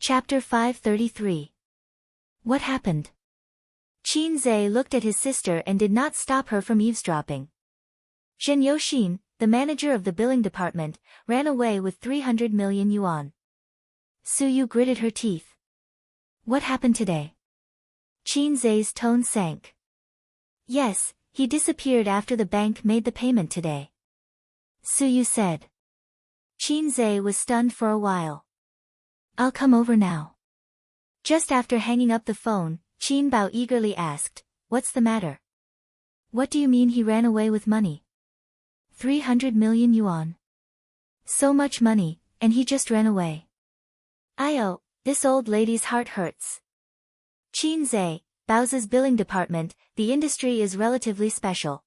Chapter 533. What happened? Qin Zhe looked at his sister and did not stop her from eavesdropping. Zhen Yoxin, the manager of the billing department, ran away with 300 million yuan. Su Yu gritted her teeth. What happened today? Qin Zhe's tone sank. Yes, he disappeared after the bank made the payment today. Su Yu said. Qin Zhe was stunned for a while. I'll come over now. Just after hanging up the phone, Qin Bao eagerly asked, What's the matter? What do you mean he ran away with money? 300 million yuan. So much money, and he just ran away. Ayo, this old lady's heart hurts. Qin Zhe, Bao's billing department, the industry is relatively special.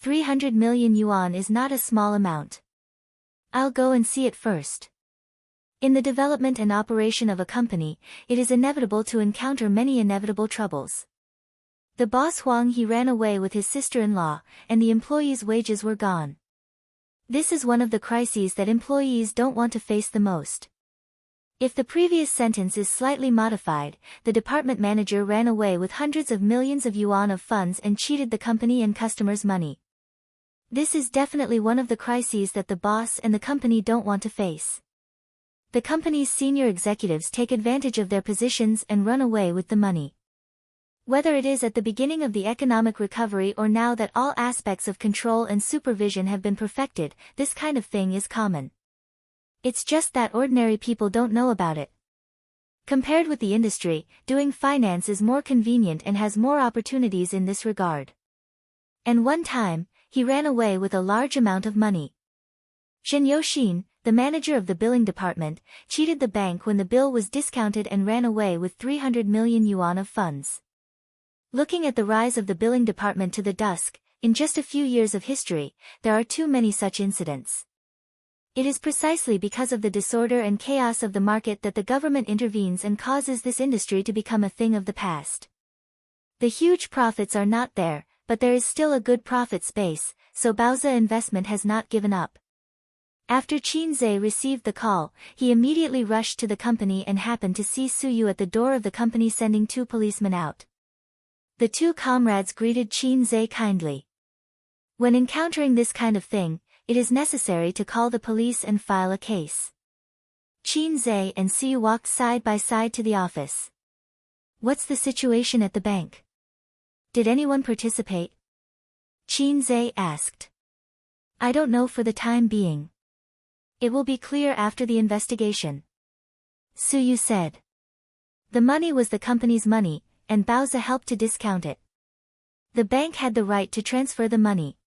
300 million yuan is not a small amount. I'll go and see it first. In the development and operation of a company, it is inevitable to encounter many inevitable troubles. The boss Huang he ran away with his sister-in-law, and the employees' wages were gone. This is one of the crises that employees don't want to face the most. If the previous sentence is slightly modified, the department manager ran away with hundreds of millions of yuan of funds and cheated the company and customers' money. This is definitely one of the crises that the boss and the company don't want to face. The company's senior executives take advantage of their positions and run away with the money. Whether it is at the beginning of the economic recovery or now that all aspects of control and supervision have been perfected, this kind of thing is common. It's just that ordinary people don't know about it. Compared with the industry, doing finance is more convenient and has more opportunities in this regard. And one time, he ran away with a large amount of money. Zhen Yoxin, the manager of the billing department, cheated the bank when the bill was discounted and ran away with 300 million yuan of funds. Looking at the rise of the billing department to the dusk, in just a few years of history, there are too many such incidents. It is precisely because of the disorder and chaos of the market that the government intervenes and causes this industry to become a thing of the past. The huge profits are not there, but there is still a good profit space, so Bao's investment has not given up. After Qin Zhe received the call, he immediately rushed to the company and happened to see Su Yu at the door of the company sending 2 policemen out. The 2 comrades greeted Qin Zhe kindly. When encountering this kind of thing, it is necessary to call the police and file a case. Qin Zhe and Su Yu walked side by side to the office. What's the situation at the bank? Did anyone participate? Qin Zhe asked. I don't know for the time being. It will be clear after the investigation. Su Yu said. The money was the company's money, and Baoza helped to discount it. The bank had the right to transfer the money.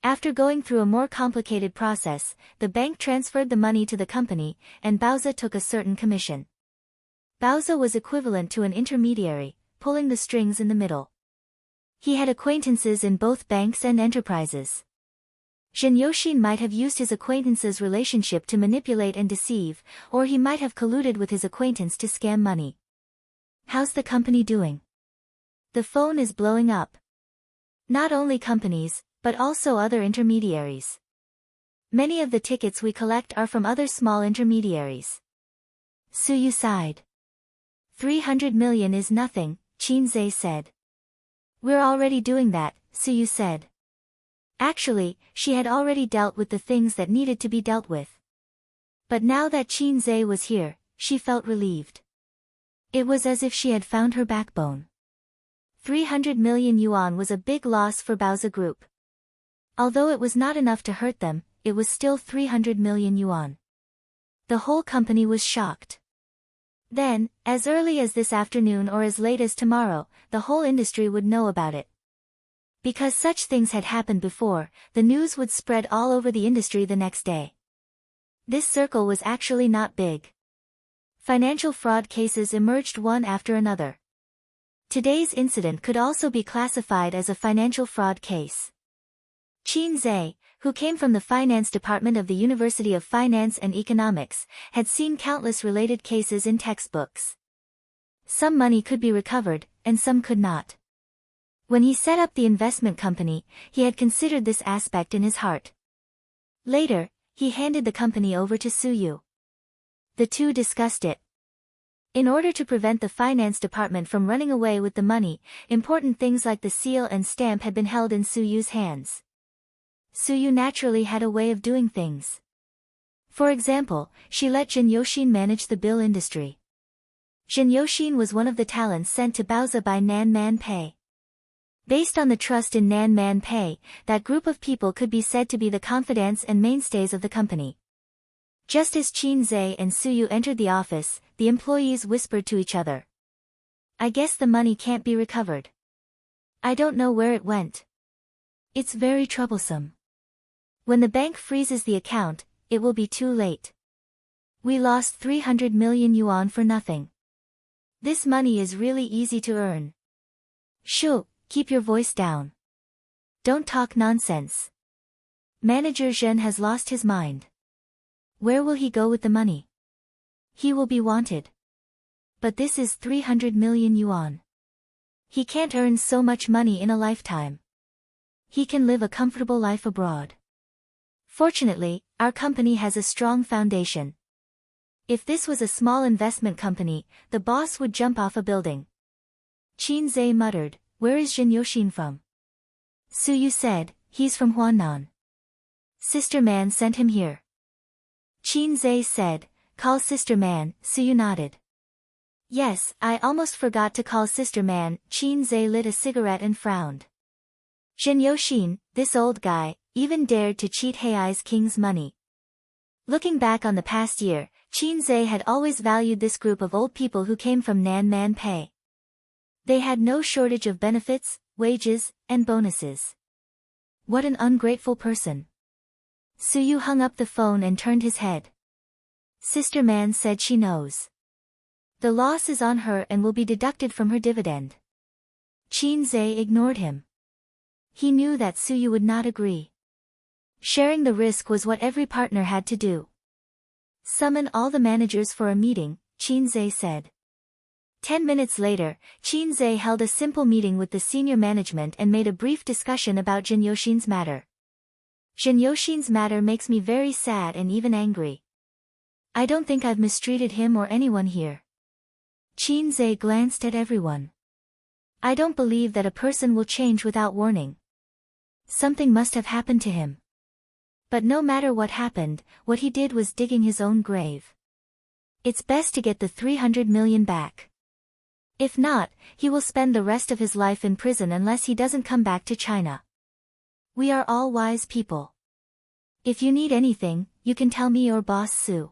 After going through a more complicated process, the bank transferred the money to the company, and Baoza took a certain commission. Baoza was equivalent to an intermediary, pulling the strings in the middle. He had acquaintances in both banks and enterprises. Zhen Yoxin might have used his acquaintance's relationship to manipulate and deceive, or he might have colluded with his acquaintance to scam money. How's the company doing? The phone is blowing up. Not only companies, but also other intermediaries. Many of the tickets we collect are from other small intermediaries. Su Yu sighed. 300 million is nothing, Qin Zhe said. We're already doing that, Su Yu said. Actually, she had already dealt with the things that needed to be dealt with. But now that Qin Zhe was here, she felt relieved. It was as if she had found her backbone. 300 million yuan was a big loss for Baoza Group. Although it was not enough to hurt them, it was still 300 million yuan. The whole company was shocked. Then, as early as this afternoon or as late as tomorrow, the whole industry would know about it. Because such things had happened before, the news would spread all over the industry the next day. This circle was actually not big. Financial fraud cases emerged one after another. Today's incident could also be classified as a financial fraud case. Qin Zhe, who came from the finance department of the University of Finance and Economics, had seen countless related cases in textbooks. Some money could be recovered, and some could not. When he set up the investment company, he had considered this aspect in his heart. Later, he handed the company over to Su Yu. The two discussed it. In order to prevent the finance department from running away with the money, important things like the seal and stamp had been held in Suyu's hands. Suyu naturally had a way of doing things. For example, she let Jin Yoshin manage the bill industry. Jin Yoshin was one of the talents sent to Baozi by Nan Man Pei. Based on the trust in Nan Man Pei, that group of people could be said to be the confidants and mainstays of the company. Just as Qin Zhe and Suyu entered the office, the employees whispered to each other. I guess the money can't be recovered. I don't know where it went. It's very troublesome. When the bank freezes the account, it will be too late. We lost 300 million yuan for nothing. This money is really easy to earn. Shoo, keep your voice down. Don't talk nonsense. Manager Zhen has lost his mind. Where will he go with the money? He will be wanted. But this is 300 million yuan. He can't earn so much money in a lifetime. He can live a comfortable life abroad. Fortunately, our company has a strong foundation. If this was a small investment company, the boss would jump off a building. Qin Zhe muttered, where is Jin Yoshin from? Suyu said, he's from Huanan. Sister Man sent him here. Qin Zhe said, call Sister Man. Suyu nodded. Yes, I almost forgot to call Sister Man. Qin Zhe lit a cigarette and frowned. Jin Yoshin, this old guy, even dared to cheat Hei's king's money. Looking back on the past year, Qin Zhe had always valued this group of old people who came from Nan Man Pei. They had no shortage of benefits, wages, and bonuses. What an ungrateful person. Suyu hung up the phone and turned his head. Sister Man said she knows. The loss is on her and will be deducted from her dividend. Qin Zhe ignored him. He knew that Suyu would not agree. Sharing the risk was what every partner had to do. Summon all the managers for a meeting, Qin Zhe said. 10 minutes later, Qin Zhe held a simple meeting with the senior management and made a brief discussion about Jin Yoshin's matter. Jin Yoshin's matter makes me very sad and even angry. I don't think I've mistreated him or anyone here. Qin Zhe glanced at everyone. I don't believe that a person will change without warning. Something must have happened to him. But no matter what happened, what he did was digging his own grave. It's best to get the 300 million back. If not, he will spend the rest of his life in prison unless he doesn't come back to China. We are all wise people. If you need anything, you can tell me or Boss Su.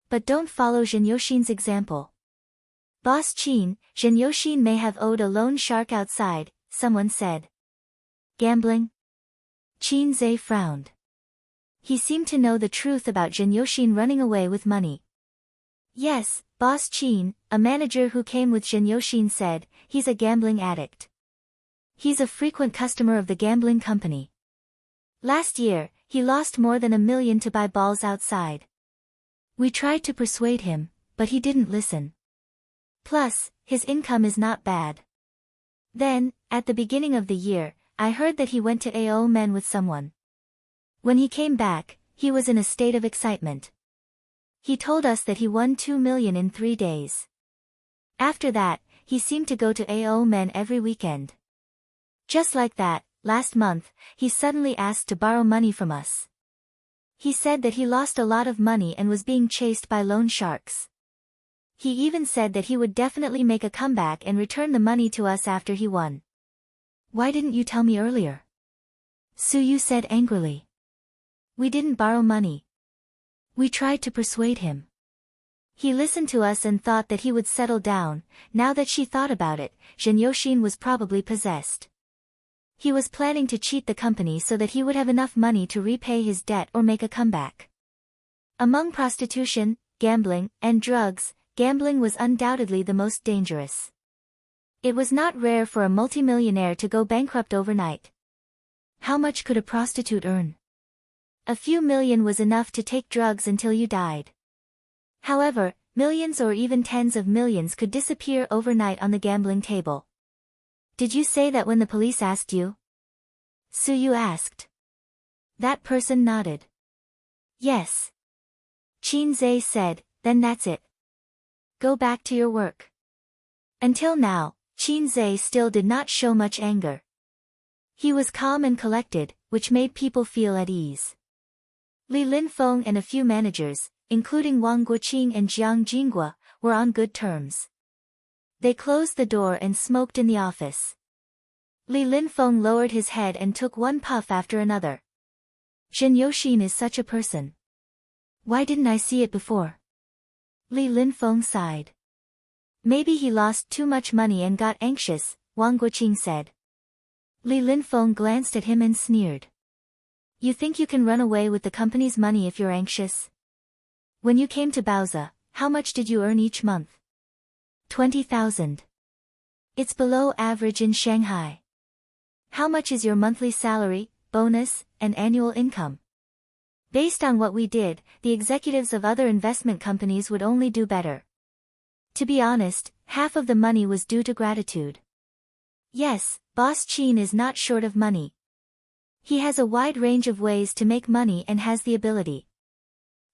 But don't follow Jin Yoshin's example. Boss Qin, Jin Yoshin may have owed a loan shark outside, someone said. Gambling? Qin Zhe frowned. He seemed to know the truth about Jin Yoshin running away with money. Yes, Boss Qin, a manager who came with Jin Yoshin said, he's a gambling addict. He's a frequent customer of the gambling company. Last year, he lost more than 1 million to buy balls outside. We tried to persuade him, but he didn't listen. Plus, his income is not bad. Then, at the beginning of the year, I heard that he went to AO Men with someone. When he came back, he was in a state of excitement. He told us that he won 2 million in 3 days. After that, he seemed to go to AO Men every weekend. Just like that, last month, he suddenly asked to borrow money from us. He said that he lost a lot of money and was being chased by loan sharks. He even said that he would definitely make a comeback and return the money to us after he won. Why didn't you tell me earlier? Suyu said angrily. We didn't borrow money. We tried to persuade him. He listened to us and thought that he would settle down. Now that she thought about it, Jin Yoshin was probably possessed. He was planning to cheat the company so that he would have enough money to repay his debt or make a comeback. Among prostitution, gambling, and drugs, gambling was undoubtedly the most dangerous. It was not rare for a multimillionaire to go bankrupt overnight. How much could a prostitute earn? A few million was enough to take drugs until you died. However, millions or even tens of millions could disappear overnight on the gambling table. Did you say that when the police asked you? Suyu asked. That person nodded. Yes. Qin Zhe said, then that's it. go back to your work. Until now, Qin Zhe still did not show much anger. He was calm and collected, which made people feel at ease. Li Linfeng and a few managers, including Wang Guoqing and Jiang Jingua, were on good terms. They closed the door and smoked in the office. Li Linfeng lowered his head and took one puff after another. Zhen Youxin is such a person. Why didn't I see it before? Li Linfeng sighed. Maybe he lost too much money and got anxious, Wang Guoqing said. Li Linfeng glanced at him and sneered. You think you can run away with the company's money if you're anxious? When you came to Baozi, how much did you earn each month? 20,000. It's below average in Shanghai. How much is your monthly salary, bonus, and annual income? Based on what we did, the executives of other investment companies would only do better. To be honest, half of the money was due to gratitude. Yes, Boss Qin is not short of money. He has a wide range of ways to make money and has the ability.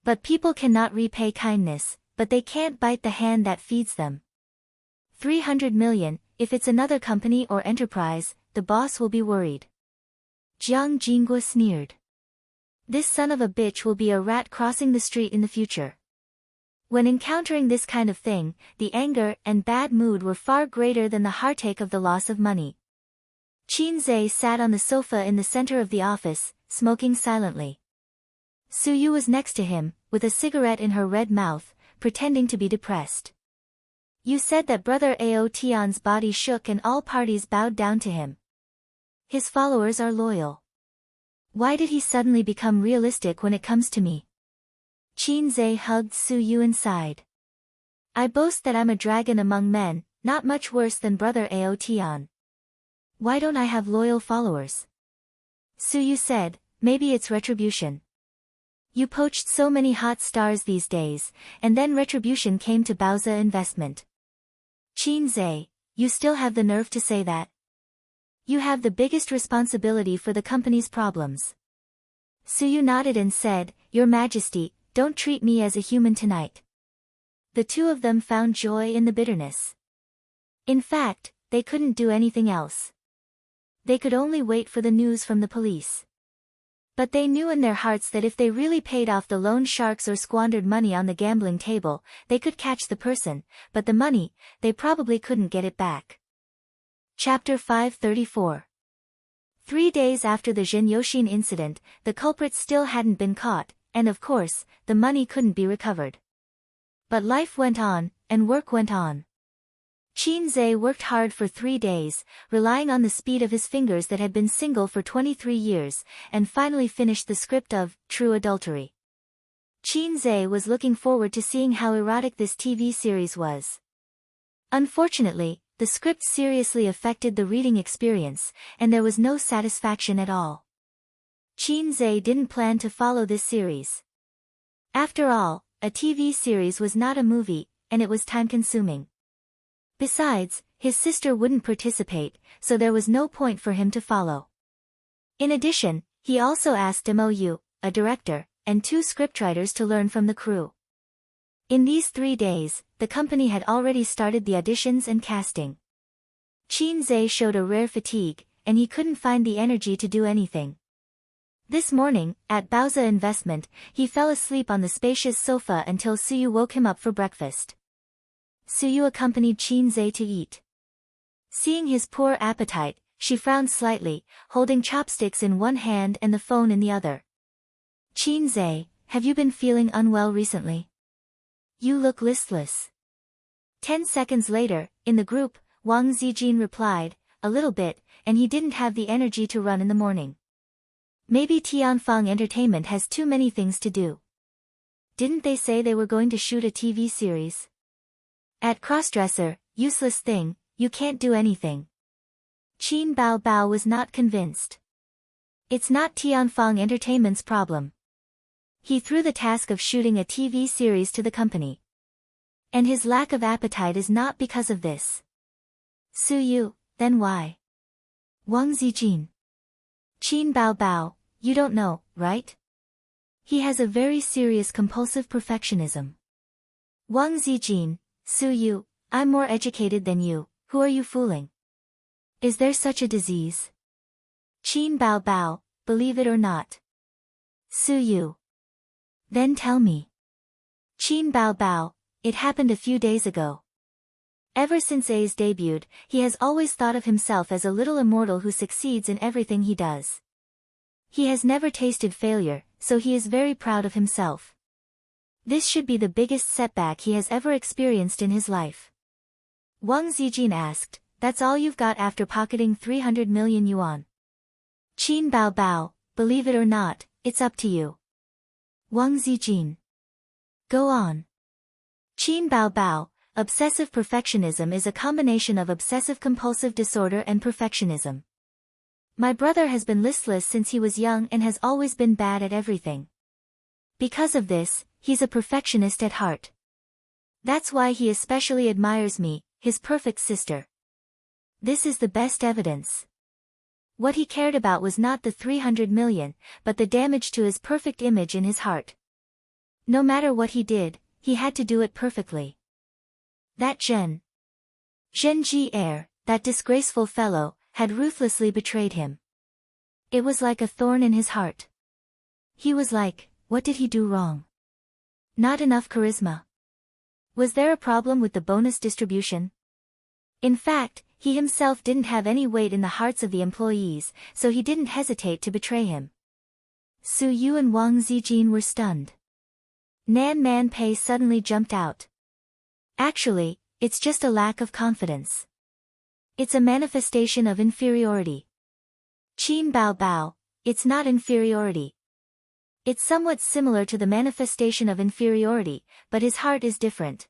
But people cannot repay kindness, but they can't bite the hand that feeds them. 300 million, if it's another company or enterprise, the boss will be worried. Jiang Jingua sneered. This son of a bitch will be a rat crossing the street in the future. When encountering this kind of thing, the anger and bad mood were far greater than the heartache of the loss of money. Qin Zhe sat on the sofa in the center of the office, smoking silently. Su Yu was next to him, with a cigarette in her red mouth, pretending to be depressed. You said that Brother Ao Tian's body shook and all parties bowed down to him. His followers are loyal. Why did he suddenly become realistic when it comes to me? Qin Zhe hugged Su Yu and sighed. I boast that I'm a dragon among men, not much worse than Brother Ao Tian. Why don't I have loyal followers? Su Yu said, maybe it's retribution. You poached so many hot stars these days, and then retribution came to Baozi Investment. Qin Zhe, you still have the nerve to say that? You have the biggest responsibility for the company's problems. Su Yu nodded and said, Your Majesty, don't treat me as a human tonight. The two of them found joy in the bitterness. In fact, they couldn't do anything else. They could only wait for the news from the police. But they knew in their hearts that if they really paid off the loan sharks or squandered money on the gambling table, they could catch the person, but the money, they probably couldn't get it back. Chapter 534. 3 days after the Zhen Youxin incident, the culprits still hadn't been caught, and of course, the money couldn't be recovered. But life went on, and work went on. Qin Zhe worked hard for 3 days, relying on the speed of his fingers that had been single for 23 years, and finally finished the script of True Adultery. Qin Zhe was looking forward to seeing how erotic this TV series was. Unfortunately, the script seriously affected the reading experience, and there was no satisfaction at all. Qin Zhe didn't plan to follow this series. After all, a TV series was not a movie, and it was time-consuming. Besides, his sister wouldn't participate, so there was no point for him to follow. In addition, he also asked Mou, a director, and 2 scriptwriters to learn from the crew. In these 3 days, the company had already started the auditions and casting. Qin Zhe showed a rare fatigue, and he couldn't find the energy to do anything. This morning, at Baozi Investment, he fell asleep on the spacious sofa until Su Yu woke him up for breakfast. Su Yu accompanied Qin Zhe to eat. Seeing his poor appetite, she frowned slightly, holding chopsticks in one hand and the phone in the other. Qin Zhe, have you been feeling unwell recently? You look listless. 10 seconds later, in the group, Wang Zijin replied, a little bit, and he didn't have the energy to run in the morning. Maybe Tianfang Entertainment has too many things to do. Didn't they say they were going to shoot a TV series? At Crossdresser, useless thing, you can't do anything. Qin Bao was not convinced. It's not Tianfang Entertainment's problem. He threw the task of shooting a TV series to the company. And his lack of appetite is not because of this. Su Yu, then why? Wang Zijin. Qin Bao, you don't know, right? He has a very serious compulsive perfectionism. Wang Zijin, Suyu, I'm more educated than you, who are you fooling? Is there such a disease? Qin Bao Bao, believe it or not. Suyu. Then tell me. Qin Bao Bao, it happened a few days ago. Ever since A's debuted, he has always thought of himself as a little immortal who succeeds in everything he does. He has never tasted failure, so he is very proud of himself. This should be the biggest setback he has ever experienced in his life. Wang Zijin asked, that's all you've got after pocketing 300 million yuan? Qin Bao Bao, believe it or not, it's up to you. Wang Zijin. Go on. Qin Bao Bao, obsessive perfectionism is a combination of obsessive-compulsive disorder and perfectionism. My brother has been listless since he was young and has always been bad at everything. Because of this, he's a perfectionist at heart. That's why he especially admires me, his perfect sister. This is the best evidence. What he cared about was not the 300 million, but the damage to his perfect image in his heart. No matter what he did, he had to do it perfectly. That Zhen Ji heir, that disgraceful fellow, had ruthlessly betrayed him. It was like a thorn in his heart. He was like, what did he do wrong? Not enough charisma. Was there a problem with the bonus distribution? In fact, he himself didn't have any weight in the hearts of the employees, so he didn't hesitate to betray him. Su Yu and Wang Zijin were stunned. Nan Man Pei suddenly jumped out. Actually, it's just a lack of confidence. It's a manifestation of inferiority. Qin Bao Bao, it's not inferiority. It's somewhat similar to the manifestation of inferiority, but his heart is different.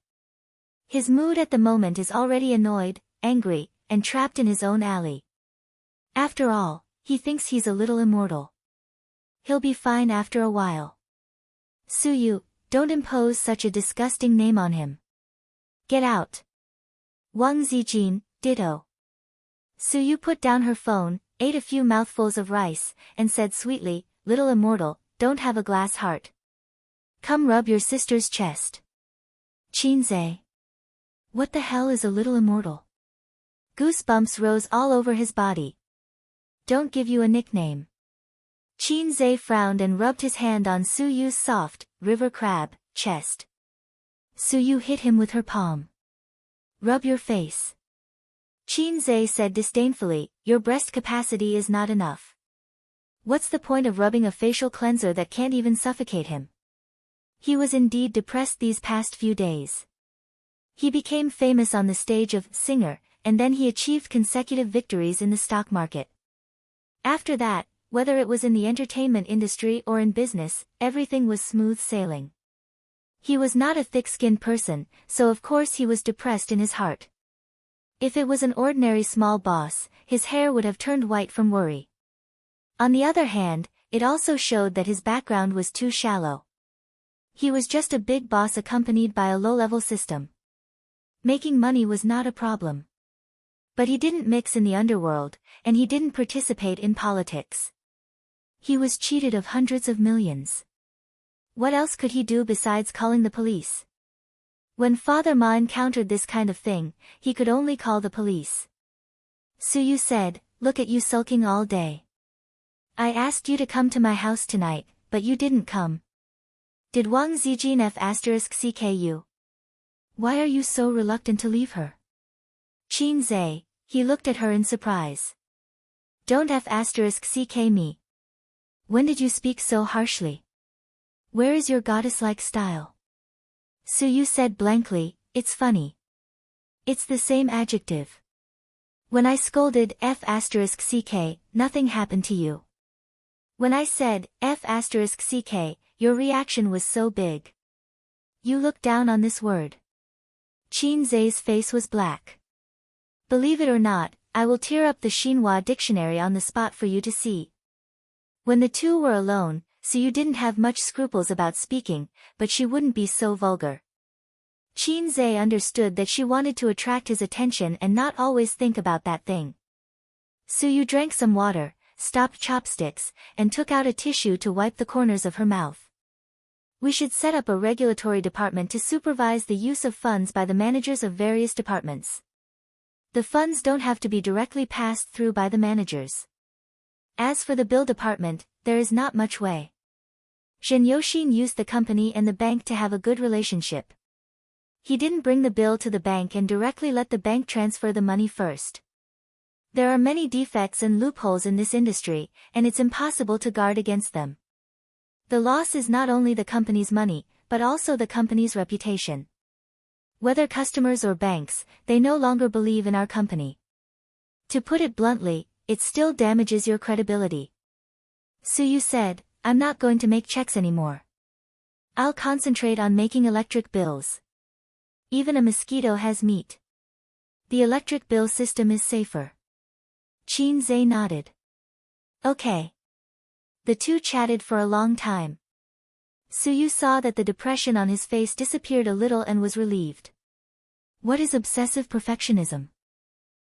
His mood at the moment is already annoyed, angry, and trapped in his own alley. After all, he thinks he's a little immortal. He'll be fine after a while. Suyu, don't impose such a disgusting name on him. Get out. Wang Zijin, ditto. Suyu put down her phone, ate a few mouthfuls of rice, and said sweetly, little immortal, don't have a glass heart. Come rub your sister's chest. Qinze. What the hell is a little immortal? Goosebumps rose all over his body. Don't give you a nickname. Qinze frowned and rubbed his hand on Suyu's soft, river crab, chest. Suyu hit him with her palm. Rub your face. Qinze said disdainfully, your breast capacity is not enough. What's the point of rubbing a facial cleanser that can't even suffocate him? He was indeed depressed these past few days. He became famous on the stage of Singer, and then he achieved consecutive victories in the stock market. After that, whether it was in the entertainment industry or in business, everything was smooth sailing. He was not a thick-skinned person, so of course he was depressed in his heart. If it was an ordinary small boss, his hair would have turned white from worry. On the other hand, it also showed that his background was too shallow. He was just a big boss accompanied by a low-level system. Making money was not a problem. But he didn't mix in the underworld, and he didn't participate in politics. He was cheated of hundreds of millions. What else could he do besides calling the police? When Father Ma encountered this kind of thing, he could only call the police. Suyu said, look at you sulking all day. I asked you to come to my house tonight, but you didn't come. Did Wang Zijin F***CKU? Why are you so reluctant to leave her? Qinze, he looked at her in surprise. Don't F***CK me. When did you speak so harshly? Where is your goddess-like style? Suyu said blankly, it's funny. It's the same adjective. When I scolded F***CK, nothing happened to you. When I said F***CK, your reaction was so big. You looked down on this word. Qinze's face was black. Believe it or not, I will tear up the Xinhua dictionary on the spot for you to see. When the two were alone, Suyu didn't have much scruples about speaking, but she wouldn't be so vulgar. Qinze understood that she wanted to attract his attention and not always think about that thing. Suyu drank some water, stopped chopsticks, and took out a tissue to wipe the corners of her mouth. We should set up a regulatory department to supervise the use of funds by the managers of various departments. The funds don't have to be directly passed through by the managers. As for the bill department, there is not much way. Zhen Yoxin used the company and the bank to have a good relationship. He didn't bring the bill to the bank and directly let the bank transfer the money first. There are many defects and loopholes in this industry, and it's impossible to guard against them. The loss is not only the company's money, but also the company's reputation. Whether customers or banks, they no longer believe in our company. To put it bluntly, it still damages your credibility. Suyu said, I'm not going to make checks anymore. I'll concentrate on making electric bills. Even a mosquito has meat. The electric bill system is safer. Qin Zhe nodded. Okay. The two chatted for a long time. Suyu saw that the depression on his face disappeared a little and was relieved. What is obsessive perfectionism?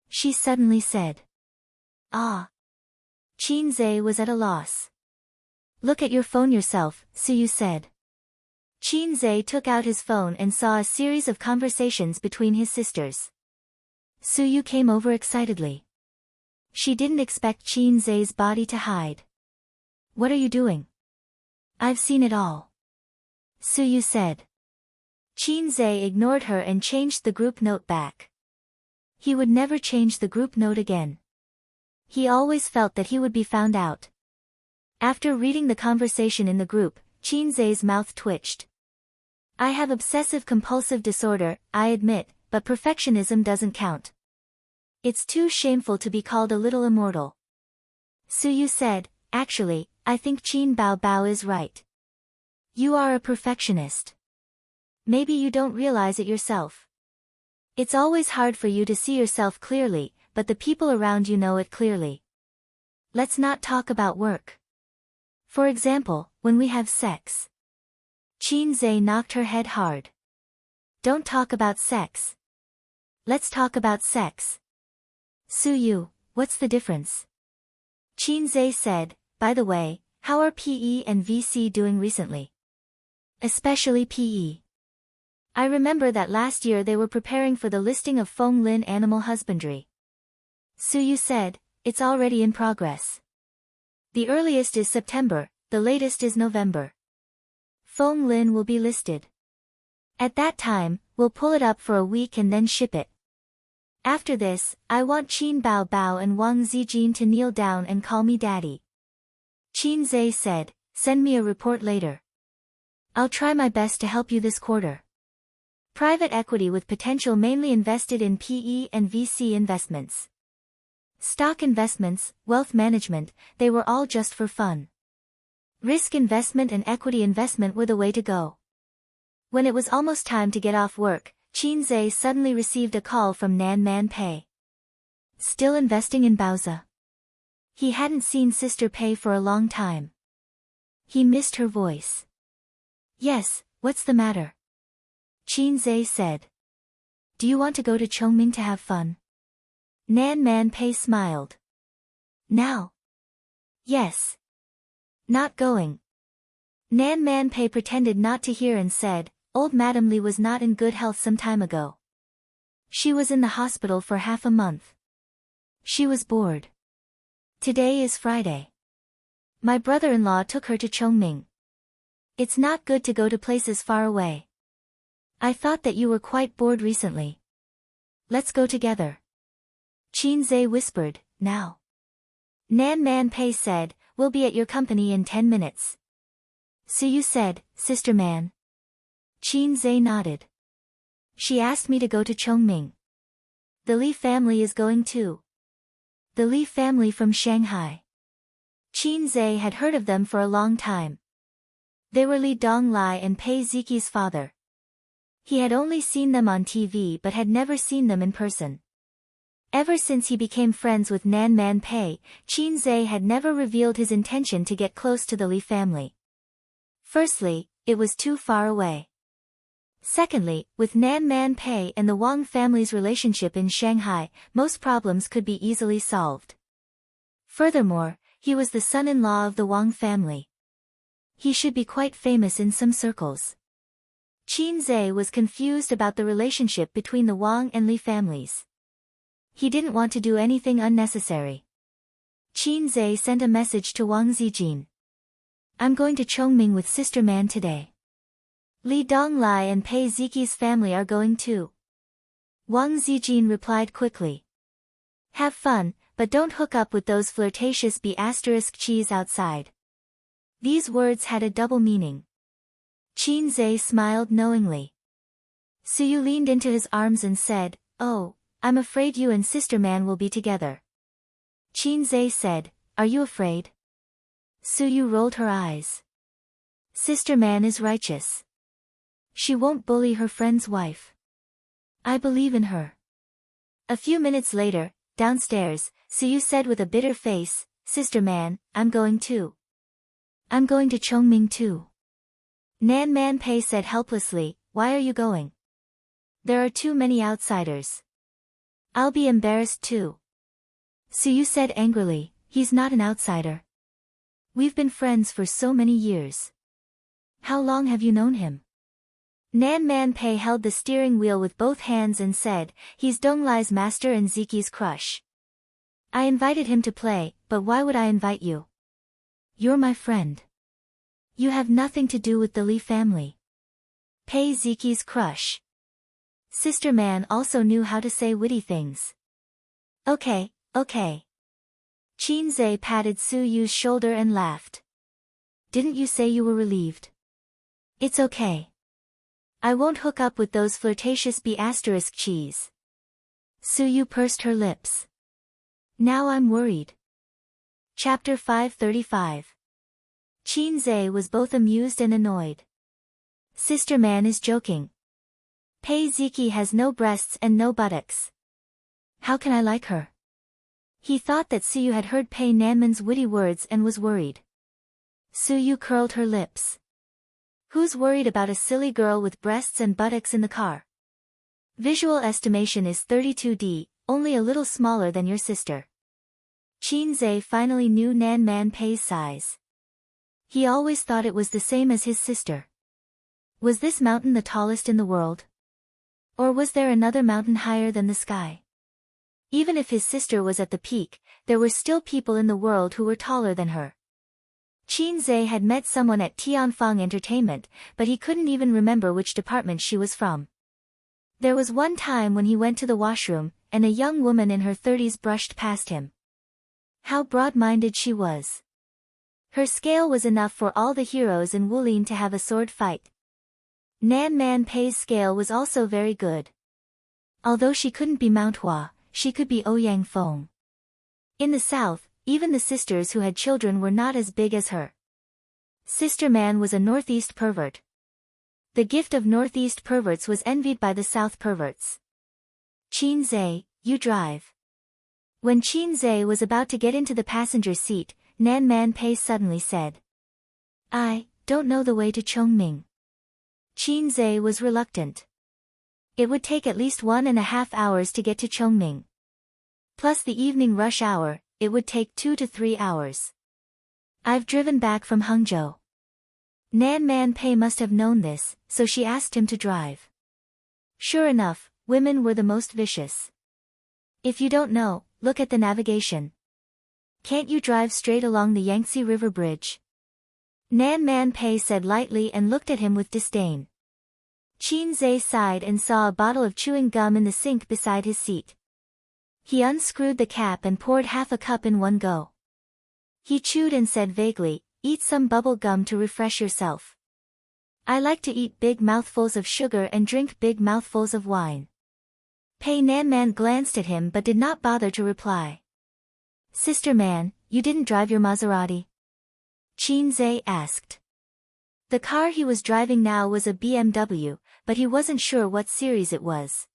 She suddenly said. Ah. Qin Zhe was at a loss. Look at your phone yourself, Suyu said. Qin Zhe took out his phone and saw a series of conversations between his sisters. Suyu came over excitedly. She didn't expect Qin Zhe's body to hide. What are you doing? I've seen it all. Suyu said. Qin Zhe ignored her and changed the group note back. He would never change the group note again. He always felt that he would be found out. After reading the conversation in the group, Qin Zhe's mouth twitched. I have obsessive-compulsive disorder, I admit, but perfectionism doesn't count. It's too shameful to be called a little immortal. Suyu said, actually, I think Qin Bao Bao is right. You are a perfectionist. Maybe you don't realize it yourself. It's always hard for you to see yourself clearly, but the people around you know it clearly. Let's not talk about work. For example, when we have sex. Qin Zhe knocked her head hard. Don't talk about sex. Let's talk about sex. Suyu, what's the difference? Qin Zhe said, by the way, how are PE and VC doing recently? Especially PE. I remember that last year they were preparing for the listing of Feng Lin Animal Husbandry. Suyu said, it's already in progress. The earliest is September, the latest is November. Feng Lin will be listed. At that time, we'll pull it up for a week and then ship it. After this, I want Qin Bao Bao and Wang Zijin to kneel down and call me daddy. Qin Zhe said, send me a report later. I'll try my best to help you this quarter. Private equity with potential mainly invested in PE and VC investments. Stock investments, wealth management, they were all just for fun. Risk investment and equity investment were the way to go. When it was almost time to get off work, Qin Zhe suddenly received a call from Nan Man Pei. Still investing in Baozi? He hadn't seen Sister Pei for a long time. He missed her voice. Yes, what's the matter? Qin Zhe said. Do you want to go to Chongming to have fun? Nan Man Pei smiled. Now? Yes. Not going. Nan Man Pei pretended not to hear and said, Old Madame Li was not in good health some time ago. She was in the hospital for half a month. She was bored. Today is Friday. My brother-in-law took her to Chongming. It's not good to go to places far away. I thought that you were quite bored recently. Let's go together. Qin Zhe whispered, now. Nan Man Pei said, we'll be at your company in 10 minutes. Suyu said, Sister Man. Qin Zhe nodded. She asked me to go to Chongming. The Li family is going too. The Li family from Shanghai. Qin Zhe had heard of them for a long time. They were Li Donglai and Pei Ziqi's father. He had only seen them on TV but had never seen them in person. Ever since he became friends with Nan Man Pei, Qin Zhe had never revealed his intention to get close to the Li family. Firstly, it was too far away. Secondly, with Nan Man Pei and the Wang family's relationship in Shanghai, most problems could be easily solved. Furthermore, he was the son-in-law of the Wang family. He should be quite famous in some circles. Qin Zhe was confused about the relationship between the Wang and Li families. He didn't want to do anything unnecessary. Qin Zhe sent a message to Wang Zijin. I'm going to Chongming with Sister Man today. Li Donglai and Pei Ziqi's family are going too. Wang Zijin replied quickly. Have fun, but don't hook up with those flirtatious B***cheese outside. These words had a double meaning. Qin Zhe smiled knowingly. Suyu leaned into his arms and said, Oh, I'm afraid you and Sister Man will be together. Qin Zhe said, Are you afraid? Suyu rolled her eyes. Sister Man is righteous. She won't bully her friend's wife. I believe in her. A few minutes later, downstairs, Suyu said with a bitter face, Sister Man, I'm going too. I'm going to Chongming too. Nan Man Pei said helplessly, Why are you going? There are too many outsiders. I'll be embarrassed too. Suyu said angrily, He's not an outsider. We've been friends for so many years. How long have you known him? Nan Man Pei held the steering wheel with both hands and said, He's Donglai's master and Ziqi's crush. I invited him to play, but why would I invite you? You're my friend. You have nothing to do with the Li family. Pei Ziqi's crush. Sister Man also knew how to say witty things. Okay. Qin Zhe patted Suyu's shoulder and laughed. Didn't you say you were relieved? It's okay. I won't hook up with those flirtatious B***cheese. Suyu pursed her lips. Now I'm worried. Chapter 535. Qin Zhe was both amused and annoyed. Sister Man is joking. Pei Ziqi has no breasts and no buttocks. How can I like her? He thought that Suyu had heard Pei Nanman's witty words and was worried. Suyu curled her lips. Who's worried about a silly girl with breasts and buttocks in the car? Visual estimation is 32D, only a little smaller than your sister. Qin Zhe finally knew Nan Man Pei's size. He always thought it was the same as his sister. Was this mountain the tallest in the world? Or was there another mountain higher than the sky? Even if his sister was at the peak, there were still people in the world who were taller than her. Qin Zhe had met someone at Tianfang Entertainment, but he couldn't even remember which department she was from. There was one time when he went to the washroom, and a young woman in her 30s brushed past him. How broad-minded she was. Her scale was enough for all the heroes in Wulin to have a sword fight. Nan Man Pei's scale was also very good. Although she couldn't be Mount Hua, she could be Ouyang Feng. In the south, even the sisters who had children were not as big as her. Sister Man was a northeast pervert. The gift of northeast perverts was envied by the south perverts. Qin Zhe, you drive. When Qin Zhe was about to get into the passenger seat, Nan Man Pei suddenly said, I don't know the way to Chongming. Qin Zhe was reluctant. It would take at least 1.5 hours to get to Chongming. Plus the evening rush hour, it would take 2 to 3 hours. I've driven back from Hangzhou. Nan Man Pei must have known this, so she asked him to drive. Sure enough, women were the most vicious. If you don't know, look at the navigation. Can't you drive straight along the Yangtze River Bridge? Nan Man Pei said lightly and looked at him with disdain. Qin Zhe sighed and saw a bottle of chewing gum in the sink beside his seat. He unscrewed the cap and poured half a cup in one go. He chewed and said vaguely, Eat some bubble gum to refresh yourself. I like to eat big mouthfuls of sugar and drink big mouthfuls of wine. Pei Nanman glanced at him but did not bother to reply. Sister Man, you didn't drive your Maserati? Qin Zhe asked. The car he was driving now was a BMW, but he wasn't sure what series it was.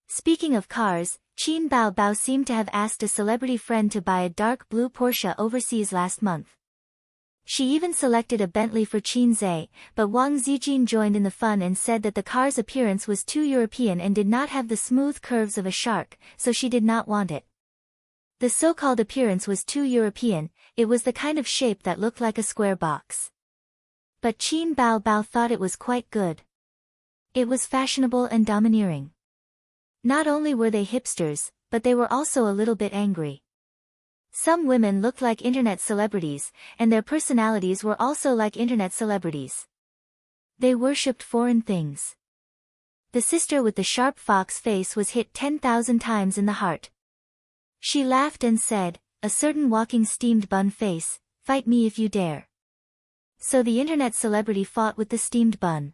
Speaking of cars, Qin Bao Bao seemed to have asked a celebrity friend to buy a dark blue Porsche overseas last month. She even selected a Bentley for Qin Zhe, but Wang Zijin joined in the fun and said that the car's appearance was too European and did not have the smooth curves of a shark, so she did not want it. The so-called appearance was too European, it was the kind of shape that looked like a square box. But Qin Bao Bao thought it was quite good. It was fashionable and domineering. Not only were they hipsters, but they were also a little bit angry. Some women looked like internet celebrities, and their personalities were also like internet celebrities. They worshipped foreign things. The sister with the sharp fox face was hit 10,000 times in the heart. She laughed and said, "A certain walking steamed bun face, fight me if you dare." So the internet celebrity fought with the steamed bun.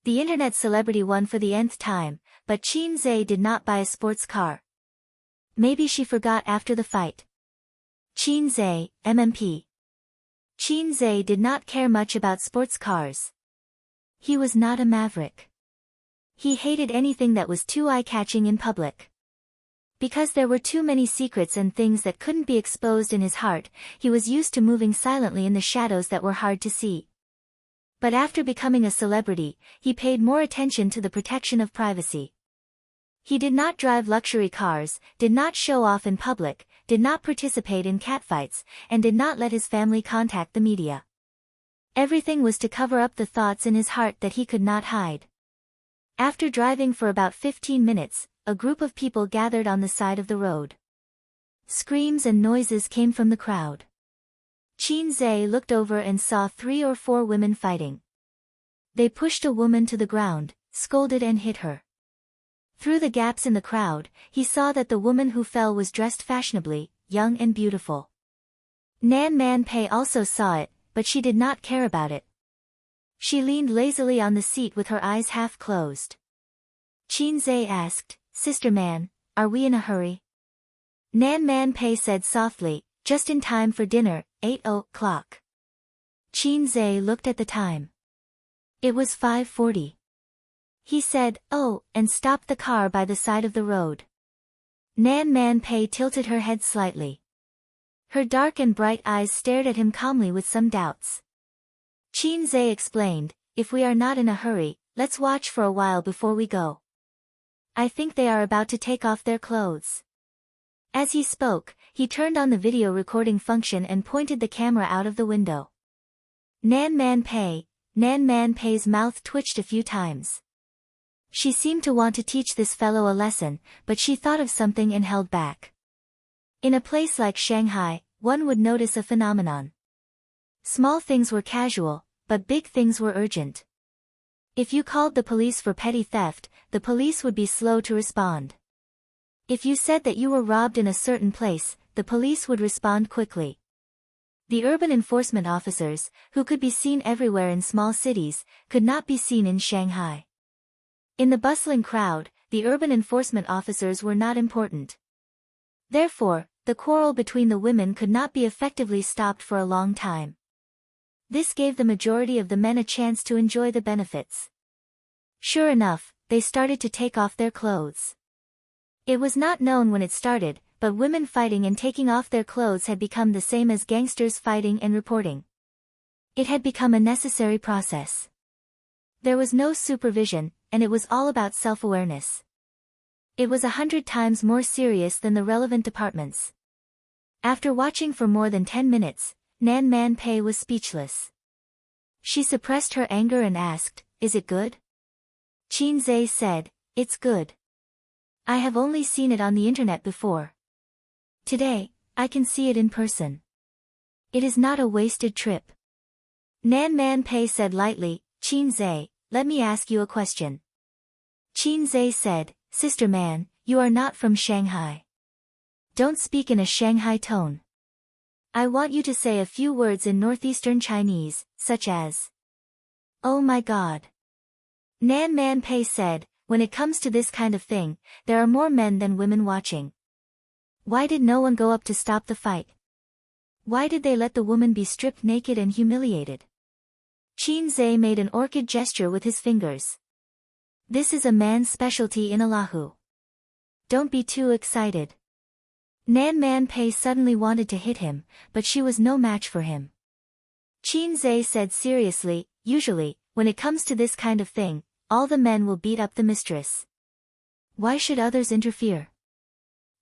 The internet celebrity won for the nth time, but Qin Zhe did not buy a sports car. Maybe she forgot after the fight. Qin Zhe, MMP. Qin Zhe did not care much about sports cars. He was not a maverick. He hated anything that was too eye-catching in public. Because there were too many secrets and things that couldn't be exposed in his heart, he was used to moving silently in the shadows that were hard to see. But after becoming a celebrity, he paid more attention to the protection of privacy. He did not drive luxury cars, did not show off in public, did not participate in catfights, and did not let his family contact the media. Everything was to cover up the thoughts in his heart that he could not hide. After driving for about 15 minutes, a group of people gathered on the side of the road. Screams and noises came from the crowd. Qin Zhe looked over and saw 3 or 4 women fighting. They pushed a woman to the ground, scolded and hit her. Through the gaps in the crowd, he saw that the woman who fell was dressed fashionably, young and beautiful. Nan Man Pei also saw it, but she did not care about it. She leaned lazily on the seat with her eyes half closed. Qin Zhe asked, "Sister Man, are we in a hurry?" Nan Man Pei said softly, "Just in time for dinner, 8 o'clock." Qin Zhe looked at the time. It was 5:40. He said, "Oh," and stopped the car by the side of the road. Nan Man Pei tilted her head slightly. Her dark and bright eyes stared at him calmly with some doubts. Qin Zhe explained, "If we are not in a hurry, let's watch for a while before we go. I think they are about to take off their clothes." As he spoke, he turned on the video recording function and pointed the camera out of the window. Nan Man Pei's mouth twitched a few times. She seemed to want to teach this fellow a lesson, but she thought of something and held back. In a place like Shanghai, one would notice a phenomenon. Small things were casual, but big things were urgent. If you called the police for petty theft, the police would be slow to respond. If you said that you were robbed in a certain place, the police would respond quickly. The urban enforcement officers, who could be seen everywhere in small cities, could not be seen in Shanghai. In the bustling crowd, the urban enforcement officers were not important. Therefore, the quarrel between the women could not be effectively stopped for a long time. This gave the majority of the men a chance to enjoy the benefits. Sure enough, they started to take off their clothes. It was not known when it started, but women fighting and taking off their clothes had become the same as gangsters fighting and reporting. It had become a necessary process. There was no supervision, and it was all about self-awareness. It was 100 times more serious than the relevant departments. After watching for more than 10 minutes, Nan Man Pei was speechless. She suppressed her anger and asked, "Is it good?" Qin Zhe said, "It's good. I have only seen it on the internet before. Today, I can see it in person. It is not a wasted trip." Nan Man Pei said lightly, "Qin Zhe, let me ask you a question." Qin Zhe said, "Sister Man, you are not from Shanghai. Don't speak in a Shanghai tone. I want you to say a few words in northeastern Chinese, such as, 'Oh my God.'" Nan Man Pei said, "When it comes to this kind of thing, there are more men than women watching. Why did no one go up to stop the fight? Why did they let the woman be stripped naked and humiliated?" Qin Zhe made an orchid gesture with his fingers. "This is a man's specialty in Allahu. Don't be too excited." Nan Man Pei suddenly wanted to hit him, but she was no match for him. Qin Zhe said seriously, "Usually, when it comes to this kind of thing, all the men will beat up the mistress. Why should others interfere?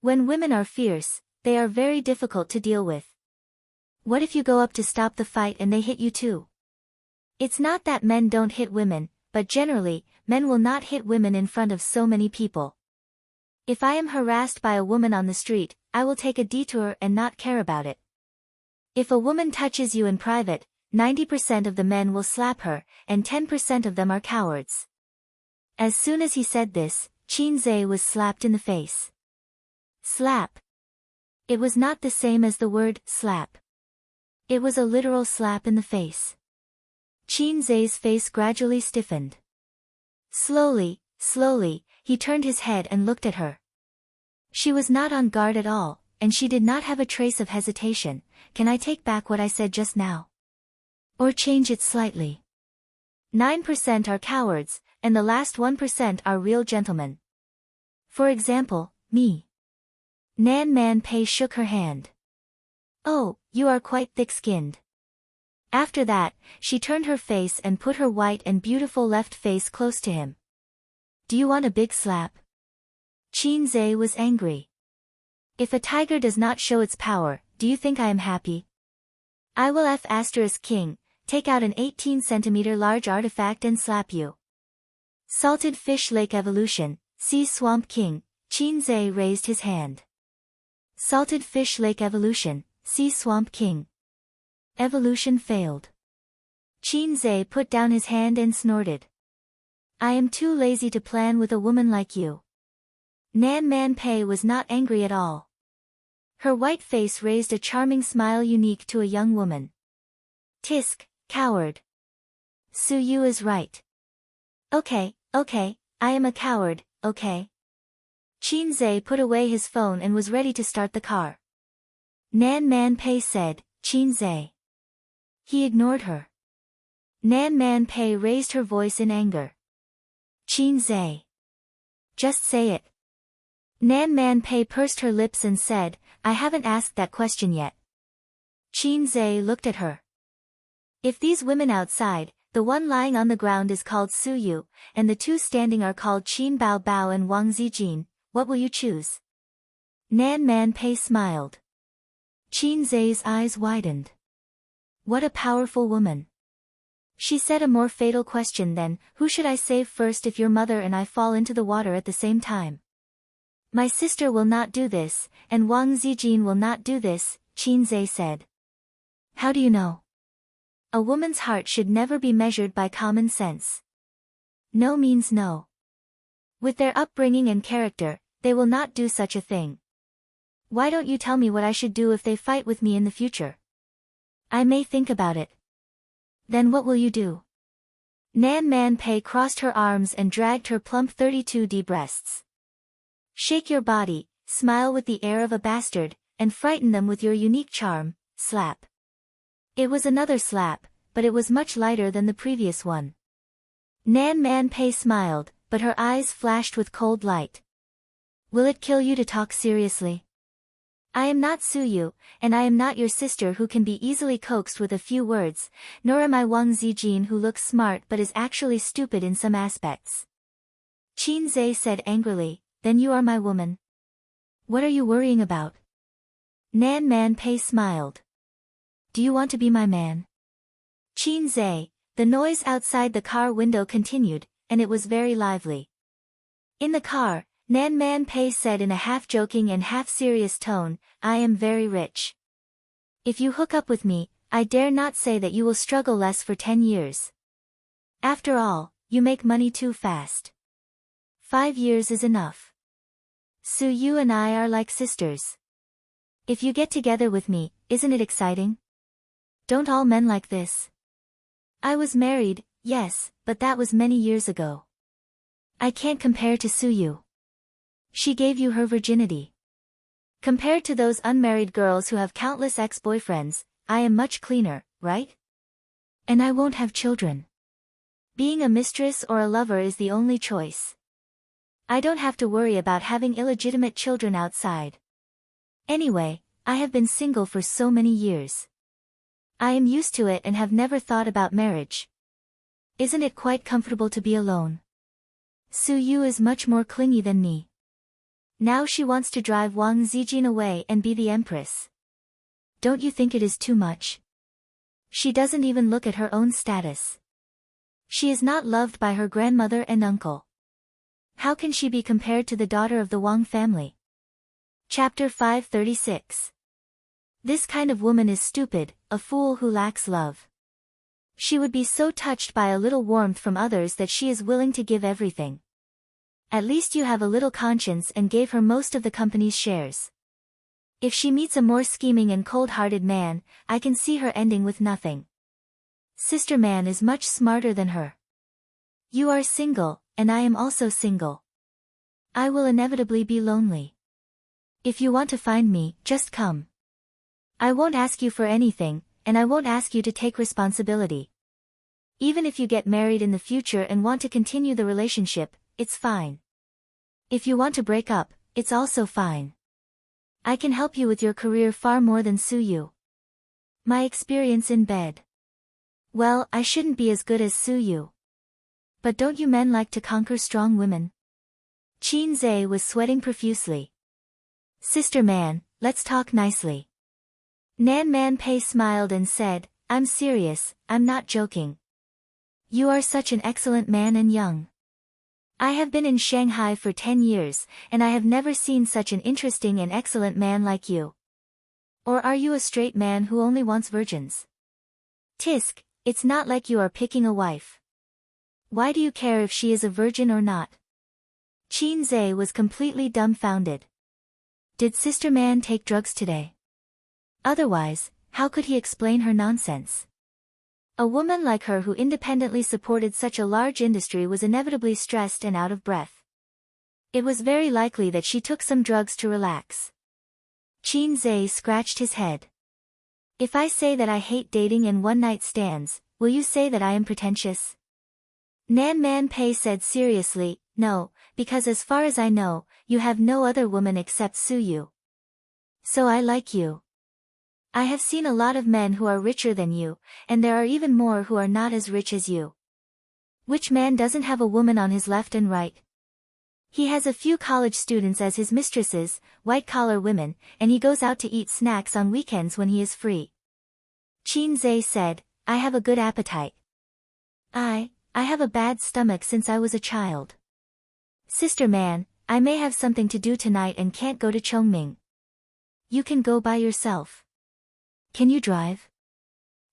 When women are fierce, they are very difficult to deal with. What if you go up to stop the fight and they hit you too? It's not that men don't hit women, but generally, men will not hit women in front of so many people. If I am harassed by a woman on the street, I will take a detour and not care about it. If a woman touches you in private, 90% of the men will slap her, and 10% of them are cowards. As soon as he said this, Qinze was slapped in the face. Slap. It was not the same as the word slap. It was a literal slap in the face. Qinze's face gradually stiffened. Slowly, he turned his head and looked at her. She was not on guard at all, and she did not have a trace of hesitation. Can I take back what I said just now? Or change it slightly? 9% are cowards, and the last 1% are real gentlemen. For example, me. Nan Man Pei shook her hand. Oh, you are quite thick-skinned. After that, she turned her face and put her white and beautiful left face close to him. Do you want a big slap? Qinze was angry. If a tiger does not show its power, do you think I am happy? I will King, take out an 18-centimeter large artifact and slap you. Salted Fish Lake Evolution, Sea Swamp King, Qinze raised his hand. Salted Fish Lake Evolution, Sea Swamp King. Evolution failed. Qinze put down his hand and snorted. I am too lazy to plan with a woman like you. Nan Man Pei was not angry at all. Her white face raised a charming smile unique to a young woman. Tisk, coward. Su Yu is right. Okay, I am a coward, okay. Qinze put away his phone and was ready to start the car. Nan Man Pei said, Qinze. He ignored her. Nan Man Pei raised her voice in anger. Qinze. Just say it. Nan Man Pei pursed her lips and said, I haven't asked that question yet. Qinze looked at her. If these women outside, the one lying on the ground is called Su Yu, and the two standing are called Qin Bao Bao and Wang Zijin, what will you choose? Nan Man Pei smiled. Qinze's eyes widened. What a powerful woman. She said a more fatal question then, who should I save first if your mother and I fall into the water at the same time? My sister will not do this, and Wang Zijin will not do this, Qinze said. How do you know? A woman's heart should never be measured by common sense. No means no. With their upbringing and character, they will not do such a thing. Why don't you tell me what I should do if they fight with me in the future? I may think about it. Then what will you do? Nan Man Pei crossed her arms and dragged her plump 32D breasts. Shake your body, smile with the air of a bastard, and frighten them with your unique charm, slap. It was another slap, but it was much lighter than the previous one. Nan Man Pei smiled, but her eyes flashed with cold light. Will it kill you to talk seriously? I am not Su Yu, and I am not your sister who can be easily coaxed with a few words, nor am I Wang Zijin who looks smart but is actually stupid in some aspects. Qinze said angrily, then you are my woman. What are you worrying about? Nan Man Pei smiled. Do you want to be my man? Qinze, the noise outside the car window continued, and it was very lively. In the car, Nan Man Pei said in a half-joking and half-serious tone, I am very rich. If you hook up with me, I dare not say that you will struggle less for 10 years. After all, you make money too fast. 5 years is enough. Su Yu and I are like sisters. If you get together with me, isn't it exciting? Don't all men like this? I was married, yes, but that was many years ago. I can't compare to Su Yu. She gave you her virginity. Compared to those unmarried girls who have countless ex-boyfriends, I am much cleaner, right? And I won't have children. Being a mistress or a lover is the only choice. I don't have to worry about having illegitimate children outside. Anyway, I have been single for so many years. I am used to it and have never thought about marriage. Isn't it quite comfortable to be alone? Su Yu is much more clingy than me. Now she wants to drive Wang Zijin away and be the empress. Don't you think it is too much? She doesn't even look at her own status. She is not loved by her grandmother and uncle. How can she be compared to the daughter of the Wang family? Chapter 536. This kind of woman is stupid, a fool who lacks love. She would be so touched by a little warmth from others that she is willing to give everything. At least you have a little conscience and gave her most of the company's shares. If she meets a more scheming and cold-hearted man, I can see her ending with nothing. Sister Man is much smarter than her. You are single, and I am also single. I will inevitably be lonely. If you want to find me, just come. I won't ask you for anything, and I won't ask you to take responsibility. Even if you get married in the future and want to continue the relationship, it's fine. If you want to break up, it's also fine. I can help you with your career far more than Su Yu. My experience in bed. Well, I shouldn't be as good as Su Yu. But don't you men like to conquer strong women? Qin Zhe was sweating profusely. Sister Man, let's talk nicely. Nan Man Pei smiled and said, I'm serious, I'm not joking. You are such an excellent man and young. I have been in Shanghai for 10 years, and I have never seen such an interesting and excellent man like you. Or are you a straight man who only wants virgins? Tisk, it's not like you are picking a wife. Why do you care if she is a virgin or not? Qin Zhe was completely dumbfounded. Did Sister Man take drugs today? Otherwise, how could he explain her nonsense? A woman like her who independently supported such a large industry was inevitably stressed and out of breath. It was very likely that she took some drugs to relax. Qin Zhe scratched his head. If I say that I hate dating and one-night stands, will you say that I am pretentious? Nan Man Pei said seriously, no, because as far as I know, you have no other woman except Su Yu. So I like you. I have seen a lot of men who are richer than you, and there are even more who are not as rich as you. Which man doesn't have a woman on his left and right? He has a few college students as his mistresses, white-collar women, and he goes out to eat snacks on weekends when he is free. Qin Zhe said, I have a good appetite. I have a bad stomach since I was a child. Sister Man, I may have something to do tonight and can't go to Chongming. You can go by yourself. Can you drive?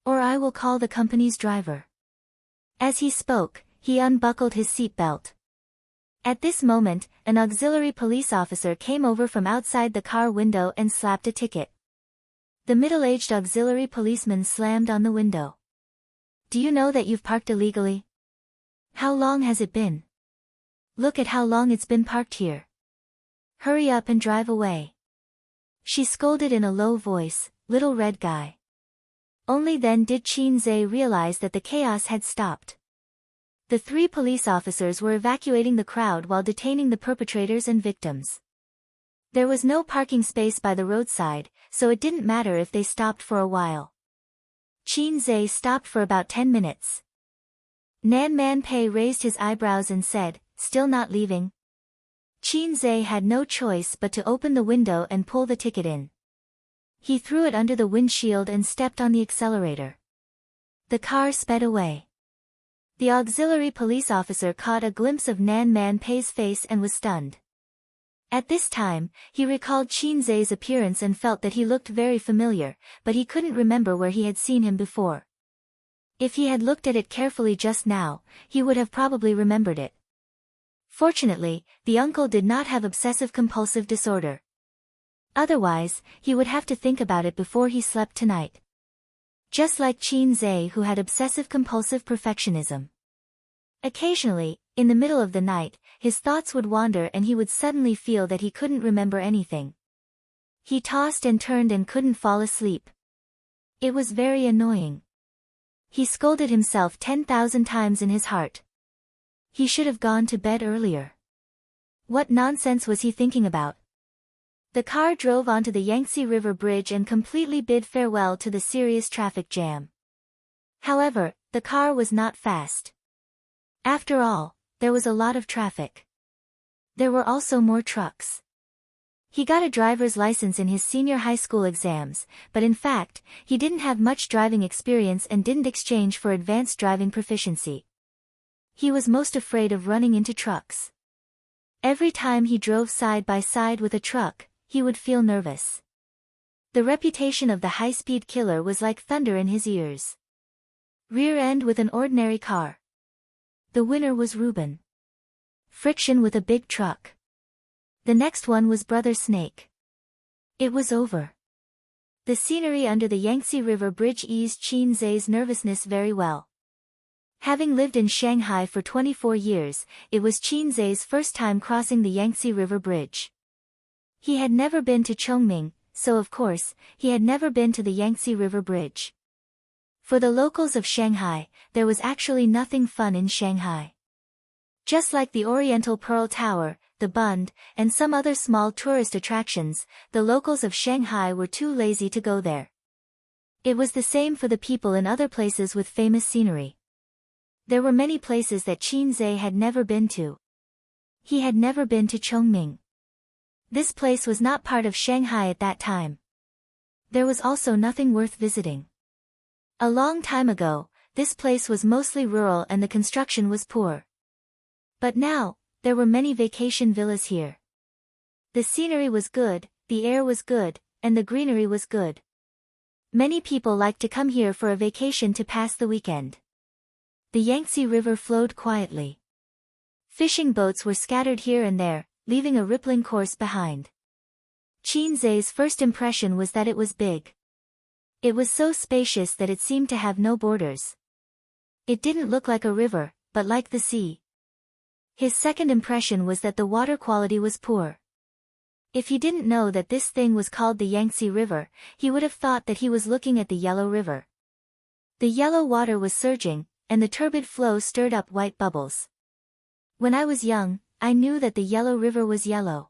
Or I will call the company's driver. As he spoke, he unbuckled his seatbelt. At this moment, an auxiliary police officer came over from outside the car window and slapped a ticket. The middle-aged auxiliary policeman slammed on the window. Do you know that you've parked illegally? How long has it been? Look at how long it's been parked here. Hurry up and drive away. She scolded in a low voice, little red guy. Only then did Qin Zhe realize that the chaos had stopped. The three police officers were evacuating the crowd while detaining the perpetrators and victims. There was no parking space by the roadside, so it didn't matter if they stopped for a while. Qin Zhe stopped for about 10 minutes. Nan Man Pei raised his eyebrows and said, still not leaving? Qin Zhe had no choice but to open the window and pull the ticket in. He threw it under the windshield and stepped on the accelerator. The car sped away. The auxiliary police officer caught a glimpse of Nan Man Pei's face and was stunned. At this time, he recalled Qin Zhe's appearance and felt that he looked very familiar, but he couldn't remember where he had seen him before. If he had looked at it carefully just now, he would have probably remembered it. Fortunately, the uncle did not have obsessive-compulsive disorder. Otherwise, he would have to think about it before he slept tonight. Just like Qin Zhe, who had obsessive-compulsive perfectionism. Occasionally, in the middle of the night, his thoughts would wander and he would suddenly feel that he couldn't remember anything. He tossed and turned and couldn't fall asleep. It was very annoying. He scolded himself 10,000 times in his heart. He should have gone to bed earlier. What nonsense was he thinking about? The car drove onto the Yangtze River Bridge and completely bid farewell to the serious traffic jam. However, the car was not fast. After all, there was a lot of traffic. There were also more trucks. He got a driver's license in his senior high school exams, but in fact, he didn't have much driving experience and didn't exchange for advanced driving proficiency. He was most afraid of running into trucks. Every time he drove side by side with a truck, he would feel nervous. The reputation of the high-speed killer was like thunder in his ears. Rear end with an ordinary car. The winner was Reuben. Friction with a big truck. The next one was Brother Snake. It was over. The scenery under the Yangtze River Bridge eased Qin Zai's nervousness very well. Having lived in Shanghai for 24 years, it was Qin Zai's first time crossing the Yangtze River Bridge. He had never been to Chongming, so of course, he had never been to the Yangtze River Bridge. For the locals of Shanghai, there was actually nothing fun in Shanghai. Just like the Oriental Pearl Tower, the Bund, and some other small tourist attractions, the locals of Shanghai were too lazy to go there. It was the same for the people in other places with famous scenery. There were many places that Qin Zai had never been to. He had never been to Chongming. This place was not part of Shanghai at that time. There was also nothing worth visiting. A long time ago, this place was mostly rural and the construction was poor. But now, there were many vacation villas here. The scenery was good, the air was good, and the greenery was good. Many people liked to come here for a vacation to pass the weekend. The Yangtze River flowed quietly. Fishing boats were scattered here and there, leaving a rippling course behind. Qin Zai's first impression was that it was big. It was so spacious that it seemed to have no borders. It didn't look like a river, but like the sea. His second impression was that the water quality was poor. If he didn't know that this thing was called the Yangtze River, he would have thought that he was looking at the Yellow River. The yellow water was surging, and the turbid flow stirred up white bubbles. When I was young, I knew that the Yellow River was yellow.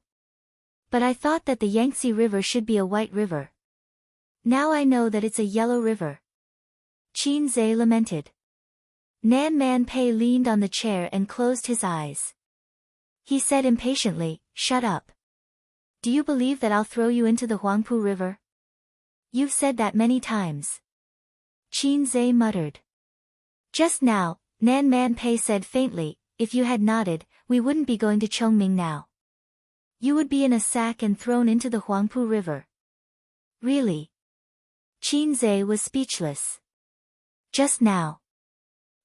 But I thought that the Yangtze River should be a white river. Now I know that it's a yellow river. Qin Zai lamented. Nan Man Pei leaned on the chair and closed his eyes. He said impatiently, "Shut up. Do you believe that I'll throw you into the Huangpu River? You've said that many times." Qin Zai muttered. Just now, Nan Man Pei said faintly, "If you had nodded, we wouldn't be going to Chongming now. You would be in a sack and thrown into the Huangpu River." Really? Qin Zai was speechless. Just now.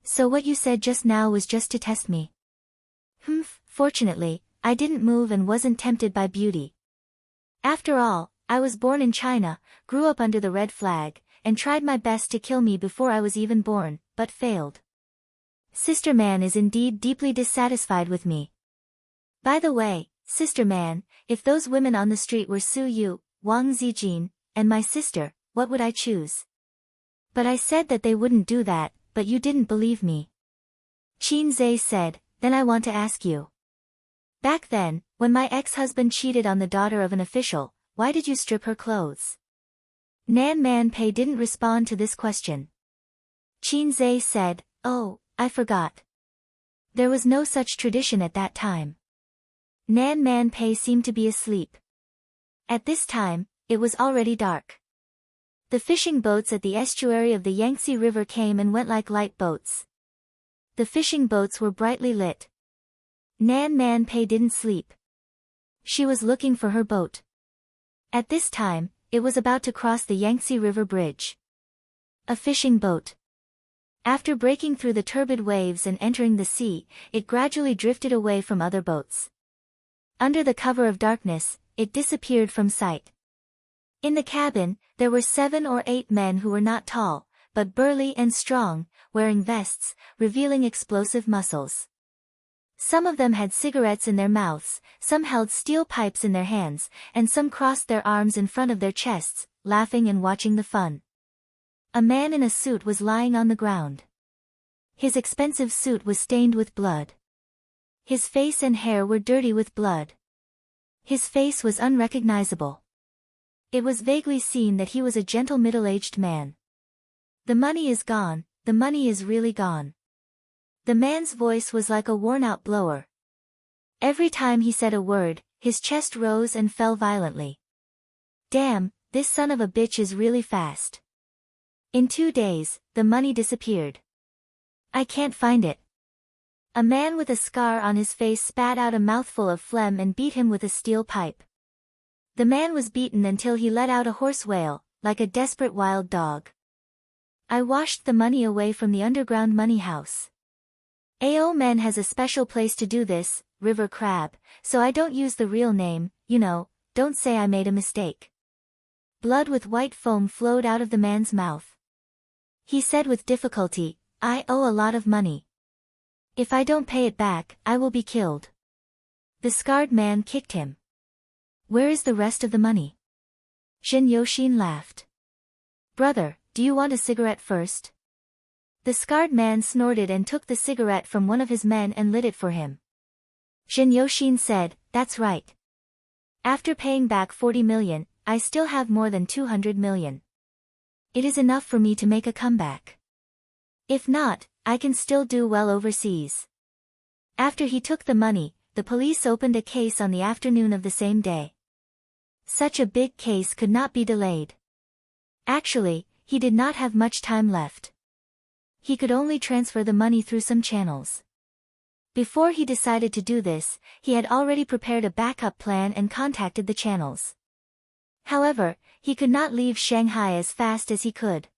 So what you said just now was just to test me? Fortunately, I didn't move and wasn't tempted by beauty. After all, I was born in China, grew up under the red flag, and tried my best to kill me before I was even born, but failed. Sister Man is indeed deeply dissatisfied with me. By the way, Sister Man, if those women on the street were Su Yu, Wang Zijin, and my sister, what would I choose? But I said that they wouldn't do that, but you didn't believe me. Qin Zai said, "Then I want to ask you. Back then, when my ex-husband cheated on the daughter of an official, why did you strip her clothes?" Nan Man Pei didn't respond to this question. Qin Zai said, "Oh, I forgot. There was no such tradition at that time." Nan Man Pei seemed to be asleep. At this time, it was already dark. The fishing boats at the estuary of the Yangtze River came and went like light boats. The fishing boats were brightly lit. Nan Man Pei didn't sleep. She was looking for her boat. At this time, it was about to cross the Yangtze River Bridge. A fishing boat. After breaking through the turbid waves and entering the sea, it gradually drifted away from other boats. Under the cover of darkness, it disappeared from sight. In the cabin, there were 7 or 8 men who were not tall, but burly and strong, wearing vests, revealing explosive muscles. Some of them had cigarettes in their mouths, some held steel pipes in their hands, and some crossed their arms in front of their chests, laughing and watching the fun. A man in a suit was lying on the ground. His expensive suit was stained with blood. His face and hair were dirty with blood. His face was unrecognizable. It was vaguely seen that he was a gentle middle-aged man. "The money is gone, the money is really gone." The man's voice was like a worn-out blower. Every time he said a word, his chest rose and fell violently. "Damn, this son of a bitch is really fast. In 2 days, the money disappeared. I can't find it. A man with a scar on his face spat out a mouthful of phlegm and beat him with a steel pipe. The man was beaten until he let out a hoarse wail, like a desperate wild dog. I washed the money away from the underground money house. AO Men has a special place to do this, River Crab, so I don't use the real name, don't say I made a mistake. Blood with white foam flowed out of the man's mouth. He said with difficulty, I owe a lot of money. If I don't pay it back, I will be killed. The scarred man kicked him. Where is the rest of the money? Zhen Yoxin laughed. Brother, do you want a cigarette first? The scarred man snorted and took the cigarette from one of his men and lit it for him. Zhen Yoxin said, that's right. After paying back 40 million, I still have more than 200 million. It is enough for me to make a comeback. If not, I can still do well overseas. After he took the money, the police opened a case on the afternoon of the same day. Such a big case could not be delayed. Actually, he did not have much time left. He could only transfer the money through some channels. Before he decided to do this, he had already prepared a backup plan and contacted the channels. However, he could not leave Shanghai as fast as he could.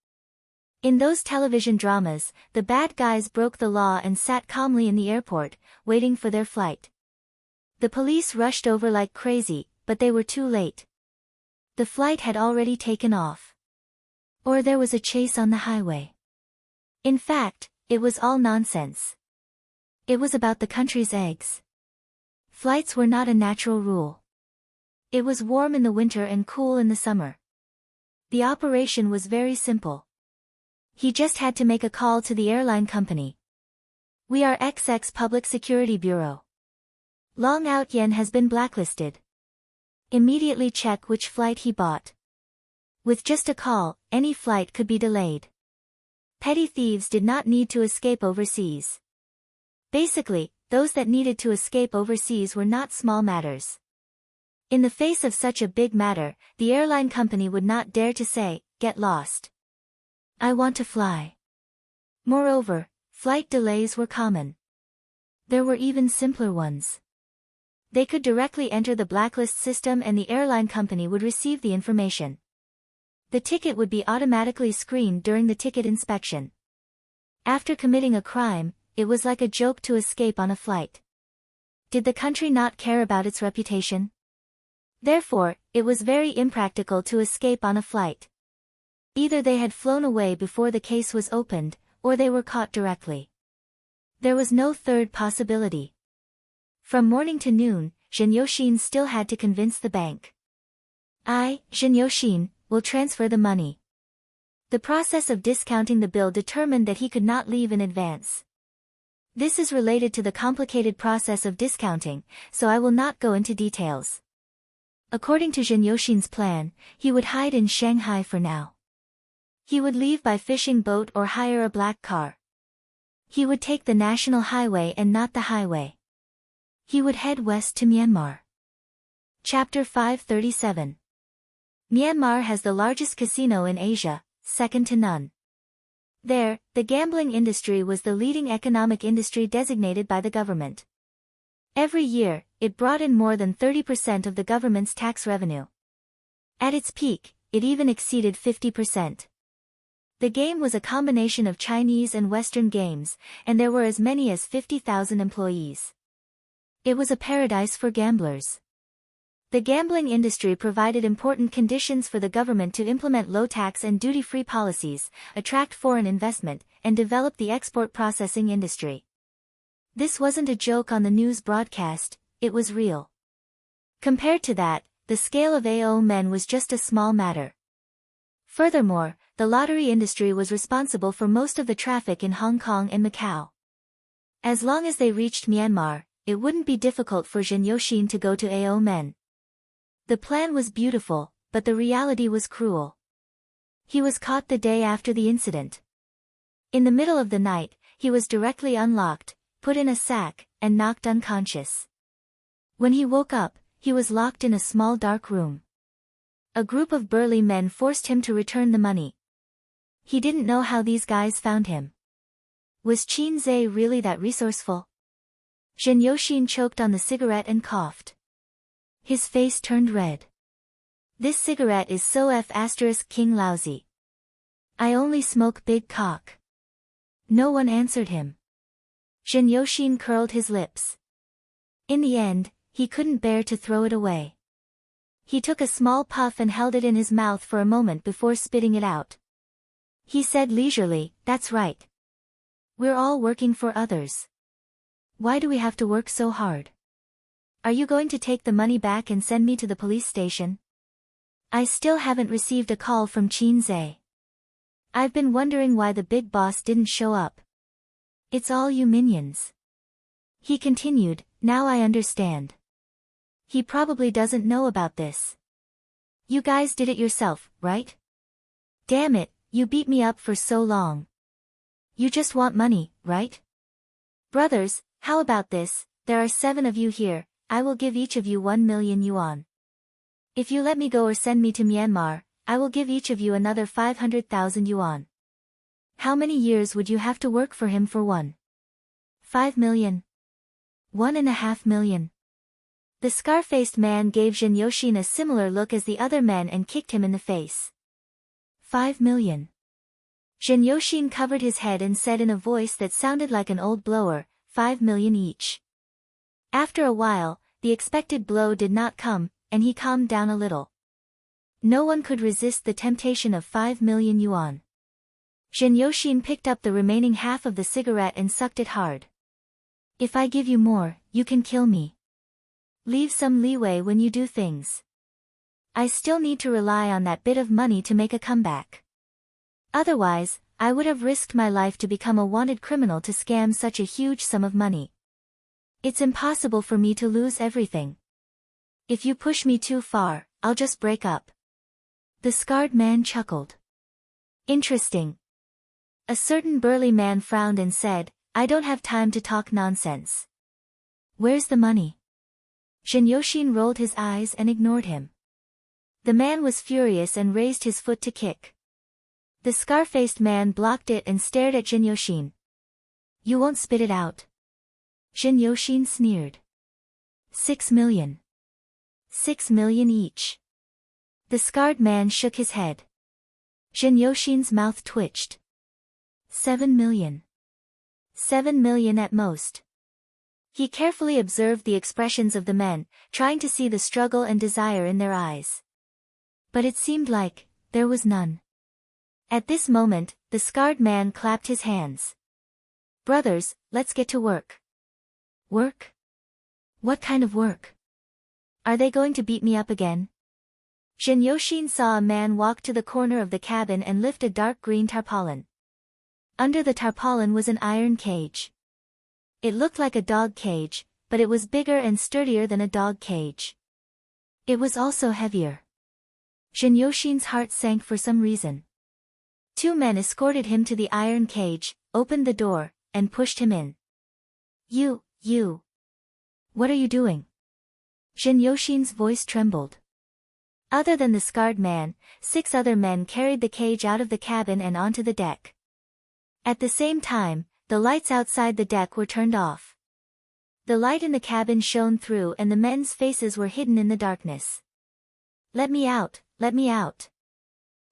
In those television dramas, the bad guys broke the law and sat calmly in the airport, waiting for their flight. The police rushed over like crazy, but they were too late. The flight had already taken off. Or there was a chase on the highway. In fact, it was all nonsense. It was about the country's eggs. Flights were not a natural rule. It was warm in the winter and cool in the summer. The operation was very simple. He just had to make a call to the airline company. We are XX Public Security Bureau. Long Out Yen has been blacklisted. Immediately check which flight he bought. With just a call, any flight could be delayed. Petty thieves did not need to escape overseas. Basically, those that needed to escape overseas were not small matters. In the face of such a big matter, the airline company would not dare to say, get lost. I want to fly. Moreover, flight delays were common. There were even simpler ones. They could directly enter the blacklist system and the airline company would receive the information. The ticket would be automatically screened during the ticket inspection. After committing a crime, it was like a joke to escape on a flight. Did the country not care about its reputation? Therefore, it was very impractical to escape on a flight. Either they had flown away before the case was opened, or they were caught directly. There was no third possibility. From morning to noon, Zhen Yoxin still had to convince the bank. I, Zhen Yoxin, will transfer the money. The process of discounting the bill determined that he could not leave in advance. This is related to the complicated process of discounting, so I will not go into details. According to Zhen Yoxin's plan, he would hide in Shanghai for now. He would leave by fishing boat or hire a black car. He would take the national highway and not the highway. He would head west to Myanmar. Chapter 537. Myanmar has the largest casino in Asia, second to none. There, the gambling industry was the leading economic industry designated by the government. Every year, it brought in more than 30% of the government's tax revenue. At its peak, it even exceeded 50%. The game was a combination of Chinese and Western games, and there were as many as 50,000 employees. It was a paradise for gamblers. The gambling industry provided important conditions for the government to implement low tax and duty-free policies, attract foreign investment, and develop the export processing industry. This wasn't a joke on the news broadcast, it was real. Compared to that, the scale of AO Men was just a small matter. Furthermore, the lottery industry was responsible for most of the traffic in Hong Kong and Macau. As long as they reached Myanmar, it wouldn't be difficult for Zhen Yoxin to go to AO Men. The plan was beautiful, but the reality was cruel. He was caught the day after the incident. In the middle of the night, he was directly unlocked, put in a sack, and knocked unconscious. When he woke up, he was locked in a small dark room. A group of burly men forced him to return the money. He didn't know how these guys found him. Was Qin Zhe really that resourceful? Jin Yoshin choked on the cigarette and coughed. His face turned red. This cigarette is so F***king lousy. I only smoke big cock. No one answered him. Jin Yoshin curled his lips. In the end, he couldn't bear to throw it away. He took a small puff and held it in his mouth for a moment before spitting it out. He said leisurely, "That's right. We're all working for others. Why do we have to work so hard? Are you going to take the money back and send me to the police station? I still haven't received a call from Qin Zhe. I've been wondering why the big boss didn't show up. It's all you minions." He continued, "Now I understand. He probably doesn't know about this. You guys did it yourself, right? Damn it, you beat me up for so long. You just want money, right? Brothers, how about this? There are 7 of you here, I will give each of you 1 million yuan. If you let me go or send me to Myanmar, I will give each of you another 500,000 yuan. How many years would you have to work for him for one? 5 million. 1.5 million. The scar-faced man gave Jin Yoshin a similar look as the other men and kicked him in the face. 5 million. Jin Yoshin covered his head and said in a voice that sounded like an old blower, 5 million each. After a while, the expected blow did not come, and he calmed down a little. No one could resist the temptation of 5 million yuan. Jin Yoshin picked up the remaining half of the cigarette and sucked it hard. If I give you more, you can kill me. Leave some leeway when you do things. I still need to rely on that bit of money to make a comeback. Otherwise, I would have risked my life to become a wanted criminal to scam such a huge sum of money. It's impossible for me to lose everything. If you push me too far, I'll just break up." The scarred man chuckled. "Interesting." A certain burly man frowned and said, "I don't have time to talk nonsense. Where's the money?" Jin Yoshin rolled his eyes and ignored him. The man was furious and raised his foot to kick. The scar-faced man blocked it and stared at Jin Yoshin. "You won't spit it out?" Jin Yoshin sneered. 6 million. 6 million each. The scarred man shook his head. Jin Yoshin's mouth twitched. 7 million. 7 million at most. He carefully observed the expressions of the men, trying to see the struggle and desire in their eyes. But it seemed like there was none. At this moment, the scarred man clapped his hands. "Brothers, let's get to work." "Work? What kind of work? Are they going to beat me up again?" Jin Yoshin saw a man walk to the corner of the cabin and lift a dark green tarpaulin. Under the tarpaulin was an iron cage. It looked like a dog cage, but it was bigger and sturdier than a dog cage. It was also heavier. Jin Yoshin's heart sank for some reason. 2 men escorted him to the iron cage, opened the door, and pushed him in. You. What are you doing?" Jin Yoshin's voice trembled. Other than the scarred man, 6 other men carried the cage out of the cabin and onto the deck. At the same time, the lights outside the deck were turned off. The light in the cabin shone through and the men's faces were hidden in the darkness. "Let me out, let me out."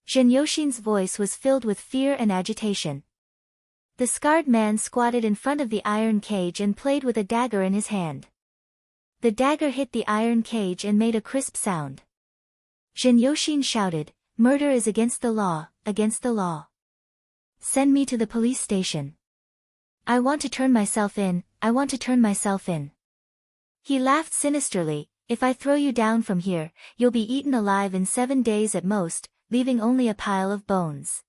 Jin Yoshin's voice was filled with fear and agitation. The scarred man squatted in front of the iron cage and played with a dagger in his hand. The dagger hit the iron cage and made a crisp sound. Jin Yoshin shouted, "Murder is against the law, against the law. Send me to the police station. I want to turn myself in, I want to turn myself in." He laughed sinisterly, "If I throw you down from here, you'll be eaten alive in 7 days at most, leaving only a pile of bones.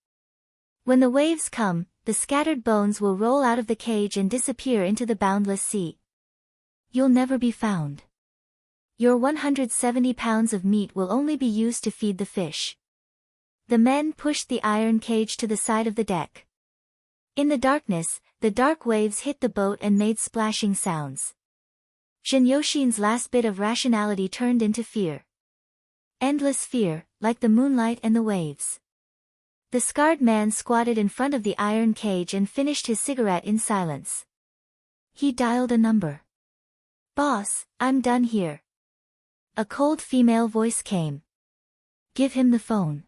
When the waves come, the scattered bones will roll out of the cage and disappear into the boundless sea. You'll never be found. Your 170 pounds of meat will only be used to feed the fish." The men pushed the iron cage to the side of the deck. In the darkness, the dark waves hit the boat and made splashing sounds. Jin Yoshin's last bit of rationality turned into fear. Endless fear, like the moonlight and the waves. The scarred man squatted in front of the iron cage and finished his cigarette in silence. He dialed a number. Boss, I'm done here. A cold female voice came. Give him the phone.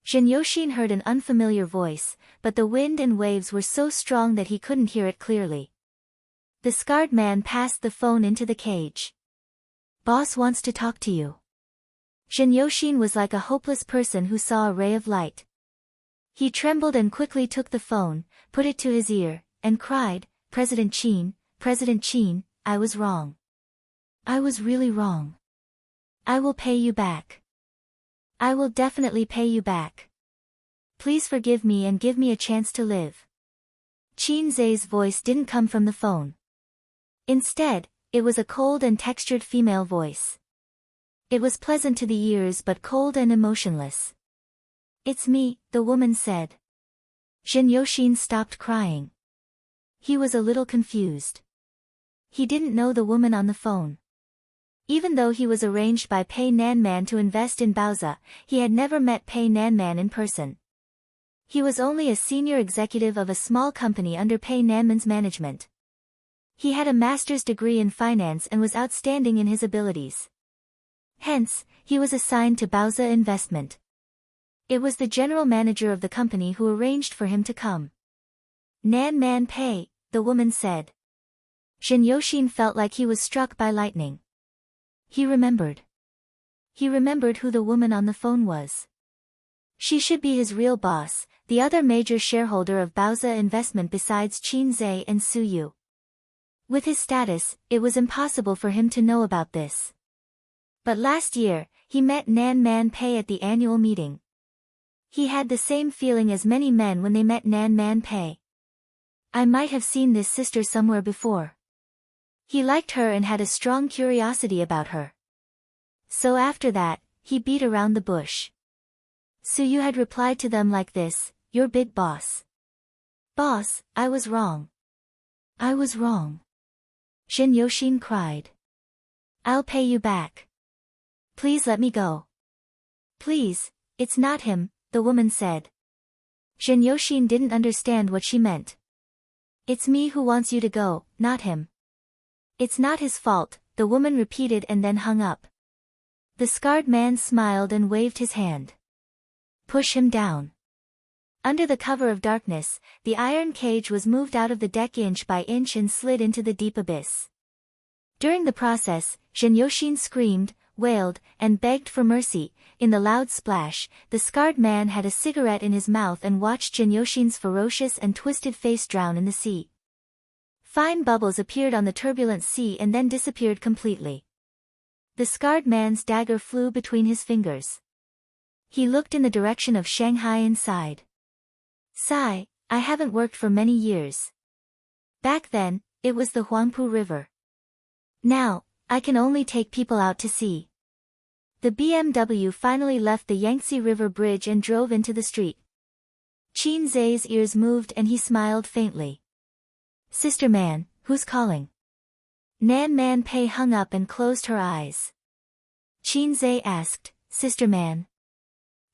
Shin Yoshin heard an unfamiliar voice, but the wind and waves were so strong that he couldn't hear it clearly. The scarred man passed the phone into the cage. Boss wants to talk to you. Shin Yoshin was like a hopeless person who saw a ray of light. He trembled and quickly took the phone, put it to his ear, and cried, President Qin, I was wrong. I was really wrong. I will pay you back. I will definitely pay you back. Please forgive me and give me a chance to live. Qin Zai's voice didn't come from the phone. Instead, it was a cold and textured female voice. It was pleasant to the ears but cold and emotionless. It's me, the woman said. Shin Yoshin stopped crying. He was a little confused. He didn't know the woman on the phone. Even though he was arranged by Pei Nanman to invest in Baozi, he had never met Pei Nanman in person. He was only a senior executive of a small company under Pei Nanman's management. He had a master's degree in finance and was outstanding in his abilities. Hence, he was assigned to Baozi Investment. It was the general manager of the company who arranged for him to come. Nanman Pei, the woman said. Shin Yoshin felt like he was struck by lightning. He remembered. He remembered who the woman on the phone was. She should be his real boss, the other major shareholder of Baozi Investment besides Qin Zai and Su Yu. With his status, it was impossible for him to know about this. But last year, he met Nanman Pei at the annual meeting. He had the same feeling as many men when they met Nanman Pei. I might have seen this sister somewhere before. He liked her and had a strong curiosity about her. So after that, he beat around the bush. Su Yu had replied to them like this, You're big boss. Boss, I was wrong. I was wrong. Shin Yoshin cried. I'll pay you back. Please let me go. Please, it's not him, the woman said. Shin Yoshin didn't understand what she meant. It's me who wants you to go, not him. It's not his fault, the woman repeated and then hung up. The scarred man smiled and waved his hand. Push him down. Under the cover of darkness, the iron cage was moved out of the deck inch by inch and slid into the deep abyss. During the process, Shin Yoshin screamed, wailed, and begged for mercy. In the loud splash, the scarred man had a cigarette in his mouth and watched Shin Yoshin's ferocious and twisted face drown in the sea. Fine bubbles appeared on the turbulent sea and then disappeared completely. The scarred man's dagger flew between his fingers. He looked in the direction of Shanghai and sighed. Sigh, I haven't worked for many years. Back then, it was the Huangpu River. Now, I can only take people out to sea. The BMW finally left the Yangtze River Bridge and drove into the street. Qin Zai's ears moved and he smiled faintly. Sister man, who's calling? Nanman Pei hung up and closed her eyes. Qin Zai asked, Sister man.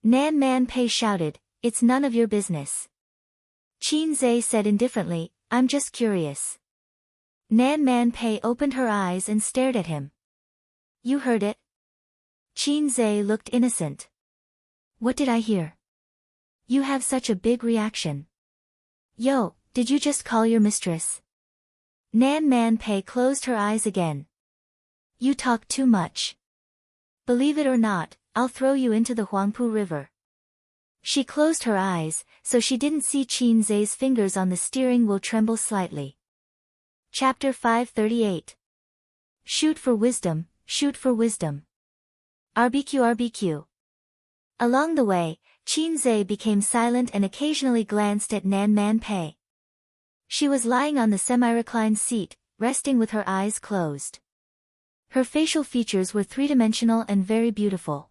Nanman Pei shouted, It's none of your business. Qin Zai said indifferently, I'm just curious. Nanman Pei opened her eyes and stared at him. You heard it? Qin Zai looked innocent. What did I hear? You have such a big reaction. Yo, did you just call your mistress? Nanman Pei closed her eyes again. You talk too much. Believe it or not, I'll throw you into the Huangpu River. She closed her eyes, so she didn't see Qin Zai's fingers on the steering wheel tremble slightly. Chapter 538. Shoot for wisdom, shoot for wisdom. RBQ. Along the way, Qin Zai became silent and occasionally glanced at Nanman Pei. She was lying on the semi-reclined seat, resting with her eyes closed. Her facial features were three-dimensional and very beautiful.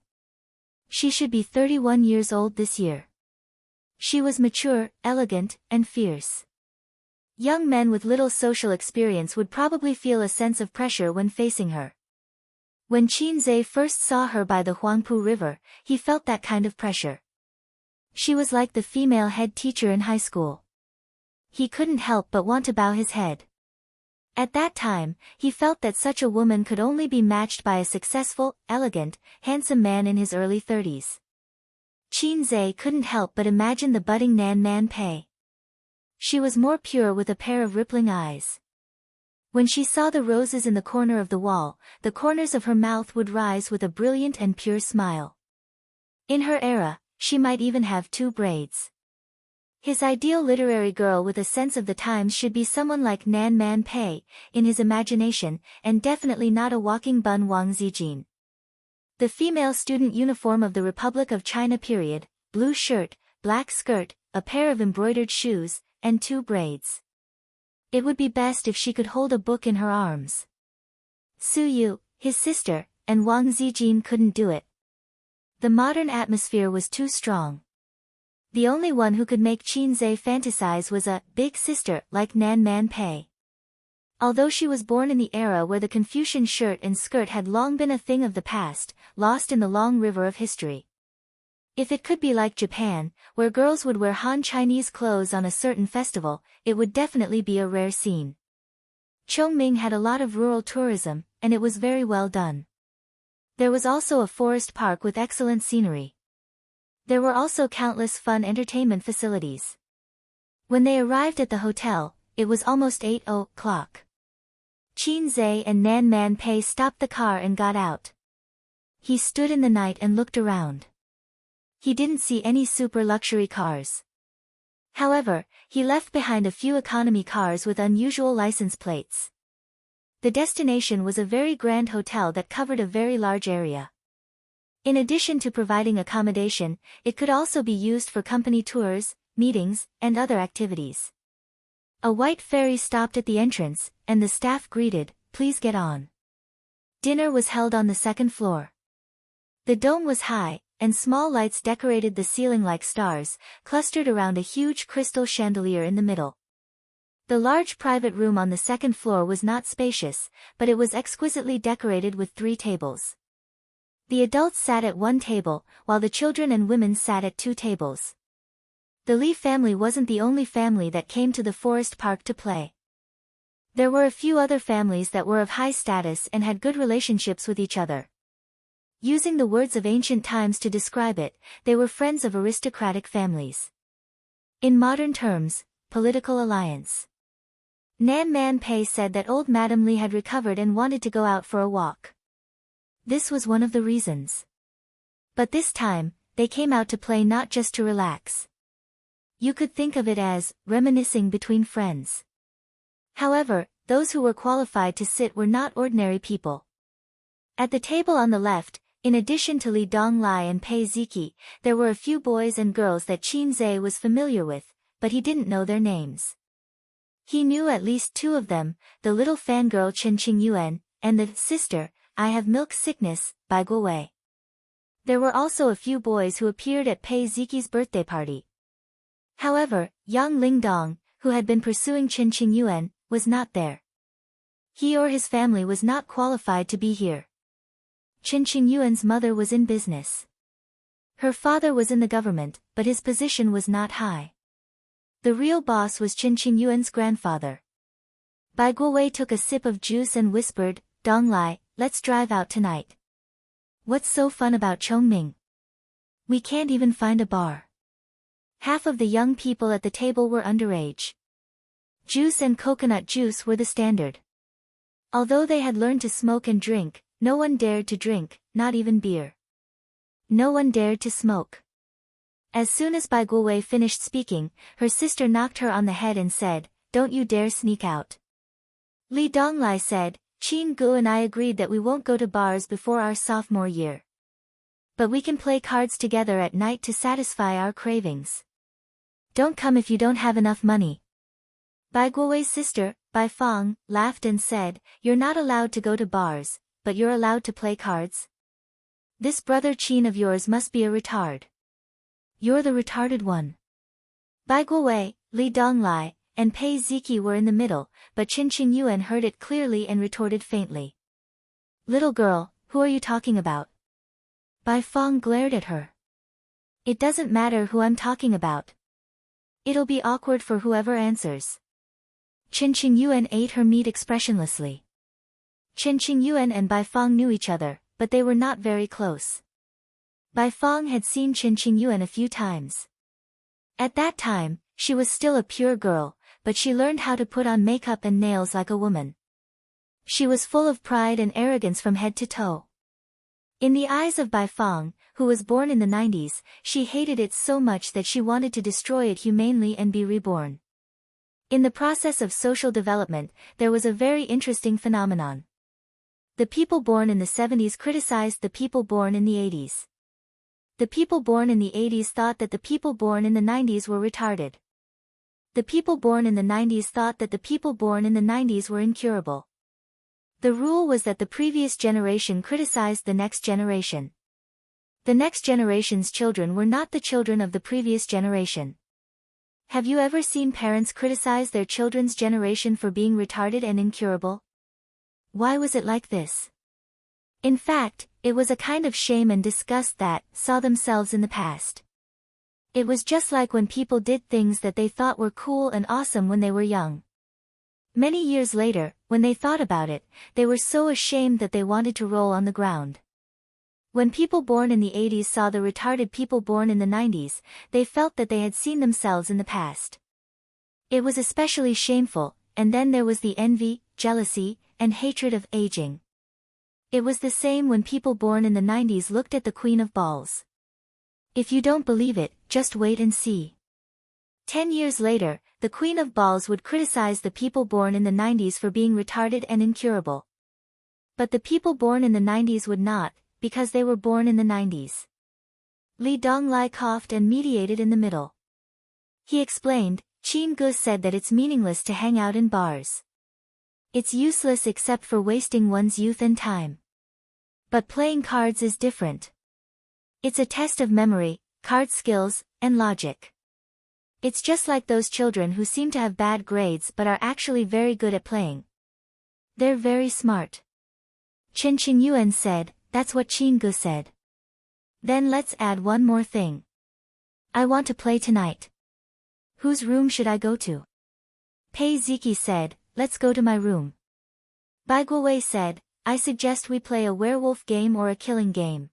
She should be 31 years old this year. She was mature, elegant, and fierce. Young men with little social experience would probably feel a sense of pressure when facing her. When Qin Zai first saw her by the Huangpu River, he felt that kind of pressure. She was like the female head teacher in high school. He couldn't help but want to bow his head. At that time, he felt that such a woman could only be matched by a successful, elegant, handsome man in his early 30s. Qin Zhe couldn't help but imagine the budding Nan Man Pei. She was more pure with a pair of rippling eyes. When she saw the roses in the corner of the wall, the corners of her mouth would rise with a brilliant and pure smile. In her era, she might even have 2 braids. His ideal literary girl with a sense of the times should be someone like Nan Man Pei, in his imagination, and definitely not a walking bun Wang Zijin. The female student uniform of the Republic of China period, blue shirt, black skirt, a pair of embroidered shoes, and 2 braids. It would be best if she could hold a book in her arms. Su Yu, his sister, and Wang Zijin couldn't do it. The modern atmosphere was too strong. The only one who could make Qin Zhe fantasize was a big sister like Nan Man Pei. Although she was born in the era where the Confucian shirt and skirt had long been a thing of the past, lost in the long river of history. If it could be like Japan, where girls would wear Han Chinese clothes on a certain festival, it would definitely be a rare scene. Chongming had a lot of rural tourism, and it was very well done. There was also a forest park with excellent scenery. There were also countless fun entertainment facilities. When they arrived at the hotel, it was almost 8 o'clock. Qin Zhe and Nan Man Pei stopped the car and got out. He stood in the night and looked around. He didn't see any super luxury cars. However, he left behind a few economy cars with unusual license plates. The destination was a very grand hotel that covered a very large area. In addition to providing accommodation, it could also be used for company tours, meetings, and other activities. A white ferry stopped at the entrance, and the staff greeted, "Please get on." Dinner was held on the 2nd floor. The dome was high, and small lights decorated the ceiling like stars, clustered around a huge crystal chandelier in the middle. The large private room on the 2nd floor was not spacious, but it was exquisitely decorated with 3 tables. The adults sat at 1 table, while the children and women sat at 2 tables. The Li family wasn't the only family that came to the forest park to play. There were a few other families that were of high status and had good relationships with each other. Using the words of ancient times to describe it, they were friends of aristocratic families. In modern terms, political alliance. Nan Man Pei said that old Madame Li had recovered and wanted to go out for a walk. This was one of the reasons. But this time, they came out to play not just to relax. You could think of it as reminiscing between friends. However, those who were qualified to sit were not ordinary people. At the table on the left, in addition to Li Donglai and Pei Ziki, there were a few boys and girls that Qin Zhe was familiar with, but he didn't know their names. He knew at least 2 of them, the little fangirl Chen Qingyuan, and the sister, I Have Milk Sickness, by Guowei. There were also a few boys who appeared at Pei Ziki's birthday party. However, Yang Lingdong, who had been pursuing Chen Qingyuan, was not there. He or his family was not qualified to be here. Chen Qingyuan's mother was in business. Her father was in the government, but his position was not high. The real boss was Chen Qingyuan's grandfather. Bai Guowei took a sip of juice and whispered, "Donglai, let's drive out tonight." "What's so fun about Chongming? We can't even find a bar." Half of the young people at the table were underage. Juice and coconut juice were the standard. Although they had learned to smoke and drink, no one dared to drink, not even beer. No one dared to smoke. As soon as Bai Guowei finished speaking, her sister knocked her on the head and said, "Don't you dare sneak out." Li Donglai said, "Qin Gu and I agreed that we won't go to bars before our sophomore year. But we can play cards together at night to satisfy our cravings. Don't come if you don't have enough money." Bai Guowei's sister, Bai Fang, laughed and said, "You're not allowed to go to bars, but you're allowed to play cards? This brother Qin of yours must be a retard. You're the retarded one." Bai Guowei, Li Donglai, and Pei Ziki were in the middle, but Chen Qingyuan heard it clearly and retorted faintly. "Little girl, who are you talking about?" Bai Fang glared at her. "It doesn't matter who I'm talking about. It'll be awkward for whoever answers." Qin Qingyuan ate her meat expressionlessly. Qin Qingyuan and Bai Feng knew each other, but they were not very close. Bai Feng had seen Qin Qingyuan a few times. At that time, she was still a pure girl, but she learned how to put on makeup and nails like a woman. She was full of pride and arrogance from head to toe. In the eyes of Bai Feng, who was born in the 90s, she hated it so much that she wanted to destroy it humanely and be reborn. In the process of social development, there was a very interesting phenomenon. The people born in the 70s criticized the people born in the 80s. The people born in the 80s thought that the people born in the 90s were retarded. The people born in the 90s thought that the people born in the 90s were incurable. The rule was that the previous generation criticized the next generation. The next generation's children were not the children of the previous generation. Have you ever seen parents criticize their children's generation for being retarded and incurable? Why was it like this? In fact, it was a kind of shame and disgust that saw themselves in the past. It was just like when people did things that they thought were cool and awesome when they were young. Many years later, when they thought about it, they were so ashamed that they wanted to roll on the ground. When people born in the 80s saw the retarded people born in the 90s, they felt that they had seen themselves in the past. It was especially shameful, and then there was the envy, jealousy, and hatred of aging. It was the same when people born in the 90s looked at the Queen of Balls. If you don't believe it, just wait and see. 10 years later, the Queen of Balls would criticize the people born in the 90s for being retarded and incurable. But the people born in the 90s would not, because they were born in the 90s. Li Donglai coughed and mediated in the middle. He explained, Qin Gu said that it's meaningless to hang out in bars. It's useless except for wasting one's youth and time. But playing cards is different. It's a test of memory, card skills, and logic. It's just like those children who seem to have bad grades but are actually very good at playing. They're very smart. Qin Qingyuan said, that's what Qin Gu said. Then let's add one more thing. I want to play tonight. Whose room should I go to? Pei Ziki said, let's go to my room. Bai Guowei said, I suggest we play a werewolf game or a killing game.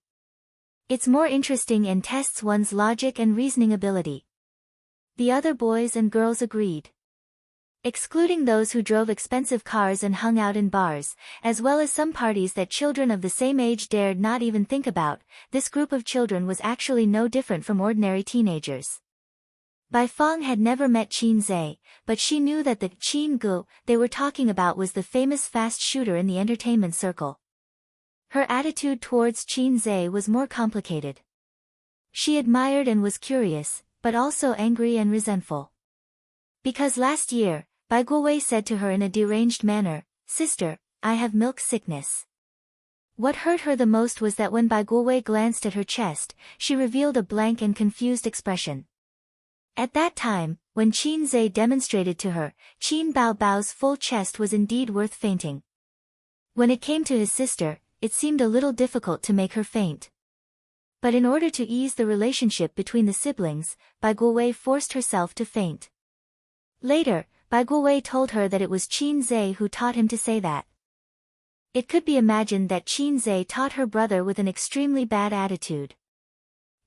It's more interesting and tests one's logic and reasoning ability. The other boys and girls agreed. Excluding those who drove expensive cars and hung out in bars, as well as some parties that children of the same age dared not even think about, this group of children was actually no different from ordinary teenagers. Bai Feng had never met Qin Zhe, but she knew that the Qin Gu they were talking about was the famous fast shooter in the entertainment circle. Her attitude towards Qin Zhe was more complicated. She admired and was curious, but also angry and resentful. Because last year, Bai Guowei said to her in a deranged manner, Sister, I have milk sickness. What hurt her the most was that when Bai Guowei glanced at her chest, she revealed a blank and confused expression. At that time, when Qin Zhe demonstrated to her, Qin Bao Bao's full chest was indeed worth fainting. When it came to his sister, it seemed a little difficult to make her faint. But in order to ease the relationship between the siblings, Bai Guowei forced herself to faint. Later, Bai Guowei told her that it was Qin Zhe who taught him to say that. It could be imagined that Qin Zhe taught her brother with an extremely bad attitude.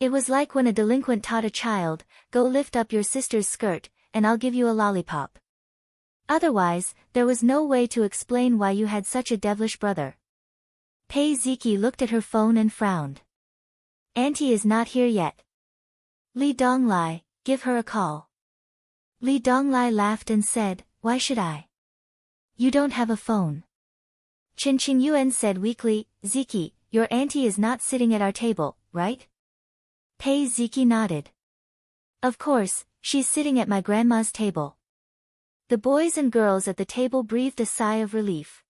It was like when a delinquent taught a child, go lift up your sister's skirt, and I'll give you a lollipop. Otherwise, there was no way to explain why you had such a devilish brother. Pei Ziki looked at her phone and frowned. Auntie is not here yet. Li Donglai, give her a call. Li Donglai laughed and said, why should I? You don't have a phone. Qin Qingyuan said weakly, Ziki, your auntie is not sitting at our table, right? Pei Ziki nodded. Of course, she's sitting at my grandma's table. The boys and girls at the table breathed a sigh of relief.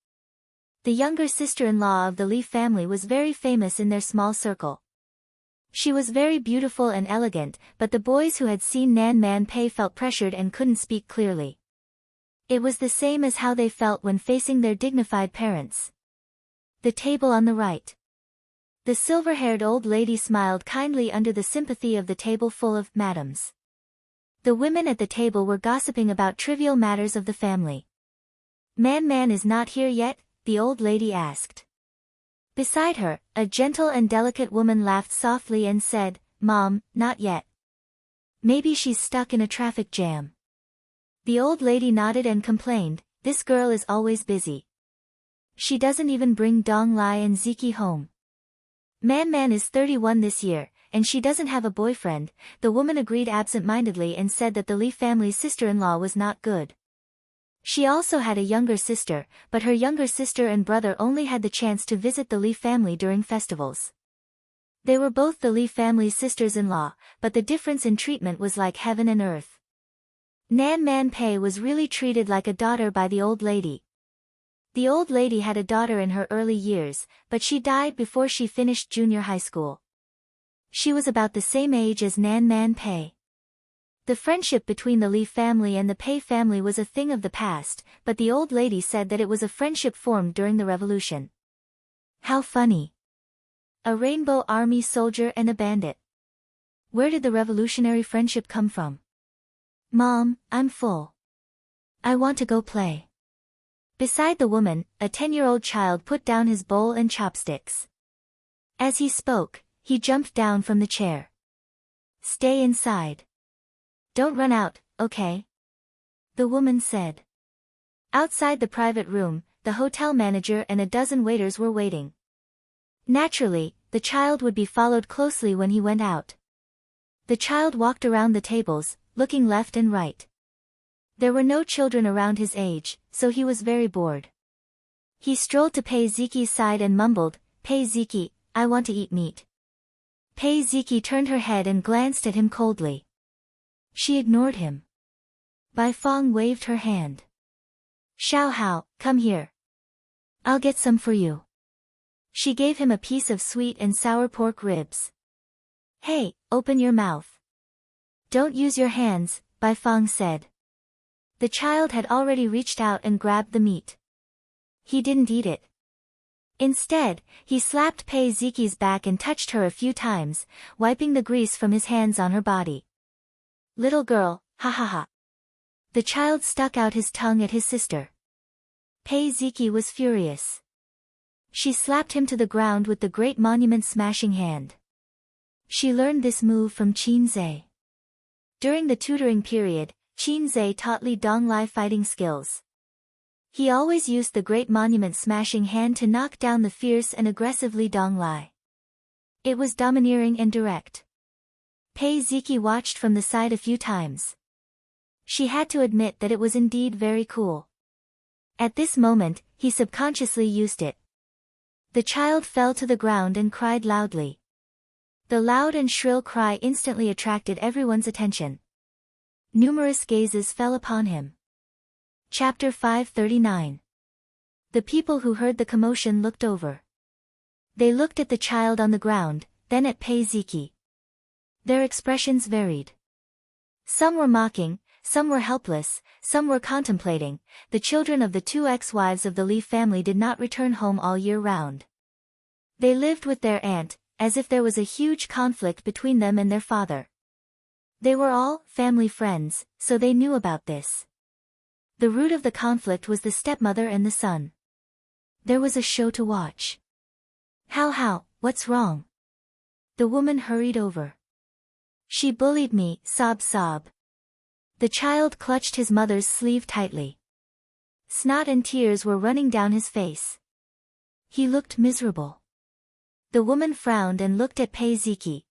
The younger sister-in-law of the Li family was very famous in their small circle. She was very beautiful and elegant, but the boys who had seen Nan Man Pei felt pressured and couldn't speak clearly. It was the same as how they felt when facing their dignified parents. The table on the right. The silver-haired old lady smiled kindly under the sympathy of the table full of madams. The women at the table were gossiping about trivial matters of the family. Man is not here yet? The old lady asked. Beside her, a gentle and delicate woman laughed softly and said, Mom, not yet. Maybe she's stuck in a traffic jam. The old lady nodded and complained, this girl is always busy. She doesn't even bring Dong Lai and Ziki home. Man is 31 this year, and she doesn't have a boyfriend. The woman agreed absent-mindedly and said that the Li family's sister-in-law was not good. She also had a younger sister, but her younger sister and brother only had the chance to visit the Li family during festivals. They were both the Li family's sisters-in-law, but the difference in treatment was like heaven and earth. Man Pei was really treated like a daughter by the old lady. The old lady had a daughter in her early years, but she died before she finished junior high school. She was about the same age as Man Pei. The friendship between the Li family and the Pei family was a thing of the past, but the old lady said that it was a friendship formed during the revolution. How funny. A rainbow army soldier and a bandit. Where did the revolutionary friendship come from? Mom, I'm full. I want to go play. Beside the woman, a 10-year-old child put down his bowl and chopsticks. As he spoke, he jumped down from the chair. Stay inside. Don't run out, okay? The woman said. Outside the private room, the hotel manager and a dozen waiters were waiting. Naturally, the child would be followed closely when he went out. The child walked around the tables, looking left and right. There were no children around his age, so he was very bored. He strolled to Pei Ziki's side and mumbled, Pei Ziki, I want to eat meat. Pei Ziki turned her head and glanced at him coldly. She ignored him. Bai Fong waved her hand. Xiao Hao, come here. I'll get some for you. She gave him a piece of sweet and sour pork ribs. Hey, open your mouth. Don't use your hands, Bai Fong said. The child had already reached out and grabbed the meat. He didn't eat it. Instead, he slapped Pei Ziki's back and touched her a few times, wiping the grease from his hands on her body. Little girl, ha ha ha. The child stuck out his tongue at his sister. Pei Ziki was furious. She slapped him to the ground with the great monument smashing hand. She learned this move from Qin Zhe. During the tutoring period, Qin Zhe taught Li Donglai fighting skills. He always used the great monument smashing hand to knock down the fierce and aggressive Li Donglai. It was domineering and direct. Pei Ziki watched from the side a few times. She had to admit that it was indeed very cool. At this moment, he subconsciously used it. The child fell to the ground and cried loudly. The loud and shrill cry instantly attracted everyone's attention. Numerous gazes fell upon him. Chapter 539. The people who heard the commotion looked over. They looked at the child on the ground, then at Pei Ziki. Their expressions varied. Some were mocking, some were helpless, some were contemplating. The children of the two ex-wives of the Li family did not return home all year round. They lived with their aunt, as if there was a huge conflict between them and their father. They were all family friends, so they knew about this. The root of the conflict was the stepmother and the son. There was a show to watch. How, what's wrong? The woman hurried over. She bullied me, sob. The child clutched his mother's sleeve tightly. Snot and tears were running down his face. He looked miserable. The woman frowned and looked at Pei Ziki.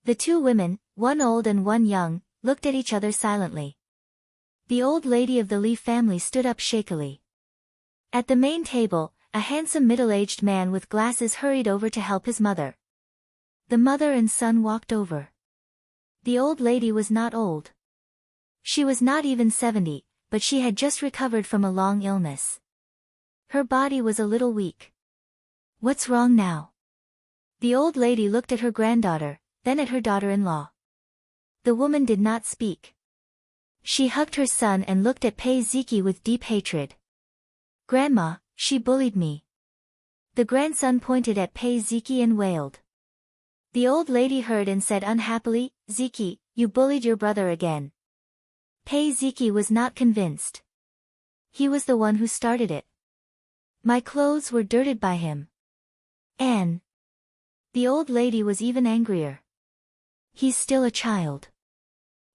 The two women, one old and one young, looked at each other silently. The old lady of the Li family stood up shakily. At the main table, a handsome middle-aged man with glasses hurried over to help his mother. The mother and son walked over. The old lady was not old. She was not even 70, but she had just recovered from a long illness. Her body was a little weak. What's wrong now? The old lady looked at her granddaughter, then at her daughter-in-law. The woman did not speak. She hugged her son and looked at Pei Ziki with deep hatred. Grandma, she bullied me. The grandson pointed at Pei Ziki and wailed. The old lady heard and said unhappily, Ziki, you bullied your brother again. Pei Ziki was not convinced. He was the one who started it. My clothes were dirted by him. Anne. The old lady was even angrier. He's still a child.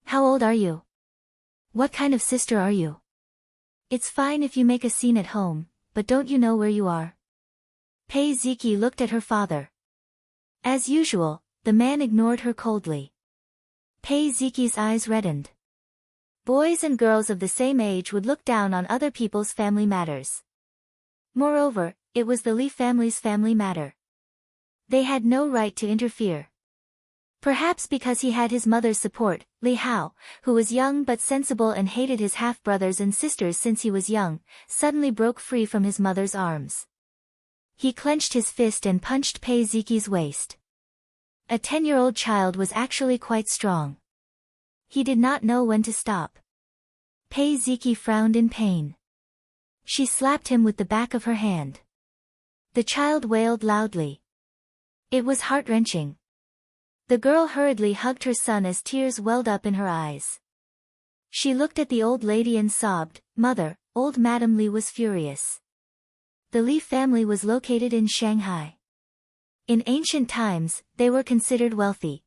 How old are you? What kind of sister are you? It's fine if you make a scene at home, but don't you know where you are? Pei Ziki looked at her father. As usual, the man ignored her coldly. Pei Ziki's eyes reddened. Boys and girls of the same age would look down on other people's family matters. Moreover, it was the Li family's family matter. They had no right to interfere. Perhaps because he had his mother's support, Li Hao, who was young but sensible and hated his half-brothers and sisters since he was young, suddenly broke free from his mother's arms. He clenched his fist and punched Pei Ziki's waist. A 10-year-old child was actually quite strong. He did not know when to stop. Pei Ziki frowned in pain. She slapped him with the back of her hand. The child wailed loudly. It was heart-wrenching. The girl hurriedly hugged her son as tears welled up in her eyes. She looked at the old lady and sobbed, "Mother." Old Madame Li was furious. The Li family was located in Shanghai. In ancient times, they were considered wealthy.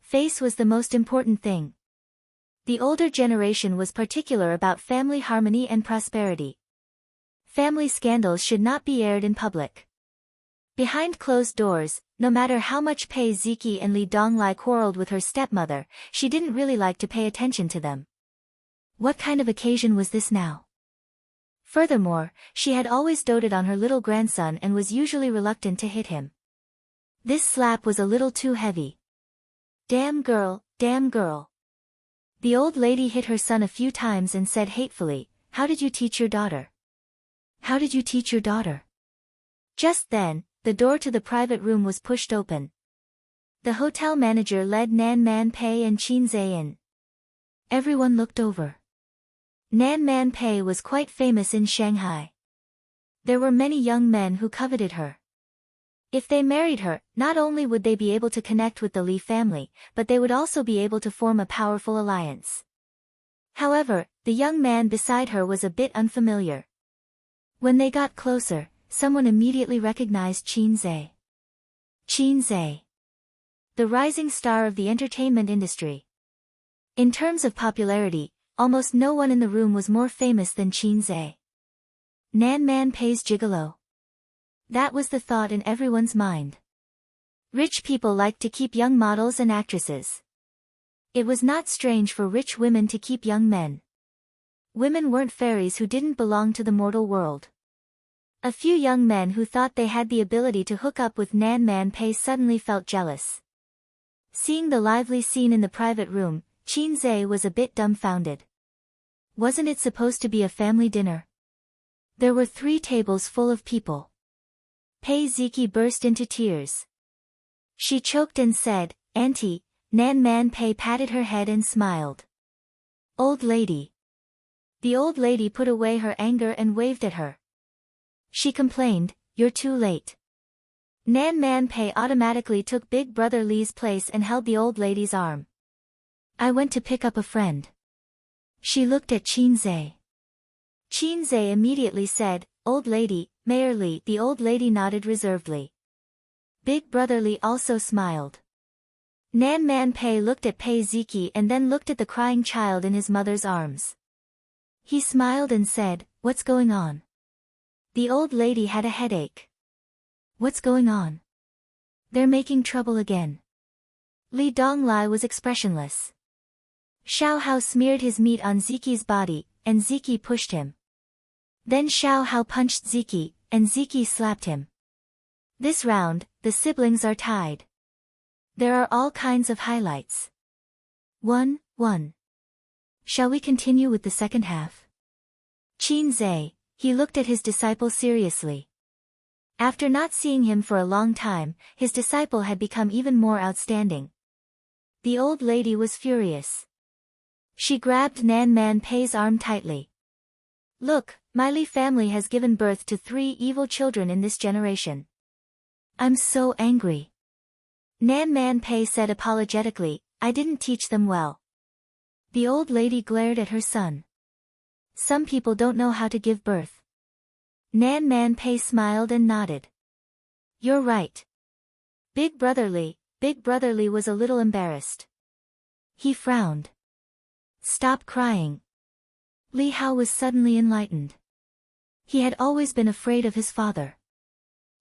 Face was the most important thing. The older generation was particular about family harmony and prosperity. Family scandals should not be aired in public. Behind closed doors, no matter how much Pei Ziki and Li Donglai quarreled with her stepmother, she didn't really like to pay attention to them. What kind of occasion was this now? Furthermore, she had always doted on her little grandson and was usually reluctant to hit him. This slap was a little too heavy. Damn girl, damn girl. The old lady hit her son a few times and said hatefully, "How did you teach your daughter? How did you teach your daughter?" Just then, the door to the private room was pushed open. The hotel manager led Nan Man Pei and Qin Zhe in. Everyone looked over. Nan Man Pei was quite famous in Shanghai. There were many young men who coveted her. If they married her, not only would they be able to connect with the Li family, but they would also be able to form a powerful alliance. However, the young man beside her was a bit unfamiliar. When they got closer, someone immediately recognized Qin Zhe. Qin Zhe, the rising star of the entertainment industry. In terms of popularity, almost no one in the room was more famous than Qin Zhe. Nan Man Pei's gigolo. That was the thought in everyone's mind. Rich people liked to keep young models and actresses. It was not strange for rich women to keep young men. Women weren't fairies who didn't belong to the mortal world. A few young men who thought they had the ability to hook up with Nan Man Pei suddenly felt jealous. Seeing the lively scene in the private room, Qin Zhe was a bit dumbfounded. Wasn't it supposed to be a family dinner? There were 3 tables full of people. Pei Ziki burst into tears. She choked and said, "Auntie." Nan Man Pei patted her head and smiled. "Old lady." The old lady put away her anger and waved at her. She complained, "You're too late." Nan Man Pei automatically took Big Brother Li's place and held the old lady's arm. "I went to pick up a friend." She looked at Qin Zhe. Qin Zhe immediately said, "Old lady, Mayor Li." The old lady nodded reservedly. Big Brother Li also smiled. Nan Man Pei looked at Pei Ziki and then looked at the crying child in his mother's arms. He smiled and said, "What's going on?" The old lady had a headache. "What's going on? They're making trouble again." Li Donglai was expressionless. Xiao Hao smeared his meat on Ziki's body, and Ziki pushed him. Then Xiao Hao punched Ziki, and Ziki slapped him. This round, the siblings are tied. There are all kinds of highlights. 1-1. Shall we continue with the second half? Qin Zhe, he looked at his disciple seriously. After not seeing him for a long time, his disciple had become even more outstanding. The old lady was furious. She grabbed Nan Man Pei's arm tightly. "Look, my Li family has given birth to 3 evil children in this generation. I'm so angry." Nan Man Pei said apologetically, "I didn't teach them well." The old lady glared at her son. Some people don't know how to give birth. Nan Man Pei smiled and nodded. You're right. Big Brother Lee was a little embarrassed. He frowned. Stop crying. Li Hao was suddenly enlightened. He had always been afraid of his father.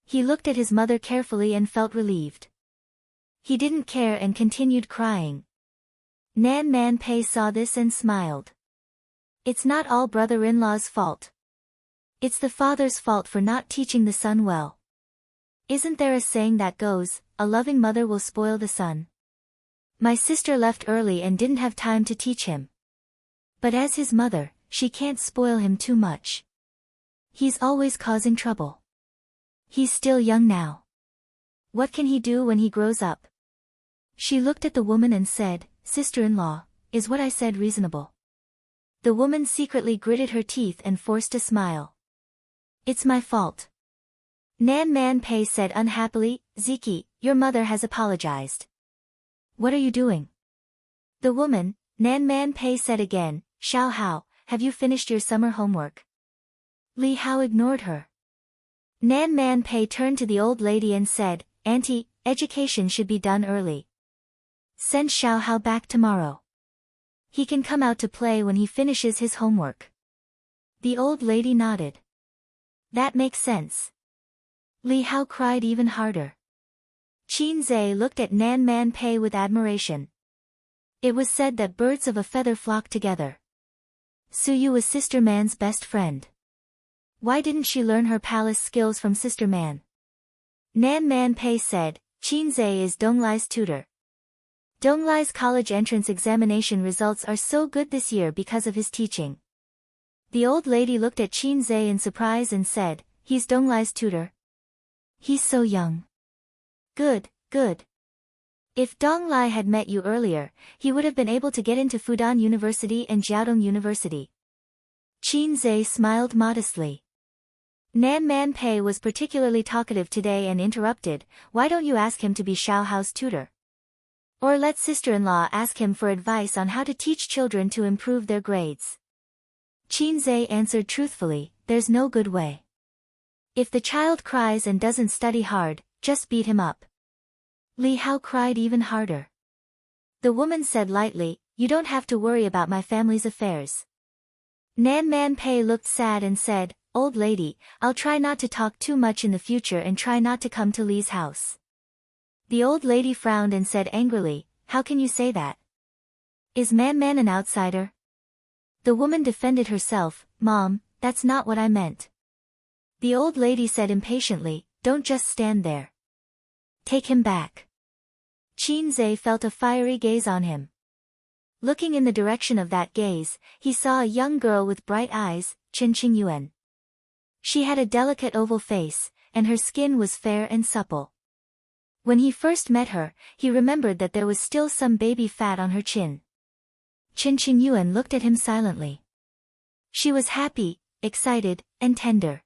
He looked at his mother carefully and felt relieved. He didn't care and continued crying. Nan Man Pei saw this and smiled. It's not all brother-in-law's fault. It's the father's fault for not teaching the son well. Isn't there a saying that goes, a loving mother will spoil the son? My sister left early and didn't have time to teach him. But as his mother, she can't spoil him too much. He's always causing trouble. He's still young now. What can he do when he grows up? She looked at the woman and said, Sister-in-law, is what I said reasonable? The woman secretly gritted her teeth and forced a smile. It's my fault. Nan Man Pei said unhappily, Ziki, your mother has apologized. What are you doing? The woman, Nan Man Pei said again, Xiao Hao, have you finished your summer homework? Li Hao ignored her. Nan Man Pei turned to the old lady and said, Auntie, education should be done early. Send Xiao Hao back tomorrow. He can come out to play when he finishes his homework. The old lady nodded. That makes sense. Li Hao cried even harder. Qin Zhe looked at Nan Man Pei with admiration. It was said that birds of a feather flock together. Su Yu was Sister Man's best friend. Why didn't she learn her palace skills from Sister Man? Nan Man Pei said, Qin Zhe is Donglai's tutor. Donglai's college entrance examination results are so good this year because of his teaching. The old lady looked at Qin Zhe in surprise and said, he's Donglai's tutor? He's so young. Good, good. If Donglai had met you earlier, he would have been able to get into Fudan University and Jiaodong University. Qin Zhe smiled modestly. Nan Man Pei was particularly talkative today and interrupted, why don't you ask him to be Xiao Hao's tutor? Or let sister-in-law ask him for advice on how to teach children to improve their grades. Qin Zhe answered truthfully, there's no good way. If the child cries and doesn't study hard, just beat him up. Li Hao cried even harder. The woman said lightly, you don't have to worry about my family's affairs. Nan Man Pei looked sad and said, old lady, I'll try not to talk too much in the future and try not to come to Li's house. The old lady frowned and said angrily, how can you say that? Is Man an outsider? The woman defended herself, Mom, that's not what I meant. The old lady said impatiently, don't just stand there. Take him back. Qin Zhe felt a fiery gaze on him. Looking in the direction of that gaze, he saw a young girl with bright eyes, Qin Yuan. She had a delicate oval face, and her skin was fair and supple. When he first met her, he remembered that there was still some baby fat on her chin. Qin Yuan looked at him silently. She was happy, excited, and tender.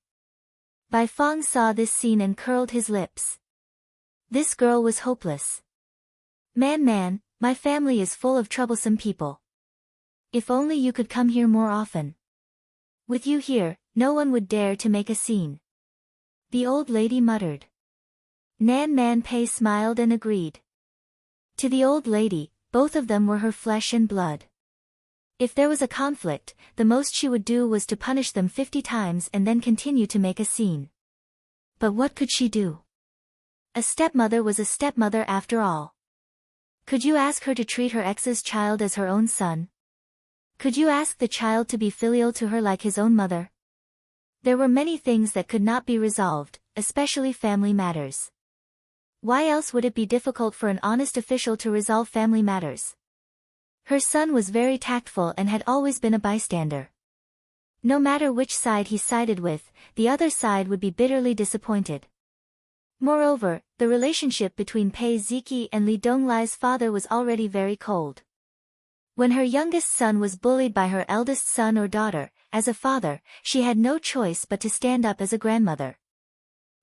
Bai Fang saw this scene and curled his lips. This girl was hopeless. Man, my family is full of troublesome people. If only you could come here more often. With you here, no one would dare to make a scene. The old lady muttered. Nan Man Pei smiled and agreed. To the old lady, both of them were her flesh and blood. If there was a conflict, the most she would do was to punish them 50 times and then continue to make a scene. But what could she do? A stepmother was a stepmother after all. Could you ask her to treat her ex's child as her own son? Could you ask the child to be filial to her like his own mother? There were many things that could not be resolved, especially family matters. Why else would it be difficult for an honest official to resolve family matters? Her son was very tactful and had always been a bystander. No matter which side he sided with, the other side would be bitterly disappointed. Moreover, the relationship between Pei Ziki and Li Donglai's father was already very cold. When her youngest son was bullied by her eldest son or daughter, as a father, she had no choice but to stand up as a grandmother.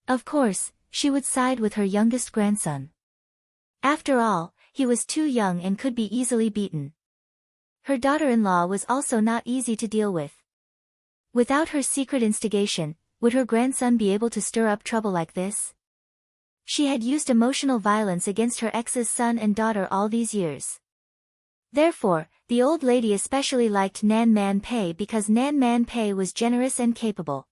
Of course, she would side with her youngest grandson. After all, he was too young and could be easily beaten. Her daughter-in-law was also not easy to deal with. Without her secret instigation, would her grandson be able to stir up trouble like this? She had used emotional violence against her ex's son and daughter all these years. Therefore, the old lady especially liked Nan Man Pei because Nan Man Pei was generous and capable.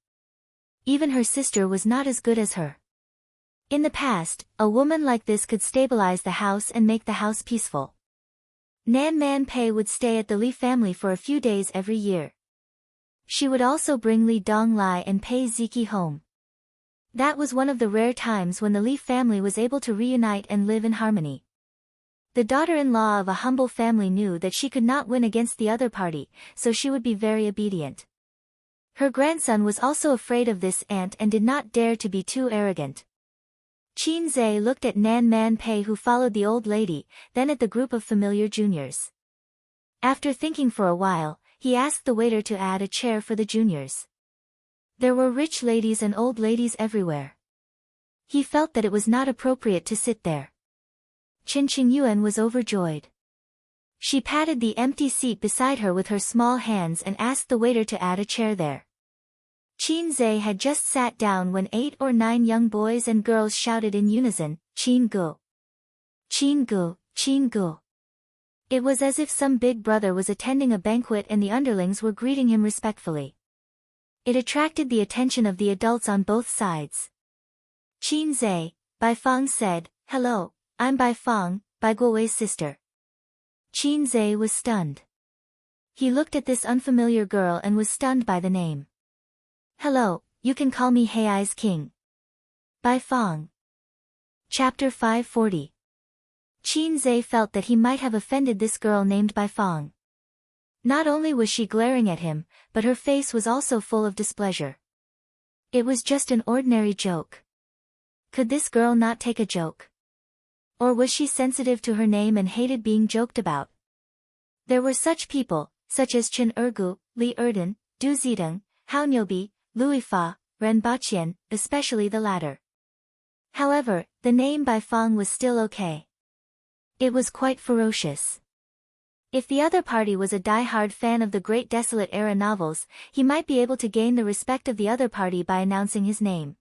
Even her sister was not as good as her. In the past, a woman like this could stabilize the house and make the house peaceful. Nan Man Pei would stay at the Li family for a few days every year. She would also bring Li Donglai and Pei Ziki home. That was one of the rare times when the Li family was able to reunite and live in harmony. The daughter-in-law of a humble family knew that she could not win against the other party, so she would be very obedient. Her grandson was also afraid of this aunt and did not dare to be too arrogant. Qin Zhe looked at Nan Man Pei, who followed the old lady, then at the group of familiar juniors. After thinking for a while, he asked the waiter to add a chair for the juniors. There were rich ladies and old ladies everywhere. He felt that it was not appropriate to sit there. Qin Qingyuan was overjoyed. She patted the empty seat beside her with her small hands and asked the waiter to add a chair there. Qin Zhe had just sat down when 8 or 9 young boys and girls shouted in unison, "Qin Gu! Qin Gu! Qin Gu!" It was as if some big brother was attending a banquet and the underlings were greeting him respectfully. It attracted the attention of the adults on both sides. Qin Zhe, Bai Fang said, "Hello, I'm Bai Fang, Bai Guowei's sister." Qin Zhe was stunned. He looked at this unfamiliar girl and was stunned by the name. "Hello, you can call me Hei's King. Bai Fang." Chapter 540. Qin Zhe felt that he might have offended this girl named Bai Fang. Not only was she glaring at him, but her face was also full of displeasure. It was just an ordinary joke. Could this girl not take a joke? Or was she sensitive to her name and hated being joked about? There were such people, such as Chen Ergu, Li Erden, Du Zideng, Hao Nyobi, Louis Fa, Ren Baqian, especially the latter. However, the name Bai Fang was still okay. It was quite ferocious. If the other party was a die-hard fan of the Great Desolate Era novels, he might be able to gain the respect of the other party by announcing his name.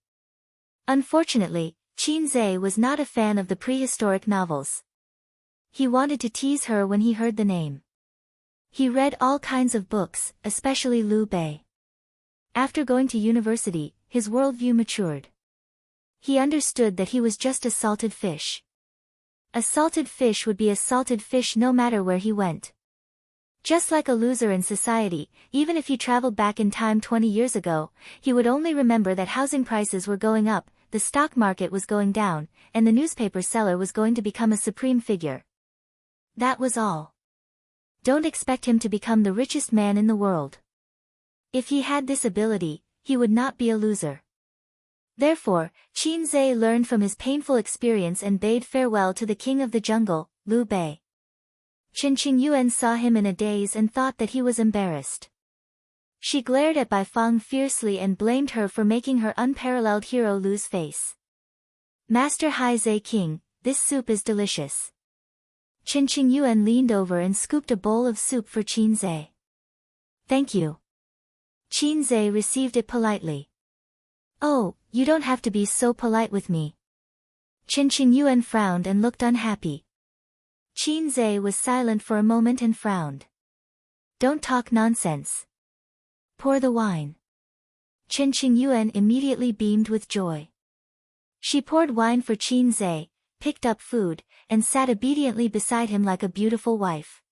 Unfortunately, Qin Zhe was not a fan of the prehistoric novels. He wanted to tease her when he heard the name. He read all kinds of books, especially Liu Bei. After going to university, his worldview matured. He understood that he was just a salted fish. A salted fish would be a salted fish no matter where he went. Just like a loser in society, even if he traveled back in time 20 years ago, he would only remember that housing prices were going up, the stock market was going down, and the newspaper seller was going to become a supreme figure. That was all. Don't expect him to become the richest man in the world. If he had this ability, he would not be a loser. Therefore, Qin Zhe learned from his painful experience and bade farewell to the king of the jungle, Liu Bei. Qin Qingyuan saw him in a daze and thought that he was embarrassed. She glared at Bai Fang fiercely and blamed her for making her unparalleled hero lose face. "Master Zhe King, this soup is delicious." Qin Qingyuan leaned over and scooped a bowl of soup for Qin Zhe. "Thank you." Qin Zhe received it politely. "Oh, you don't have to be so polite with me." Qin Qingyuan frowned and looked unhappy. Qin Zhe was silent for a moment and frowned. "Don't talk nonsense. Pour the wine." Qin Qingyuan immediately beamed with joy. She poured wine for Qin Zhe, picked up food, and sat obediently beside him like a beautiful wife.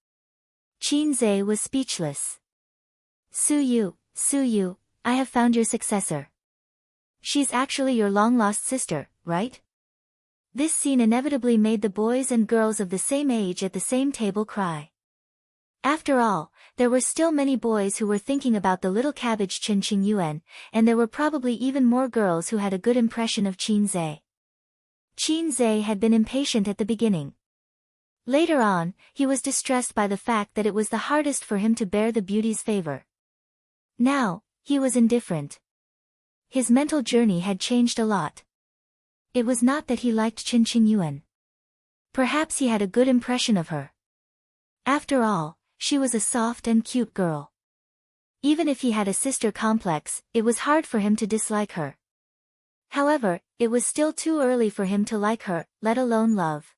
Qin Zhe was speechless. Su Yu, I have found your successor. She's actually your long-lost sister, right?" This scene inevitably made the boys and girls of the same age at the same table cry. After all, there were still many boys who were thinking about the little cabbage Qin Qingyuan, and there were probably even more girls who had a good impression of Qin Zhe. Qin Zhe had been impatient at the beginning. Later on, he was distressed by the fact that it was the hardest for him to bear the beauty's favor. Now, he was indifferent. His mental journey had changed a lot. It was not that he liked Qin Qingyuan. Perhaps he had a good impression of her. After all, she was a soft and cute girl. Even if he had a sister complex, it was hard for him to dislike her. However, it was still too early for him to like her, let alone love.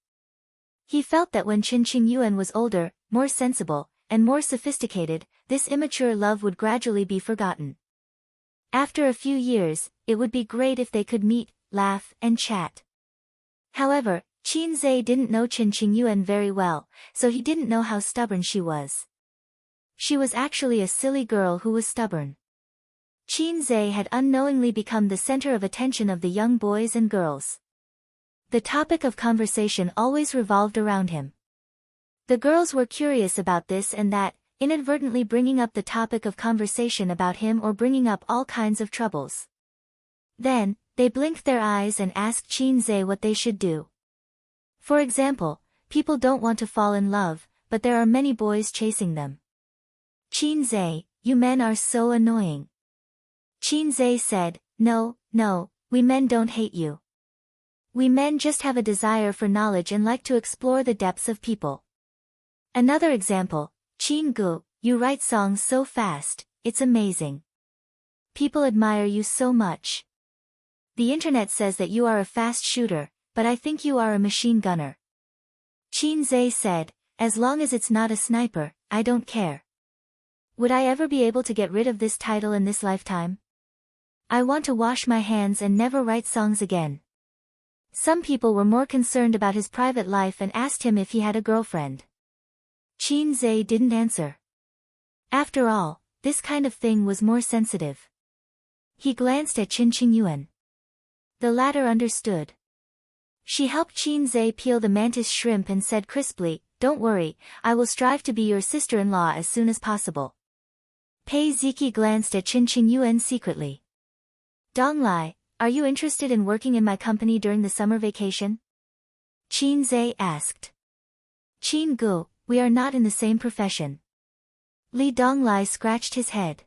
He felt that when Qin Qingyuan was older, more sensible, and more sophisticated, this immature love would gradually be forgotten. After a few years, it would be great if they could meet, laugh, and chat. However, Qin Zhe didn't know Qin Qingyuan very well, so he didn't know how stubborn she was. She was actually a silly girl who was stubborn. Qin Zhe had unknowingly become the center of attention of the young boys and girls. The topic of conversation always revolved around him. The girls were curious about this and that, inadvertently bringing up the topic of conversation about him or bringing up all kinds of troubles. Then, they blinked their eyes and asked Qin Zhe what they should do. For example, people don't want to fall in love, but there are many boys chasing them. Qin Zhe, you men are so annoying. Qin Zhe said, no, we men don't hate you. We men just have a desire for knowledge and like to explore the depths of people. Another example, Qin Gu, you write songs so fast, it's amazing. People admire you so much. The internet says that you are a fast shooter, but I think you are a machine gunner. Qin Zhe said, as long as it's not a sniper, I don't care. Would I ever be able to get rid of this title in this lifetime? I want to wash my hands and never write songs again. Some people were more concerned about his private life and asked him if he had a girlfriend. Qin Zhe didn't answer. After all, this kind of thing was more sensitive. He glanced at Qin Qingyuan. The latter understood. She helped Qin Zhe peel the mantis shrimp and said crisply, don't worry, I will strive to be your sister-in-law as soon as possible. Pei Ziki glanced at Qin Qingyuan secretly. Donglai, are you interested in working in my company during the summer vacation? Qin Zhe asked. Qin Gu, we are not in the same profession. Li Donglai scratched his head.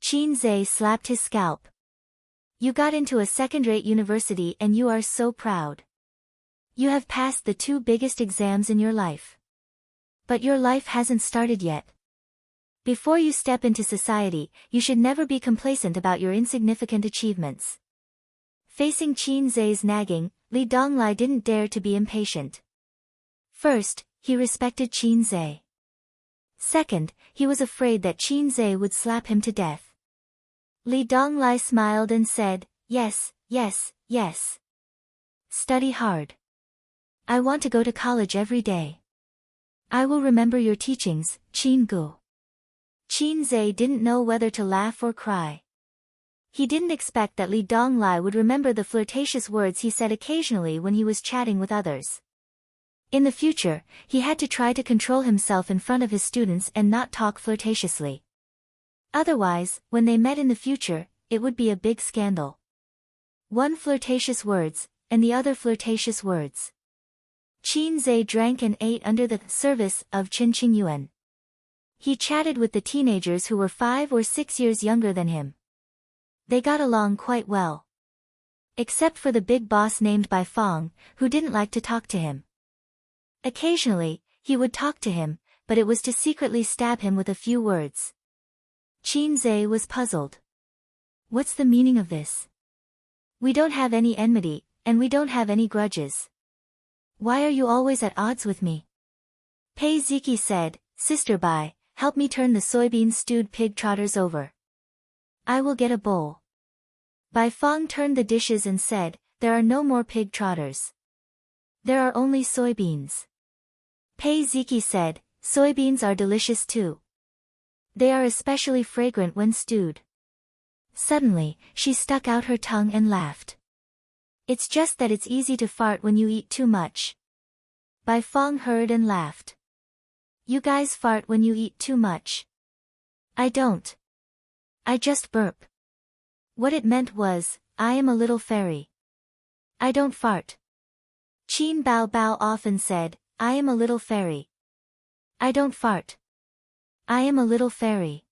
Qin Zhe slapped his scalp. You got into a second-rate university and you are so proud. You have passed the 2 biggest exams in your life. But your life hasn't started yet. Before you step into society, you should never be complacent about your insignificant achievements. Facing Qin Zhe's nagging, Li Donglai didn't dare to be impatient. First, he respected Qin Zhe. Second, he was afraid that Qin Zhe would slap him to death. Li Donglai smiled and said, yes. Study hard. I want to go to college every day. I will remember your teachings, Qin Gu. Qin Zhe didn't know whether to laugh or cry. He didn't expect that Li Donglai would remember the flirtatious words he said occasionally when he was chatting with others. In the future, he had to try to control himself in front of his students and not talk flirtatiously. Otherwise, when they met in the future, it would be a big scandal. One flirtatious words, and the other flirtatious words. Qin Zhe drank and ate under the service of Qin Qingyuan. He chatted with the teenagers who were 5 or 6 years younger than him. They got along quite well. Except for the big boss named Bai Fong, who didn't like to talk to him. Occasionally, he would talk to him, but it was to secretly stab him with a few words. Qin Zhe was puzzled. What's the meaning of this? We don't have any enmity, and we don't have any grudges. Why are you always at odds with me? Pei Ziki said, Sister Bai, help me turn the soybean stewed pig trotters over. I will get a bowl. Bai Fong turned the dishes and said, there are no more pig trotters. There are only soybeans. Pei Ziki said, soybeans are delicious too. They are especially fragrant when stewed. Suddenly, she stuck out her tongue and laughed. It's just that it's easy to fart when you eat too much. Bai Fong heard and laughed. You guys fart when you eat too much. I don't. I just burp. What it meant was, I am a little fairy. I don't fart. Qin Bao Bao often said, I am a little fairy. I don't fart. I am a little fairy.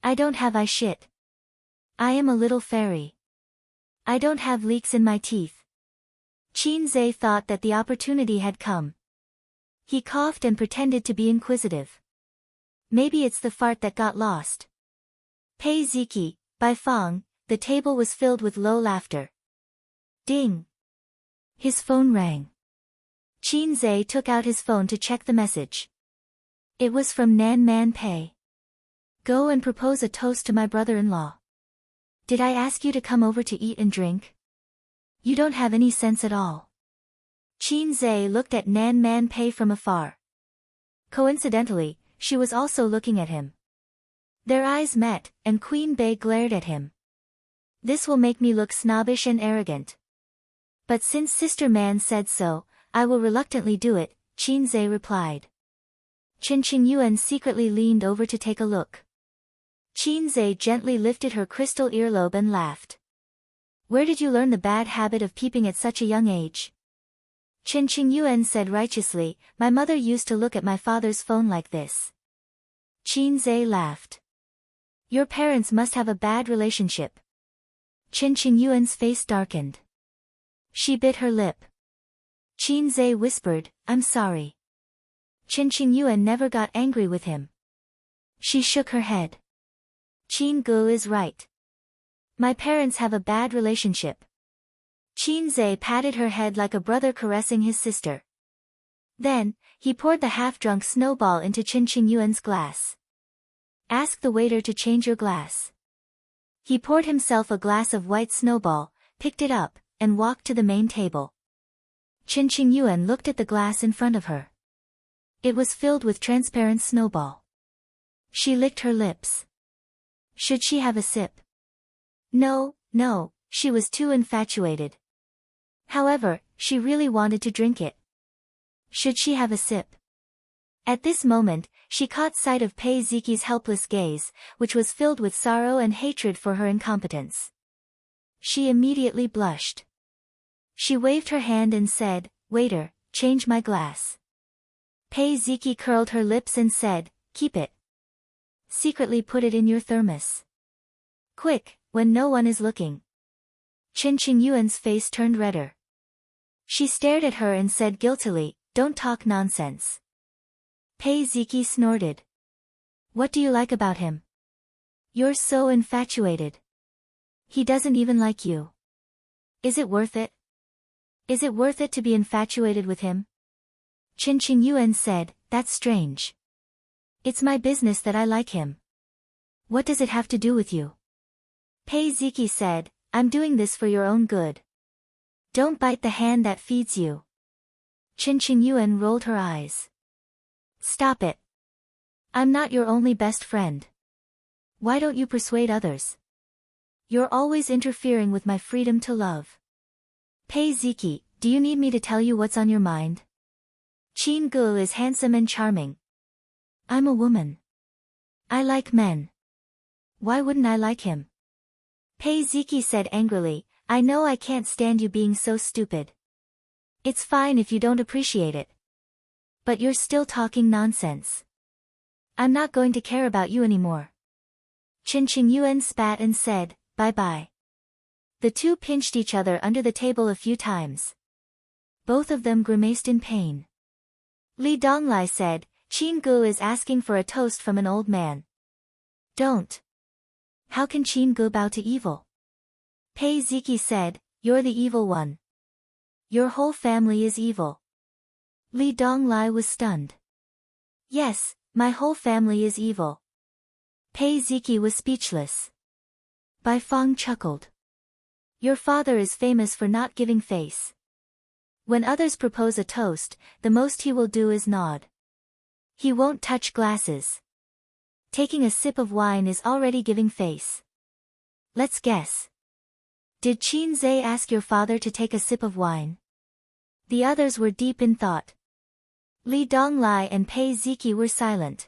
I don't have I shit. I am a little fairy. I don't have leaks in my teeth. Qin Zhe thought that the opportunity had come. He coughed and pretended to be inquisitive. Maybe it's the fart that got lost. Pei Ziki, by Fong, the table was filled with low laughter. Ding! His phone rang. Qin Zhe took out his phone to check the message. It was from Nan Man Pei. Go and propose a toast to my brother-in-law. Did I ask you to come over to eat and drink? You don't have any sense at all. Qin Zhe looked at Nan Man Pei from afar. Coincidentally, she was also looking at him. Their eyes met, and Queen Bei glared at him. This will make me look snobbish and arrogant. But since Sister Man said so, I will reluctantly do it, Qin Zhe replied. Chen Qingyuan secretly leaned over to take a look. Qin Zhe gently lifted her crystal earlobe and laughed. Where did you learn the bad habit of peeping at such a young age? Chen Qingyuan said righteously, my mother used to look at my father's phone like this. Qin Zhe laughed. Your parents must have a bad relationship. Chen Qingyuan's face darkened. She bit her lip. Qin Zhe whispered, I'm sorry. Chen Qingyuan never got angry with him. She shook her head. Qin Gu is right. My parents have a bad relationship. Qin Zhe patted her head like a brother caressing his sister. Then, he poured the half-drunk snowball into Chen Qingyuan's glass. Ask the waiter to change your glass. He poured himself a glass of white snowball, picked it up, and walked to the main table. Chen Qingyuan looked at the glass in front of her. It was filled with transparent snowball. She licked her lips. Should she have a sip? No, she was too infatuated. However, she really wanted to drink it. Should she have a sip? At this moment, she caught sight of Pei Ziki's helpless gaze, which was filled with sorrow and hatred for her incompetence. She immediately blushed. She waved her hand and said, Waiter, change my glass. Pei Ziki curled her lips and said, Keep it. Secretly put it in your thermos. Quick, when no one is looking. Chen Qingyuan's face turned redder. She stared at her and said guiltily, Don't talk nonsense. Pei Ziki snorted. What do you like about him? You're so infatuated. He doesn't even like you. Is it worth it? Is it worth it to be infatuated with him? Chen Qingyuan said, That's strange. It's my business that I like him. What does it have to do with you? Pei Ziki said, I'm doing this for your own good. Don't bite the hand that feeds you. Chen Qingyuan rolled her eyes. Stop it. I'm not your only best friend. Why don't you persuade others? You're always interfering with my freedom to love. Pei Ziki, do you need me to tell you what's on your mind? Qin Gu is handsome and charming. I'm a woman. I like men. Why wouldn't I like him? Pei Ziki said angrily, I know I can't stand you being so stupid. It's fine if you don't appreciate it. But you're still talking nonsense. I'm not going to care about you anymore. Chen Qingyuan spat and said, Bye-bye. The two pinched each other under the table a few times. Both of them grimaced in pain. Li Donglai said, Qin Gu is asking for a toast from an old man. Don't. How can Qin Gu bow to evil? Pei Ziki said, You're the evil one. Your whole family is evil. Li Donglai was stunned. Yes, my whole family is evil. Pei Ziki was speechless. Bai Fong chuckled. Your father is famous for not giving face. When others propose a toast, the most he will do is nod. He won't touch glasses. Taking a sip of wine is already giving face. Let's guess. Did Qin Zhe ask your father to take a sip of wine? The others were deep in thought. Li Donglai and Pei Ziki were silent.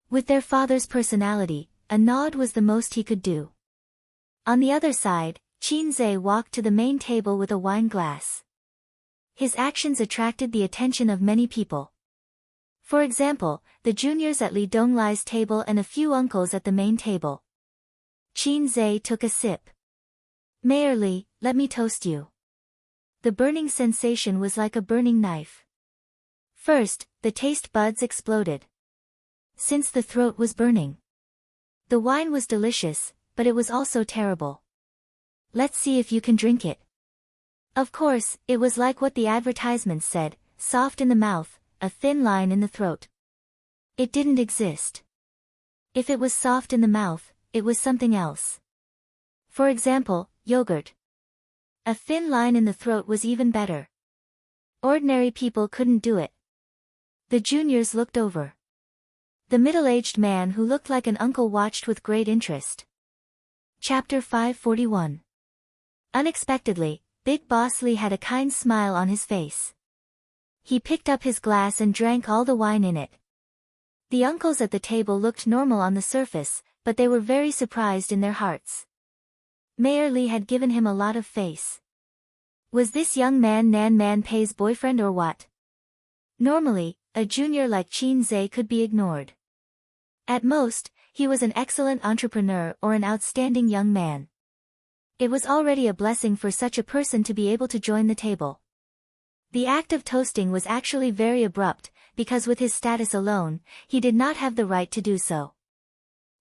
With their father's personality, a nod was the most he could do. On the other side, Qin Zhe walked to the main table with a wine glass. His actions attracted the attention of many people. For example, the juniors at Li Donglai's table and a few uncles at the main table. Qin Zhe took a sip. Mayor Li, let me toast you. The burning sensation was like a burning knife. First, the taste buds exploded. Since the throat was burning. The wine was delicious, but it was also terrible. Let's see if you can drink it. Of course, it was like what the advertisements said, soft in the mouth, a thin line in the throat. It didn't exist. If it was soft in the mouth, it was something else. For example, yogurt. A thin line in the throat was even better. Ordinary people couldn't do it. The juniors looked over. The middle-aged man who looked like an uncle watched with great interest. Chapter 541. Unexpectedly, Big Boss Lee had a kind smile on his face. He picked up his glass and drank all the wine in it. The uncles at the table looked normal on the surface, but they were very surprised in their hearts. Mayor Lee had given him a lot of face. Was this young man Nan Man Pei's boyfriend or what? Normally, a junior like Qin Zhe could be ignored. At most, he was an excellent entrepreneur or an outstanding young man. It was already a blessing for such a person to be able to join the table. The act of toasting was actually very abrupt, because with his status alone, he did not have the right to do so.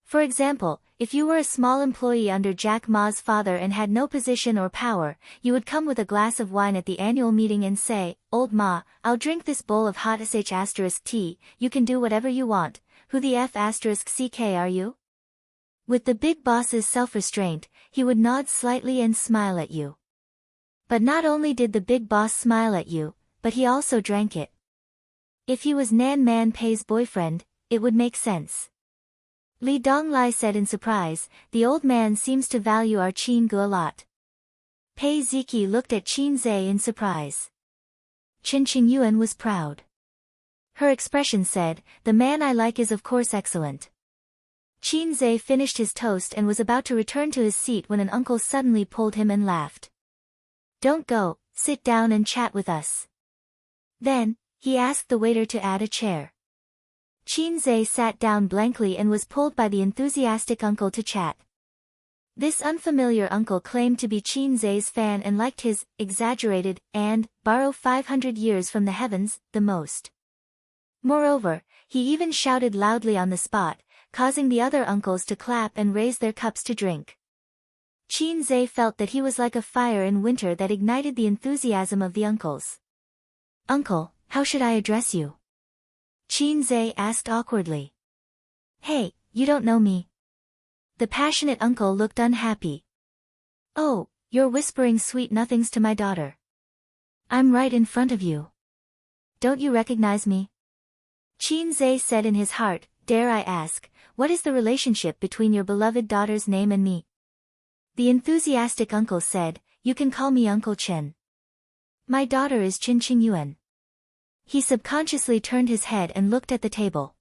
For example, if you were a small employee under Jack Ma's father and had no position or power, you would come with a glass of wine at the annual meeting and say, "Old Ma, I'll drink this bowl of hot tea, you can do whatever you want, who the F***ck are you?" With the big boss's self-restraint, he would nod slightly and smile at you. But not only did the big boss smile at you, but he also drank it. If he was Nan Man Pei's boyfriend, it would make sense. Li Donglai said in surprise, "The old man seems to value our Qin Gu a lot." Pei Ziki looked at Qin Zhe in surprise. Qin Qingyuan was proud. Her expression said, "The man I like is of course excellent." Qin Zhe finished his toast and was about to return to his seat when an uncle suddenly pulled him and laughed. "Don't go, sit down and chat with us." Then, he asked the waiter to add a chair. Qin Zhe sat down blankly and was pulled by the enthusiastic uncle to chat. This unfamiliar uncle claimed to be Qin Zhe's fan and liked his exaggerated and borrow 500 years from the heavens the most. Moreover, he even shouted loudly on the spot, causing the other uncles to clap and raise their cups to drink. Qin Zhe felt that he was like a fire in winter that ignited the enthusiasm of the uncles. "Uncle, how should I address you?" Qin Zhe asked awkwardly. "Hey, you don't know me." The passionate uncle looked unhappy. "Oh, you're whispering sweet nothings to my daughter. I'm right in front of you. Don't you recognize me?" Qin Zhe said in his heart, "Dare I ask, what is the relationship between your beloved daughter's name and me?" The enthusiastic uncle said, "You can call me Uncle Chen. My daughter is Qin Qingyuan." He subconsciously turned his head and looked at the table.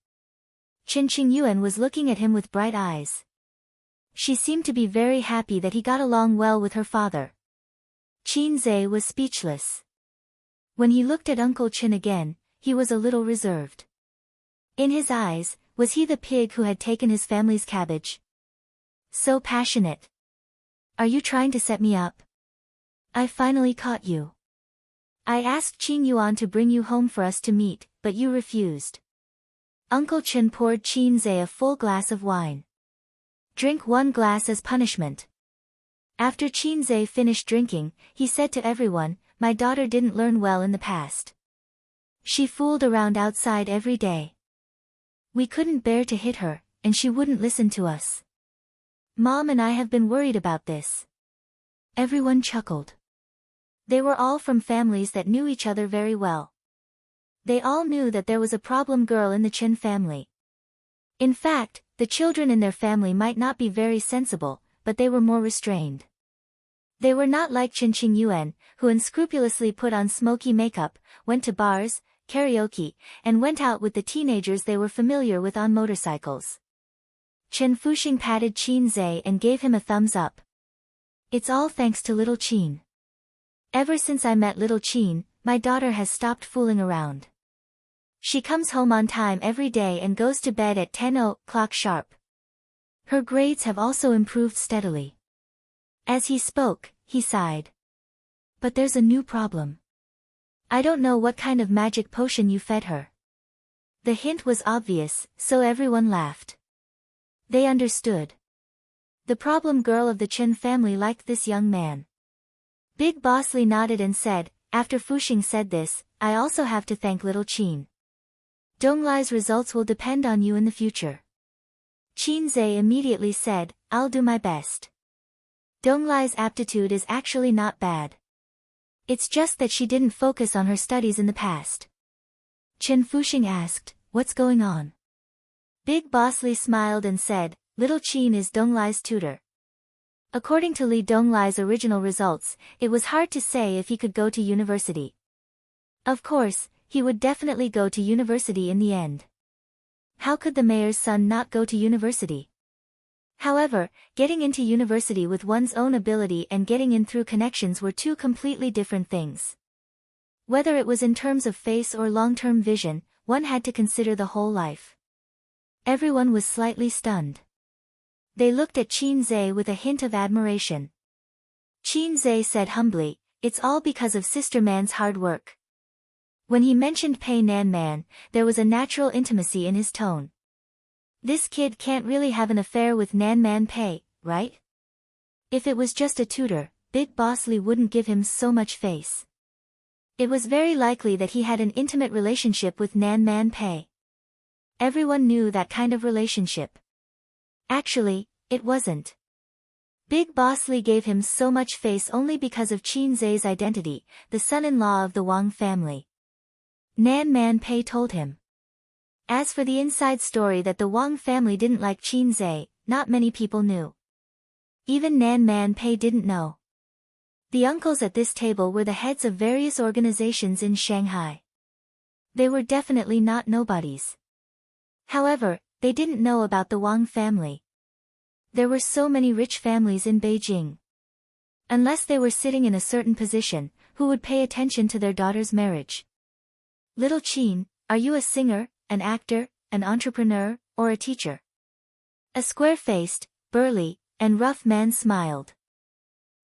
Qin Qingyuan was looking at him with bright eyes. She seemed to be very happy that he got along well with her father. Qin Zhe was speechless. When he looked at Uncle Chen again, he was a little reserved. In his eyes, was he the pig who had taken his family's cabbage? So passionate. "Are you trying to set me up? I finally caught you. I asked Qin Yuan to bring you home for us to meet, but you refused." Uncle Chen poured Qin Zhe a full glass of wine. "Drink one glass as punishment." After Qin Zhe finished drinking, he said to everyone, "My daughter didn't learn well in the past. She fooled around outside every day. We couldn't bear to hit her, and she wouldn't listen to us. Mom and I have been worried about this." Everyone chuckled. They were all from families that knew each other very well. They all knew that there was a problem girl in the Chen family. In fact, the children in their family might not be very sensible, but they were more restrained. They were not like Qin Qingyuan, who unscrupulously put on smoky makeup, went to bars, karaoke, and went out with the teenagers they were familiar with on motorcycles. Chen Fuxing patted Qin Zhe and gave him a thumbs up. "It's all thanks to little Qin. Ever since I met little Qin, my daughter has stopped fooling around. She comes home on time every day and goes to bed at 10 o'clock sharp. Her grades have also improved steadily." As he spoke, he sighed. "But there's a new problem. I don't know what kind of magic potion you fed her." The hint was obvious, so everyone laughed. They understood. The problem girl of the Chen family liked this young man. Big Boss Li nodded and said, after Fuxing said this, I also have to thank little Qin. Donglai's results will depend on you in the future. Qin Zhe immediately said, I'll do my best. Donglai's aptitude is actually not bad. It's just that she didn't focus on her studies in the past. Chen Fuxing asked, what's going on? Big Boss Li smiled and said, little Qin is Donglai's tutor. According to Li Donglai's original results, it was hard to say if he could go to university. Of course, he would definitely go to university in the end. How could the mayor's son not go to university? However, getting into university with one's own ability and getting in through connections were two completely different things. Whether it was in terms of face or long-term vision, one had to consider the whole life. Everyone was slightly stunned. They looked at Qin Zhe with a hint of admiration. Qin Zhe said humbly, it's all because of Sister Man's hard work. When he mentioned Pei Nan Man, there was a natural intimacy in his tone. This kid can't really have an affair with Nan Man Pei, right? If it was just a tutor, Big Boss Li wouldn't give him so much face. It was very likely that he had an intimate relationship with Nan Man Pei. Everyone knew that kind of relationship. Actually, it wasn't. Big Boss Li gave him so much face only because of Qin Zhe's identity, the son-in-law of the Wang family. Nan Man Pei told him. As for the inside story that the Wang family didn't like Qin Zhe, not many people knew. Even Nan Man Pei didn't know. The uncles at this table were the heads of various organizations in Shanghai. They were definitely not nobodies. However, they didn't know about the Wang family. There were so many rich families in Beijing. Unless they were sitting in a certain position, who would pay attention to their daughter's marriage? Little Qin, are you a singer, an actor, an entrepreneur, or a teacher? A square-faced, burly, and rough man smiled.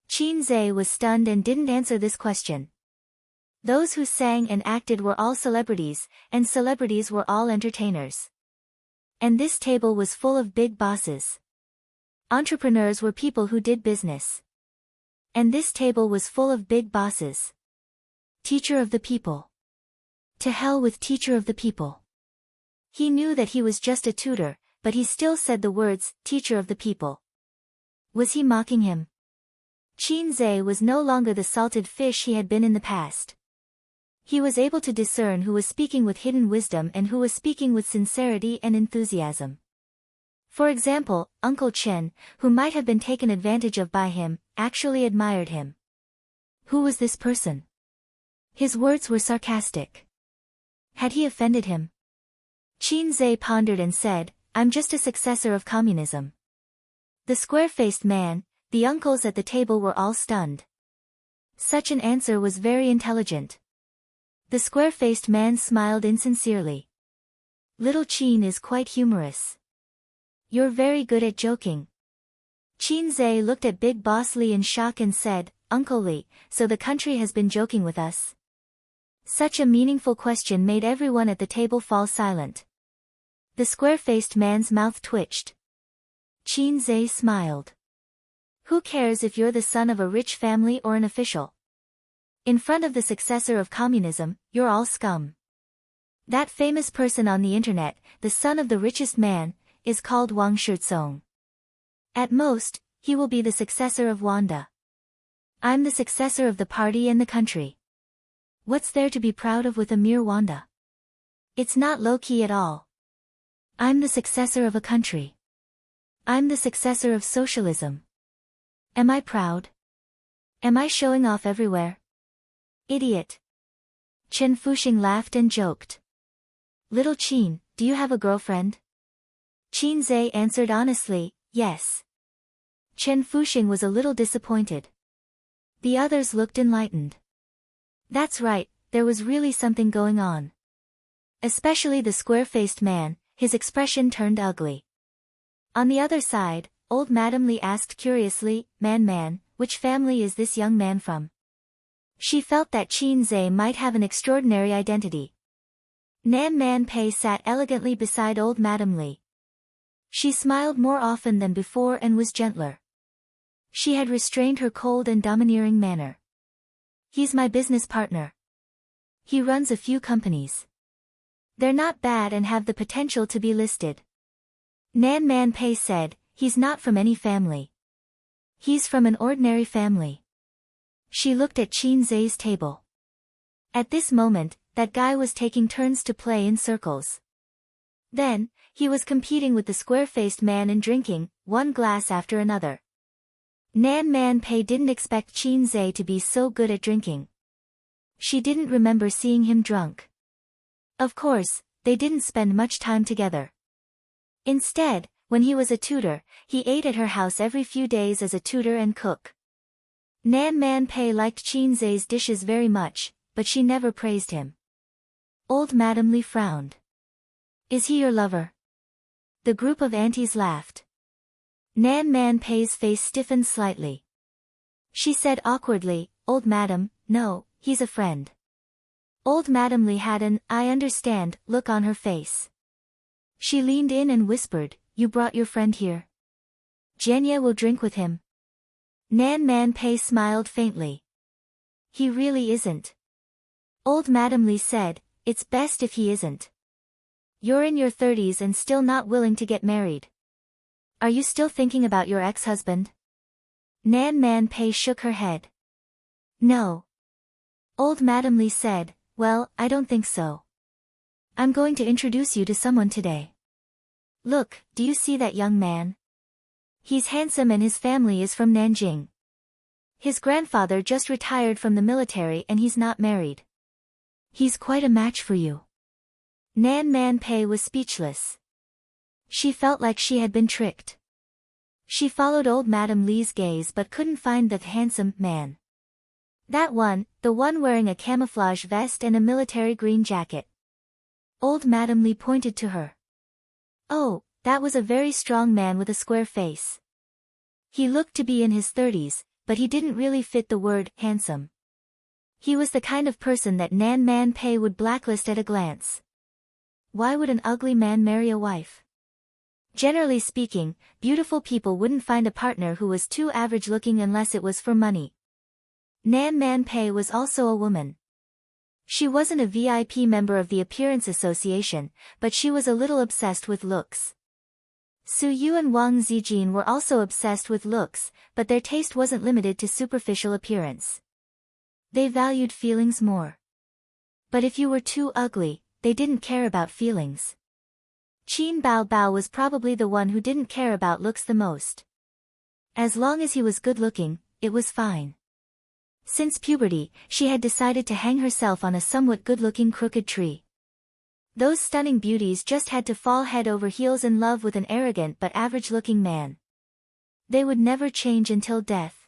Qin Zhe was stunned and didn't answer this question. Those who sang and acted were all celebrities, and celebrities were all entertainers. And this table was full of big bosses. Entrepreneurs were people who did business. And this table was full of big bosses. Teacher of the people. To hell with teacher of the people. He knew that he was just a tutor, but he still said the words, teacher of the people. Was he mocking him? Qin Zhe was no longer the salted fish he had been in the past. He was able to discern who was speaking with hidden wisdom and who was speaking with sincerity and enthusiasm. For example, Uncle Chen, who might have been taken advantage of by him, actually admired him. Who was this person? His words were sarcastic. Had he offended him? Qin Zhe pondered and said, I'm just a successor of communism. The square-faced man, the uncles at the table were all stunned. Such an answer was very intelligent. The square-faced man smiled insincerely. Little Qin is quite humorous. You're very good at joking. Qin Zhe looked at Big Boss Li in shock and said, Uncle Li, so the country has been joking with us? Such a meaningful question made everyone at the table fall silent. The square-faced man's mouth twitched. Qin Zhe smiled. Who cares if you're the son of a rich family or an official? In front of the successor of communism, you're all scum. That famous person on the internet, the son of the richest man, is called Wang Shizong. At most, he will be the successor of Wanda. I'm the successor of the party and the country. What's there to be proud of with a mere Wanda? It's not low-key at all. I'm the successor of a country. I'm the successor of socialism. Am I proud? Am I showing off everywhere? Idiot. Chen Fuxing laughed and joked. Little Qin, do you have a girlfriend? Qin Zhe answered honestly, yes. Chen Fuxing was a little disappointed. The others looked enlightened. That's right, there was really something going on. Especially the square-faced man, his expression turned ugly. On the other side, old Madame Li asked curiously, Man, which family is this young man from? She felt that Qin Zhe might have an extraordinary identity. Nan Man Pei sat elegantly beside old Madame Li. She smiled more often than before and was gentler. She had restrained her cold and domineering manner. He's my business partner. He runs a few companies. They're not bad and have the potential to be listed. Nan Man Pei said, he's not from any family. He's from an ordinary family. She looked at Qin Zai's table. At this moment, that guy was taking turns to play in circles. Then, he was competing with the square-faced man in drinking, one glass after another. Nan Man Pei didn't expect Qin Zai to be so good at drinking. She didn't remember seeing him drunk. Of course, they didn't spend much time together. Instead, when he was a tutor, he ate at her house every few days as a tutor and cook. Nan Man Pei liked Qin Zai's dishes very much, but she never praised him. Old Madame Li frowned. Is he your lover? The group of aunties laughed. Nan Man Pei's face stiffened slightly. She said awkwardly, Old Madam, no, he's a friend. Old Madame Li had an, I understand, look on her face. She leaned in and whispered, you brought your friend here. Jianye will drink with him. Nan Man Pei smiled faintly. He really isn't. Old Madame Li said, it's best if he isn't. You're in your 30s and still not willing to get married. Are you still thinking about your ex-husband? Nan Man Pei shook her head. No. Old Madame Li said, well, I don't think so. I'm going to introduce you to someone today. Look, do you see that young man? He's handsome and his family is from Nanjing. His grandfather just retired from the military and he's not married. He's quite a match for you. Nan Man Pei was speechless. She felt like she had been tricked. She followed old Madame Li's gaze but couldn't find the handsome man. That one, the one wearing a camouflage vest and a military green jacket. Old Madame Li pointed to her. Oh, that was a very strong man with a square face. He looked to be in his 30s, but he didn't really fit the word handsome. He was the kind of person that Nan Man Pei would blacklist at a glance. Why would an ugly man marry a wife? Generally speaking, beautiful people wouldn't find a partner who was too average-looking unless it was for money. Nan Man Pei was also a woman. She wasn't a VIP member of the Appearance Association, but she was a little obsessed with looks. Su Yu and Wang Zijin were also obsessed with looks, but their taste wasn't limited to superficial appearance. They valued feelings more. But if you were too ugly, they didn't care about feelings. Qin Bao Bao was probably the one who didn't care about looks the most. As long as he was good-looking, it was fine. Since puberty, she had decided to hang herself on a somewhat good-looking crooked tree. Those stunning beauties just had to fall head over heels in love with an arrogant but average-looking man. They would never change until death.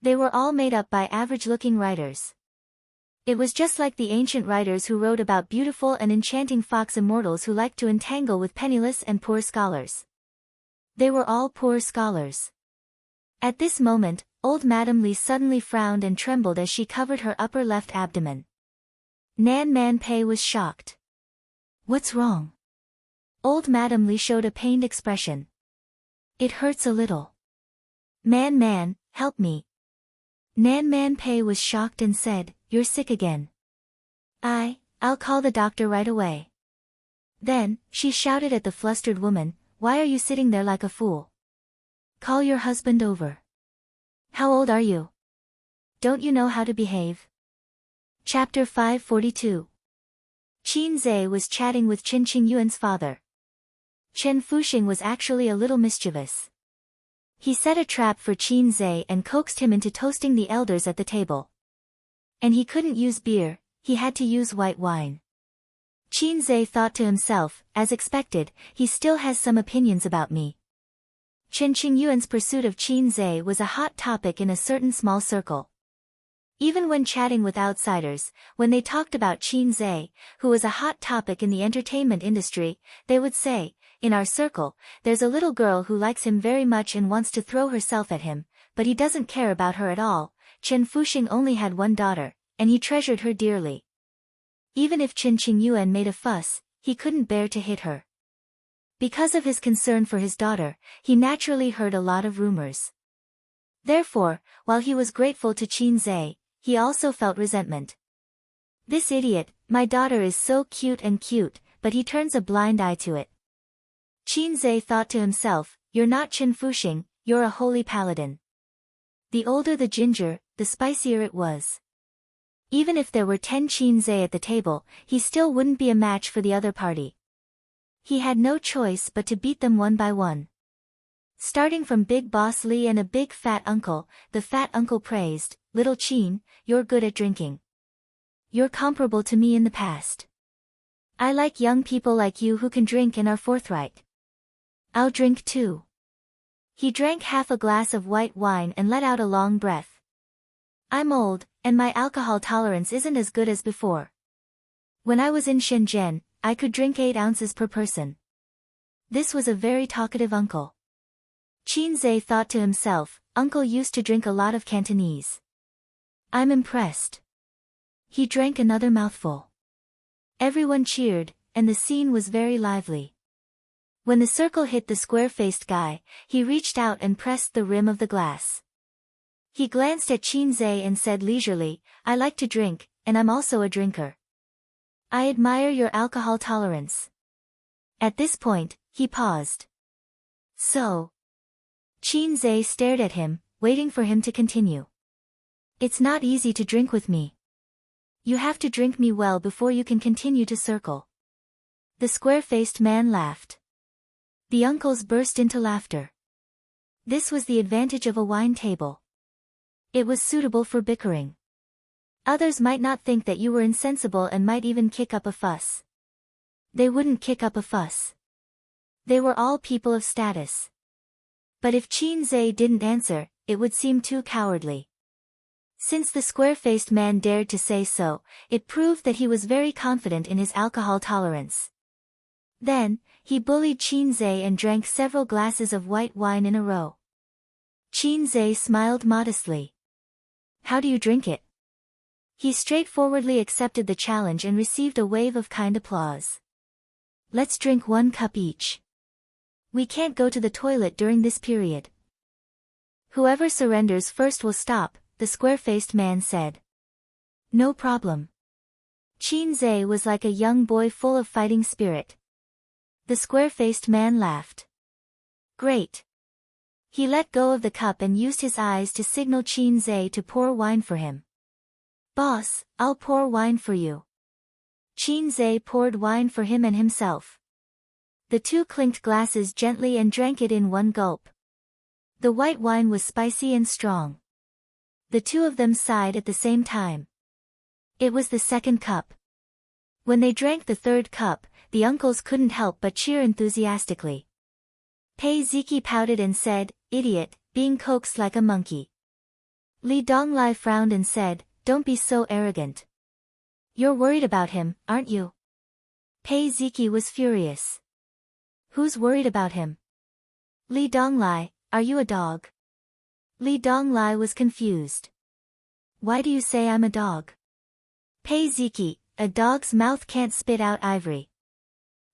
They were all made up by average-looking writers. It was just like the ancient writers who wrote about beautiful and enchanting fox immortals who liked to entangle with penniless and poor scholars. They were all poor scholars. At this moment, old Madame Li suddenly frowned and trembled as she covered her upper left abdomen. Nan Man Pei was shocked. What's wrong? Old Madame Li showed a pained expression. It hurts a little. Man, help me. Nan Man Pei was shocked and said, you're sick again. I'll call the doctor right away. Then, she shouted at the flustered woman, why are you sitting there like a fool? Call your husband over. How old are you? Don't you know how to behave? Chapter 542. Qin Zai was chatting with Qin Qingyuan's father. Chen Fuxing was actually a little mischievous. He set a trap for Qin Zai and coaxed him into toasting the elders at the table. And he couldn't use beer, he had to use white wine. Qin Zai thought to himself, as expected, he still has some opinions about me. Chen Qingyuan's pursuit of Qin Zai was a hot topic in a certain small circle. Even when chatting with outsiders, when they talked about Qin Zai, who was a hot topic in the entertainment industry, they would say, in our circle, there's a little girl who likes him very much and wants to throw herself at him, but he doesn't care about her at all. Chen Fuxing only had one daughter, and he treasured her dearly. Even if Qin Qingyuan made a fuss, he couldn't bear to hit her. Because of his concern for his daughter, he naturally heard a lot of rumors. Therefore, while he was grateful to Qin Zhe, he also felt resentment. This idiot, my daughter is so cute, but he turns a blind eye to it. Qin Zhe thought to himself, you're not Qin Fuxing, you're a holy paladin. The older the ginger, the spicier it was. Even if there were 10 Qin Zhe at the table, he still wouldn't be a match for the other party. He had no choice but to beat them one by one. Starting from Big Boss Li and a big fat uncle, the fat uncle praised, Little Qin, you're good at drinking. You're comparable to me in the past. I like young people like you who can drink and are forthright. I'll drink too. He drank half a glass of white wine and let out a long breath. I'm old, and my alcohol tolerance isn't as good as before. When I was in Shenzhen, I could drink 8 ounces per person. This was a very talkative uncle. Qin Zhe thought to himself, uncle used to drink a lot of Cantonese. I'm impressed. He drank another mouthful. Everyone cheered, and the scene was very lively. When the circle hit the square-faced guy, he reached out and pressed the rim of the glass. He glanced at Qin Zhe and said leisurely, I like to drink, and I'm also a drinker. I admire your alcohol tolerance. At this point, he paused. So? Qin Zhe stared at him, waiting for him to continue. It's not easy to drink with me. You have to drink me well before you can continue to circle. The square-faced man laughed. The uncles burst into laughter. This was the advantage of a wine table. It was suitable for bickering. Others might not think that you were insensible and might even kick up a fuss. They wouldn't kick up a fuss. They were all people of status. But if Qin Zhe didn't answer, it would seem too cowardly. Since the square-faced man dared to say so, it proved that he was very confident in his alcohol tolerance. Then, he bullied Qin Zhe and drank several glasses of white wine in a row. Qin Zhe smiled modestly. How do you drink it? He straightforwardly accepted the challenge and received a wave of kind applause. Let's drink 1 cup each. We can't go to the toilet during this period. Whoever surrenders first will stop, the square-faced man said. No problem. Qin Zhe was like a young boy full of fighting spirit. The square-faced man laughed. Great. He let go of the cup and used his eyes to signal Qin Zhe to pour wine for him. Boss, I'll pour wine for you. Qin Zhe poured wine for him and himself. The two clinked glasses gently and drank it in one gulp. The white wine was spicy and strong. The two of them sighed at the same time. It was the second cup. When they drank the third cup, the uncles couldn't help but cheer enthusiastically. Pei Ziki pouted and said, Idiot, being coaxed like a monkey. Li Donglai frowned and said, Don't be so arrogant. You're worried about him, aren't you? Pei Ziki was furious. Who's worried about him? Li Donglai, are you a dog? Li Donglai was confused. Why do you say I'm a dog? Pei Ziki, a dog's mouth can't spit out ivory.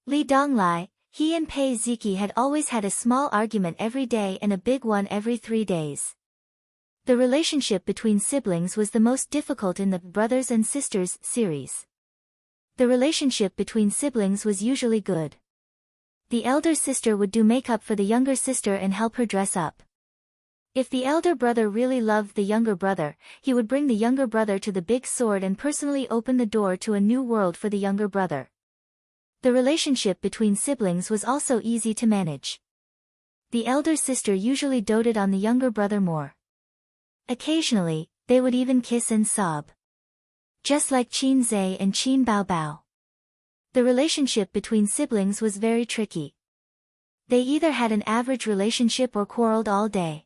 Li Donglai, he and Pei Ziki had always had a small argument every day and a big one every 3 days. The relationship between siblings was the most difficult in the Brothers and Sisters series. The relationship between siblings was usually good. The elder sister would do makeup for the younger sister and help her dress up. If the elder brother really loved the younger brother, he would bring the younger brother to the big sword and personally open the door to a new world for the younger brother. The relationship between siblings was also easy to manage. The elder sister usually doted on the younger brother more. Occasionally, they would even kiss and sob. Just like Qin Zhe and Qin Baobao. The relationship between siblings was very tricky. They either had an average relationship or quarreled all day.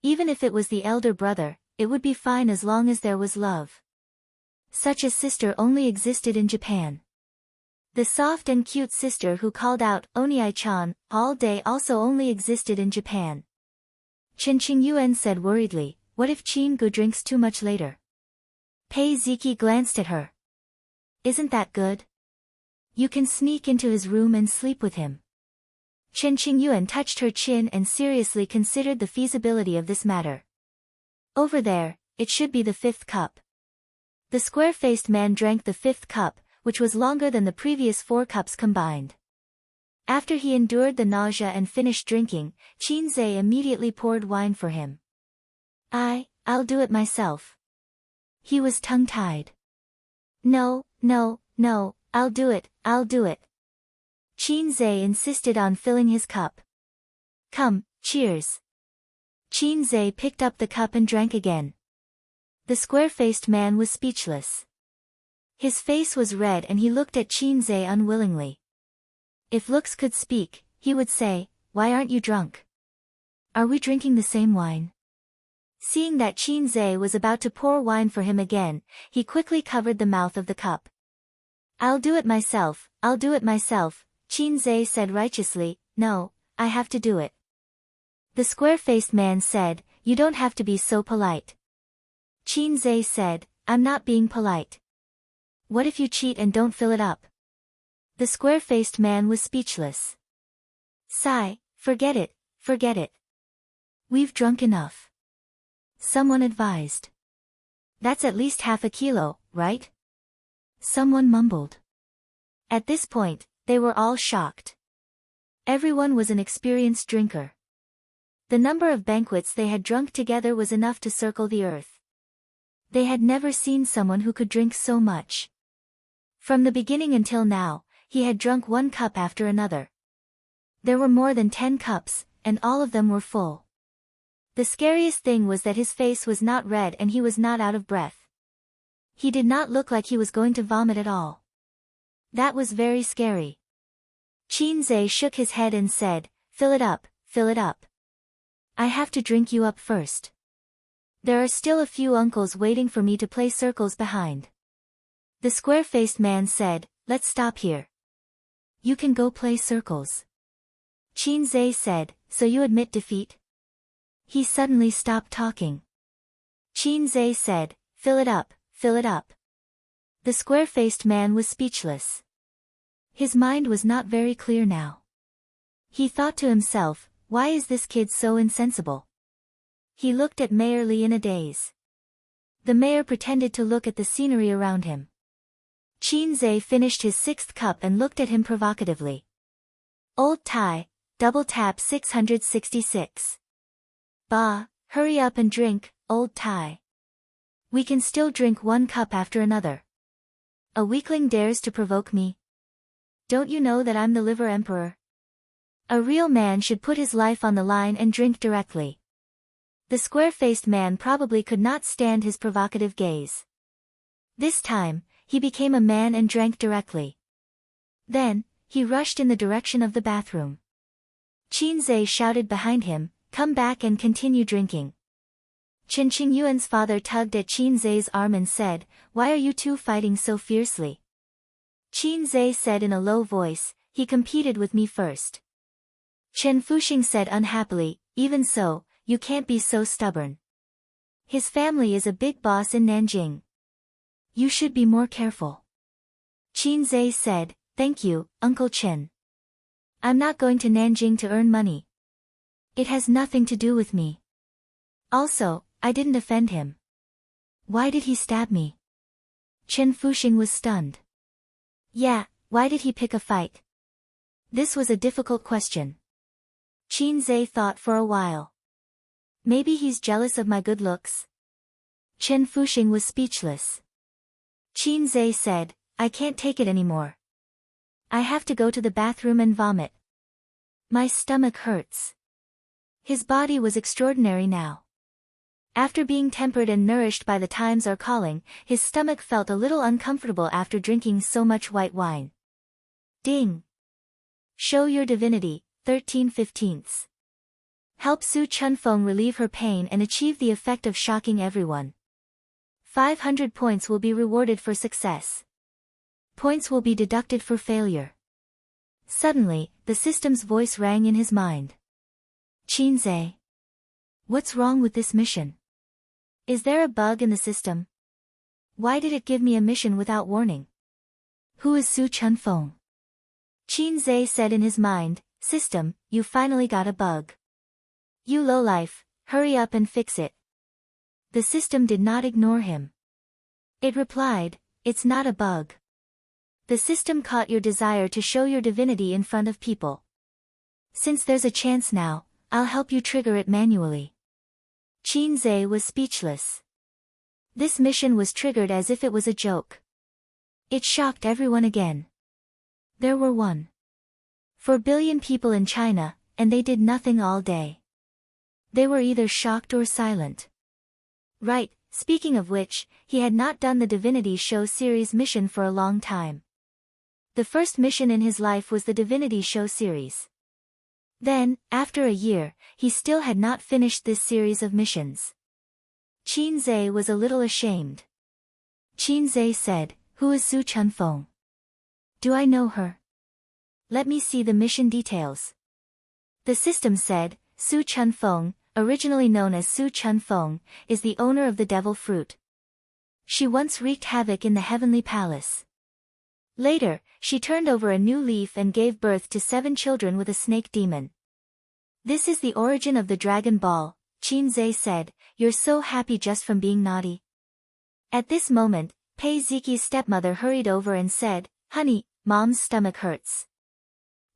Even if it was the elder brother, it would be fine as long as there was love. Such a sister only existed in Japan. The soft and cute sister who called out, Oniai-chan, all day also only existed in Japan. Chen Qingyuan said worriedly, what if Qin Gu drinks too much later? Pei Ziki glanced at her. Isn't that good? You can sneak into his room and sleep with him. Chen Qingyuan touched her chin and seriously considered the feasibility of this matter. Over there, it should be the 5th cup. The square-faced man drank the 5th cup, which was longer than the previous 4 cups combined. After he endured the nausea and finished drinking, Qin Zhe immediately poured wine for him. I'll do it myself. He was tongue-tied. No, I'll do it. Qin Zhe insisted on filling his cup. Come, cheers. Qin Zhe picked up the cup and drank again. The square-faced man was speechless. His face was red and he looked at Qin Zhe unwillingly. If looks could speak, he would say, "Why aren't you drunk? Are we drinking the same wine?" Seeing that Qin Zhe was about to pour wine for him again, he quickly covered the mouth of the cup. I'll do it myself, Qin Zhe said righteously. No, I have to do it. The square-faced man said, you don't have to be so polite. Qin Zhe said, I'm not being polite. What if you cheat and don't fill it up? The square-faced man was speechless. Sigh, forget it. We've drunk enough. Someone advised. That's at least half a kilo, right? Someone mumbled. At this point, they were all shocked. Everyone was an experienced drinker. The number of banquets they had drunk together was enough to circle the earth. They had never seen someone who could drink so much. From the beginning until now, he had drunk 1 cup after another. There were more than 10 cups, and all of them were full. The scariest thing was that his face was not red and he was not out of breath. He did not look like he was going to vomit at all. That was very scary. Qin Zhe shook his head and said, fill it up. I have to drink you up first. There are still a few uncles waiting for me to play circles behind. The square-faced man said, let's stop here. You can go play circles. Qin Zhe said, so you admit defeat? He suddenly stopped talking. Qin Zhe said, fill it up. The square-faced man was speechless. His mind was not very clear now. He thought to himself, why is this kid so insensible? He looked at Mayor Li in a daze. The mayor pretended to look at the scenery around him. Qin Zhe finished his 6th cup and looked at him provocatively. Old Tai, double tap 666. Bah, hurry up and drink, old Tai. We can still drink 1 cup after another. A weakling dares to provoke me? Don't you know that I'm the liver emperor? A real man should put his life on the line and drink directly. The square-faced man probably could not stand his provocative gaze. This time, he became a man and drank directly. Then, he rushed in the direction of the bathroom. Qin Zhe shouted behind him, come back and continue drinking. Chen Qingyuan's father tugged at Qin Zhe's arm and said, why are you two fighting so fiercely? Qin Zhe said in a low voice, he competed with me first. Chen Fuxing said unhappily, even so, you can't be so stubborn. His family is a big boss in Nanjing. You should be more careful. Qin Zhe said, thank you, Uncle Chen. I'm not going to Nanjing to earn money. It has nothing to do with me. Also, I didn't offend him. Why did he stab me? Chen Fuxing was stunned. Yeah, why did he pick a fight? This was a difficult question. Qin Zhe thought for a while. Maybe he's jealous of my good looks? Chen Fuxing was speechless. Qin Zhe said, I can't take it anymore. I have to go to the bathroom and vomit. My stomach hurts. His body was extraordinary now. After being tempered and nourished by the times are calling, his stomach felt a little uncomfortable after drinking so much white wine. Ding! Show your divinity, 13/15. Help Su Chunfeng relieve her pain and achieve the effect of shocking everyone. 500 points will be rewarded for success. Points will be deducted for failure. Suddenly, the system's voice rang in his mind. Qin Zhe. What's wrong with this mission? Is there a bug in the system? Why did it give me a mission without warning? Who is Su Chunfeng? Qin Zhe said in his mind, System, you finally got a bug. You lowlife, hurry up and fix it. The system did not ignore him. It replied, it's not a bug. The system caught your desire to show your divinity in front of people. Since there's a chance now, I'll help you trigger it manually. Qin Zhe was speechless. This mission was triggered as if it was a joke. It shocked everyone again. There were 1.4 billion people in China, and they did nothing all day. They were either shocked or silent. Right, speaking of which, he had not done the Divinity Show series mission for a long time. The first mission in his life was the Divinity Show series. Then, after a year, he still had not finished this series of missions. Qin Zhe was a little ashamed. Qin Zhe said, who is Su Chunfeng? Do I know her? Let me see the mission details. The system said, Su Chunfeng, originally known as Su Chunfeng, is the owner of the devil fruit. She once wreaked havoc in the heavenly palace. Later, she turned over a new leaf and gave birth to 7 children with a snake demon. This is the origin of the Dragon Ball, Qin Zhe said, you're so happy just from being naughty. At this moment, Pei Ziqi's stepmother hurried over and said, honey, mom's stomach hurts.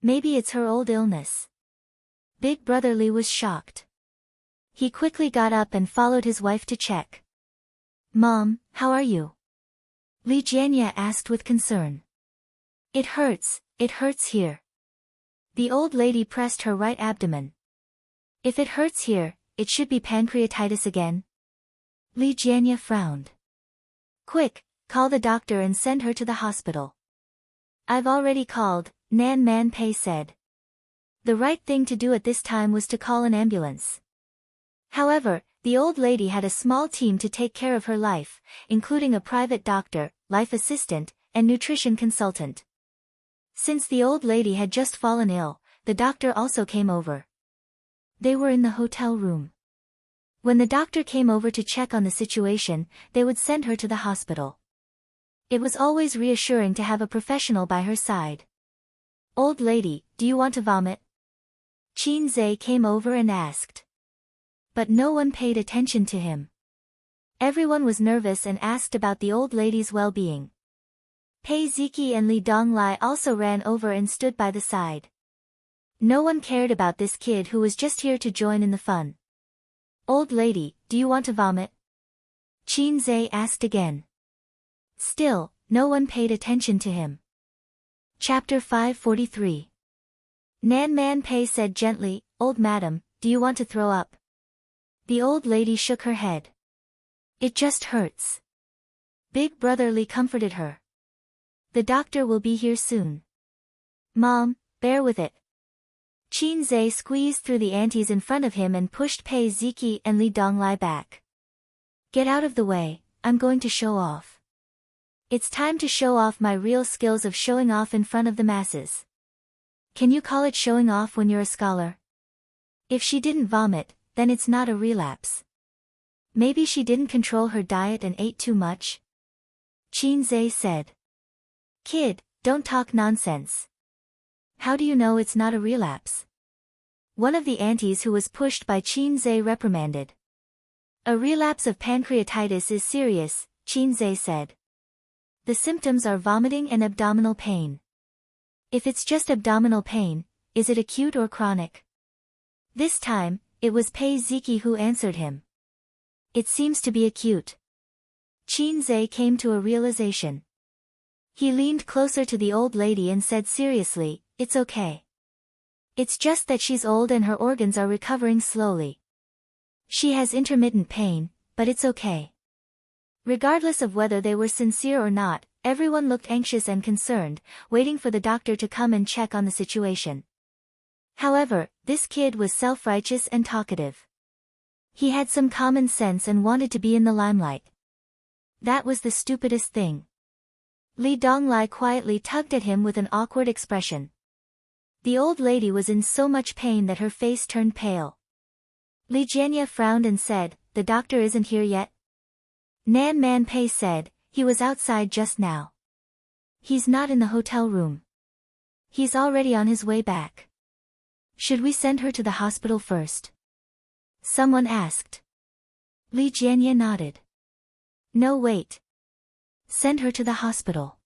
Maybe it's her old illness. Big brother Li was shocked. He quickly got up and followed his wife to check. Mom, how are you? Li Jianya asked with concern. It hurts here. The old lady pressed her right abdomen. If it hurts here, it should be pancreatitis again. Li Jianya frowned. Quick, call the doctor and send her to the hospital. I've already called, Nan Man Pei said. The right thing to do at this time was to call an ambulance. However, the old lady had a small team to take care of her life, including a private doctor, life assistant, and nutrition consultant. Since the old lady had just fallen ill, the doctor also came over. They were in the hotel room. When the doctor came over to check on the situation, they would send her to the hospital. It was always reassuring to have a professional by her side. Old lady, do you want to vomit? Qin Zhe came over and asked. But no one paid attention to him. Everyone was nervous and asked about the old lady's well-being. Pei Ziqi and Li Donglai also ran over and stood by the side. No one cared about this kid who was just here to join in the fun. Old lady, do you want to vomit? Qin Zhe asked again. Still, no one paid attention to him. Chapter 543. Nan Man Pei said gently, Old madam, do you want to throw up? The old lady shook her head. It just hurts. Big brother Li comforted her. The doctor will be here soon. Mom, bear with it. Qin Zhe squeezed through the aunties in front of him and pushed Pei Ziqi and Li Donglai back. Get out of the way, I'm going to show off. It's time to show off my real skills of showing off in front of the masses. Can you call it showing off when you're a scholar? If she didn't vomit, then it's not a relapse. Maybe she didn't control her diet and ate too much? Qin Zhe said. Kid, don't talk nonsense. How do you know it's not a relapse? One of the aunties who was pushed by Qin Zhe reprimanded. A relapse of pancreatitis is serious, Qin Zhe said. The symptoms are vomiting and abdominal pain. If it's just abdominal pain, is it acute or chronic? This time, it was Pei Ziqi who answered him. It seems to be acute. Qin Zhe came to a realization. He leaned closer to the old lady and said seriously, it's okay. It's just that she's old and her organs are recovering slowly. She has intermittent pain, but it's okay. Regardless of whether they were sincere or not, everyone looked anxious and concerned, waiting for the doctor to come and check on the situation. However, this kid was self-righteous and talkative. He had some common sense and wanted to be in the limelight. That was the stupidest thing. Li Donglai quietly tugged at him with an awkward expression. The old lady was in so much pain that her face turned pale. Li Jianya frowned and said, the doctor isn't here yet? Nan Man Pei said, he was outside just now. He's not in the hotel room. He's already on his way back. Should we send her to the hospital first? Someone asked. Li Jianye nodded. No, wait. Send her to the hospital.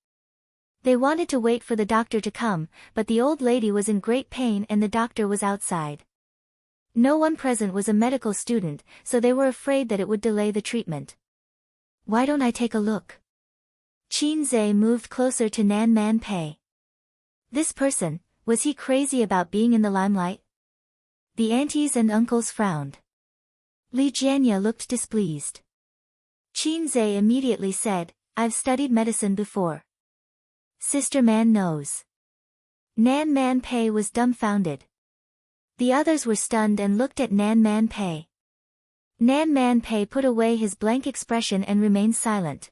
They wanted to wait for the doctor to come, but the old lady was in great pain and the doctor was outside. No one present was a medical student, so they were afraid that it would delay the treatment. Why don't I take a look? Qin Zhe moved closer to Nan Man Pei. This person, was he crazy about being in the limelight? The aunties and uncles frowned. Li Jianye looked displeased. Qin Zhe immediately said, I've studied medicine before. Sister Man knows. Nan Man Pei was dumbfounded. The others were stunned and looked at Nan Man Pei. Nan Man Pei put away his blank expression and remained silent.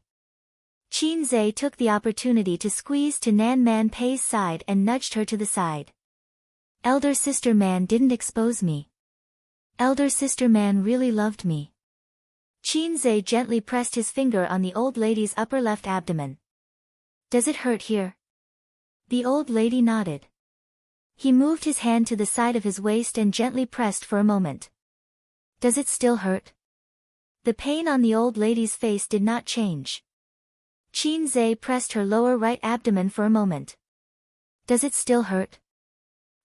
Qin Zhe took the opportunity to squeeze to Nan Man Pei's side and nudged her to the side. Elder Sister Man didn't expose me. Elder Sister Man really loved me. Qin Zhe gently pressed his finger on the old lady's upper left abdomen. Does it hurt here? The old lady nodded. He moved his hand to the side of his waist and gently pressed for a moment. Does it still hurt? The pain on the old lady's face did not change. Qin Zhe pressed her lower right abdomen for a moment. Does it still hurt?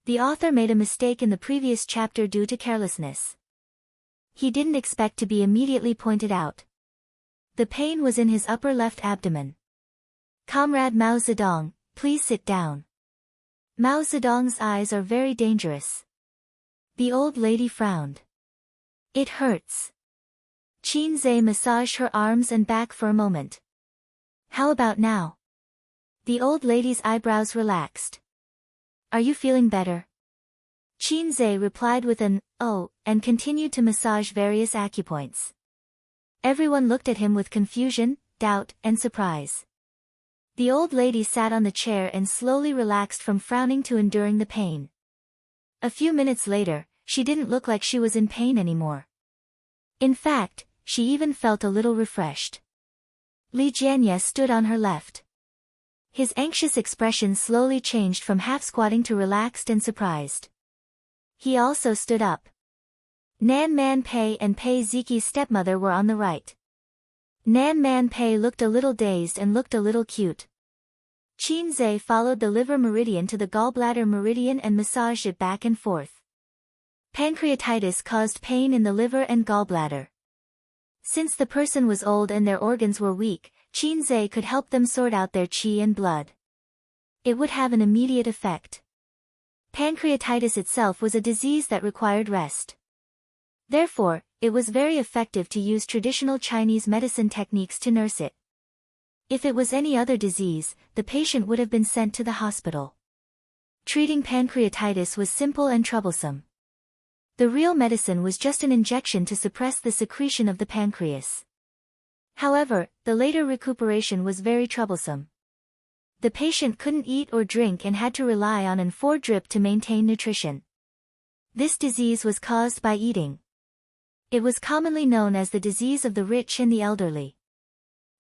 The author made a mistake in the previous chapter due to carelessness. He didn't expect to be immediately pointed out. The pain was in his upper left abdomen. Comrade Mao Zedong, please sit down. Mao Zedong's eyes are very dangerous. The old lady frowned. It hurts. Qin Zhe massaged her arms and back for a moment. How about now? The old lady's eyebrows relaxed. Are you feeling better? Qin Zhe replied with an, oh, and continued to massage various acupoints. Everyone looked at him with confusion, doubt, and surprise. The old lady sat on the chair and slowly relaxed from frowning to enduring the pain. A few minutes later, she didn't look like she was in pain anymore. In fact, she even felt a little refreshed. Li Jianye stood on her left. His anxious expression slowly changed from half-squatting to relaxed and surprised. He also stood up. Nan Man Pei and Pei Ziqi's stepmother were on the right. Nan Man Pei looked a little dazed and looked a little cute. Qin Zhe followed the liver meridian to the gallbladder meridian and massaged it back and forth. Pancreatitis caused pain in the liver and gallbladder. Since the person was old and their organs were weak, Qin Zhe could help them sort out their qi and blood. It would have an immediate effect. Pancreatitis itself was a disease that required rest. Therefore, it was very effective to use traditional Chinese medicine techniques to nurse it. If it was any other disease, the patient would have been sent to the hospital. Treating pancreatitis was simple and troublesome. The real medicine was just an injection to suppress the secretion of the pancreas. However, the later recuperation was very troublesome. The patient couldn't eat or drink and had to rely on an 4 drip to maintain nutrition. This disease was caused by eating. It was commonly known as the disease of the rich and the elderly.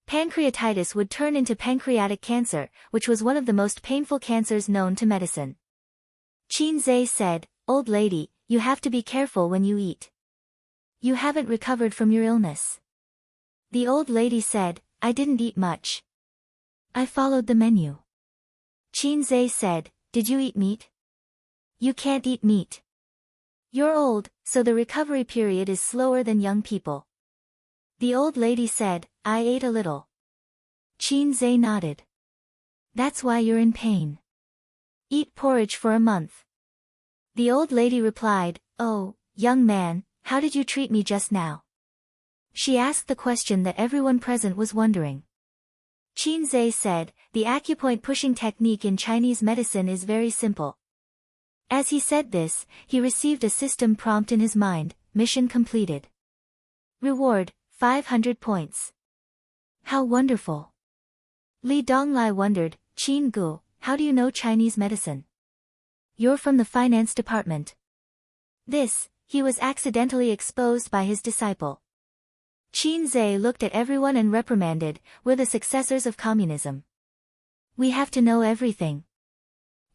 Pancreatitis would turn into pancreatic cancer, which was one of the most painful cancers known to medicine. Qin Zhe said, "Old lady, you have to be careful when you eat. You haven't recovered from your illness." The old lady said, "I didn't eat much. I followed the menu." Qin Zhe said, "Did you eat meat?" "You can't eat meat. You're old, so the recovery period is slower than young people." The old lady said, "I ate a little." Qin Zhe nodded. "That's why you're in pain. Eat porridge for a month." The old lady replied, "Oh, young man, how did you treat me just now?" She asked the question that everyone present was wondering. Qin Zhe said, "The acupoint pushing technique in Chinese medicine is very simple." As he said this, he received a system prompt in his mind, mission completed. Reward, 500 points. How wonderful. Li Donglai wondered, "Qin Gu, how do you know Chinese medicine? You're from the finance department." This, he was accidentally exposed by his disciple. Qin Zhe looked at everyone and reprimanded, "We're the successors of communism. We have to know everything.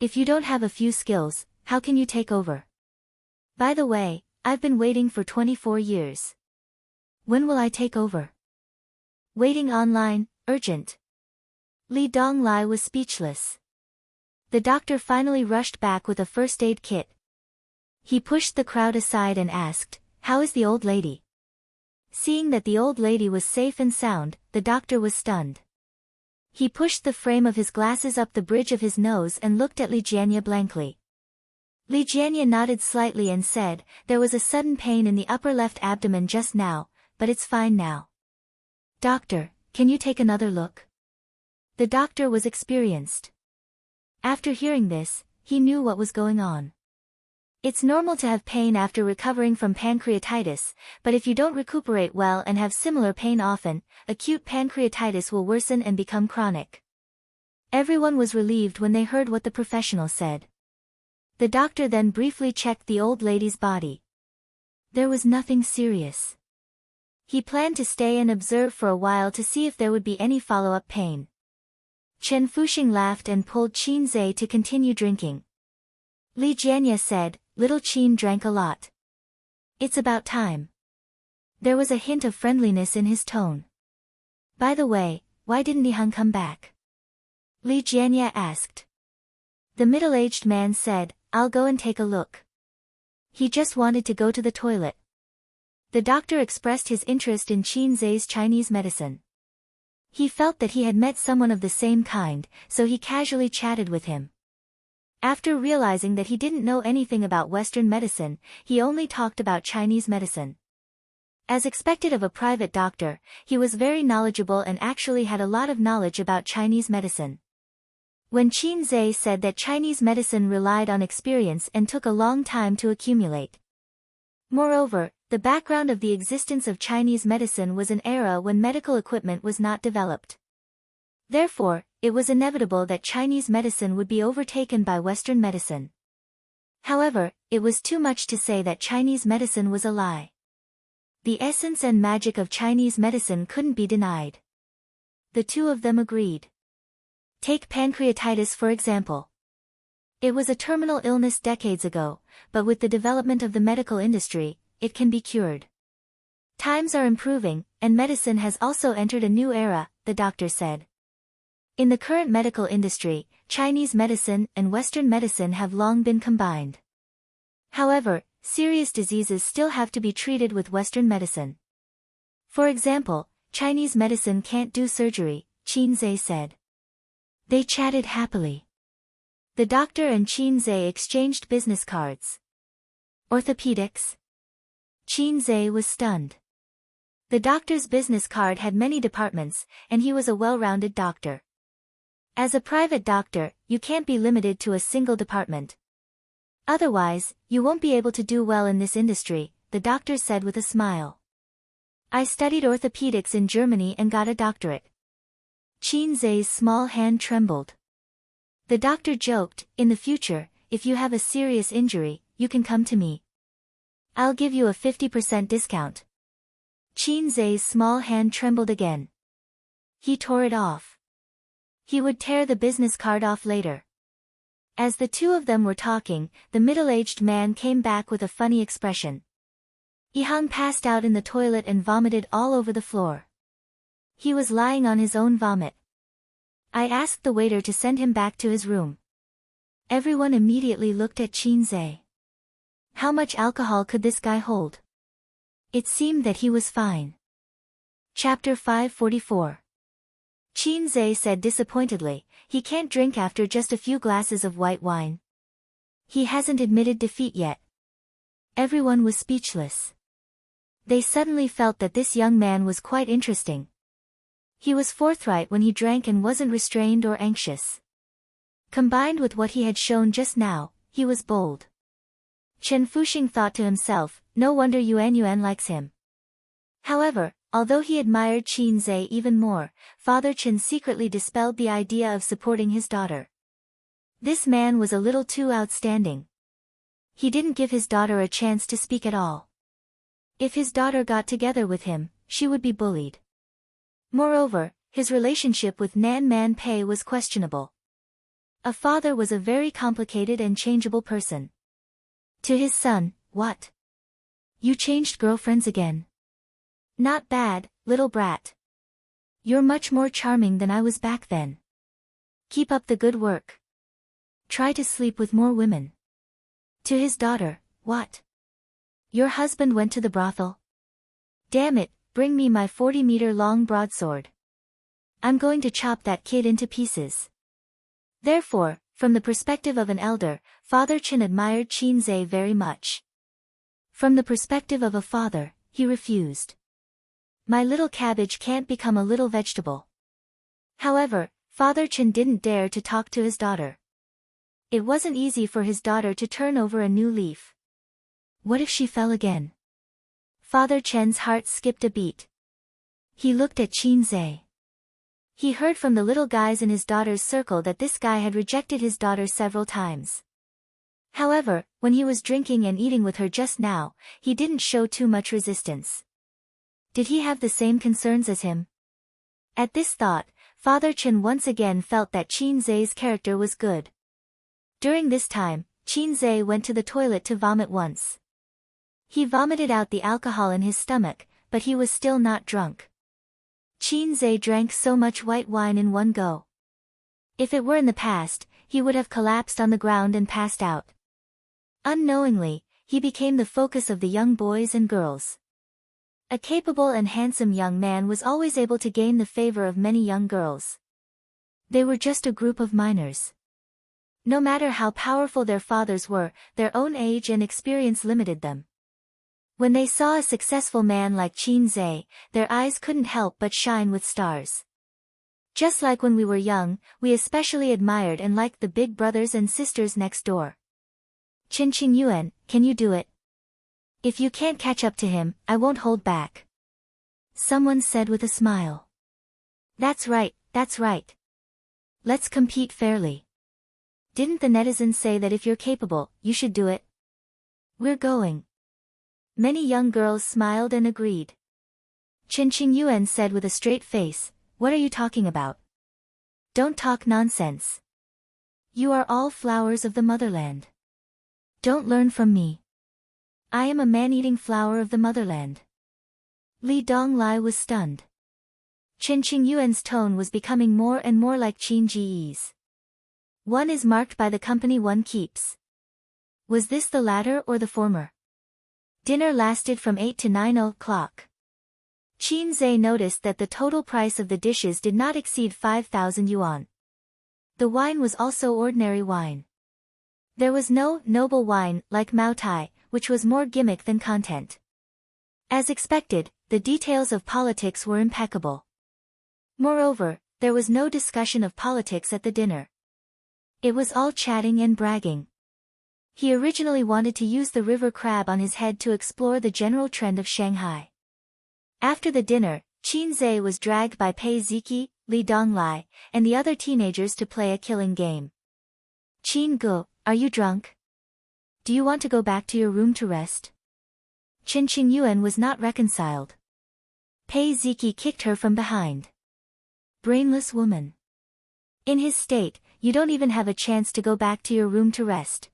If you don't have a few skills, how can you take over?" By the way, I've been waiting for 24 years. When will I take over? Waiting online, urgent. Li Donglai was speechless. The doctor finally rushed back with a first aid kit. He pushed the crowd aside and asked, "How is the old lady?" Seeing that the old lady was safe and sound, the doctor was stunned. He pushed the frame of his glasses up the bridge of his nose and looked at Li Jianya blankly. Li Jianya nodded slightly and said, "There was a sudden pain in the upper left abdomen just now, but it's fine now." "Doctor, can you take another look?" The doctor was experienced. After hearing this, he knew what was going on. It's normal to have pain after recovering from pancreatitis, but if you don't recuperate well and have similar pain often, acute pancreatitis will worsen and become chronic. Everyone was relieved when they heard what the professional said. The doctor then briefly checked the old lady's body. There was nothing serious. He planned to stay and observe for a while to see if there would be any follow-up pain. Chen Fuxing laughed and pulled Qin Zhe to continue drinking. Li Jianya said, "Little Qin drank a lot. It's about time." There was a hint of friendliness in his tone. "By the way, why didn't Nihang come back?" Li Jianya asked. The middle-aged man said, "I'll go and take a look. He just wanted to go to the toilet." The doctor expressed his interest in Qin Zhe's Chinese medicine. He felt that he had met someone of the same kind, so he casually chatted with him. After realizing that he didn't know anything about Western medicine, he only talked about Chinese medicine. As expected of a private doctor, he was very knowledgeable and actually had a lot of knowledge about Chinese medicine. When Qin Zhe said that Chinese medicine relied on experience and took a long time to accumulate. Moreover, the background of the existence of Chinese medicine was an era when medical equipment was not developed. Therefore, it was inevitable that Chinese medicine would be overtaken by Western medicine. However, it was too much to say that Chinese medicine was a lie. The essence and magic of Chinese medicine couldn't be denied. The two of them agreed. Take pancreatitis for example. It was a terminal illness decades ago, but with the development of the medical industry, it can be cured. Times are improving, and medicine has also entered a new era, the doctor said. In the current medical industry, Chinese medicine and Western medicine have long been combined. However, serious diseases still have to be treated with Western medicine. For example, Chinese medicine can't do surgery, Qin Zhe said. They chatted happily. The doctor and Qin Zhe exchanged business cards. Orthopedics? Qin Zhe was stunned. The doctor's business card had many departments, and he was a well-rounded doctor. As a private doctor, you can't be limited to a single department. Otherwise, you won't be able to do well in this industry, the doctor said with a smile. I studied orthopedics in Germany and got a doctorate. Qin Zhe's small hand trembled. The doctor joked, in the future, if you have a serious injury, you can come to me. I'll give you a 50% discount. Qin Zhe's small hand trembled again. He tore it off. He would tear the business card off later. As the two of them were talking, the middle-aged man came back with a funny expression. Yihang passed out in the toilet and vomited all over the floor. He was lying on his own vomit. I asked the waiter to send him back to his room. Everyone immediately looked at Qin Zhe. How much alcohol could this guy hold? It seemed that he was fine. Chapter 544. Qin Zhe said disappointedly, he can't drink after just a few glasses of white wine. He hasn't admitted defeat yet. Everyone was speechless. They suddenly felt that this young man was quite interesting. He was forthright when he drank and wasn't restrained or anxious. Combined with what he had shown just now, he was bold. Chen Fuxing thought to himself, no wonder Yuan likes him. However, although he admired Qin Zhe even more, Father Chen secretly dispelled the idea of supporting his daughter. This man was a little too outstanding. He didn't give his daughter a chance to speak at all. If his daughter got together with him, she would be bullied. Moreover, his relationship with Nan Man Pei was questionable. A father was a very complicated and changeable person. To his son, what? You changed girlfriends again? Not bad, little brat. You're much more charming than I was back then. Keep up the good work. Try to sleep with more women. To his daughter, what? Your husband went to the brothel? Damn it, bring me my 40-meter-long broadsword. I'm going to chop that kid into pieces. Therefore, from the perspective of an elder, Father Chen admired Qinze very much. From the perspective of a father, he refused. My little cabbage can't become a little vegetable. However, Father Chen didn't dare to talk to his daughter. It wasn't easy for his daughter to turn over a new leaf. What if she fell again? Father Chen's heart skipped a beat. He looked at Qinze. He heard from the little guys in his daughter's circle that this guy had rejected his daughter several times. However, when he was drinking and eating with her just now, he didn't show too much resistance. Did he have the same concerns as him? At this thought, Father Chen once again felt that Qinze's character was good. During this time, Qinze went to the toilet to vomit once. He vomited out the alcohol in his stomach, but he was still not drunk. Qinze drank so much white wine in one go. If it were in the past, he would have collapsed on the ground and passed out. Unknowingly, he became the focus of the young boys and girls. A capable and handsome young man was always able to gain the favor of many young girls. They were just a group of minors. No matter how powerful their fathers were, their own age and experience limited them. When they saw a successful man like Qinze, their eyes couldn't help but shine with stars. Just like when we were young, we especially admired and liked the big brothers and sisters next door. Qin Qingyuan, can you do it? If you can't catch up to him, I won't hold back. Someone said with a smile. That's right, that's right. Let's compete fairly. Didn't the netizens say that if you're capable, you should do it? We're going. Many young girls smiled and agreed. Qin Qingyuan said with a straight face, what are you talking about? Don't talk nonsense. You are all flowers of the motherland. Don't learn from me. I am a man-eating flower of the motherland. Li Donglai was stunned. Qin Qingyuan's tone was becoming more and more like Qin Ji's. One is marked by the company one keeps. Was this the latter or the former? Dinner lasted from 8 to 9 o'clock. Qinze noticed that the total price of the dishes did not exceed 5,000 yuan. The wine was also ordinary wine. There was no noble wine like Mao Tai, which was more gimmick than content. As expected, the details of politics were impeccable. Moreover, there was no discussion of politics at the dinner. It was all chatting and bragging. He originally wanted to use the river crab on his head to explore the general trend of Shanghai. After the dinner, Qinze was dragged by Pei Ziki, Li Donglai, and the other teenagers to play a killing game. Qin Gu, are you drunk? Do you want to go back to your room to rest? Qin Qingyuan was not reconciled. Pei Ziki kicked her from behind. Brainless woman. In his state, you don't even have a chance to go back to your room to rest.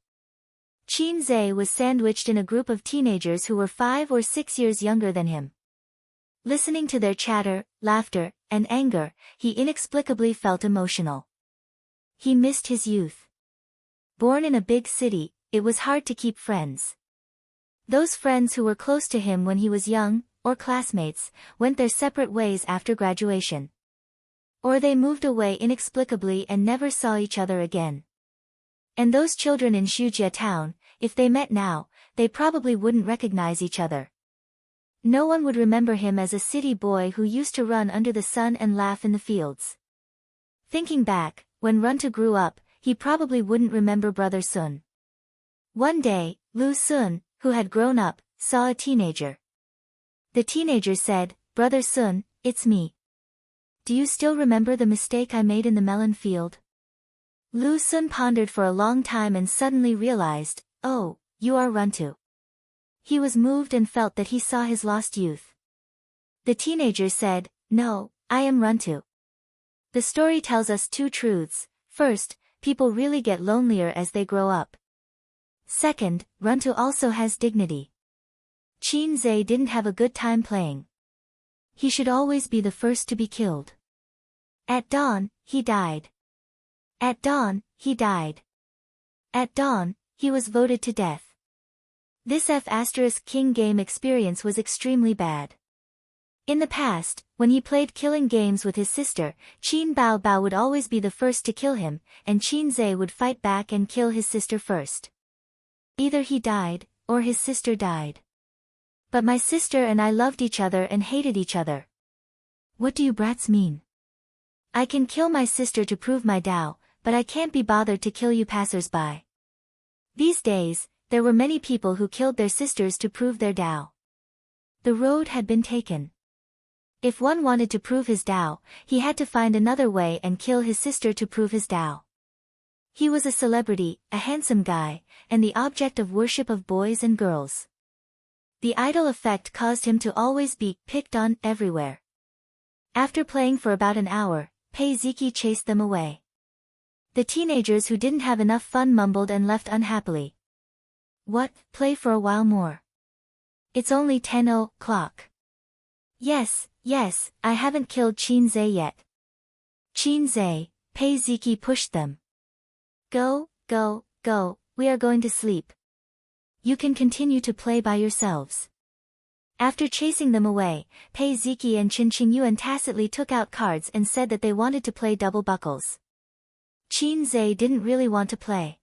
Qinze was sandwiched in a group of teenagers who were 5 or 6 years younger than him. Listening to their chatter, laughter, and anger, he inexplicably felt emotional. He missed his youth. Born in a big city, it was hard to keep friends. Those friends who were close to him when he was young, or classmates, went their separate ways after graduation. Or they moved away inexplicably and never saw each other again. And those children in Shujia town, if they met now, they probably wouldn't recognize each other. No one would remember him as a city boy who used to run under the sun and laugh in the fields. Thinking back, when Runta grew up, he probably wouldn't remember Brother Sun. One day, Lu Sun, who had grown up, saw a teenager. The teenager said, Brother Sun, it's me. Do you still remember the mistake I made in the melon field? Lu Sun pondered for a long time and suddenly realized, oh, you are Runtu. He was moved and felt that he saw his lost youth. The teenager said, no, I am Runtu. The story tells us two truths. First, people really get lonelier as they grow up. Second, Runtu also has dignity. Qin Zhe didn't have a good time playing. He should always be the first to be killed. At dawn, he died. At dawn, he died. At dawn, he was voted to death. This F*King game experience was extremely bad. In the past, when he played killing games with his sister, Qin Bao would always be the first to kill him, and Qin Zhe would fight back and kill his sister first. Either he died, or his sister died. But my sister and I loved each other and hated each other. What do you brats mean? I can kill my sister to prove my Tao, but I can't be bothered to kill you passers-by. These days, there were many people who killed their sisters to prove their Tao. The road had been taken. If one wanted to prove his Tao, he had to find another way and kill his sister to prove his Tao. He was a celebrity, a handsome guy, and the object of worship of boys and girls. The idol effect caused him to always be picked on everywhere. After playing for about an hour, Pei Ziki chased them away. The teenagers who didn't have enough fun mumbled and left unhappily. What, play for a while more? It's only 10 o'clock. Yes, I haven't killed Qin Zhe yet. Qin Zhe, Pei Ziki pushed them. Go, we are going to sleep. You can continue to play by yourselves. After chasing them away, Pei Ziki and Qin Qingyuan tacitly took out cards and said that they wanted to play double buckles. Qin Zhe didn't really want to play.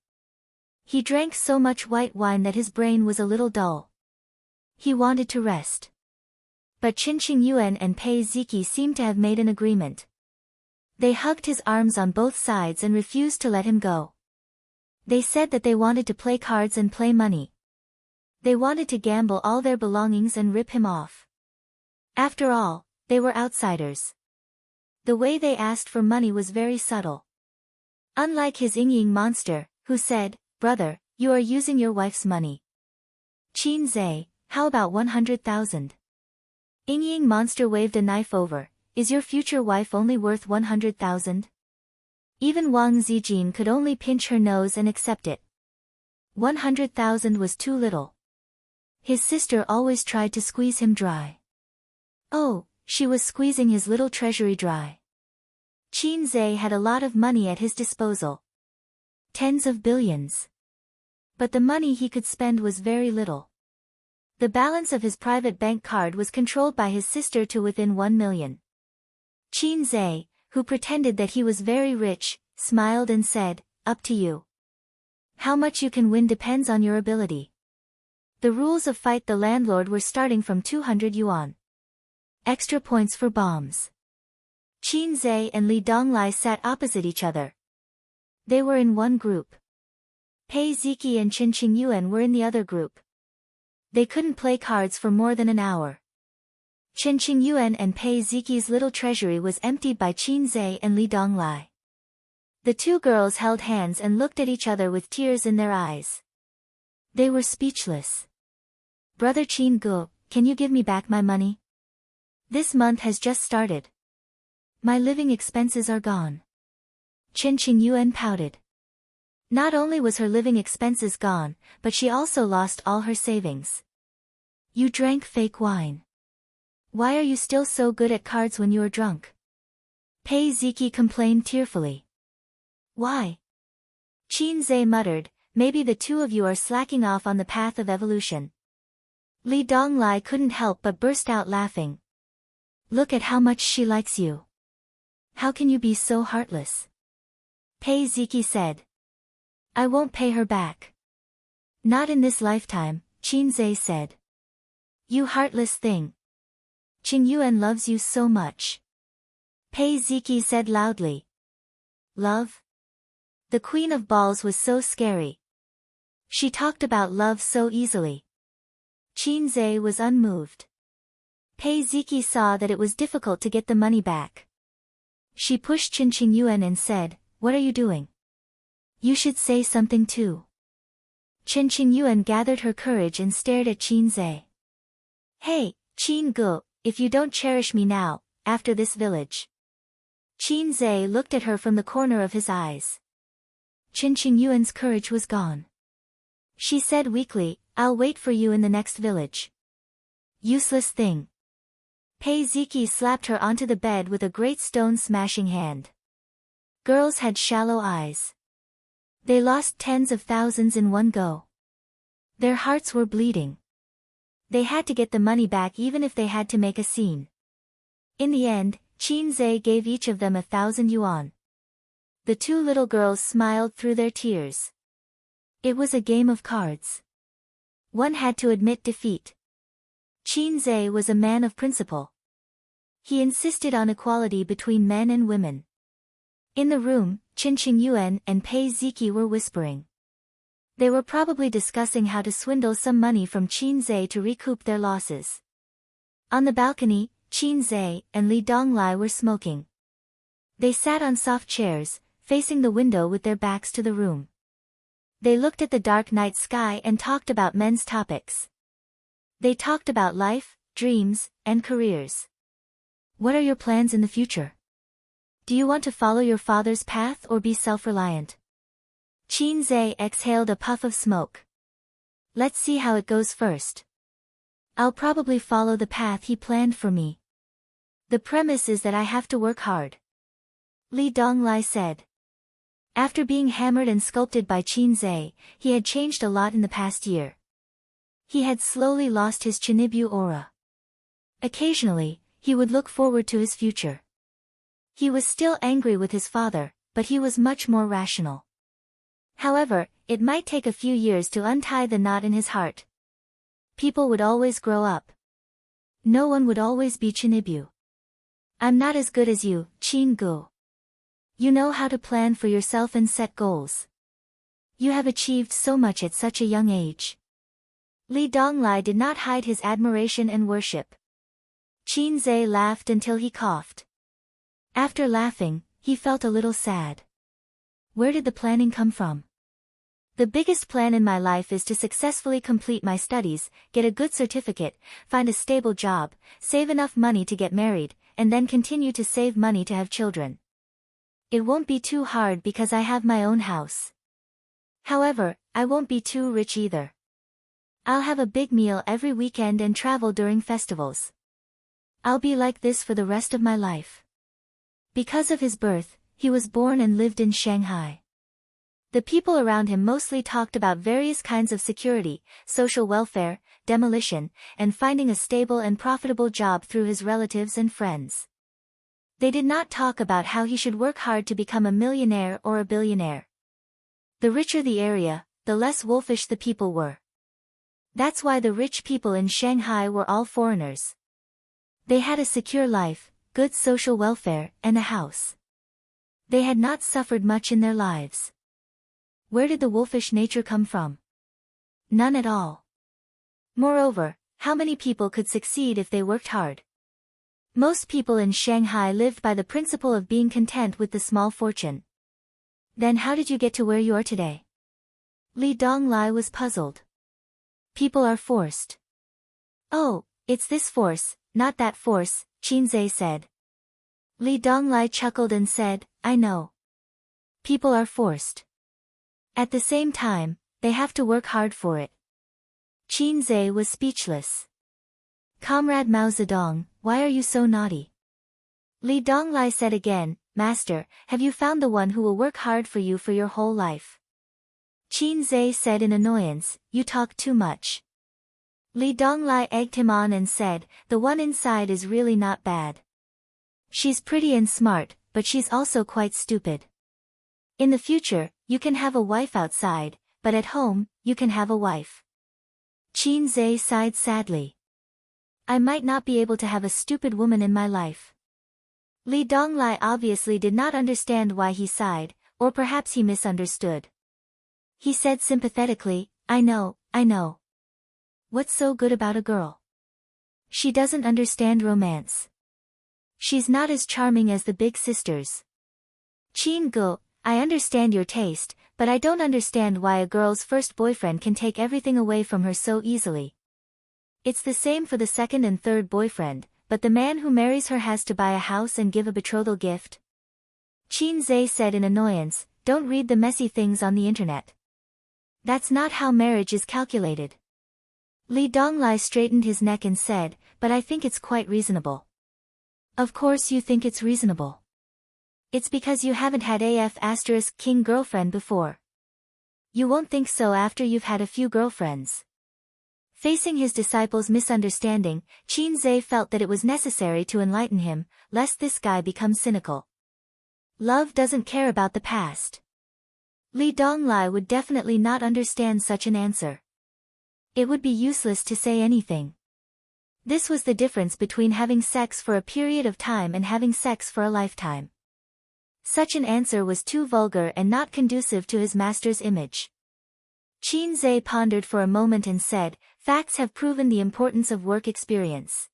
He drank so much white wine that his brain was a little dull. He wanted to rest. But Qin Qingyuan and Pei Ziki seemed to have made an agreement. They hugged his arms on both sides and refused to let him go. They said that they wanted to play cards and play money. They wanted to gamble all their belongings and rip him off. After all, they were outsiders. The way they asked for money was very subtle. Unlike his Ying monster, who said, "Brother, you are using your wife's money." Qin Zhe, how about 100,000? Ying monster waved a knife over. Is your future wife only worth 100,000? Even Wang Zijin could only pinch her nose and accept it. 100,000 was too little. His sister always tried to squeeze him dry. Oh, she was squeezing his little treasury dry. Qin Zhe had a lot of money at his disposal. Tens of billions. But the money he could spend was very little. The balance of his private bank card was controlled by his sister to within 1 million. Qin Zhe, who pretended that he was very rich, smiled and said, "Up to you. How much you can win depends on your ability." The rules of Fight the Landlord were starting from 200 yuan. Extra points for bombs. Qin Zhe and Li Donglai sat opposite each other. They were in one group. Pei Ziki and Qin Qingyuan were in the other group. They couldn't play cards for more than an hour. Qin Qingyuan and Pei Ziki's little treasury was emptied by Qin Zhe and Li Donglai. The two girls held hands and looked at each other with tears in their eyes. They were speechless. "Brother Qin Gu, can you give me back my money? This month has just started. My living expenses are gone." Qin Qingyuan pouted. Not only was her living expenses gone, but she also lost all her savings. "You drank fake wine. Why are you still so good at cards when you are drunk?" Pei Ziki complained tearfully. "Why?" Qin Zhe muttered, "Maybe the two of you are slacking off on the path of evolution." Li Donglai couldn't help but burst out laughing. "Look at how much she likes you. How can you be so heartless?" Pei Ziki said. "I won't pay her back." "Not in this lifetime," Qin Zhe said. "You heartless thing. Qingyuan loves you so much." Pei Ziki said loudly. "Love?" The Queen of Balls was so scary. She talked about love so easily. Qin Zhe was unmoved. Pei Ziki saw that it was difficult to get the money back. She pushed Qin Qingyuan and said, "What are you doing? You should say something too." Qin Qingyuan gathered her courage and stared at Qin Zhe. "Hey, Qin Gu, if you don't cherish me now, after this village." Qin Zhe looked at her from the corner of his eyes. Qin Qingyuan's courage was gone. She said weakly, I'll wait for you in the next village. Useless thing. Pei Ziki slapped her onto the bed with a great stone-smashing hand. Girls had shallow eyes. They lost tens of thousands in one go. Their hearts were bleeding. They had to get the money back even if they had to make a scene. In the end, Qin Zhe gave each of them 1,000 yuan. The two little girls smiled through their tears. It was a game of cards. One had to admit defeat. Qin Zhe was a man of principle. He insisted on equality between men and women. In the room, Qin Qingyuan and Pei Ziki were whispering. They were probably discussing how to swindle some money from Qin Zhe to recoup their losses. On the balcony, Qin Zhe and Li Donglai were smoking. They sat on soft chairs, facing the window with their backs to the room. They looked at the dark night sky and talked about men's topics. They talked about life, dreams, and careers. What are your plans in the future? Do you want to follow your father's path or be self-reliant? Qin Zhe exhaled a puff of smoke. Let's see how it goes first. I'll probably follow the path he planned for me. The premise is that I have to work hard. Li Donglai said. After being hammered and sculpted by Qin Zhe, he had changed a lot in the past year. He had slowly lost his Chinibyu aura. Occasionally, he would look forward to his future. He was still angry with his father, but he was much more rational. However, it might take a few years to untie the knot in his heart. People would always grow up. No one would always be Chinibyu. I'm not as good as you, Qin Gu. You know how to plan for yourself and set goals. You have achieved so much at such a young age. Li Donglai did not hide his admiration and worship. Qin Zhe laughed until he coughed. After laughing, he felt a little sad. Where did the planning come from? The biggest plan in my life is to successfully complete my studies, get a good certificate, find a stable job, save enough money to get married, and then continue to save money to have children. It won't be too hard because I have my own house. However, I won't be too rich either. I'll have a big meal every weekend and travel during festivals. I'll be like this for the rest of my life. Because of his birth, he was born and lived in Shanghai. The people around him mostly talked about various kinds of security, social welfare, demolition, and finding a stable and profitable job through his relatives and friends. They did not talk about how he should work hard to become a millionaire or a billionaire. The richer the area, the less wolfish the people were. That's why the rich people in Shanghai were all foreigners. They had a secure life, good social welfare, and a house. They had not suffered much in their lives. Where did the wolfish nature come from? None at all. Moreover, how many people could succeed if they worked hard? Most people in Shanghai lived by the principle of being content with the small fortune. Then how did you get to where you are today? Li Donglai was puzzled. People are forced. Oh, it's this force, not that force, Qin Zhe said. Li Donglai chuckled and said, I know. People are forced. At the same time, they have to work hard for it. Qin Zhe was speechless. Comrade Mao Zedong, why are you so naughty? Li Donglai said again, Master, have you found the one who will work hard for you for your whole life? Qin Zhe said in annoyance, you talk too much. Li Donglai egged him on and said, the one inside is really not bad. She's pretty and smart, but she's also quite stupid. In the future, you can have a wife outside, but at home, you can have a wife. Qin Zhe sighed sadly. I might not be able to have a stupid woman in my life. Li Donglai obviously did not understand why he sighed, or perhaps he misunderstood. He said sympathetically, I know. What's so good about a girl? She doesn't understand romance. She's not as charming as the big sisters. Qin Gu, I understand your taste, but I don't understand why a girl's first boyfriend can take everything away from her so easily. It's the same for the second and third boyfriend, but the man who marries her has to buy a house and give a betrothal gift. Qin Zhe said in annoyance, don't read the messy things on the internet. That's not how marriage is calculated. Li Donglai straightened his neck and said, but I think it's quite reasonable. Of course you think it's reasonable. It's because you haven't had king girlfriend before. You won't think so after you've had a few girlfriends. Facing his disciple's misunderstanding, Qin Zhe felt that it was necessary to enlighten him, lest this guy become cynical. Love doesn't care about the past. Li Donglai would definitely not understand such an answer. It would be useless to say anything. This was the difference between having sex for a period of time and having sex for a lifetime. Such an answer was too vulgar and not conducive to his master's image. Qin Zhe pondered for a moment and said, facts have proven the importance of work experience.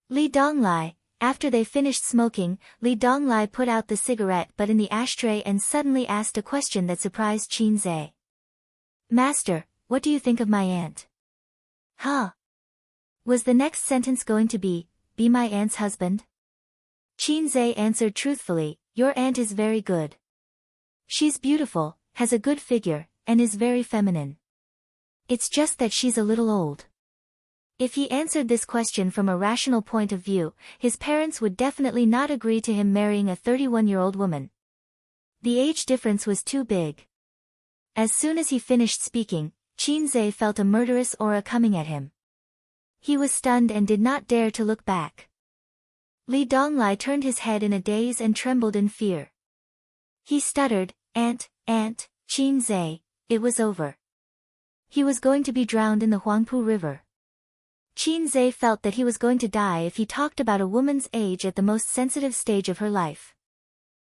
Li Donglai, after they finished smoking, Li Donglai put out the cigarette butt in the ashtray and suddenly asked a question that surprised Qin Zhe. Master, what do you think of my aunt? Huh? Was the next sentence going to be my aunt's husband? Qin Zhe answered truthfully, your aunt is very good. She's beautiful, has a good figure, and is very feminine. It's just that she's a little old. If he answered this question from a rational point of view, his parents would definitely not agree to him marrying a 31-year-old woman. The age difference was too big. As soon as he finished speaking, Qin Zhe felt a murderous aura coming at him. He was stunned and did not dare to look back. Li Donglai turned his head in a daze and trembled in fear. He stuttered, Aunt, Qin Zhe, it was over. He was going to be drowned in the Huangpu River. Qin Zhe felt that he was going to die if he talked about a woman's age at the most sensitive stage of her life.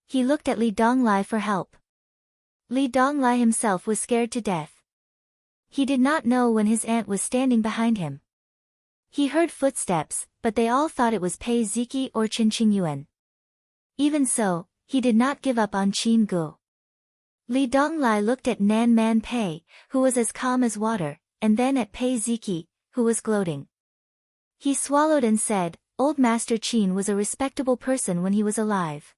He looked at Li Donglai for help. Li Donglai himself was scared to death. He did not know when his aunt was standing behind him. He heard footsteps, but they all thought it was Pei Ziki or Qin Qingyuan. Even so, he did not give up on Qin Gu. Li Donglai looked at Nan Man Pei, who was as calm as water, and then at Pei Ziki, who was gloating. He swallowed and said, Old Master Qin was a respectable person when he was alive.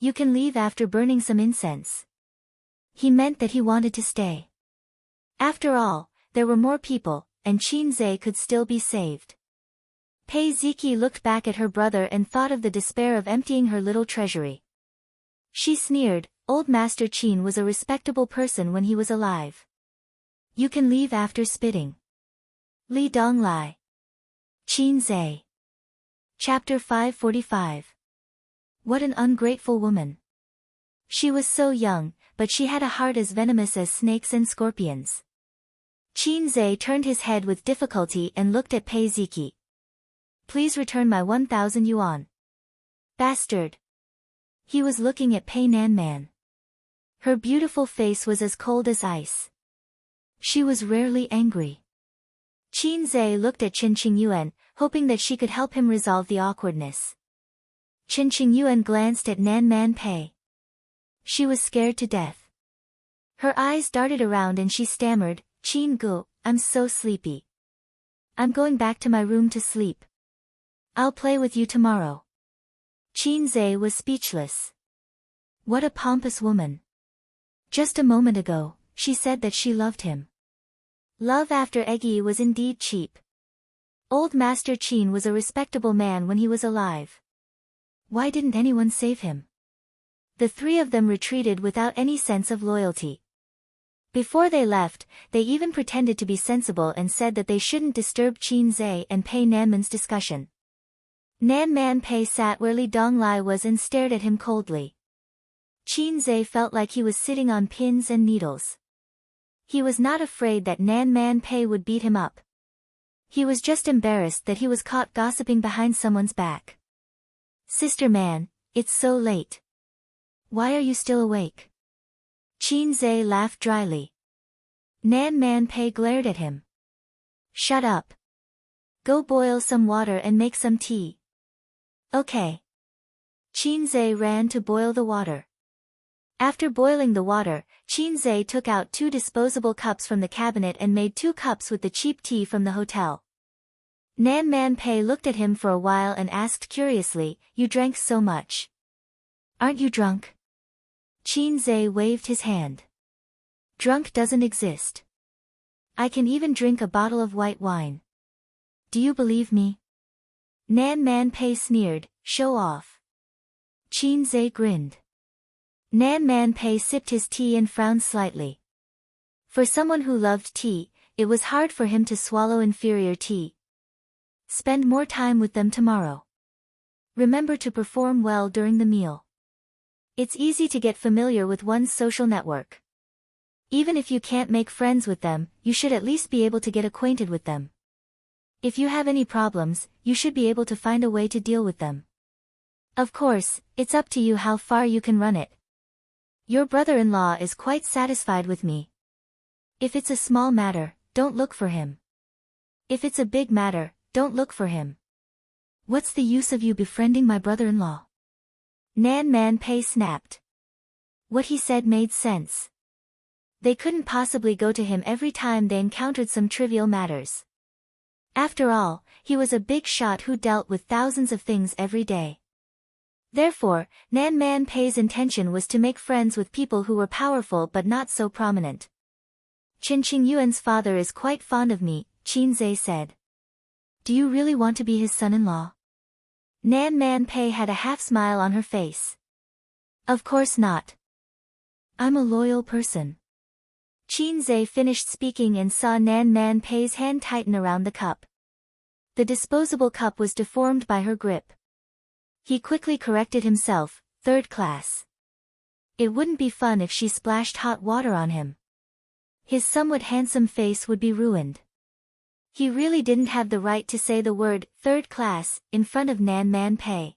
You can leave after burning some incense. He meant that he wanted to stay. After all, there were more people, and Qin Zhe could still be saved. Pei Ziki looked back at her brother and thought of the despair of emptying her little treasury. She sneered, Old Master Qin was a respectable person when he was alive. You can leave after spitting. Li Donglai. Qin Zhe. Chapter 545. What an ungrateful woman. She was so young, but she had a heart as venomous as snakes and scorpions. Qin Zhe turned his head with difficulty and looked at Pei Ziki. Please return my 1,000 yuan. Bastard. He was looking at Pei Nanman. Her beautiful face was as cold as ice. She was rarely angry. Qin Zhe looked at Qin Qingyuan, hoping that she could help him resolve the awkwardness. Qin Qingyuan glanced at Nan Man Pei. She was scared to death. Her eyes darted around and she stammered, Qin Gu, I'm so sleepy. I'm going back to my room to sleep. I'll play with you tomorrow. Qin Zhe was speechless. What a pompous woman. Just a moment ago, she said that she loved him. Love after Eggy was indeed cheap. Old Master Qin was a respectable man when he was alive. Why didn't anyone save him? The three of them retreated without any sense of loyalty. Before they left, they even pretended to be sensible and said that they shouldn't disturb Qin Zhe and Pei Nanman's discussion. Nan Man Pei sat where Li Donglai was and stared at him coldly. Qin Zhe felt like he was sitting on pins and needles. He was not afraid that Nan Man Pei would beat him up. He was just embarrassed that he was caught gossiping behind someone's back. Sister man, it's so late. Why are you still awake? Qin Zhe laughed dryly. Nan Man Pei glared at him. Shut up. Go boil some water and make some tea. Okay. Qin Zhe ran to boil the water. After boiling the water, Qin Zhe took out 2 disposable cups from the cabinet and made 2 cups with the cheap tea from the hotel. Nan Man Pei looked at him for a while and asked curiously, You drank so much. Aren't you drunk? Qin Zhe waved his hand. Drunk doesn't exist. I can even drink a bottle of white wine. Do you believe me? Nan Man Pei sneered, show off. Qin Zhe grinned. Nan Man Pei sipped his tea and frowned slightly. For someone who loved tea, it was hard for him to swallow inferior tea. Spend more time with them tomorrow. Remember to perform well during the meal. It's easy to get familiar with one's social network. Even if you can't make friends with them, you should at least be able to get acquainted with them. If you have any problems, you should be able to find a way to deal with them. Of course, it's up to you how far you can run it. Your brother-in-law is quite satisfied with me. If it's a small matter, don't look for him. If it's a big matter, don't look for him. What's the use of you befriending my brother-in-law? Nan Man Pei snapped. What he said made sense. They couldn't possibly go to him every time they encountered some trivial matters. After all, he was a big shot who dealt with thousands of things every day. Therefore, Nan Man Pei's intention was to make friends with people who were powerful but not so prominent. Chen Qingyuan's father is quite fond of me, Qin Zhe said. Do you really want to be his son-in-law? Nan Man Pei had a half-smile on her face. Of course not. I'm a loyal person. Qin Zhe finished speaking and saw Nan Man Pei's hand tighten around the cup. The disposable cup was deformed by her grip. He quickly corrected himself, third class. It wouldn't be fun if she splashed hot water on him. His somewhat handsome face would be ruined. He really didn't have the right to say the word, third class, in front of Nan Man Pei.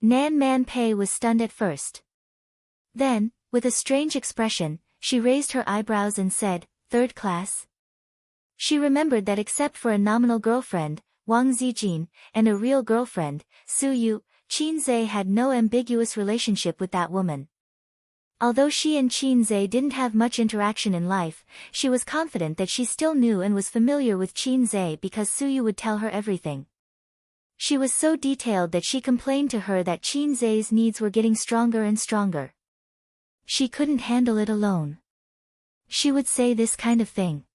Nan Man Pei was stunned at first. Then, with a strange expression, she raised her eyebrows and said, third class? She remembered that except for a nominal girlfriend, Wang Zijin, and a real girlfriend, Su Yu, Qin Zhe had no ambiguous relationship with that woman. Although she and Qin Zhe didn't have much interaction in life, she was confident that she still knew and was familiar with Qin Zhe because Su Yu would tell her everything. She was so detailed that she complained to her that Qin Zhe's needs were getting stronger and stronger. She couldn't handle it alone. She would say this kind of thing.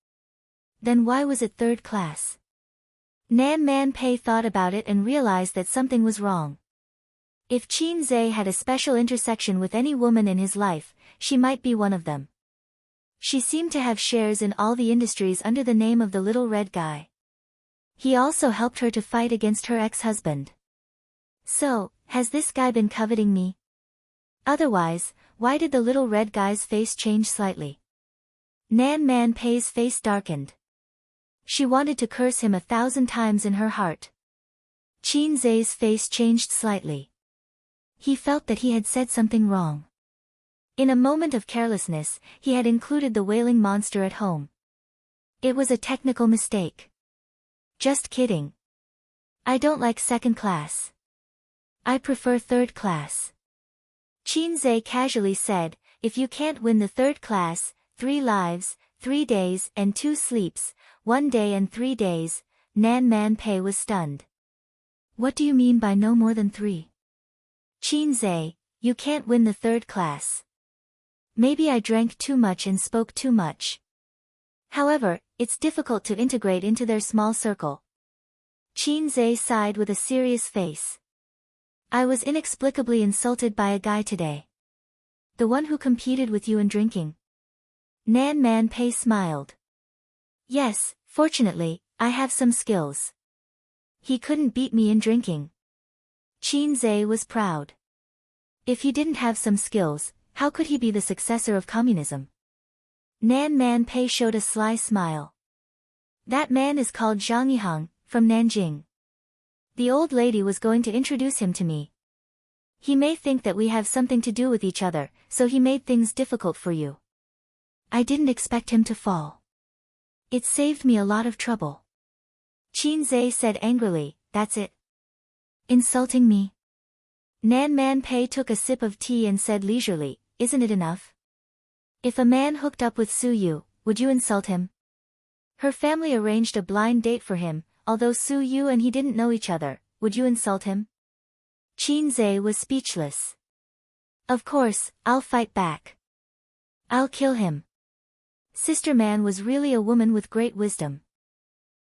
Then why was it third class? Nan Man Pei thought about it and realized that something was wrong. If Qin Zhe had a special intersection with any woman in his life, she might be one of them. She seemed to have shares in all the industries under the name of the little red guy. He also helped her to fight against her ex-husband. So, has this guy been coveting me? Otherwise, why did the little red guy's face change slightly? Nan Man Pei's face darkened. She wanted to curse him 1,000 times in her heart. Qin Zhe's face changed slightly. He felt that he had said something wrong. In a moment of carelessness, he had included the wailing monster at home. It was a technical mistake. Just kidding. I don't like second class. I prefer third class. Qin Zhe casually said, if you can't win the third class, 3 lives, 3 days and 2 sleeps, 1 day and 3 days, Nan Man Pei was stunned. What do you mean by no more than 3? Qin Zhe, you can't win the third class. Maybe I drank too much and spoke too much. However, it's difficult to integrate into their small circle. Qin Zhe sighed with a serious face. I was inexplicably insulted by a guy today. The one who competed with you in drinking. Nan Man Pei smiled. Yes, fortunately, I have some skills. He couldn't beat me in drinking. Qin Zhe was proud. If he didn't have some skills, how could he be the successor of communism? Nan Man Pei showed a sly smile. That man is called Zhang Yihang, from Nanjing. The old lady was going to introduce him to me. He may think that we have something to do with each other, so he made things difficult for you. I didn't expect him to fall. It saved me a lot of trouble. Qin Zhe said angrily, that's it. Insulting me? Nan Man Pei took a sip of tea and said leisurely, isn't it enough? If a man hooked up with Su Yu, would you insult him? Her family arranged a blind date for him, although Su Yu and he didn't know each other, would you insult him? Qin Zhe was speechless. Of course, I'll fight back. I'll kill him. Sister Man was really a woman with great wisdom.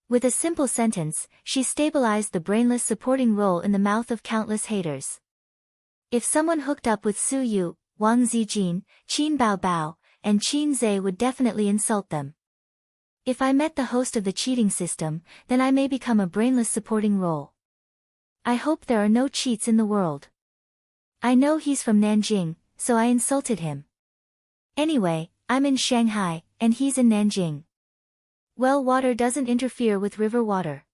With a simple sentence, she stabilized the brainless supporting role in the mouth of countless haters. If someone hooked up with Su Yu, Wang Zijin, Qin Bao Bao, and Qin Zhe would definitely insult them. If I met the host of the cheating system, then I may become a brainless supporting role. I hope there are no cheats in the world. I know he's from Nanjing, so I insulted him. Anyway, I'm in Shanghai, and he's in Nanjing. Well, water doesn't interfere with river water.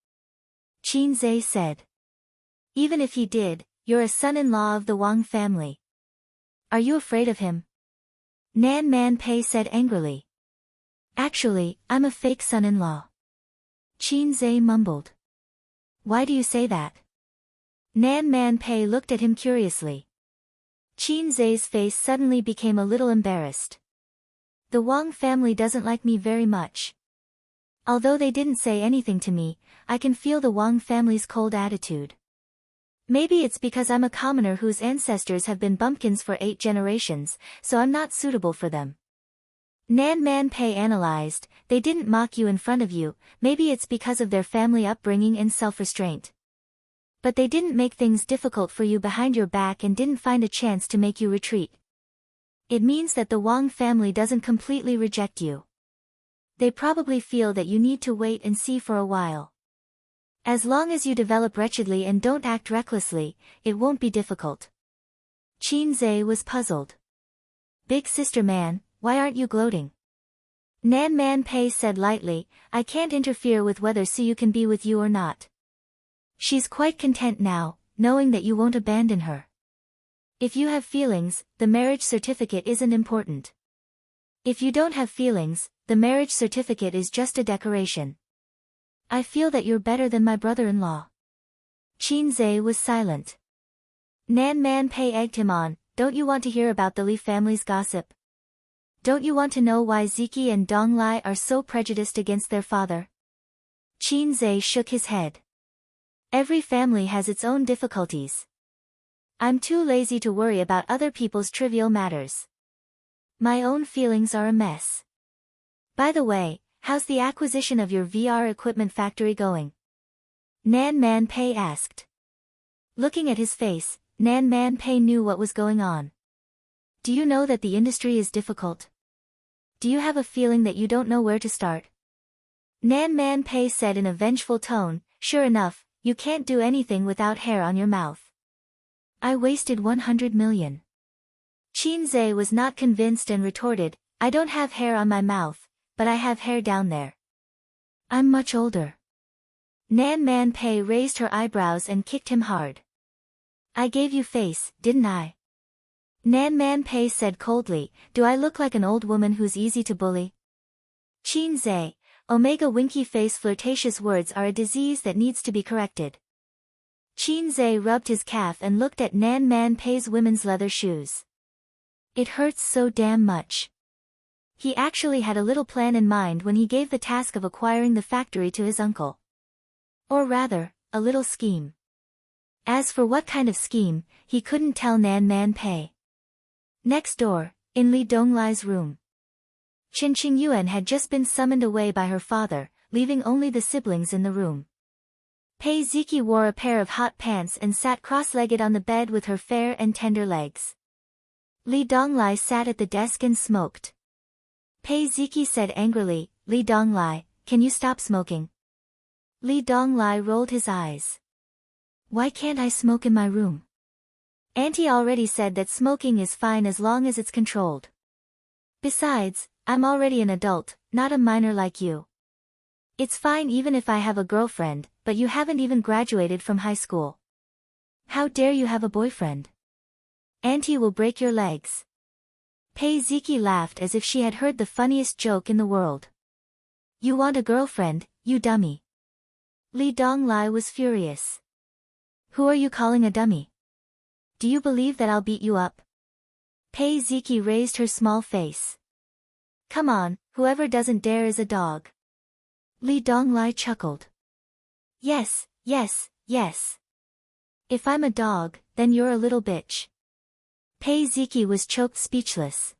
Qin Zhe said. Even if he did, you're a son-in-law of the Wang family. Are you afraid of him? Nan Man Pei said angrily. Actually, I'm a fake son-in-law. Qin Zhe mumbled. Why do you say that? Nan Man Pei looked at him curiously. Qin Zhe's face suddenly became a little embarrassed. The Wang family doesn't like me very much. Although they didn't say anything to me, I can feel the Wang family's cold attitude. Maybe it's because I'm a commoner whose ancestors have been bumpkins for 8 generations, so I'm not suitable for them. Nan Man Pei analyzed, they didn't mock you in front of you, maybe it's because of their family upbringing and self-restraint. But they didn't make things difficult for you behind your back and didn't find a chance to make you retreat. It means that the Wang family doesn't completely reject you. They probably feel that you need to wait and see for a while. As long as you develop wretchedly and don't act recklessly, it won't be difficult. Qin Zhe was puzzled. Big sister man, why aren't you gloating? Nan Man Pei said lightly, I can't interfere with whether Suyu can be with you or not. She's quite content now, knowing that you won't abandon her. If you have feelings, the marriage certificate isn't important. If you don't have feelings, the marriage certificate is just a decoration. I feel that you're better than my brother-in-law. Qin Zhe was silent. Nan Man Pei egged him on, don't you want to hear about the Li family's gossip? Don't you want to know why Ziki and Dong Lai are so prejudiced against their father? Qin Zhe shook his head. Every family has its own difficulties. I'm too lazy to worry about other people's trivial matters. My own feelings are a mess. By the way, how's the acquisition of your VR equipment factory going? Nan Man Pei asked. Looking at his face, Nan Man Pei knew what was going on. Do you know that the industry is difficult? Do you have a feeling that you don't know where to start? Nan Man Pei said in a vengeful tone, sure enough, you can't do anything without hair on your mouth. I wasted 100 million. Qin Zhe was not convinced and retorted, I don't have hair on my mouth, but I have hair down there. I'm much older. Nan Man Pei raised her eyebrows and kicked him hard. I gave you face, didn't I? Nan Man Pei said coldly, do I look like an old woman who's easy to bully? Qin Zhe, Omega winky face flirtatious words are a disease that needs to be corrected. Qin Zhe rubbed his calf and looked at Nan Man Pei's women's leather shoes. It hurts so damn much. He actually had a little plan in mind when he gave the task of acquiring the factory to his uncle. Or rather, a little scheme. As for what kind of scheme, he couldn't tell Nan Man Pei. Next door, in Li Donglai's room. Qin Qingyuan had just been summoned away by her father, leaving only the siblings in the room. Pei Ziki wore a pair of hot pants and sat cross-legged on the bed with her fair and tender legs. Li Donglai sat at the desk and smoked. Pei Ziki said angrily, Li Donglai, can you stop smoking? Li Donglai rolled his eyes. Why can't I smoke in my room? Auntie already said that smoking is fine as long as it's controlled. Besides, I'm already an adult, not a minor like you. It's fine even if I have a girlfriend, but you haven't even graduated from high school. How dare you have a boyfriend? Auntie will break your legs. Pei Ziki laughed as if she had heard the funniest joke in the world. You want a girlfriend, you dummy. Li Donglai was furious. Who are you calling a dummy? Do you believe that I'll beat you up? Pei Ziki raised her small face. Come on, whoever doesn't dare is a dog. Li Donglai chuckled. Yes, yes, yes. If I'm a dog, then you're a little bitch. Pei Ziki was choked speechless.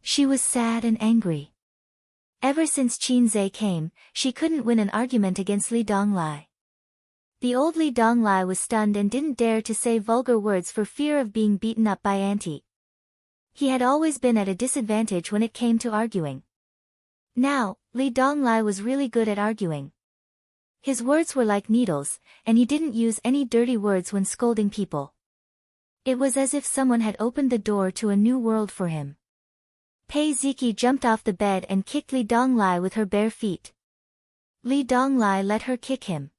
She was sad and angry. Ever since Qin Zhe came, she couldn't win an argument against Li Donglai. The old Li Donglai was stunned and didn't dare to say vulgar words for fear of being beaten up by Auntie. He had always been at a disadvantage when it came to arguing. Now, Li Donglai was really good at arguing. His words were like needles, and he didn't use any dirty words when scolding people. It was as if someone had opened the door to a new world for him. Pei Ziki jumped off the bed and kicked Li Donglai with her bare feet. Li Donglai let her kick him.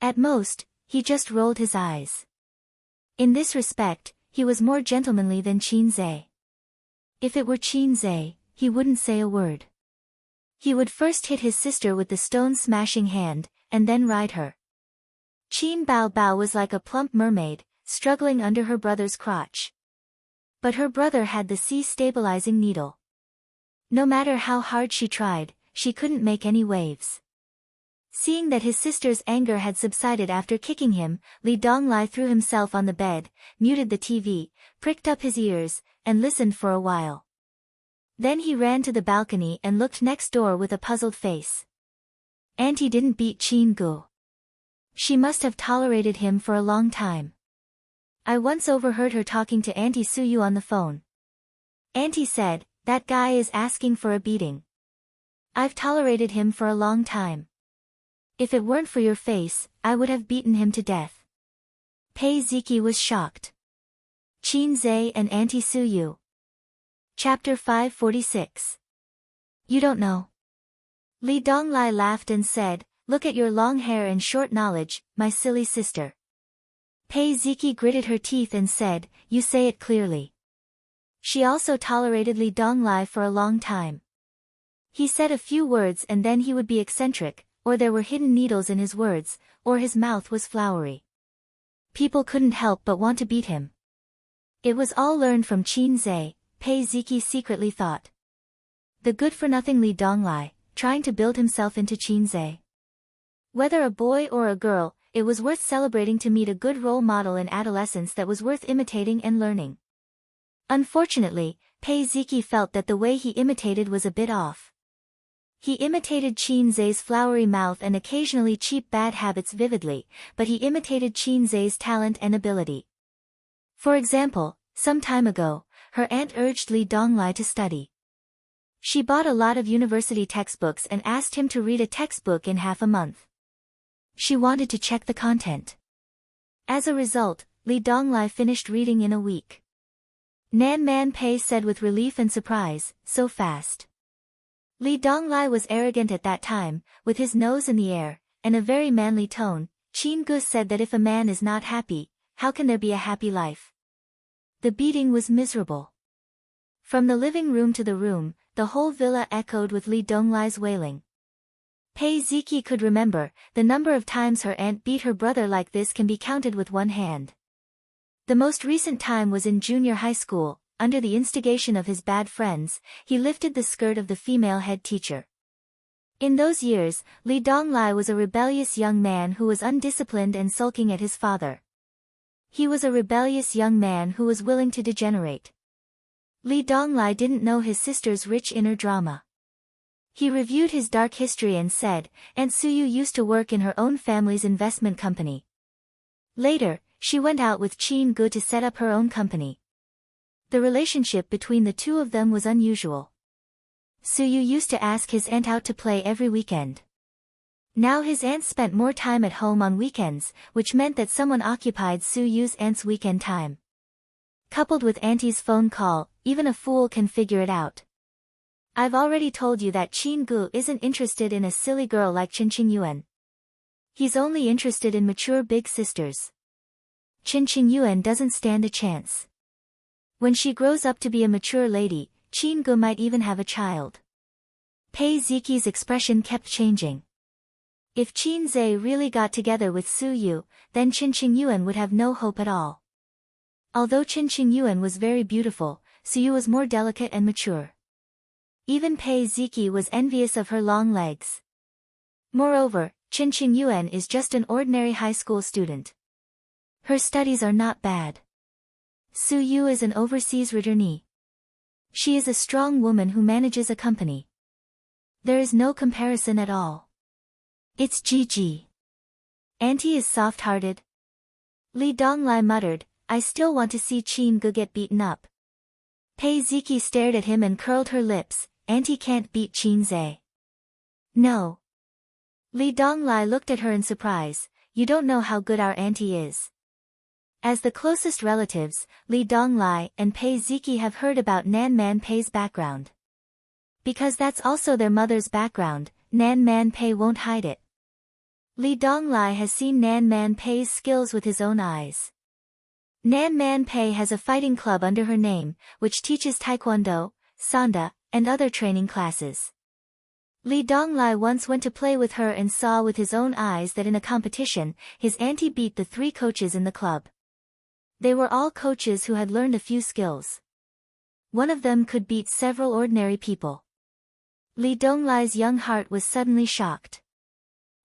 At most, he just rolled his eyes. In this respect, he was more gentlemanly than Qin Zhe. If it were Qin Zhe, he wouldn't say a word. He would first hit his sister with the stone-smashing hand, and then ride her. Qin Bao Bao was like a plump mermaid, struggling under her brother's crotch. But her brother had the sea-stabilizing needle. No matter how hard she tried, she couldn't make any waves. Seeing that his sister's anger had subsided after kicking him, Li Donglai threw himself on the bed, muted the TV, pricked up his ears, and listened for a while. Then he ran to the balcony and looked next door with a puzzled face. Auntie didn't beat Qin Gu. She must have tolerated him for a long time. I once overheard her talking to Auntie Suyu on the phone. Auntie said, "That guy is asking for a beating. I've tolerated him for a long time. If it weren't for your face, I would have beaten him to death." Pei Ziki was shocked. Qin Zhe and Auntie Suyu. Chapter 546. You don't know. Li Donglai laughed and said, "Look at your long hair and short knowledge, my silly sister." Pei Ziki gritted her teeth and said, "You say it clearly." She also tolerated Li Donglai for a long time. He said a few words and then he would be eccentric, or there were hidden needles in his words, or his mouth was flowery. People couldn't help but want to beat him. It was all learned from Qin Zhe, Pei Ziki secretly thought. The good-for-nothing Li Donglai, trying to build himself into Qin Zhe. Whether a boy or a girl, it was worth celebrating to meet a good role model in adolescence that was worth imitating and learning. Unfortunately, Pei Ziki felt that the way he imitated was a bit off. He imitated Qin Zhe's flowery mouth and occasionally cheap bad habits vividly, but he imitated Qin Zhe's talent and ability. For example, some time ago, her aunt urged Li Donglai to study. She bought a lot of university textbooks and asked him to read a textbook in half a month. She wanted to check the content. As a result, Li Donglai finished reading in a week. Nan Man Pei said with relief and surprise, "So fast." Li Donglai was arrogant at that time, with his nose in the air, and a very manly tone. Qin Gu said that if a man is not happy, how can there be a happy life? The beating was miserable. From the living room to the room, the whole villa echoed with Li Donglai's wailing. Pei Ziki could remember, the number of times her aunt beat her brother like this can be counted with one hand. The most recent time was in junior high school. Under the instigation of his bad friends, he lifted the skirt of the female head teacher. In those years, Li Donglai was a rebellious young man who was undisciplined and sulking at his father. He was a rebellious young man who was willing to degenerate. Li Donglai didn't know his sister's rich inner drama. He reviewed his dark history and said, "Aunt Suyu used to work in her own family's investment company. Later, she went out with Qin Gu to set up her own company. The relationship between the two of them was unusual. Suyu used to ask his aunt out to play every weekend. Now his aunt spent more time at home on weekends, which meant that someone occupied Suyu's aunt's weekend time. Coupled with Auntie's phone call, even a fool can figure it out. I've already told you that Qin Gu isn't interested in a silly girl like Qin Yuan. He's only interested in mature big sisters. Qin Yuan doesn't stand a chance. When she grows up to be a mature lady, Qin Gu might even have a child." Pei Ziki's expression kept changing. If Qin Zhe really got together with Su Yu, then Qin Yuan would have no hope at all. Although Qin Yuan was very beautiful, Su Yu was more delicate and mature. Even Pei Ziki was envious of her long legs. Moreover, Qin Yuan is just an ordinary high school student. Her studies are not bad. Su Yu is an overseas returnee. She is a strong woman who manages a company. There is no comparison at all. It's Gigi. Auntie is soft-hearted. Li Donglai muttered, I still want to see Qin-gu get beaten up. Pei Ziki stared at him and curled her lips, Auntie can't beat Qin-ze. No. Li Donglai looked at her in surprise, you don't know how good our auntie is. As the closest relatives, Li Donglai and Pei Ziki have heard about Nan Man Pei's background. Because that's also their mother's background, Nan Man Pei won't hide it. Li Donglai has seen Nan Man Pei's skills with his own eyes. Nan Man Pei has a fighting club under her name, which teaches taekwondo, sanda, and other training classes. Li Donglai once went to play with her and saw with his own eyes that in a competition, his auntie beat the 3 coaches in the club. They were all coaches who had learned a few skills. One of them could beat several ordinary people. Li Donglai's young heart was suddenly shocked.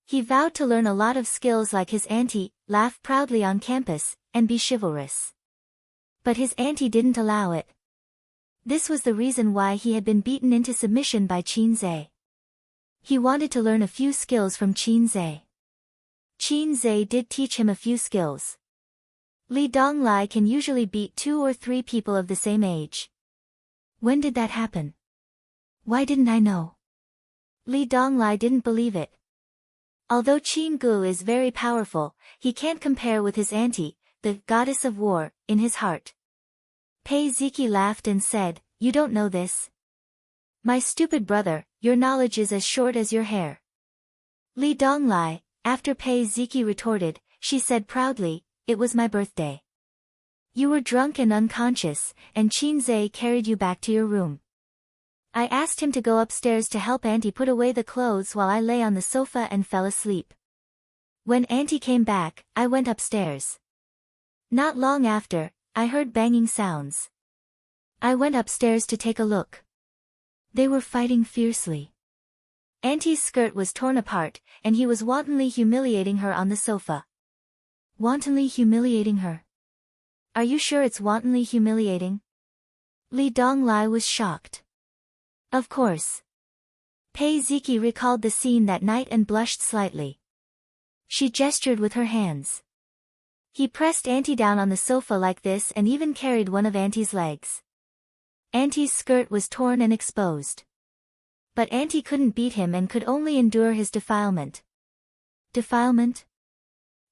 He vowed to learn a lot of skills like his auntie, laugh proudly on campus, and be chivalrous. But his auntie didn't allow it. This was the reason why he had been beaten into submission by Qin-ze. He wanted to learn a few skills from Qin-ze. Qin-ze did teach him a few skills. Li Donglai can usually beat 2 or 3 people of the same age. When did that happen? Why didn't I know? Li Donglai didn't believe it. Although Qin-gu is very powerful, he can't compare with his auntie, the goddess of war, in his heart. Pei Ziki laughed and said, you don't know this? My stupid brother, your knowledge is as short as your hair. Li Donglai, after Pei Ziki retorted, she said proudly, it was my birthday. You were drunk and unconscious, and Qin-ze carried you back to your room. I asked him to go upstairs to help Auntie put away the clothes while I lay on the sofa and fell asleep. When Auntie came back, I went upstairs. Not long after, I heard banging sounds. I went upstairs to take a look. They were fighting fiercely. Auntie's skirt was torn apart, and he was wantonly humiliating her on the sofa. Wantonly humiliating her? Are you sure it's wantonly humiliating? Li Donglai was shocked. Of course. Pei Ziki recalled the scene that night and blushed slightly. She gestured with her hands. He pressed Auntie down on the sofa like this and even carried one of Auntie's legs. Auntie's skirt was torn and exposed. But Auntie couldn't beat him and could only endure his defilement. Defilement?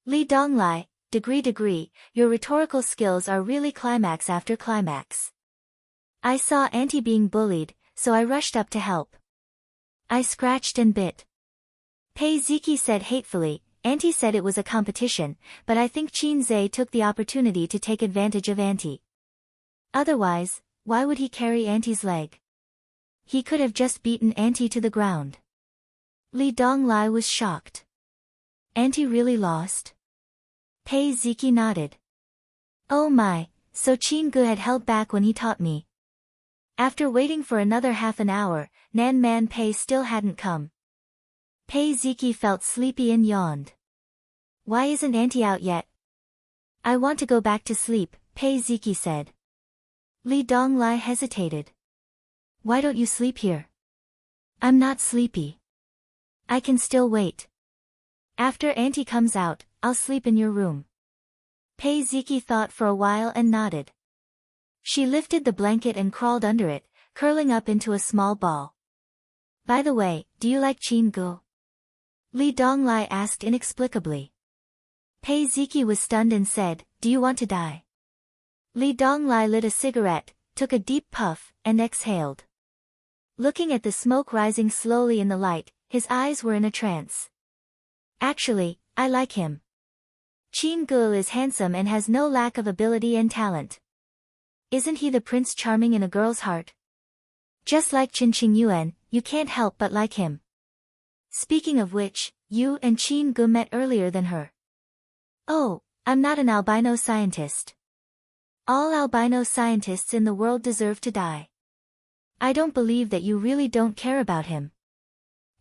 Li Donglai, degree, your rhetorical skills are really climax after climax. I saw Auntie being bullied, so I rushed up to help. I scratched and bit. Pei Ziki said hatefully, Auntie said it was a competition, but I think Qin-ze took the opportunity to take advantage of Auntie. Otherwise, why would he carry Auntie's leg? He could have just beaten Auntie to the ground. Li Donglai was shocked. Auntie really lost? Pei Ziki nodded. Oh my, so Qin-gu had held back when he taught me. After waiting for another half an hour, Nan Man Pei still hadn't come. Pei Ziki felt sleepy and yawned. Why isn't Auntie out yet? I want to go back to sleep, Pei Ziki said. Li Donglai hesitated. Why don't you sleep here? I'm not sleepy. I can still wait. After Auntie comes out, I'll sleep in your room. Pei Ziki thought for a while and nodded. She lifted the blanket and crawled under it, curling up into a small ball. By the way, do you like Qin-gu? Li Donglai asked inexplicably. Pei Ziki was stunned and said, do you want to die? Li Donglai lit a cigarette, took a deep puff, and exhaled. Looking at the smoke rising slowly in the light, his eyes were in a trance. Actually, I like him. Qin-gu is handsome and has no lack of ability and talent. Isn't he the Prince Charming in a girl's heart? Just like Qin Qingyuan, you can't help but like him. Speaking of which, you and Qin-gu met earlier than her. Oh, I'm not an albino scientist. All albino scientists in the world deserve to die. I don't believe that you really don't care about him.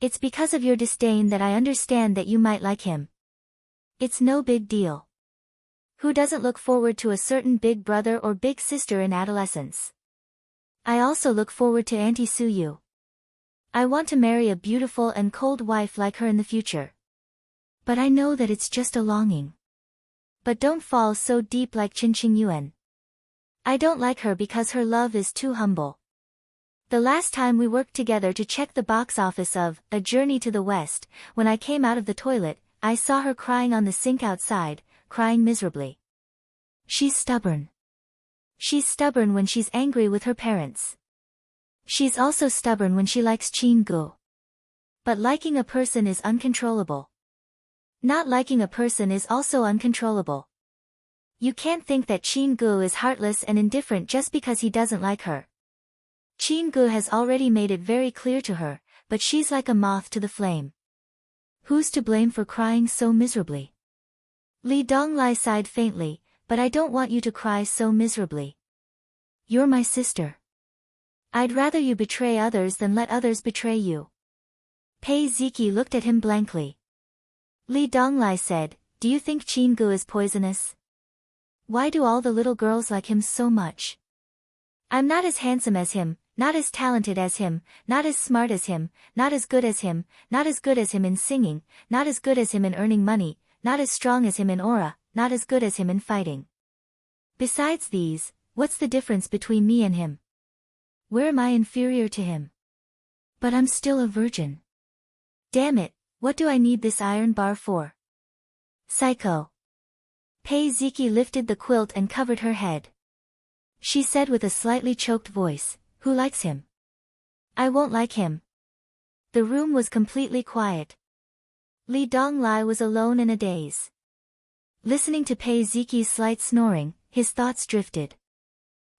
It's because of your disdain that I understand that you might like him. It's no big deal. Who doesn't look forward to a certain big brother or big sister in adolescence? I also look forward to Auntie Suyu. I want to marry a beautiful and cold wife like her in the future. But I know that it's just a longing. But don't fall so deep like Qinqing Yuan. I don't like her because her love is too humble. The last time we worked together to check the box office of A Journey to the West, when I came out of the toilet, I saw her crying on the sink outside, crying miserably. She's stubborn. She's stubborn when she's angry with her parents. She's also stubborn when she likes Qin Gu. But liking a person is uncontrollable. Not liking a person is also uncontrollable. You can't think that Qin Gu is heartless and indifferent just because he doesn't like her. Qin Gu has already made it very clear to her, but she's like a moth to the flame. Who's to blame for crying so miserably? Li Donglai sighed faintly, but I don't want you to cry so miserably. You're my sister. I'd rather you betray others than let others betray you. Pei Ziki looked at him blankly. Li Donglai said, do you think Qin Gu is poisonous? Why do all the little girls like him so much? I'm not as handsome as him, not as talented as him, not as smart as him, not as good as him, not as good as him in singing, not as good as him in earning money, not as strong as him in aura, not as good as him in fighting. Besides these, what's the difference between me and him? Where am I inferior to him? But I'm still a virgin. Damn it, what do I need this iron bar for? Psycho. Pei Ziki lifted the quilt and covered her head. She said with a slightly choked voice, who likes him? I won't like him. The room was completely quiet. Li Donglai was alone in a daze. Listening to Pei Ziki's slight snoring, his thoughts drifted.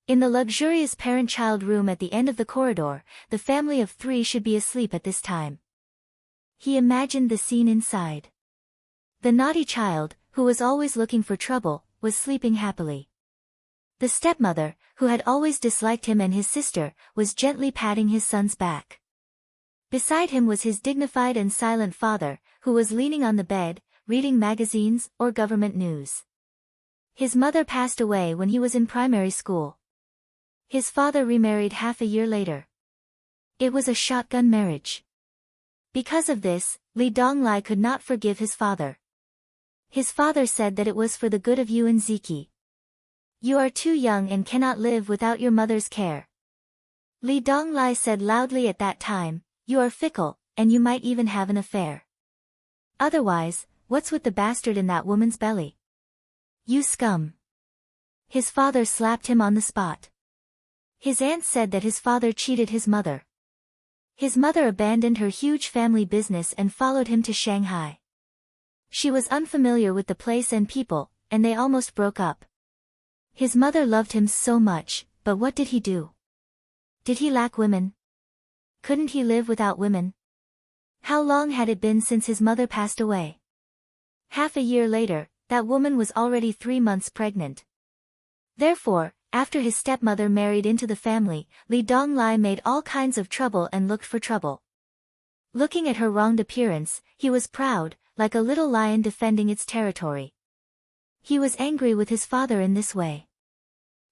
In the luxurious parent-child room at the end of the corridor, the family of 3 should be asleep at this time. He imagined the scene inside. The naughty child, who was always looking for trouble, was sleeping happily. The stepmother, who had always disliked him and his sister, was gently patting his son's back. Beside him was his dignified and silent father, who was leaning on the bed, reading magazines or government news. His mother passed away when he was in primary school. His father remarried half a year later. It was a shotgun marriage. Because of this, Li Donglai could not forgive his father. His father said that it was for the good of you and Ziki. You are too young and cannot live without your mother's care. Li Donglai said loudly at that time, you are fickle, and you might even have an affair. Otherwise, what's with the bastard in that woman's belly? You scum. His father slapped him on the spot. His aunt said that his father cheated his mother. His mother abandoned her huge family business and followed him to Shanghai. She was unfamiliar with the place and people, and they almost broke up. His mother loved him so much, but what did he do? Did he lack women? Couldn't he live without women? How long had it been since his mother passed away? Half a year later, that woman was already 3 months pregnant. Therefore, after his stepmother married into the family, Li Donglai made all kinds of trouble and looked for trouble. Looking at her wronged appearance, he was proud, like a little lion defending its territory. He was angry with his father in this way.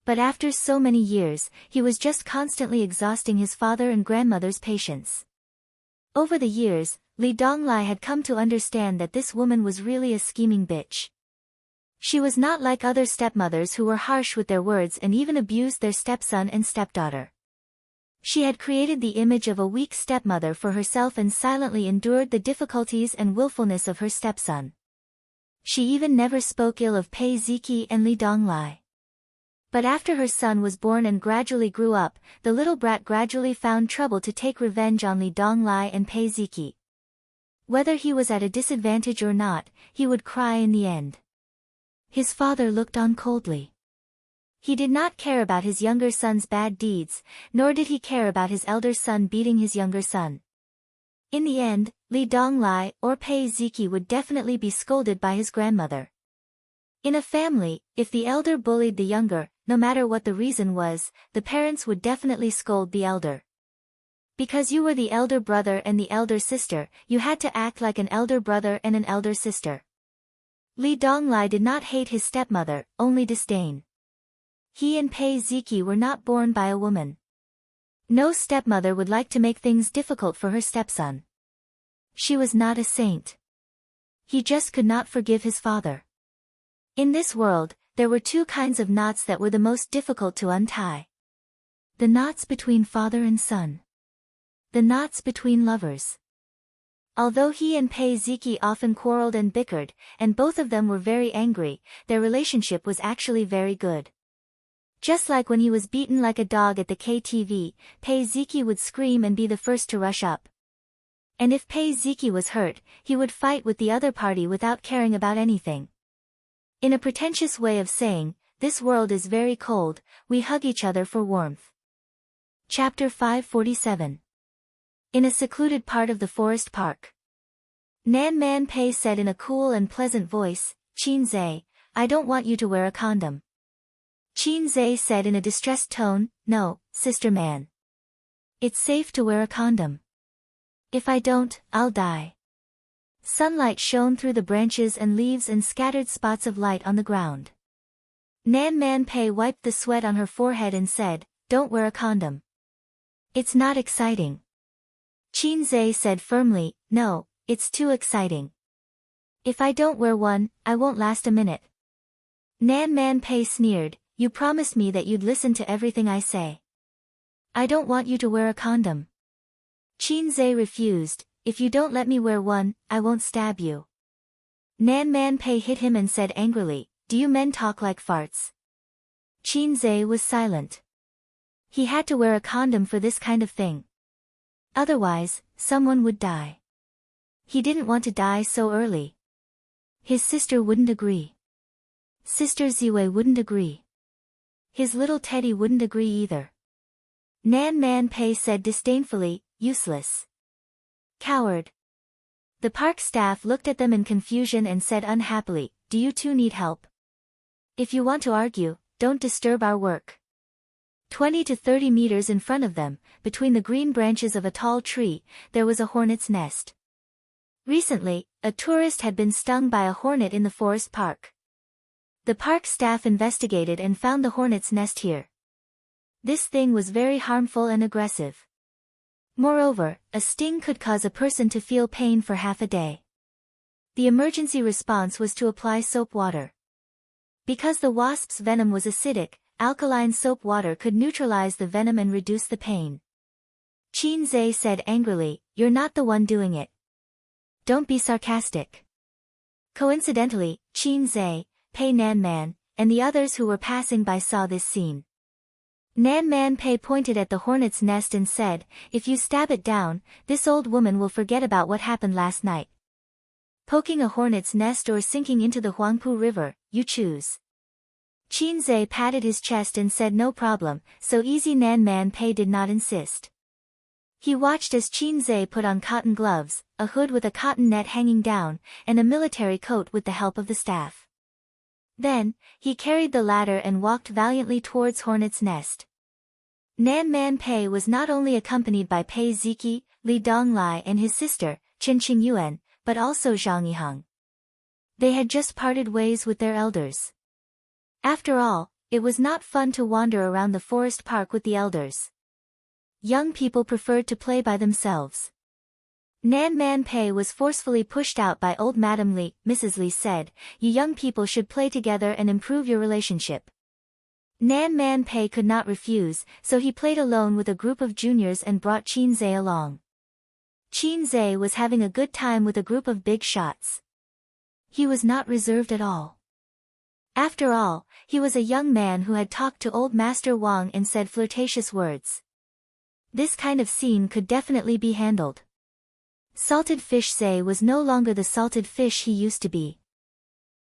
But after so many years, he was just constantly exhausting his father and grandmother's patience. Over the years, Li Donglai had come to understand that this woman was really a scheming bitch. She was not like other stepmothers who were harsh with their words and even abused their stepson and stepdaughter. She had created the image of a weak stepmother for herself and silently endured the difficulties and willfulness of her stepson. She even never spoke ill of Pei Ziki and Li Donglai. But after her son was born and gradually grew up, the little brat gradually found trouble to take revenge on Li Donglai and Pei Ziki. Whether he was at a disadvantage or not, he would cry in the end. His father looked on coldly. He did not care about his younger son's bad deeds, nor did he care about his elder son beating his younger son. In the end, Li Donglai or Pei Ziki would definitely be scolded by his grandmother. In a family, if the elder bullied the younger, no matter what the reason was, the parents would definitely scold the elder. Because you were the elder brother and the elder sister, you had to act like an elder brother and an elder sister. Li Donglai did not hate his stepmother, only disdain. He and Pei Ziki were not born by a woman. No stepmother would like to make things difficult for her stepson. She was not a saint. He just could not forgive his father. In this world, there were two kinds of knots that were the most difficult to untie. The knots between father and son. The knots between lovers. Although he and Pei Ziki often quarreled and bickered, and both of them were very angry, their relationship was actually very good. Just like when he was beaten like a dog at the KTV, Pei Ziki would scream and be the first to rush up. And if Pei Ziki was hurt, he would fight with the other party without caring about anything. In a pretentious way of saying, this world is very cold, we hug each other for warmth. Chapter 547. In a secluded part of the forest park. Nan Man Pei said in a cool and pleasant voice, "Qin Zhe, I don't want you to wear a condom." Qin Zhe said in a distressed tone, "No, Sister Man. It's safe to wear a condom. If I don't, I'll die." Sunlight shone through the branches and leaves and scattered spots of light on the ground. Nan Man Pei wiped the sweat on her forehead and said, "Don't wear a condom. It's not exciting." Qin Zhe said firmly, "No, it's too exciting. If I don't wear one, I won't last a minute." Nan Man Pei sneered, "You promised me that you'd listen to everything I say." "I don't want you to wear a condom." Qin Zhe refused, "If you don't let me wear one, I won't stab you." Nan Man Pei hit him and said angrily, "Do you men talk like farts?" Qin Zhe was silent. He had to wear a condom for this kind of thing. Otherwise, someone would die. He didn't want to die so early. His sister wouldn't agree. Sister Ziwei wouldn't agree. His little Teddy wouldn't agree either. Nan Man Pei said disdainfully, "Useless. Coward." The park staff looked at them in confusion and said unhappily, "Do you two need help? If you want to argue, don't disturb our work." 20 to 30 meters in front of them, between the green branches of a tall tree, there was a hornet's nest. Recently, a tourist had been stung by a hornet in the forest park. The park staff investigated and found the hornet's nest here. This thing was very harmful and aggressive. Moreover, a sting could cause a person to feel pain for half a day. The emergency response was to apply soap water. Because the wasp's venom was acidic, alkaline soap water could neutralize the venom and reduce the pain. Qin Zhe said angrily, "You're not the one doing it. Don't be sarcastic." Coincidentally, Qin Zhe, Pei Nan Man, and the others who were passing by saw this scene. Nan Man Pei pointed at the hornet's nest and said, "If you stab it down, this old woman will forget about what happened last night. Poking a hornet's nest or sinking into the Huangpu River, you choose." Qin Zhe patted his chest and said no problem, so easy. Nan Man Pei did not insist. He watched as Qin Zhe put on cotton gloves, a hood with a cotton net hanging down, and a military coat with the help of the staff. Then, he carried the ladder and walked valiantly towards Hornet's Nest. Nan Man Pei was not only accompanied by Pei Ziki, Li Donglai and his sister, Qin Qingyuan, but also Zhang Yihang. They had just parted ways with their elders. After all, it was not fun to wander around the forest park with the elders. Young people preferred to play by themselves. Nan Man Pei was forcefully pushed out by old Madam Li. Mrs. Li said, "You young people should play together and improve your relationship." Nan Man Pei could not refuse, so he played alone with a group of juniors and brought Qin Zhe along. Qin Zhe was having a good time with a group of big shots. He was not reserved at all. After all, he was a young man who had talked to old Master Wang and said flirtatious words. This kind of scene could definitely be handled. Salted Fish Zhe was no longer the salted fish he used to be.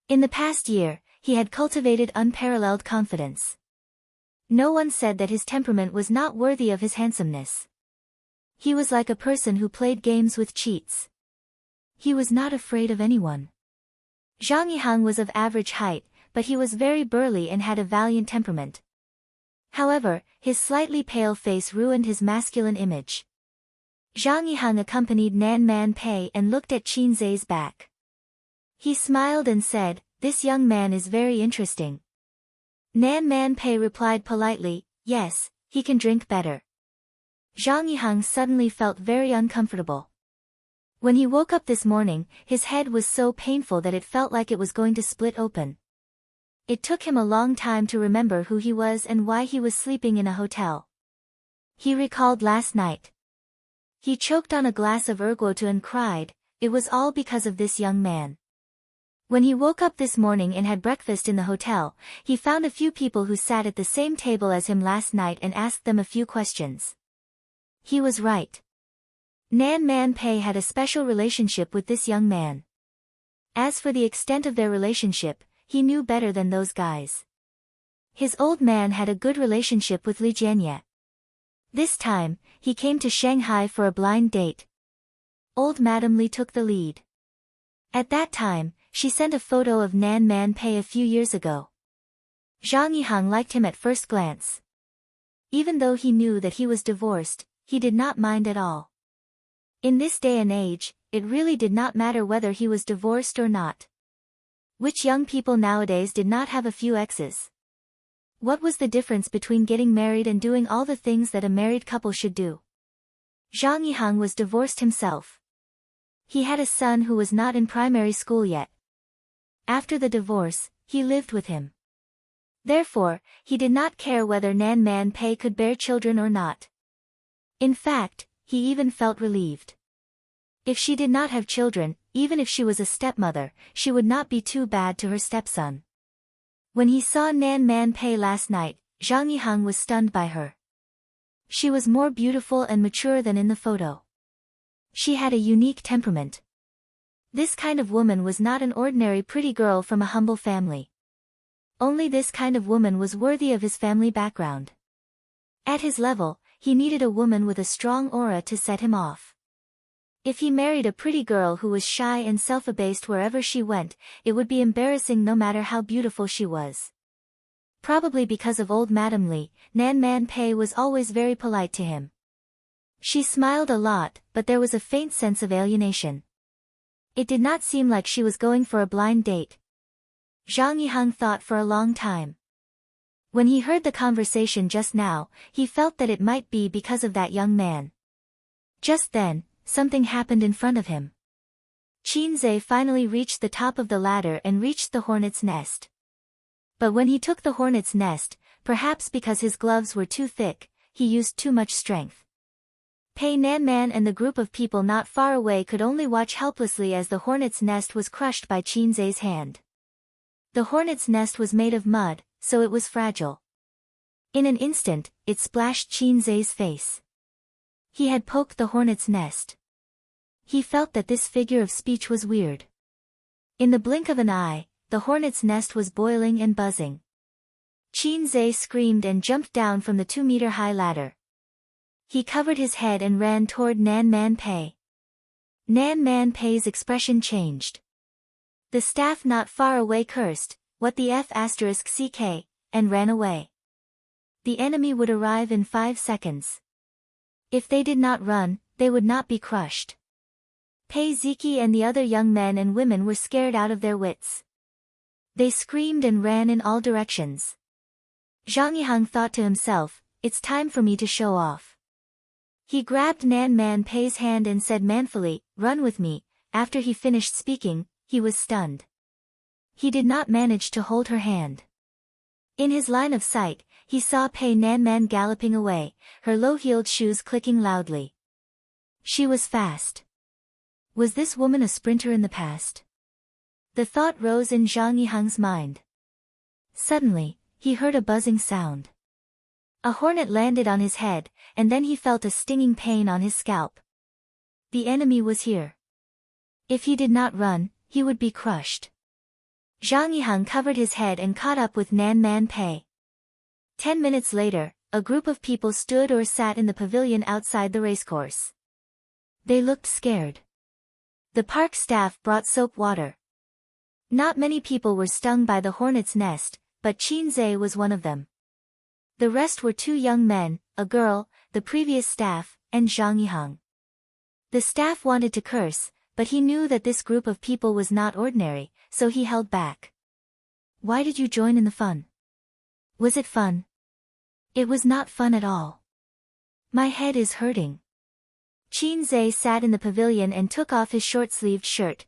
In the past year, he had cultivated unparalleled confidence. No one said that his temperament was not worthy of his handsomeness. He was like a person who played games with cheats. He was not afraid of anyone. Zhang Yihang was of average height, but he was very burly and had a valiant temperament. However, his slightly pale face ruined his masculine image. Zhang Yihang accompanied Nan Man Pei and looked at Qin Zhe's back. He smiled and said, "This young man is very interesting." Nan Man Pei replied politely, "Yes, he can drink better." Zhang Yihang suddenly felt very uncomfortable. When he woke up this morning, his head was so painful that it felt like it was going to split open. It took him a long time to remember who he was and why he was sleeping in a hotel. He recalled last night. He choked on a glass of erguotu and cried. It was all because of this young man. When he woke up this morning and had breakfast in the hotel, he found a few people who sat at the same table as him last night and asked them a few questions. He was right. Nan Man Pei had a special relationship with this young man. As for the extent of their relationship, he knew better than those guys. His old man had a good relationship with Li Jianye. This time, he came to Shanghai for a blind date. Old Madame Li took the lead. At that time, she sent a photo of Nan Man Pei a few years ago. Zhang Yihang liked him at first glance. Even though he knew that he was divorced, he did not mind at all. In this day and age, it really did not matter whether he was divorced or not. Which young people nowadays did not have a few exes? What was the difference between getting married and doing all the things that a married couple should do? Zhang Yihang was divorced himself. He had a son who was not in primary school yet. After the divorce, he lived with him. Therefore, he did not care whether Nan Man Pei could bear children or not. In fact, he even felt relieved. If she did not have children, even if she was a stepmother, she would not be too bad to her stepson. When he saw Nan Man Pei last night, Zhang Yihang was stunned by her. She was more beautiful and mature than in the photo. She had a unique temperament. This kind of woman was not an ordinary pretty girl from a humble family. Only this kind of woman was worthy of his family background. At his level, he needed a woman with a strong aura to set him off. If he married a pretty girl who was shy and self-abased wherever she went, it would be embarrassing no matter how beautiful she was. Probably because of old Madame Li, Nan Man Pei was always very polite to him. She smiled a lot, but there was a faint sense of alienation. It did not seem like she was going for a blind date. Zhang Yihang thought for a long time. When he heard the conversation just now, he felt that it might be because of that young man. Just then, something happened in front of him. Qin Zhe finally reached the top of the ladder and reached the hornet's nest. But when he took the hornet's nest, perhaps because his gloves were too thick, he used too much strength. Pei Nanman and the group of people not far away could only watch helplessly as the hornet's nest was crushed by Qin Zhe's hand. The hornet's nest was made of mud, so it was fragile. In an instant, it splashed Qin Zhe's face. He had poked the hornet's nest. He felt that this figure of speech was weird. In the blink of an eye, the hornet's nest was boiling and buzzing. Qin Zhe screamed and jumped down from the 2-meter-high ladder. He covered his head and ran toward Nan Man Pei. Nan Man Pei's expression changed. The staff not far away cursed, "What the F***ck," and ran away. The enemy would arrive in 5 seconds. If they did not run, they would not be crushed. Pei Ziki and the other young men and women were scared out of their wits. They screamed and ran in all directions. Zhang Yihang thought to himself, "It's time for me to show off." He grabbed Nan Man Pei's hand and said manfully, "Run with me." After he finished speaking, he was stunned. He did not manage to hold her hand. In his line of sight, he saw Pei Nanman galloping away, her low-heeled shoes clicking loudly. She was fast. Was this woman a sprinter in the past? The thought rose in Zhang Yihang's mind. Suddenly, he heard a buzzing sound. A hornet landed on his head, and then he felt a stinging pain on his scalp. The enemy was here. If he did not run, he would be crushed. Zhang Yihang covered his head and caught up with Nan Man Pei. 10 minutes later, a group of people stood or sat in the pavilion outside the racecourse. They looked scared. The park staff brought soap water. Not many people were stung by the hornet's nest, but Qin Zhe was one of them. The rest were 2 young men, a girl, the previous staff, and Zhang Yihang. The staff wanted to curse, but he knew that this group of people was not ordinary, so he held back. "Why did you join in the fun? Was it fun?" "It was not fun at all. My head is hurting. Qin Zhe sat in the pavilion and took off his short-sleeved shirt.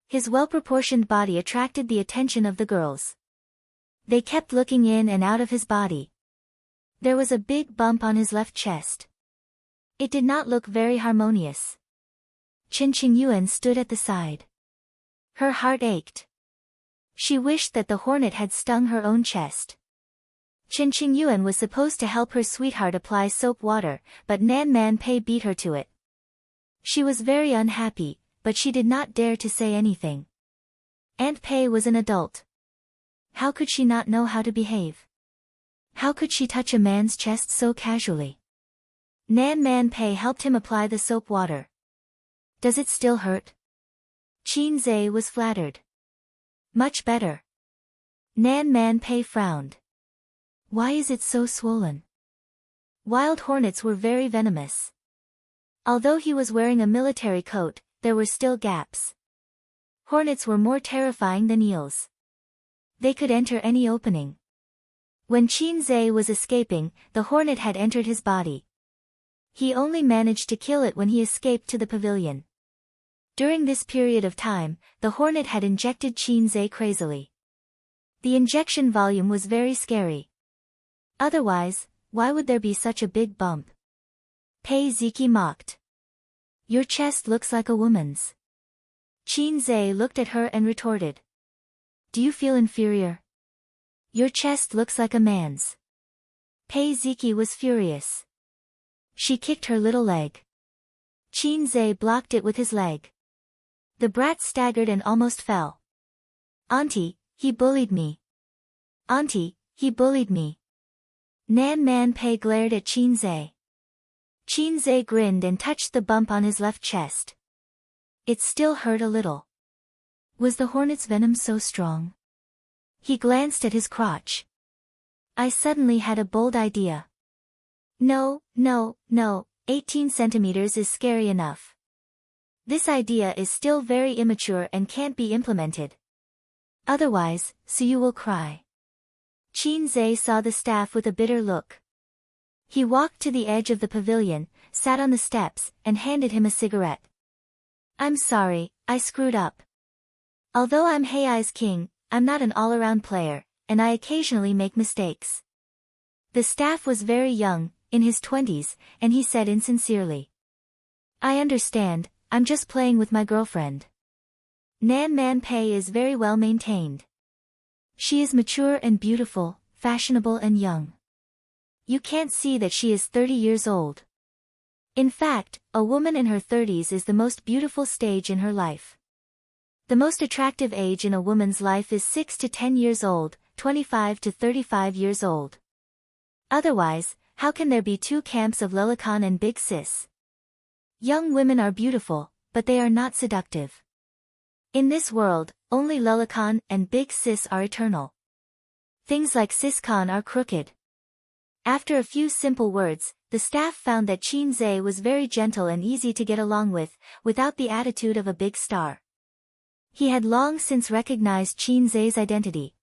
His well-proportioned body attracted the attention of the girls. They kept looking in and out of his body. There was a big bump on his left chest. It did not look very harmonious. Chen Qingyuan stood at the side. Her heart ached. She wished that the hornet had stung her own chest. Chen Qingyuan was supposed to help her sweetheart apply soap water, but Nan Man Pei beat her to it. She was very unhappy, but she did not dare to say anything. Aunt Pei was an adult. How could she not know how to behave? How could she touch a man's chest so casually? Nan Man Pei helped him apply the soap water. Does it still hurt? Qin Zhe was flattered. Much better. Nan Man Pei frowned. Why is it so swollen? Wild hornets were very venomous. Although he was wearing a military coat, there were still gaps. Hornets were more terrifying than eels. They could enter any opening. When Qin Zhe was escaping, the hornet had entered his body. He only managed to kill it when he escaped to the pavilion. During this period of time, the hornet had injected Qin Zhe crazily. The injection volume was very scary. Otherwise, why would there be such a big bump? Pei Ziki mocked. Your chest looks like a woman's. Qin Zhe looked at her and retorted. Do you feel inferior? Your chest looks like a man's. Pei Ziki was furious. She kicked her little leg. Qin Zhe blocked it with his leg. The brat staggered and almost fell. Auntie, he bullied me. Auntie, he bullied me. Nan Man Pei glared at Qin Zhe. Qin Zhe grinned and touched the bump on his left chest. It still hurt a little. Was the hornet's venom so strong? He glanced at his crotch. I suddenly had a bold idea. No, 18 centimeters is scary enough. This idea is still very immature and can't be implemented. Otherwise, so you will cry. Qin Zhe saw the staff with a bitter look. He walked to the edge of the pavilion, sat on the steps, and handed him a cigarette. I'm sorry, I screwed up. Although I'm Heiai's king, I'm not an all-around player, and I occasionally make mistakes. The staff was very young, in his 20s, and he said insincerely. I understand, I'm just playing with my girlfriend. Nan Man Pei is very well maintained. She is mature and beautiful, fashionable and young. You can't see that she is 30 years old. In fact, a woman in her 30s is the most beautiful stage in her life. The most attractive age in a woman's life is 6 to 10 years old, 25 to 35 years old. Otherwise, how can there be two camps of Lelacan and Big Sis? Young women are beautiful, but they are not seductive. In this world, only Lelacan and Big Sis are eternal. Things like Siscan are crooked. After a few simple words, the staff found that Qin Zhe was very gentle and easy to get along with, without the attitude of a big star. He had long since recognized Qin Zhe's identity.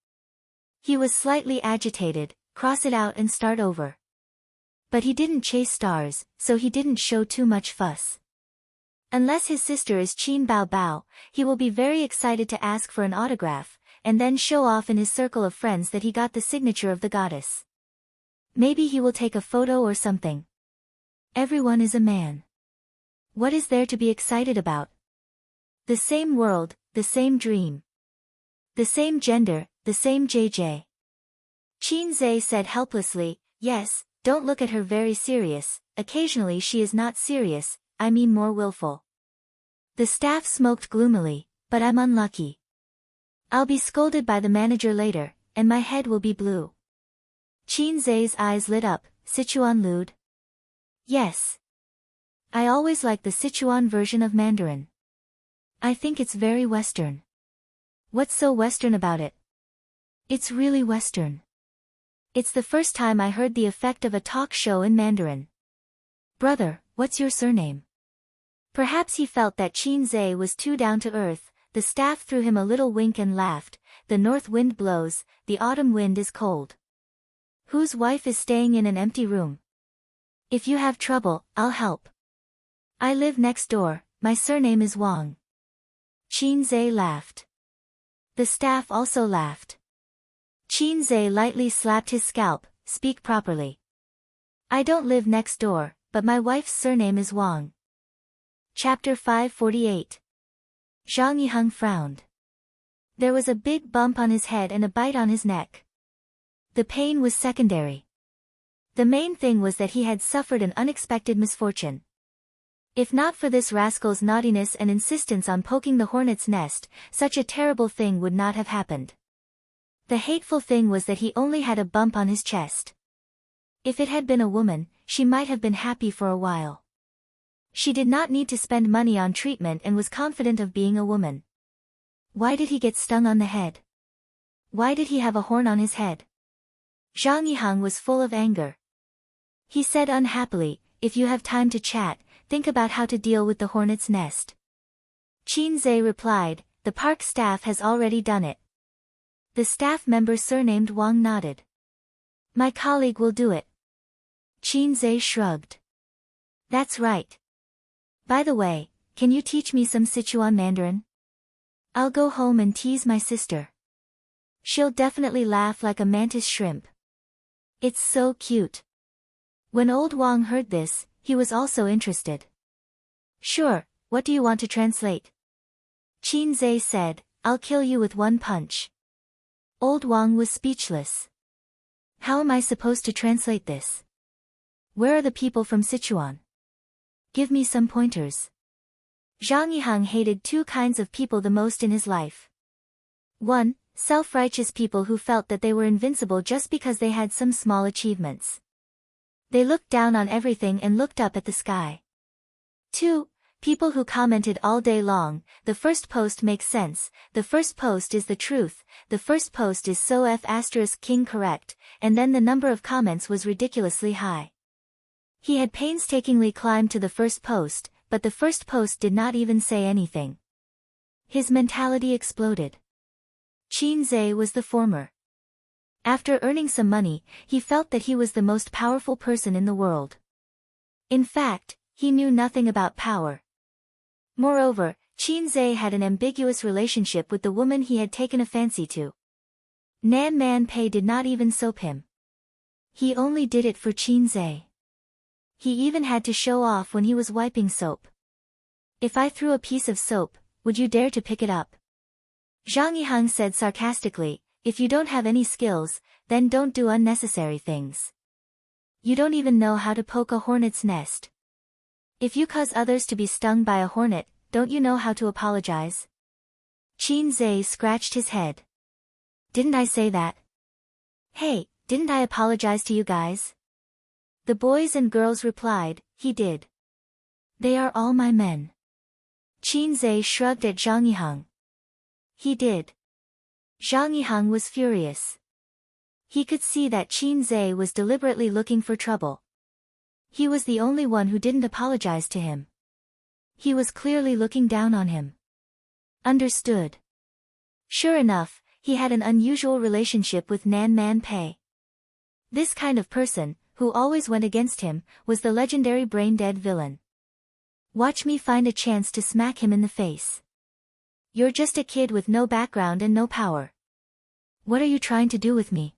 He was slightly agitated, cross it out and start over. But he didn't chase stars, so he didn't show too much fuss. Unless his sister is Qin Bao Bao, he will be very excited to ask for an autograph, and then show off in his circle of friends that he got the signature of the goddess. Maybe he will take a photo or something. Everyone is a man. What is there to be excited about? The same world, the same dream. The same gender, the same JJ. Qin Zhe said helplessly, yes, don't look at her very serious, occasionally she is not serious, I mean more willful. The staff smoked gloomily, but I'm unlucky. I'll be scolded by the manager later, and my head will be blue. Qin Zhe's eyes lit up, Sichuan lewd? Yes. I always like the Sichuan version of Mandarin. I think it's very Western. What's so Western about it? It's really Western. It's the first time I heard the effect of a talk show in Mandarin. Brother, what's your surname? Perhaps he felt that Qin Zhe was too down to earth. The staff threw him a little wink and laughed. The north wind blows, the autumn wind is cold. Whose wife is staying in an empty room? If you have trouble, I'll help. I live next door, my surname is Wang. Qin Zhe laughed. The staff also laughed. Qin Zhe lightly slapped his scalp, speak properly. I don't live next door, but my wife's surname is Wang. Chapter 548. Zhang Yiheng frowned. There was a big bump on his head and a bite on his neck. The pain was secondary. The main thing was that he had suffered an unexpected misfortune. If not for this rascal's naughtiness and insistence on poking the hornet's nest, such a terrible thing would not have happened. The hateful thing was that he only had a bump on his chest. If it had been a woman, she might have been happy for a while. She did not need to spend money on treatment and was confident of being a woman. Why did he get stung on the head? Why did he have a horn on his head? Zhang Yiheng was full of anger. He said unhappily, if you have time to chat, think about how to deal with the hornet's nest. Qin Zhe replied, the park staff has already done it. The staff member surnamed Wang nodded. My colleague will do it. Qin Zhe shrugged. That's right. By the way, can you teach me some Sichuan Mandarin? I'll go home and tease my sister. She'll definitely laugh like a mantis shrimp. It's so cute. When old Wang heard this, he was also interested. Sure, what do you want to translate? Qin Zhe said, I'll kill you with one punch. Old Wang was speechless. How am I supposed to translate this? Where are the people from Sichuan? Give me some pointers. Zhang Yiheng hated two kinds of people the most in his life. 1. Self-righteous people who felt that they were invincible just because they had some small achievements. They looked down on everything and looked up at the sky. 2. People who commented all day long, the first post makes sense, the first post is the truth, the first post is so *king correct, and then the number of comments was ridiculously high. He had painstakingly climbed to the first post, but the first post did not even say anything. His mentality exploded. Qin Zhe was the former. After earning some money, he felt that he was the most powerful person in the world. In fact, he knew nothing about power. Moreover, Qin Zhe had an ambiguous relationship with the woman he had taken a fancy to. Nan Man Pei did not even soap him. He only did it for Qin Zhe. He even had to show off when he was wiping soap. If I threw a piece of soap, would you dare to pick it up? Zhang Yiheng said sarcastically, if you don't have any skills, then don't do unnecessary things. You don't even know how to poke a hornet's nest. If you cause others to be stung by a hornet, don't you know how to apologize? Qin Zhe scratched his head. Didn't I say that? Hey, didn't I apologize to you guys? The boys and girls replied, he did. They are all my men. Qin Zhe shrugged at Zhang Yiheng. He did. Zhang Yiheng was furious. He could see that Qin Zhe was deliberately looking for trouble. He was the only one who didn't apologize to him. He was clearly looking down on him. Understood. Sure enough, he had an unusual relationship with Nan Man Pei. This kind of person, who always went against him, was the legendary brain-dead villain. Watch me find a chance to smack him in the face. You're just a kid with no background and no power. What are you trying to do with me?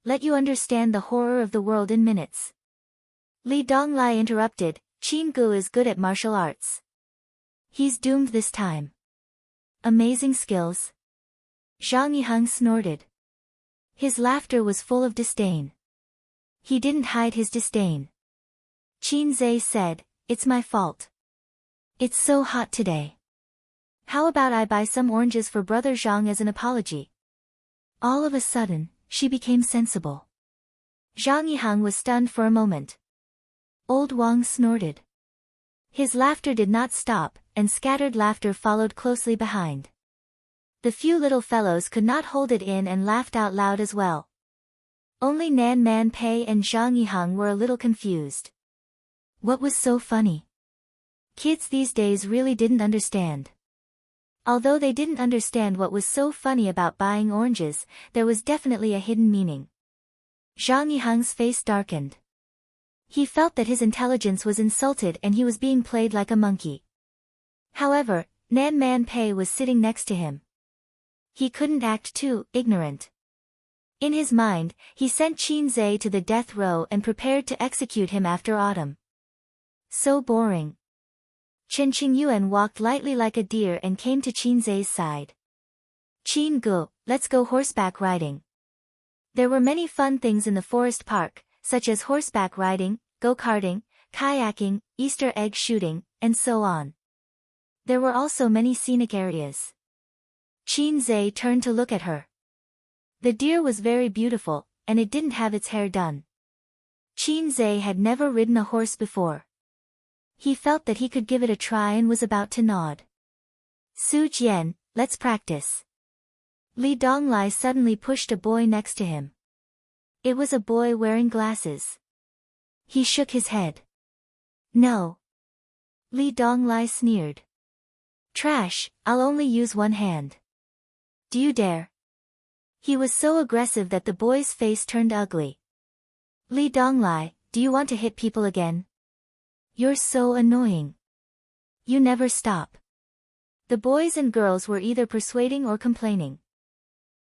Let you understand the horror of the world in minutes. Li Donglai interrupted, Qin Gu is good at martial arts. He's doomed this time. Amazing skills. Zhang Yiheng snorted. His laughter was full of disdain. He didn't hide his disdain. Qin Zhe said, it's my fault. It's so hot today. How about I buy some oranges for Brother Zhang as an apology? All of a sudden, she became sensible. Zhang Yiheng was stunned for a moment. Old Wang snorted. His laughter did not stop, and scattered laughter followed closely behind. The few little fellows could not hold it in and laughed out loud as well. Only Nan Man Pei and Zhang Yiheng were a little confused. What was so funny? Kids these days really didn't understand. Although they didn't understand what was so funny about buying oranges, there was definitely a hidden meaning. Zhang Yiheng's face darkened. He felt that his intelligence was insulted and he was being played like a monkey. However, Nan Man Pei was sitting next to him. He couldn't act too ignorant. In his mind, he sent Qin Zhe to the death row and prepared to execute him after autumn. So boring. Chen Qingyuan walked lightly like a deer and came to Qin Zhe's side. Qin Gu, let's go horseback riding. There were many fun things in the forest park, such as horseback riding, go-karting, kayaking, Easter egg shooting, and so on. There were also many scenic areas. Qin Zhe turned to look at her. The deer was very beautiful, and it didn't have its hair done. Qin Zhe had never ridden a horse before. He felt that he could give it a try and was about to nod. Su Jian, let's practice. Li Donglai suddenly pushed a boy next to him. It was a boy wearing glasses. He shook his head. No. Li Donglai sneered. Trash, I'll only use one hand. Do you dare? He was so aggressive that the boy's face turned ugly. Li Donglai, do you want to hit people again? You're so annoying. You never stop. The boys and girls were either persuading or complaining.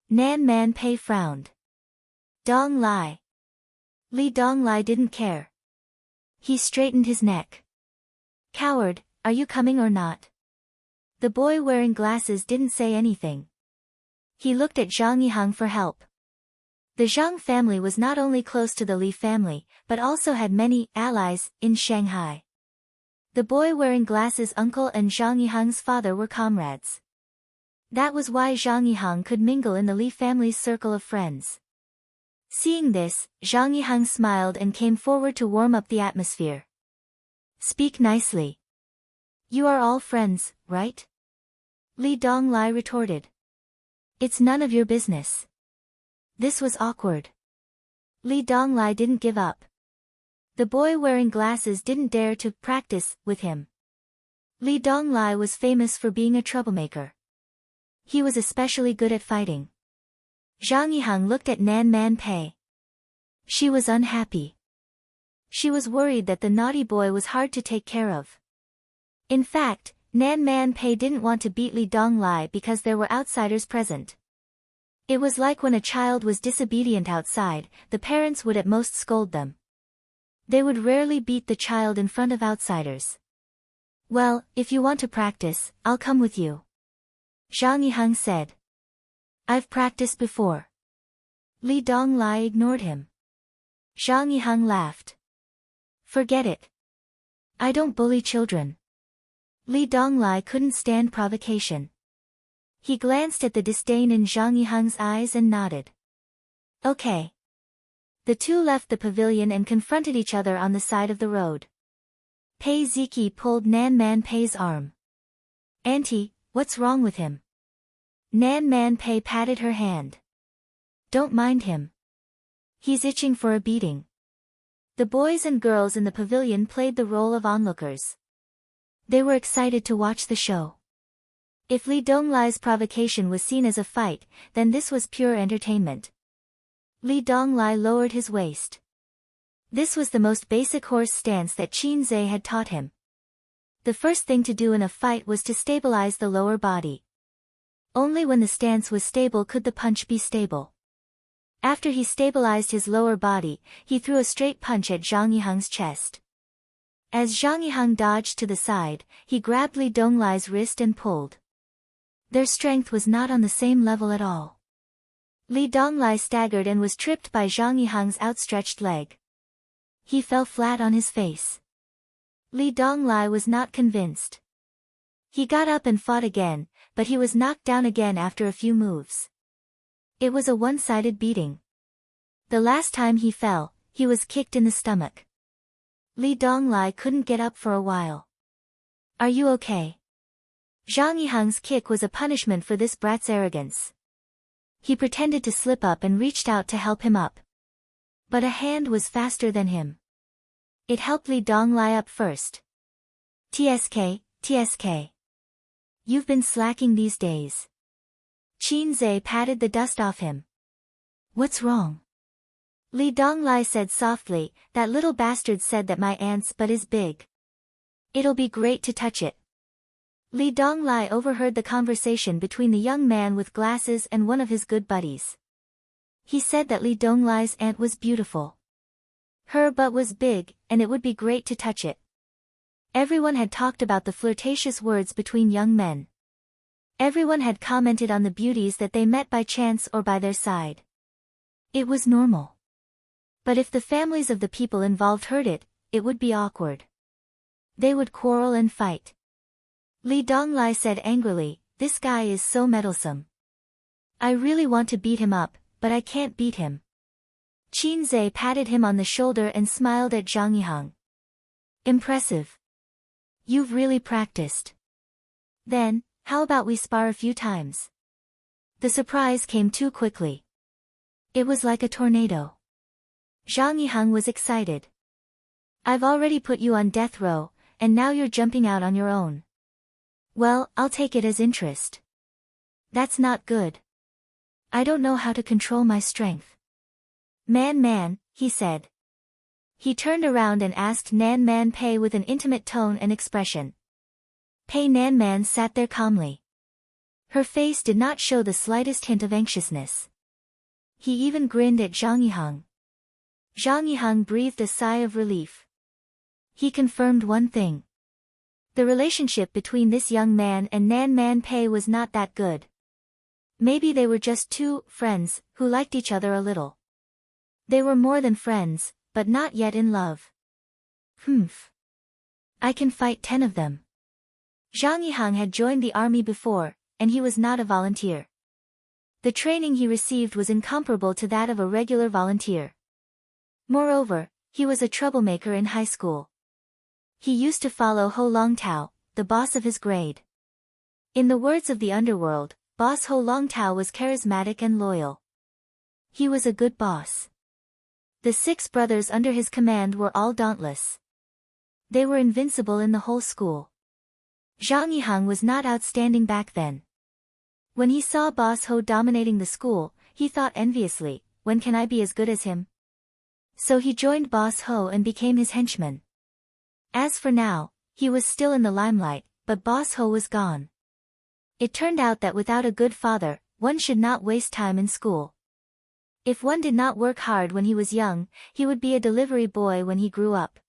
Nan Man Pei frowned. Dong Lai. Li Donglai didn't care. He straightened his neck. Coward, are you coming or not? The boy wearing glasses didn't say anything. He looked at Zhang Yihang for help. The Zhang family was not only close to the Li family, but also had many allies in Shanghai. The boy wearing glasses' uncle and Zhang Yihang's father were comrades. That was why Zhang Yihang could mingle in the Li family's circle of friends. Seeing this, Zhang Yihang smiled and came forward to warm up the atmosphere. Speak nicely. You are all friends, right? Li Donglai retorted. It's none of your business. This was awkward. Li Donglai didn't give up. The boy wearing glasses didn't dare to practice with him. Li Donglai was famous for being a troublemaker. He was especially good at fighting. Zhang Yihang looked at Nan Man Pei. She was unhappy. She was worried that the naughty boy was hard to take care of. In fact, Nan Man Pei didn't want to beat Li Donglai because there were outsiders present. It was like when a child was disobedient outside, the parents would at most scold them. They would rarely beat the child in front of outsiders. Well, if you want to practice, I'll come with you. Zhang Yihang said. I've practiced before. Li Donglai ignored him. Zhang Yihang laughed. Forget it. I don't bully children. Li Donglai couldn't stand provocation. He glanced at the disdain in Zhang Yihang's eyes and nodded. Okay. The two left the pavilion and confronted each other on the side of the road. Pei Ziki pulled Nan Man Pei's arm. Auntie, what's wrong with him? Nan Man Pei patted her hand. Don't mind him. He's itching for a beating. The boys and girls in the pavilion played the role of onlookers. They were excited to watch the show. If Li Donglai's provocation was seen as a fight, then this was pure entertainment. Li Donglai lowered his waist. This was the most basic horse stance that Qin Zhe had taught him. The first thing to do in a fight was to stabilize the lower body. Only when the stance was stable could the punch be stable. After he stabilized his lower body, he threw a straight punch at Zhang Yihang's chest. As Zhang Yihang dodged to the side, he grabbed Li Donglai's wrist and pulled. Their strength was not on the same level at all. Li Donglai staggered and was tripped by Zhang Yihang's outstretched leg. He fell flat on his face. Li Donglai was not convinced. He got up and fought again, but he was knocked down again after a few moves. It was a one-sided beating. The last time he fell, he was kicked in the stomach. Li Donglai couldn't get up for a while. Are you okay? Zhang Yihang's kick was a punishment for this brat's arrogance. He pretended to slip up and reached out to help him up. But a hand was faster than him. It helped Li Donglai up first. TSK, TSK. You've been slacking these days. Qin Zhe patted the dust off him. What's wrong? Li Donglai said softly, that little bastard said that my aunt's butt is big. It'll be great to touch it. Li Donglai overheard the conversation between the young man with glasses and one of his good buddies. He said that Li Donglai's aunt was beautiful. Her butt was big, and it would be great to touch it. Everyone had talked about the flirtatious words between young men. Everyone had commented on the beauties that they met by chance or by their side. It was normal. But if the families of the people involved heard it, it would be awkward. They would quarrel and fight. Li Donglai said angrily, this guy is so meddlesome. I really want to beat him up, but I can't beat him. Qin Zhe patted him on the shoulder and smiled at Zhang Yihang. Impressive. You've really practiced. Then, how about we spar a few times? The surprise came too quickly. It was like a tornado. Zhang Yihang was excited. I've already put you on death row, and now you're jumping out on your own. Well, I'll take it as interest. That's not good. I don't know how to control my strength. Man, he said. He turned around and asked Nan Man Pei with an intimate tone and expression. Pei Nan Man sat there calmly. Her face did not show the slightest hint of anxiousness. He even grinned at Zhang Yihang. Zhang Yihang breathed a sigh of relief. He confirmed one thing. The relationship between this young man and Nan Man Pei was not that good. Maybe they were just two friends who liked each other a little. They were more than friends, but not yet in love. Humph. I can fight 10 of them. Zhang Yihang had joined the army before, and he was not a volunteer. The training he received was incomparable to that of a regular volunteer. Moreover, he was a troublemaker in high school. He used to follow Ho Longtao, the boss of his grade. In the words of the underworld, Boss Ho Longtao was charismatic and loyal. He was a good boss. The 6 brothers under his command were all dauntless. They were invincible in the whole school. Zhang Yihang was not outstanding back then. When he saw Boss Ho dominating the school, he thought enviously, when can I be as good as him? So he joined Boss Ho and became his henchman. As for now, he was still in the limelight, but Boss Ho was gone. It turned out that without a good father, one should not waste time in school. If one did not work hard when he was young, he would be a delivery boy when he grew up.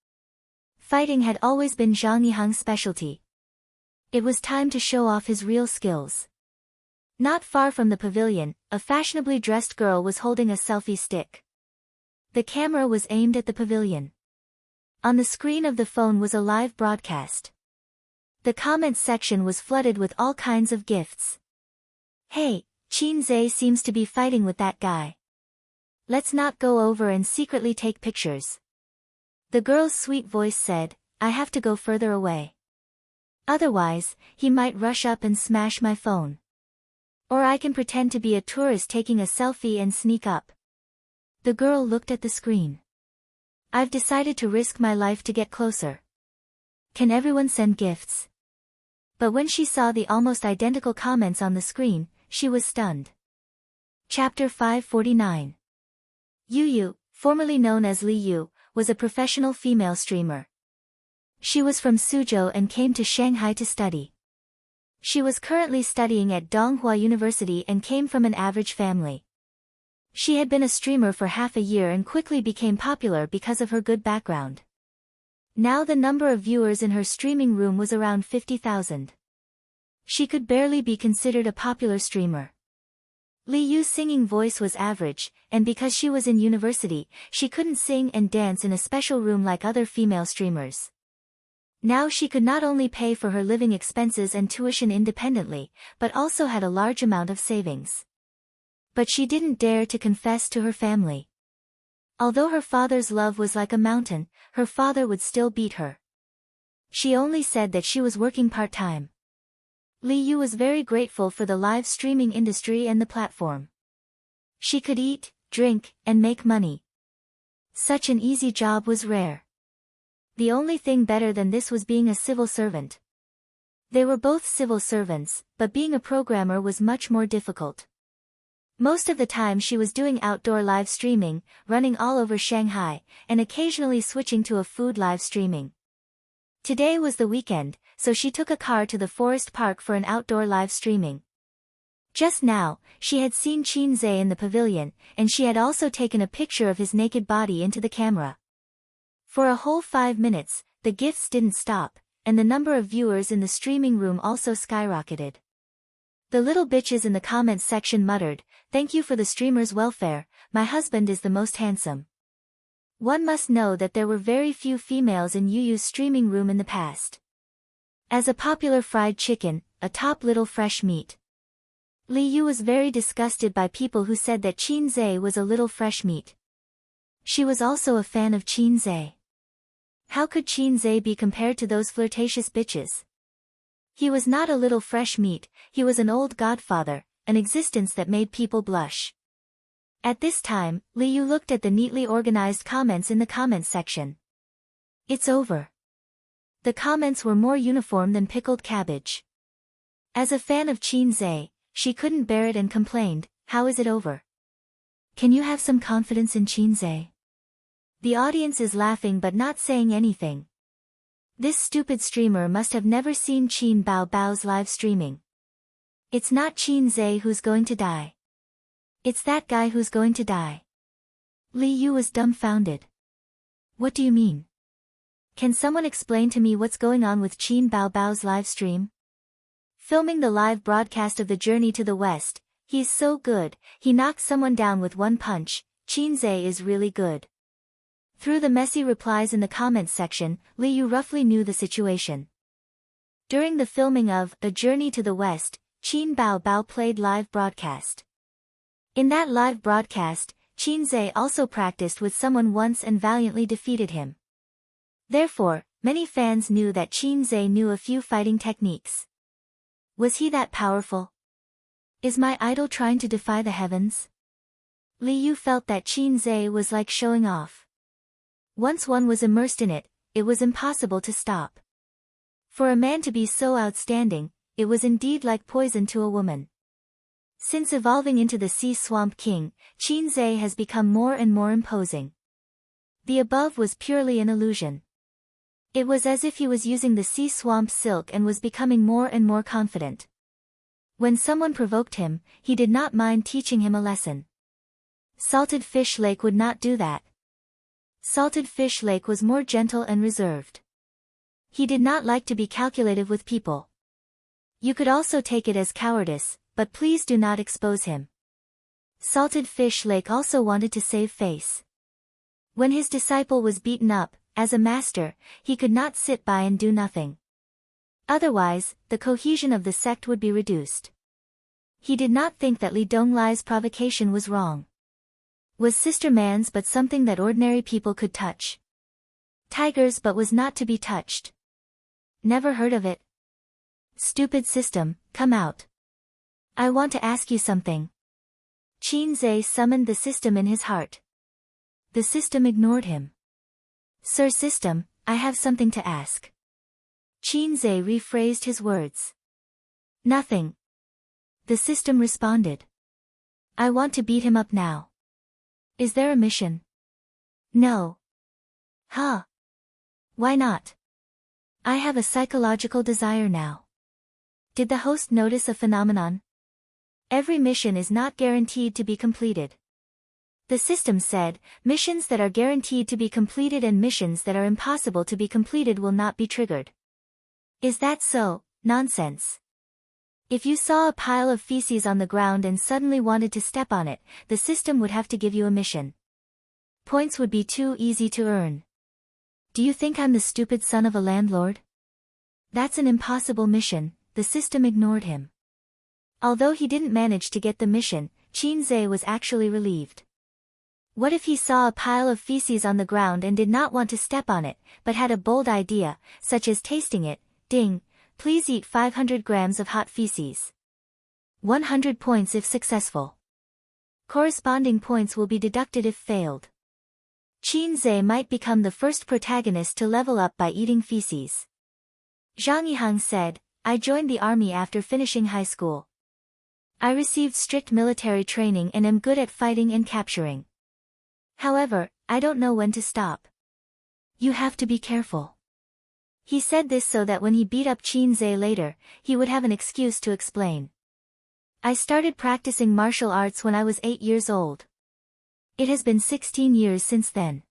Fighting had always been Zhang Yihang's specialty. It was time to show off his real skills. Not far from the pavilion, a fashionably dressed girl was holding a selfie stick. The camera was aimed at the pavilion. On the screen of the phone was a live broadcast. The comments section was flooded with all kinds of gifts. Hey, Qin Zhe seems to be fighting with that guy. Let's not go over and secretly take pictures. The girl's sweet voice said, I have to go further away. Otherwise, he might rush up and smash my phone. Or I can pretend to be a tourist taking a selfie and sneak up. The girl looked at the screen. I've decided to risk my life to get closer. Can everyone send gifts? But when she saw the almost identical comments on the screen, she was stunned. Chapter 549. Yu Yu, formerly known as Li Yu, was a professional female streamer. She was from Suzhou and came to Shanghai to study. She was currently studying at Donghua University and came from an average family. She had been a streamer for half a year and quickly became popular because of her good background. Now the number of viewers in her streaming room was around 50,000. She could barely be considered a popular streamer. Li Yu's singing voice was average, and because she was in university, she couldn't sing and dance in a special room like other female streamers. Now she could not only pay for her living expenses and tuition independently, but also had a large amount of savings. But she didn't dare to confess to her family. Although her father's love was like a mountain, her father would still beat her. She only said that she was working part-time. Li Yu was very grateful for the live streaming industry and the platform. She could eat, drink, and make money. Such an easy job was rare. The only thing better than this was being a civil servant. They were both civil servants, but being a programmer was much more difficult. Most of the time she was doing outdoor live streaming, running all over Shanghai, and occasionally switching to a food live streaming. Today was the weekend, so she took a car to the forest park for an outdoor live streaming. Just now, she had seen Qin Zhe in the pavilion, and she had also taken a picture of his naked body into the camera. For a whole 5 minutes, the gifts didn't stop, and the number of viewers in the streaming room also skyrocketed. The little bitches in the comments section muttered, "Thank you for the streamer's welfare, my husband is the most handsome." One must know that there were very few females in Yuyu's streaming room in the past. As a popular fried chicken, a top little fresh meat. Li Yu was very disgusted by people who said that Qin Zhe was a little fresh meat. She was also a fan of Qin Zhe. How could Qin Zhe be compared to those flirtatious bitches? He was not a little fresh meat, he was an old godfather, an existence that made people blush. At this time, Li Yu looked at the neatly organized comments in the comments section. It's over. The comments were more uniform than pickled cabbage. As a fan of Qin Zhe, she couldn't bear it and complained, "How is it over? Can you have some confidence in Qin Zhe?" The audience is laughing but not saying anything. This stupid streamer must have never seen Qin Bao's live streaming. It's not Qin Zhe who's going to die. It's that guy who's going to die. Li Yu was dumbfounded. What do you mean? Can someone explain to me what's going on with Qin Bao's live stream? Filming the live broadcast of the Journey to the West, he's so good, he knocked someone down with one punch. Qin Zhe is really good. Through the messy replies in the comments section, Li Yu roughly knew the situation. During the filming of A Journey to the West, Qin Bao played live broadcast. In that live broadcast, Qin Zhe also practiced with someone once and valiantly defeated him. Therefore, many fans knew that Qin Zhe knew a few fighting techniques. Was he that powerful? Is my idol trying to defy the heavens? Li Yu felt that Qin Zhe was like showing off. Once one was immersed in it, it was impossible to stop. For a man to be so outstanding, it was indeed like poison to a woman. Since evolving into the Sea Swamp King, Qin Zhe has become more and more imposing. The above was purely an illusion. It was as if he was using the sea swamp silk and was becoming more and more confident. When someone provoked him, he did not mind teaching him a lesson. Salted Fish Lake would not do that. Salted Fish Lake was more gentle and reserved. He did not like to be calculative with people. You could also take it as cowardice, but please do not expose him. Salted Fish Lake also wanted to save face. When his disciple was beaten up, as a master, he could not sit by and do nothing. Otherwise, the cohesion of the sect would be reduced. He did not think that Li Donglai's provocation was wrong. Was Sister Man's but something that ordinary people could touch? Tigers but was not to be touched. Never heard of it. Stupid system, come out. I want to ask you something. Qin Zhe summoned the system in his heart. The system ignored him. Sir System, I have something to ask. Qin Zhe rephrased his words. Nothing. The system responded. I want to beat him up now. Is there a mission? No. Huh. Why not? I have a psychological desire now. Did the host notice a phenomenon? Every mission is not guaranteed to be completed. The system said, missions that are guaranteed to be completed and missions that are impossible to be completed will not be triggered. Is that so? Nonsense. If you saw a pile of feces on the ground and suddenly wanted to step on it, the system would have to give you a mission. Points would be too easy to earn. Do you think I'm the stupid son of a landlord? That's an impossible mission, the system ignored him. Although he didn't manage to get the mission, Qin Zhe was actually relieved. What if he saw a pile of feces on the ground and did not want to step on it, but had a bold idea, such as tasting it? Ding, please eat 500 grams of hot feces. 100 points if successful. Corresponding points will be deducted if failed. Qin Zhe might become the first protagonist to level up by eating feces. Zhang Yihang said, I joined the army after finishing high school. I received strict military training and am good at fighting and capturing. However, I don't know when to stop. You have to be careful. He said this so that when he beat up Qin Zhe later, he would have an excuse to explain. I started practicing martial arts when I was 8 years old. It has been 16 years since then.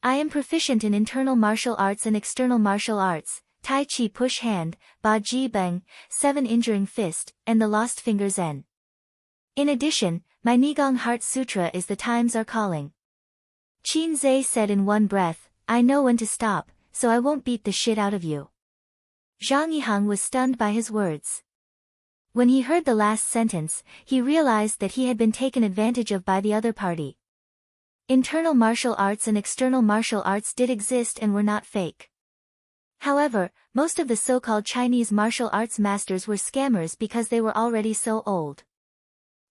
I am proficient in internal martial arts and external martial arts, Tai Chi push hand, Ba Ji Beng, 7 injuring fist, and the lost finger Zen. In addition, my Nigong Heart Sutra is the times are calling. Qin Zhe said in one breath, I know when to stop, so I won't beat the shit out of you. Zhang Yihang was stunned by his words. When he heard the last sentence, he realized that he had been taken advantage of by the other party. Internal martial arts and external martial arts did exist and were not fake. However, most of the so-called Chinese martial arts masters were scammers because they were already so old.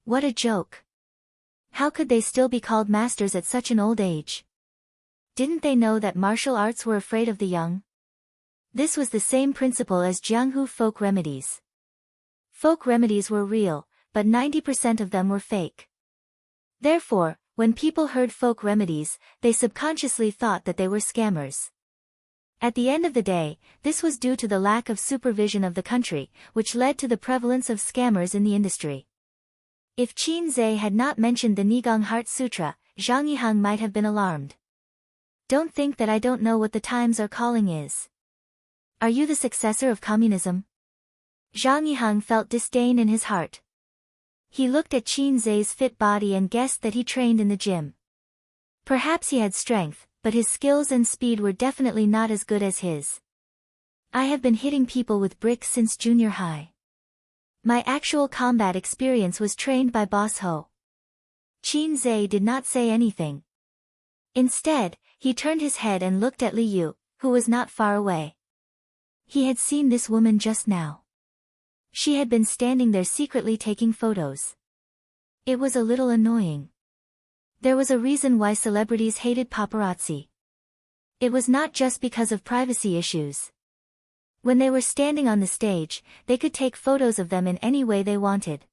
What a joke. How could they still be called masters at such an old age? Didn't they know that martial arts were afraid of the young? This was the same principle as Jianghu folk remedies. Folk remedies were real, but 90% of them were fake. Therefore, when people heard folk remedies, they subconsciously thought that they were scammers. At the end of the day, this was due to the lack of supervision of the country, which led to the prevalence of scammers in the industry. If Qin Zhe had not mentioned the Nigong Heart Sutra, Zhang Yihang might have been alarmed. Don't think that I don't know what the times are calling is. Are you the successor of communism? Zhang Yihang felt disdain in his heart. He looked at Qin Zhe's fit body and guessed that he trained in the gym. Perhaps he had strength, but his skills and speed were definitely not as good as his. I have been hitting people with bricks since junior high. My actual combat experience was trained by Boss Ho. Qin Zhe did not say anything. Instead, he turned his head and looked at Li Yu, who was not far away. He had seen this woman just now. She had been standing there secretly taking photos. It was a little annoying. There was a reason why celebrities hated paparazzi. It was not just because of privacy issues. When they were standing on the stage, they could take photos of them in any way they wanted.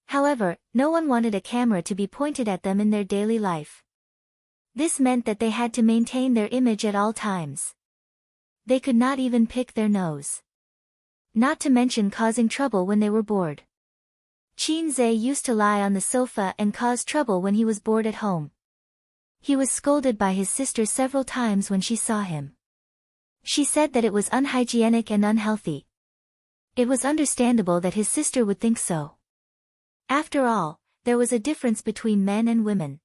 However, no one wanted a camera to be pointed at them in their daily life. This meant that they had to maintain their image at all times. They could not even pick their nose. Not to mention causing trouble when they were bored. Qin Zhe used to lie on the sofa and cause trouble when he was bored at home. He was scolded by his sister several times when she saw him. She said that it was unhygienic and unhealthy. It was understandable that his sister would think so. After all, there was a difference between men and women.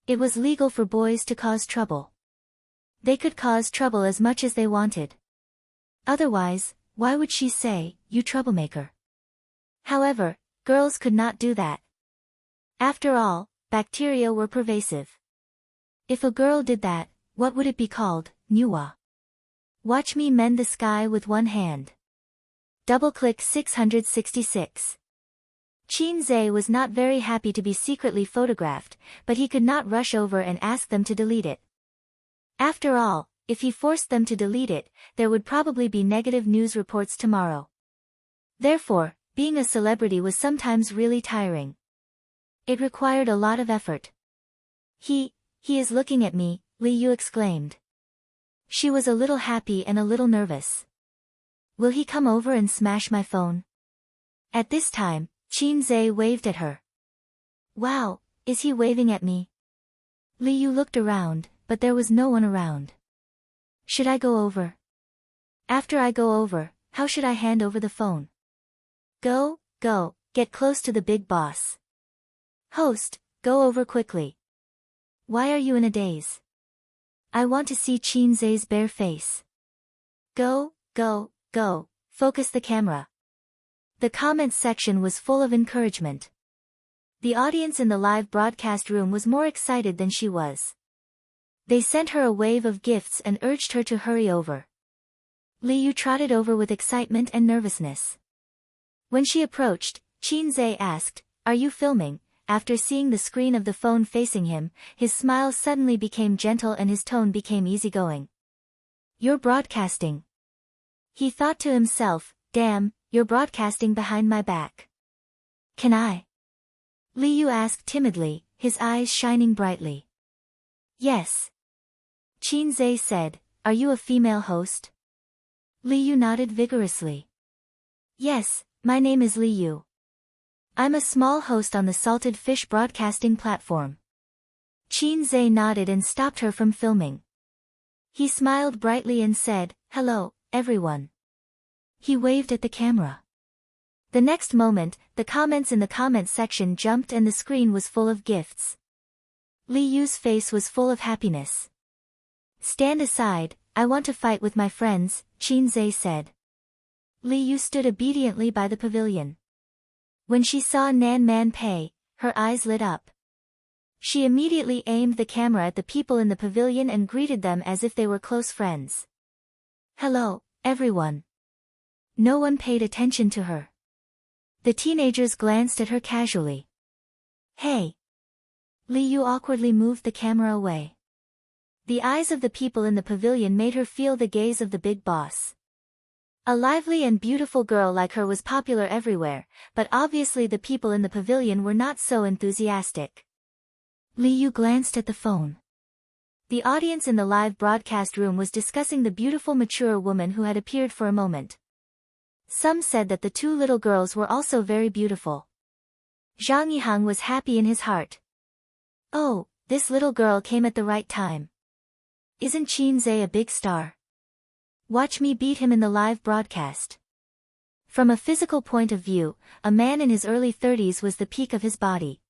It was legal for boys to cause trouble. They could cause trouble as much as they wanted. Otherwise, why would she say, "You troublemaker"? However, girls could not do that. After all, bacteria were pervasive. If a girl did that, what would it be called? Nuwa. Watch me mend the sky with one hand. Double-click 666. Qin Zhe was not very happy to be secretly photographed, but he could not rush over and ask them to delete it. After all, if he forced them to delete it, there would probably be negative news reports tomorrow. Therefore, being a celebrity was sometimes really tiring. It required a lot of effort. He is looking at me, Li Yu exclaimed. She was a little happy and a little nervous. Will he come over and smash my phone? At this time, Qin Zhe waved at her. Wow, is he waving at me? Li Yu looked around, but there was no one around. Should I go over? After I go over, how should I hand over the phone? Go, get close to the big boss. Host, go over quickly. Why are you in a daze? I want to see Qin Zhe's bare face. Go, focus the camera. The comments section was full of encouragement. The audience in the live broadcast room was more excited than she was. They sent her a wave of gifts and urged her to hurry over. Li Yu trotted over with excitement and nervousness. When she approached, Qin Zhe asked, "Are you filming?" After seeing the screen of the phone facing him, his smile suddenly became gentle and his tone became easygoing. You're broadcasting. He thought to himself, damn, you're broadcasting behind my back. Can I? Li Yu asked timidly, his eyes shining brightly. Yes. Qin Zhe said, are you a female host? Li Yu nodded vigorously. Yes, my name is Li Yu. I'm a small host on the Salted Fish broadcasting platform. Qin Zhe nodded and stopped her from filming. He smiled brightly and said, hello, everyone. He waved at the camera. The next moment, the comments in the comments section jumped and the screen was full of gifts. Li Yu's face was full of happiness. Stand aside, I want to fight with my friends, Qin Zhe said. Li Yu stood obediently by the pavilion. When she saw Nan Man Pei, her eyes lit up. She immediately aimed the camera at the people in the pavilion and greeted them as if they were close friends. Hello, everyone. No one paid attention to her. The teenagers glanced at her casually. Hey. Li Yu awkwardly moved the camera away. The eyes of the people in the pavilion made her feel the gaze of the big boss. A lively and beautiful girl like her was popular everywhere, but obviously the people in the pavilion were not so enthusiastic. Li Yu glanced at the phone. The audience in the live broadcast room was discussing the beautiful mature woman who had appeared for a moment. Some said that the two little girls were also very beautiful. Zhang Yihang was happy in his heart. Oh, this little girl came at the right time. Isn't Qin Zhe a big star? Watch me beat him in the live broadcast. From a physical point of view, a man in his early 30s was the peak of his body.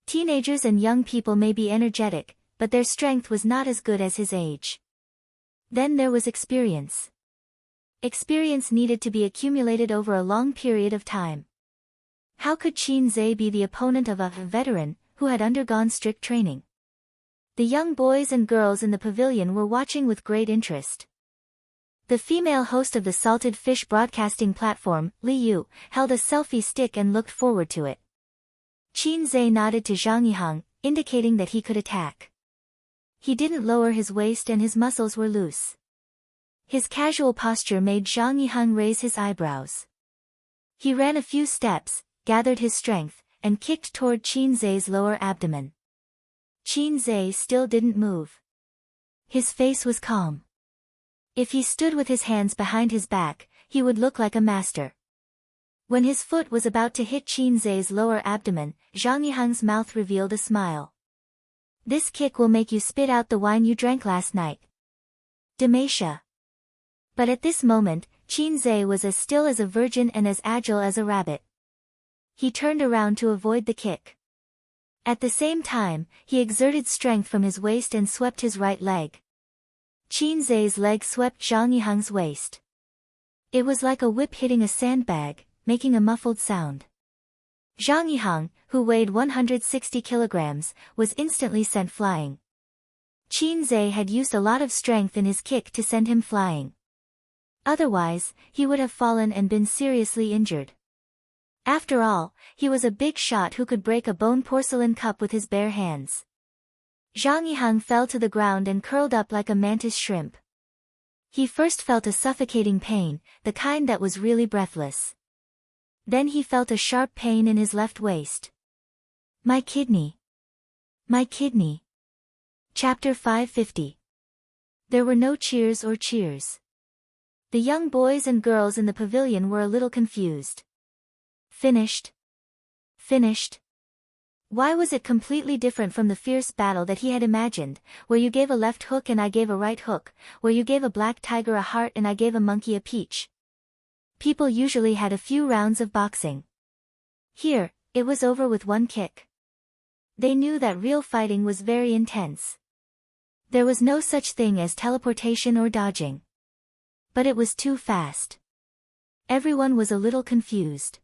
Teenagers and young people may be energetic, but their strength was not as good as his age. Then there was experience. Experience needed to be accumulated over a long period of time. How could Qin Zhe be the opponent of a veteran who had undergone strict training? The young boys and girls in the pavilion were watching with great interest. The female host of the Salted Fish broadcasting platform, Li Yu, held a selfie stick and looked forward to it. Qin Zhe nodded to Zhang Yihang, indicating that he could attack. He didn't lower his waist and his muscles were loose. His casual posture made Zhang Yihang raise his eyebrows. He ran a few steps, gathered his strength, and kicked toward Qin Zhe's lower abdomen. Qin Zhe still didn't move. His face was calm. If he stood with his hands behind his back, he would look like a master. When his foot was about to hit Qin Zhe's lower abdomen, Zhang Yihang's mouth revealed a smile. This kick will make you spit out the wine you drank last night. Demacia. But at this moment, Qin Zhe was as still as a virgin and as agile as a rabbit. He turned around to avoid the kick. At the same time, he exerted strength from his waist and swept his right leg. Qin Zhe's leg swept Zhang Yihang's waist. It was like a whip hitting a sandbag, making a muffled sound. Zhang Yihang, who weighed 160 kilograms, was instantly sent flying. Qin Zhe had used a lot of strength in his kick to send him flying. Otherwise, he would have fallen and been seriously injured. After all, he was a big shot who could break a bone porcelain cup with his bare hands. Zhang Yihang fell to the ground and curled up like a mantis shrimp. He first felt a suffocating pain, the kind that was really breathless. Then he felt a sharp pain in his left waist. My kidney. My kidney. Chapter 550. There were no cheers or cheers. The young boys and girls in the pavilion were a little confused. Finished? Finished? Why was it completely different from the fierce battle that he had imagined, where you gave a left hook and I gave a right hook, where you gave a black tiger a heart and I gave a monkey a peach? People usually had a few rounds of boxing. Here, it was over with one kick. They knew that real fighting was very intense. There was no such thing as teleportation or dodging. But it was too fast. Everyone was a little confused.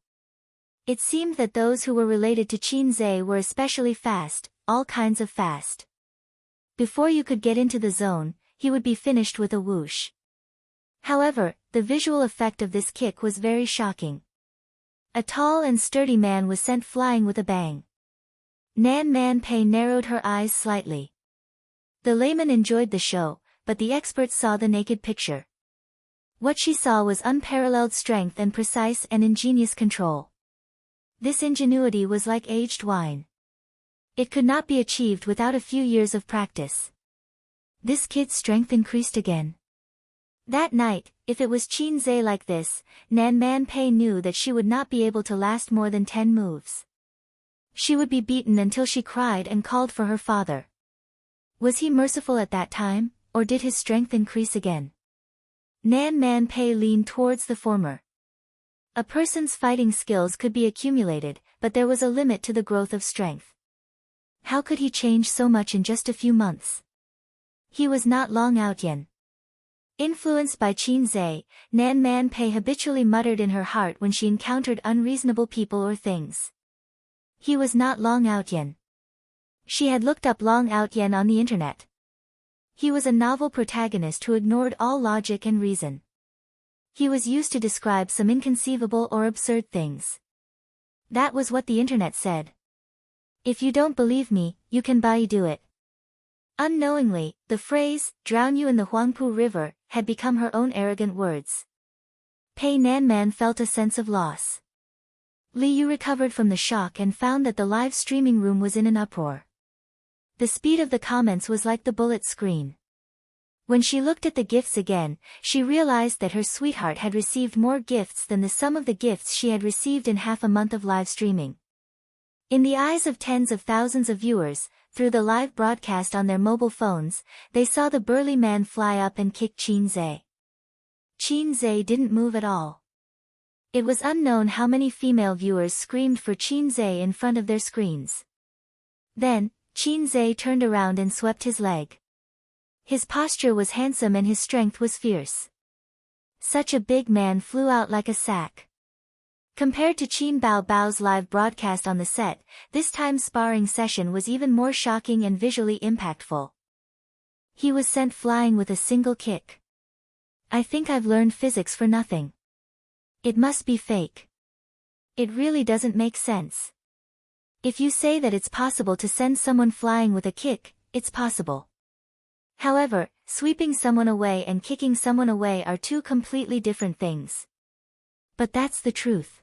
It seemed that those who were related to Qin Zhe were especially fast, all kinds of fast. Before you could get into the zone, he would be finished with a whoosh. However, the visual effect of this kick was very shocking. A tall and sturdy man was sent flying with a bang. Nan Man Pei narrowed her eyes slightly. The layman enjoyed the show, but the experts saw the naked picture. What she saw was unparalleled strength and precise and ingenious control. This ingenuity was like aged wine. It could not be achieved without a few years of practice. This kid's strength increased again. That night, if it was Qin Zhe like this, Nan Man Pei knew that she would not be able to last more than 10 moves. She would be beaten until she cried and called for her father. Was he merciful at that time, or did his strength increase again? Nan Man Pei leaned towards the former. A person's fighting skills could be accumulated, but there was a limit to the growth of strength. How could he change so much in just a few months? He was not Long Outyen. Influenced by Qin Zhe, Nan Man Pei habitually muttered in her heart when she encountered unreasonable people or things. He was not Long Outyen. She had looked up Long Outyen on the internet. He was a novel protagonist who ignored all logic and reason. He was used to describe some inconceivable or absurd things. That was what the internet said. If you don't believe me, you can do it. Unknowingly, the phrase, drown you in the Huangpu River, had become her own arrogant words. Pei Nanman felt a sense of loss. Li Yu recovered from the shock and found that the live streaming room was in an uproar. The speed of the comments was like the bullet screen. When she looked at the gifts again, she realized that her sweetheart had received more gifts than the sum of the gifts she had received in half a month of live streaming. In the eyes of tens of thousands of viewers, through the live broadcast on their mobile phones, they saw the burly man fly up and kick Qin Zhe. Qin Zhe didn't move at all. It was unknown how many female viewers screamed for Qin Zhe in front of their screens. Then, Qin Zhe turned around and swept his leg. His posture was handsome and his strength was fierce. Such a big man flew out like a sack. Compared to Qin Bao Bao's live broadcast on the set, this time's sparring session was even more shocking and visually impactful. He was sent flying with a single kick. I think I've learned physics for nothing. It must be fake. It really doesn't make sense. If you say that it's possible to send someone flying with a kick, it's possible. However, sweeping someone away and kicking someone away are two completely different things. But that's the truth.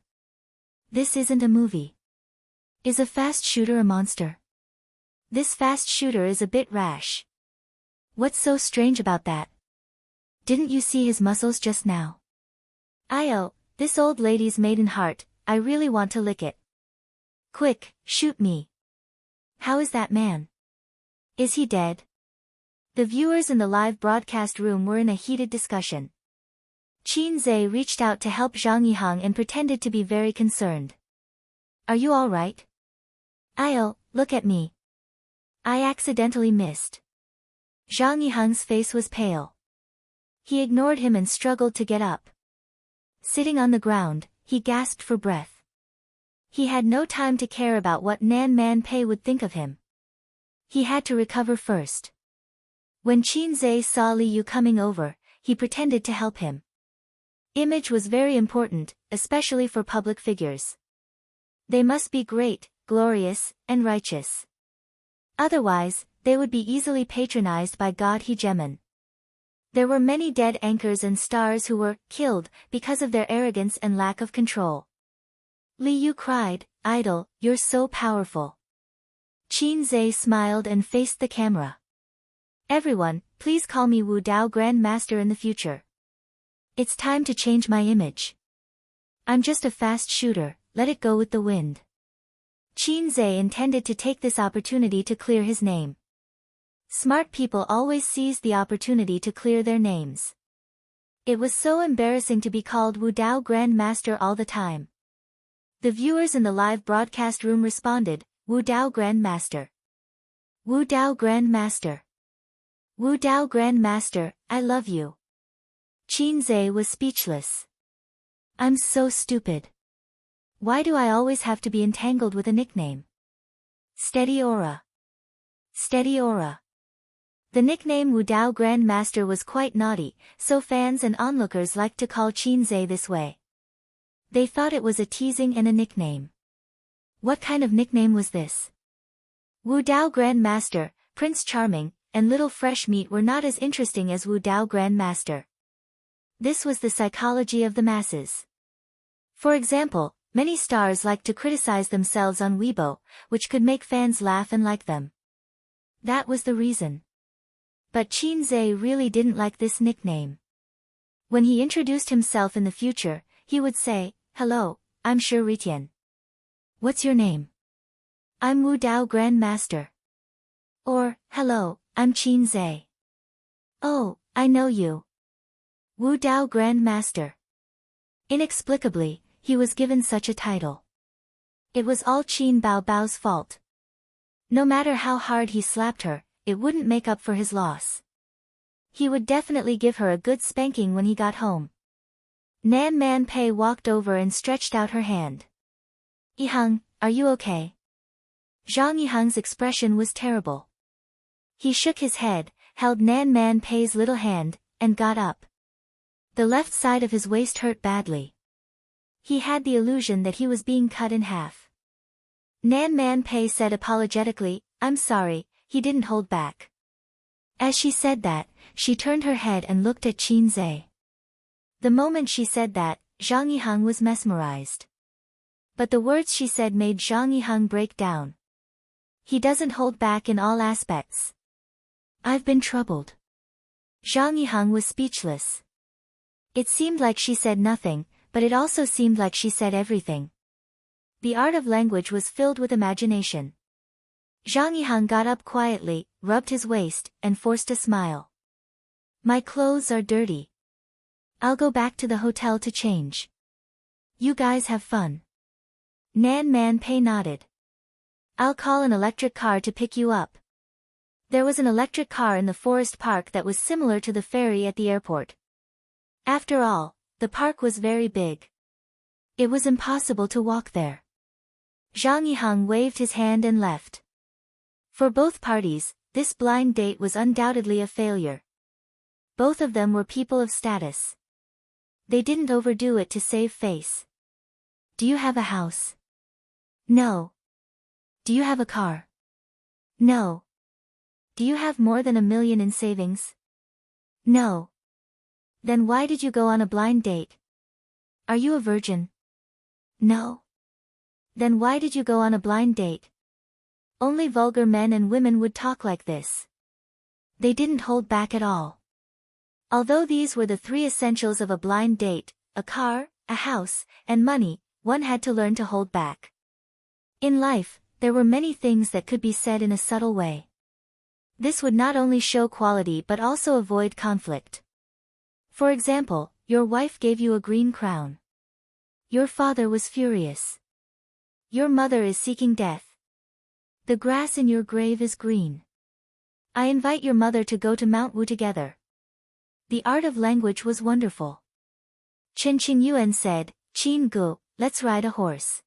This isn't a movie. Is a fast shooter a monster? This fast shooter is a bit rash. What's so strange about that? Didn't you see his muscles just now? Oh, this old lady's maiden heart, I really want to lick it. Quick, shoot me. How is that man? Is he dead? The viewers in the live broadcast room were in a heated discussion. Qin Zhe reached out to help Zhang Yihang and pretended to be very concerned. Are you all right? Oh, look at me. I accidentally missed. Zhang Yihang's face was pale. He ignored him and struggled to get up. Sitting on the ground, he gasped for breath. He had no time to care about what Nan Man Pei would think of him. He had to recover first. When Qin Zhe saw Li Yu coming over, he pretended to help him. Image was very important, especially for public figures. They must be great, glorious, and righteous. Otherwise, they would be easily patronized by God Hegemon. There were many dead anchors and stars who were killed because of their arrogance and lack of control. Li Yu cried, "Idol, you're so powerful." Qin Zhe smiled and faced the camera. Everyone, please call me Wu Dao Grand Master in the future. It's time to change my image. I'm just a fast shooter, let it go with the wind. Qin Zhe intended to take this opportunity to clear his name. Smart people always seize the opportunity to clear their names. It was so embarrassing to be called Wu Dao Grand Master all the time. The viewers in the live broadcast room responded, Wu Dao Grand Master. Wu Dao Grand Master. Wu Dao Grand Master, I love you. Qin Zhe was speechless. I'm so stupid. Why do I always have to be entangled with a nickname? Steady Aura. Steady Aura. The nickname Wu Dao Grand Master was quite naughty, so fans and onlookers liked to call Qin Zhe this way. They thought it was a teasing and a nickname. What kind of nickname was this? Wu Dao Grand Master, Prince Charming, and Little Fresh Meat were not as interesting as Wu Dao Grand Master. This was the psychology of the masses. For example, Many stars like to criticize themselves on Weibo, which could make fans laugh and like them. That was the reason. But Qin Zhe really didn't like this nickname. When he introduced himself in the future, he would say, "Hello, I'm Shi Ritian. What's your name?" "I'm Wu Dao Grand Master." Or, "Hello, I'm Qin Zhe." "Oh, I know you. Wu Dao Grand Master." Inexplicably, he was given such a title. It was all Qin Baobao's fault. No matter how hard he slapped her, it wouldn't make up for his loss. He would definitely give her a good spanking when he got home. Nan Man Pei walked over and stretched out her hand. "Yiheng, are you okay?" Zhang Yiheng's expression was terrible. He shook his head, held Nan Man Pei's little hand, and got up. The left side of his waist hurt badly. He had the illusion that he was being cut in half. Nan Man Pei said apologetically, "I'm sorry," he didn't hold back. As she said that, she turned her head and looked at Qin Zhe. The moment she said that, Zhang Yiheng was mesmerized. But the words she said made Zhang Yiheng break down. He doesn't hold back in all aspects. "I've been troubled." Zhang Yiheng was speechless. It seemed like she said nothing, but it also seemed like she said everything. The art of language was filled with imagination. Zhang Yiheng got up quietly, rubbed his waist, and forced a smile. "My clothes are dirty. I'll go back to the hotel to change. You guys have fun." Nan Man Pei nodded. "I'll call an electric car to pick you up." There was an electric car in the forest park that was similar to the ferry at the airport. After all, the park was very big. It was impossible to walk there. Zhang Yiheng waved his hand and left. For both parties, this blind date was undoubtedly a failure. Both of them were people of status. They didn't overdo it to save face. "Do you have a house?" "No." "Do you have a car?" "No." "Do you have more than $1 million in savings?" "No." "Then why did you go on a blind date?" "Are you a virgin?" "No." "Then why did you go on a blind date?" Only vulgar men and women would talk like this. They didn't hold back at all. Although these were the 3 essentials of a blind date, a car, a house, and money, one had to learn to hold back. In life, there were many things that could be said in a subtle way. This would not only show quality but also avoid conflict. For example, your wife gave you a green crown. Your father was furious. Your mother is seeking death. The grass in your grave is green. I invite your mother to go to Mount Wu together. The art of language was wonderful. Chen Qingyuan said, "Qin Gu, let's ride a horse."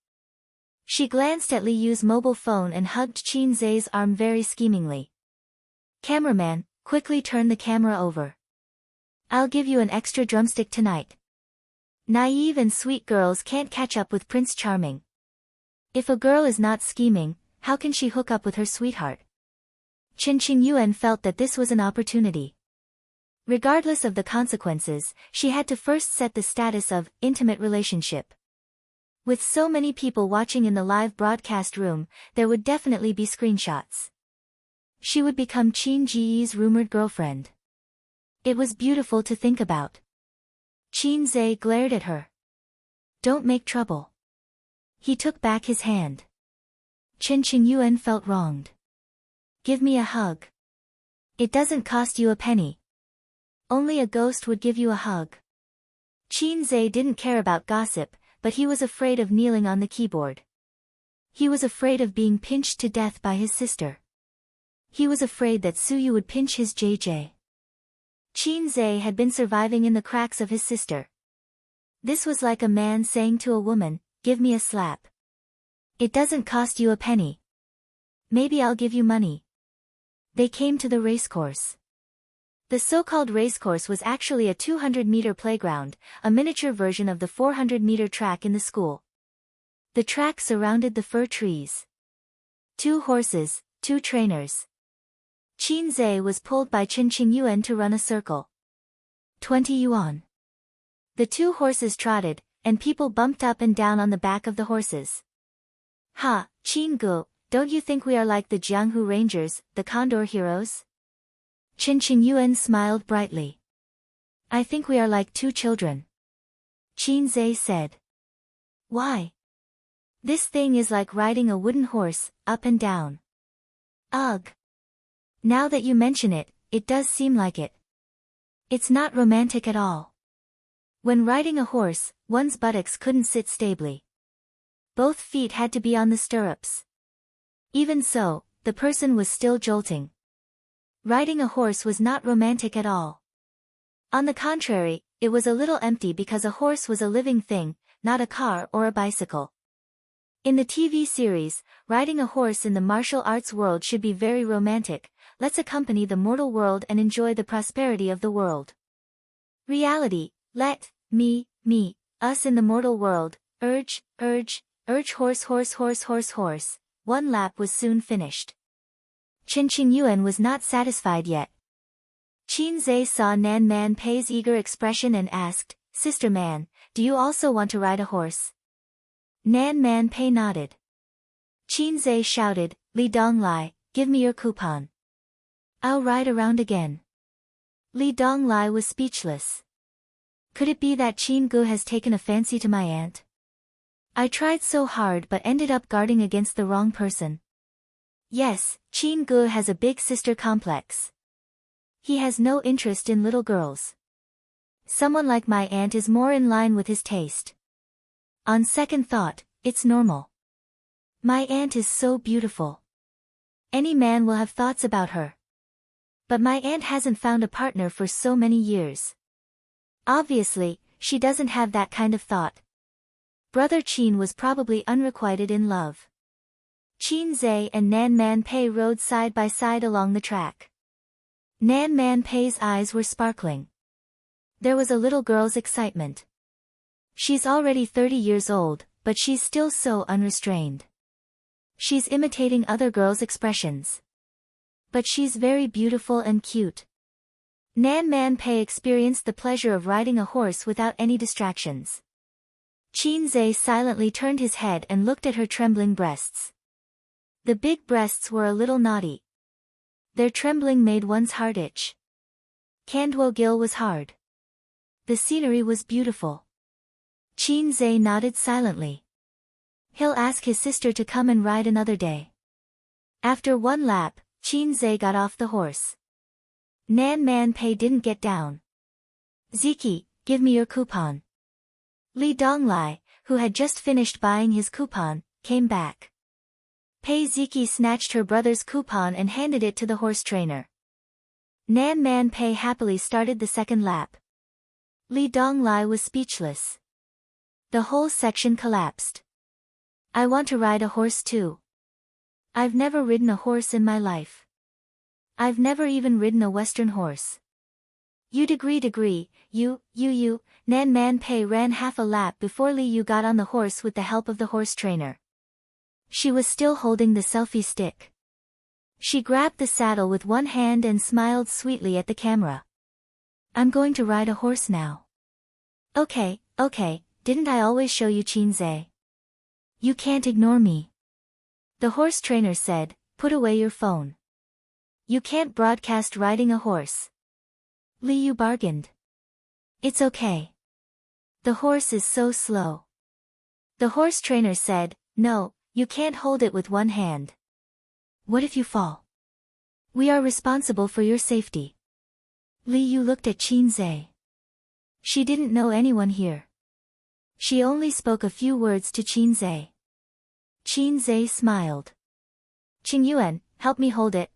She glanced at Li Yu's mobile phone and hugged Qin Zhe's arm very schemingly. "Cameraman, quickly turn the camera over. I'll give you an extra drumstick tonight." Naive and sweet girls can't catch up with Prince Charming. If a girl is not scheming, how can she hook up with her sweetheart? Chen Qingyuan felt that this was an opportunity. Regardless of the consequences, she had to first set the status of intimate relationship. With so many people watching in the live broadcast room, there would definitely be screenshots. She would become Qin Jiyi's rumored girlfriend. It was beautiful to think about. Qin Zhe glared at her. "Don't make trouble." He took back his hand. Chen Qingyuan felt wronged. "Give me a hug." "It doesn't cost you a penny. Only a ghost would give you a hug." Qin Zhe didn't care about gossip, but he was afraid of kneeling on the keyboard. He was afraid of being pinched to death by his sister. He was afraid that Suyu would pinch his JJ. Qin Zhe had been surviving in the cracks of his sister. This was like a man saying to a woman, "Give me a slap. It doesn't cost you a penny. Maybe I'll give you money." They came to the racecourse. The so-called racecourse was actually a 200-meter playground, a miniature version of the 400-meter track in the school. The track surrounded the fir trees. 2 horses, 2 trainers. Qin Zhe was pulled by Chen Qingyuan to run a circle. 20 yuan. The 2 horses trotted, and people bumped up and down on the back of the horses. Ha, Qinggu, don't you think we are like the Jianghu Rangers, the Condor heroes? Qin Qingyuan smiled brightly. I think we are like two children. Qin Zhe said. Why? This thing is like riding a wooden horse, up and down. Ugh. Now that you mention it, it does seem like it. It's not romantic at all. When riding a horse, one's buttocks couldn't sit stably. Both feet had to be on the stirrups. Even so, the person was still jolting. Riding a horse was not romantic at all. On the contrary, it was a little empty because a horse was a living thing, not a car or a bicycle. In the TV series, riding a horse in the martial arts world should be very romantic. Let's accompany the mortal world and enjoy the prosperity of the world. Reality, let, me, us in the mortal world, urge, horse. One lap was soon finished. Qin Qingyuan was not satisfied yet. Qin Zhe saw Nan Man Pei's eager expression and asked, Sister Man, do you also want to ride a horse? Nan Man Pei nodded. Qin Zhe shouted, Li Donglai, give me your coupon. I'll ride around again. Li Donglai was speechless. Could it be that Qin Gu has taken a fancy to my aunt? I tried so hard but ended up guarding against the wrong person. Yes, Qin Gu has a big sister complex. He has no interest in little girls. Someone like my aunt is more in line with his taste. On second thought, it's normal. My aunt is so beautiful. Any man will have thoughts about her. But my aunt hasn't found a partner for so many years. Obviously, she doesn't have that kind of thought. Brother Qin was probably unrequited in love. Qin Zhe and Nan Man Pei rode side by side along the track. Nan Man Pei's eyes were sparkling. There was a little girl's excitement. She's already 30 years old, but she's still so unrestrained. She's imitating other girls' expressions. But she's very beautiful and cute. Nan Man Pei experienced the pleasure of riding a horse without any distractions. Qin Zhe silently turned his head and looked at her trembling breasts. The big breasts were a little naughty. Their trembling made one's heart itch. Kandwo Gil was hard. The scenery was beautiful. Qin Zhe nodded silently. He'll ask his sister to come and ride another day. After one lap, Qin Zhe got off the horse. Nan Man Pei didn't get down. Ziki, give me your coupon. Li Donglai, who had just finished buying his coupon, came back. Pei Ziki snatched her brother's coupon and handed it to the horse trainer. Nan Man Pei happily started the second lap. Li Donglai was speechless. The whole section collapsed. I want to ride a horse too. I've never ridden a horse in my life. I've never even ridden a Western horse. You. Nan Man Pei ran half a lap before Li Yu got on the horse with the help of the horse trainer. She was still holding the selfie stick. She grabbed the saddle with one hand and smiled sweetly at the camera. I'm going to ride a horse now. Okay, didn't I always show you, Qin Zhe? You can't ignore me. The horse trainer said, put away your phone. You can't broadcast riding a horse. Li Yu bargained. It's okay. The horse is so slow. The horse trainer said, no, you can't hold it with one hand. What if you fall? We are responsible for your safety. Li Yu looked at Qin Zhe. She didn't know anyone here. She only spoke a few words to Qin Zhe. Qin Zhe smiled. Qingyuan, help me hold it.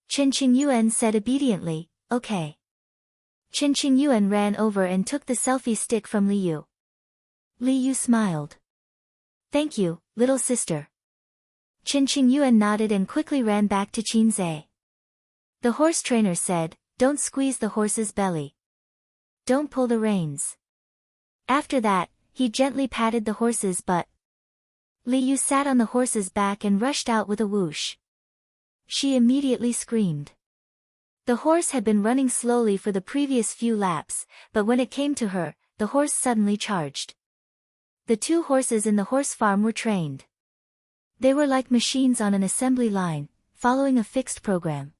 Qin Qingyuan said obediently, okay. Qin Qingyuan ran over and took the selfie stick from Li Yu. Li Yu smiled. Thank you, little sister. Qin Qingyuan nodded and quickly ran back to Qin Zhe. The horse trainer said, don't squeeze the horse's belly. Don't pull the reins. After that, he gently patted the horse's butt. Li Yu sat on the horse's back and rushed out with a whoosh. She immediately screamed. The horse had been running slowly for the previous few laps, but when it came to her, the horse suddenly charged. The 2 horses in the horse farm were trained. They were like machines on an assembly line, following a fixed program.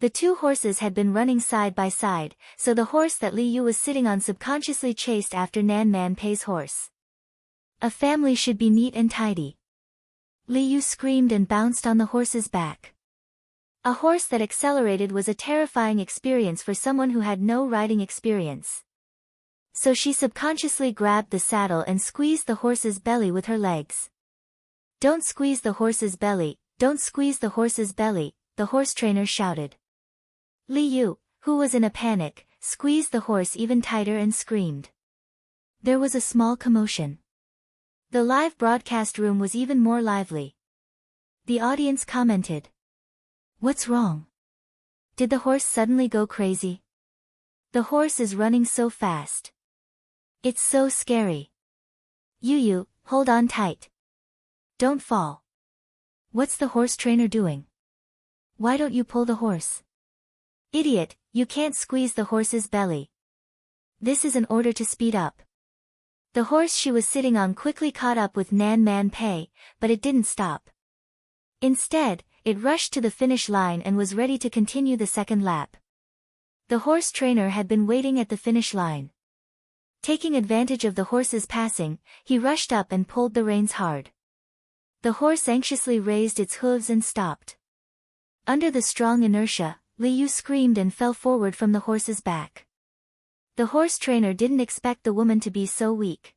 The 2 horses had been running side by side, so the horse that Li Yu was sitting on subconsciously chased after Nan Man Pei's horse. A family should be neat and tidy. Li Yu screamed and bounced on the horse's back. A horse that accelerated was a terrifying experience for someone who had no riding experience. So she subconsciously grabbed the saddle and squeezed the horse's belly with her legs. "Don't squeeze the horse's belly, don't squeeze the horse's belly," the horse trainer shouted. Li Yu, who was in a panic, squeezed the horse even tighter and screamed. There was a small commotion. The live broadcast room was even more lively. The audience commented. "What's wrong? Did the horse suddenly go crazy? The horse is running so fast. It's so scary. Yu, hold on tight. Don't fall. What's the horse trainer doing? Why don't you pull the horse? Idiot, you can't squeeze the horse's belly. This is an order to speed up." The horse she was sitting on quickly caught up with Nan Man Pei, but it didn't stop. Instead, it rushed to the finish line and was ready to continue the second lap. The horse trainer had been waiting at the finish line. Taking advantage of the horse's passing, he rushed up and pulled the reins hard. The horse anxiously raised its hooves and stopped. Under the strong inertia, Li Yu screamed and fell forward from the horse's back. The horse trainer didn't expect the woman to be so weak.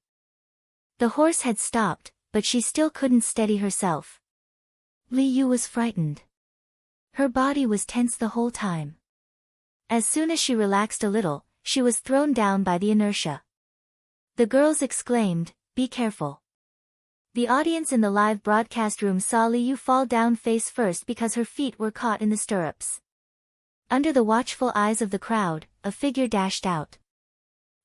The horse had stopped, but she still couldn't steady herself. Li Yu was frightened. Her body was tense the whole time. As soon as she relaxed a little, she was thrown down by the inertia. The girls exclaimed, "Be careful." The audience in the live broadcast room saw Li Yu fall down face first because her feet were caught in the stirrups. Under the watchful eyes of the crowd, a figure dashed out.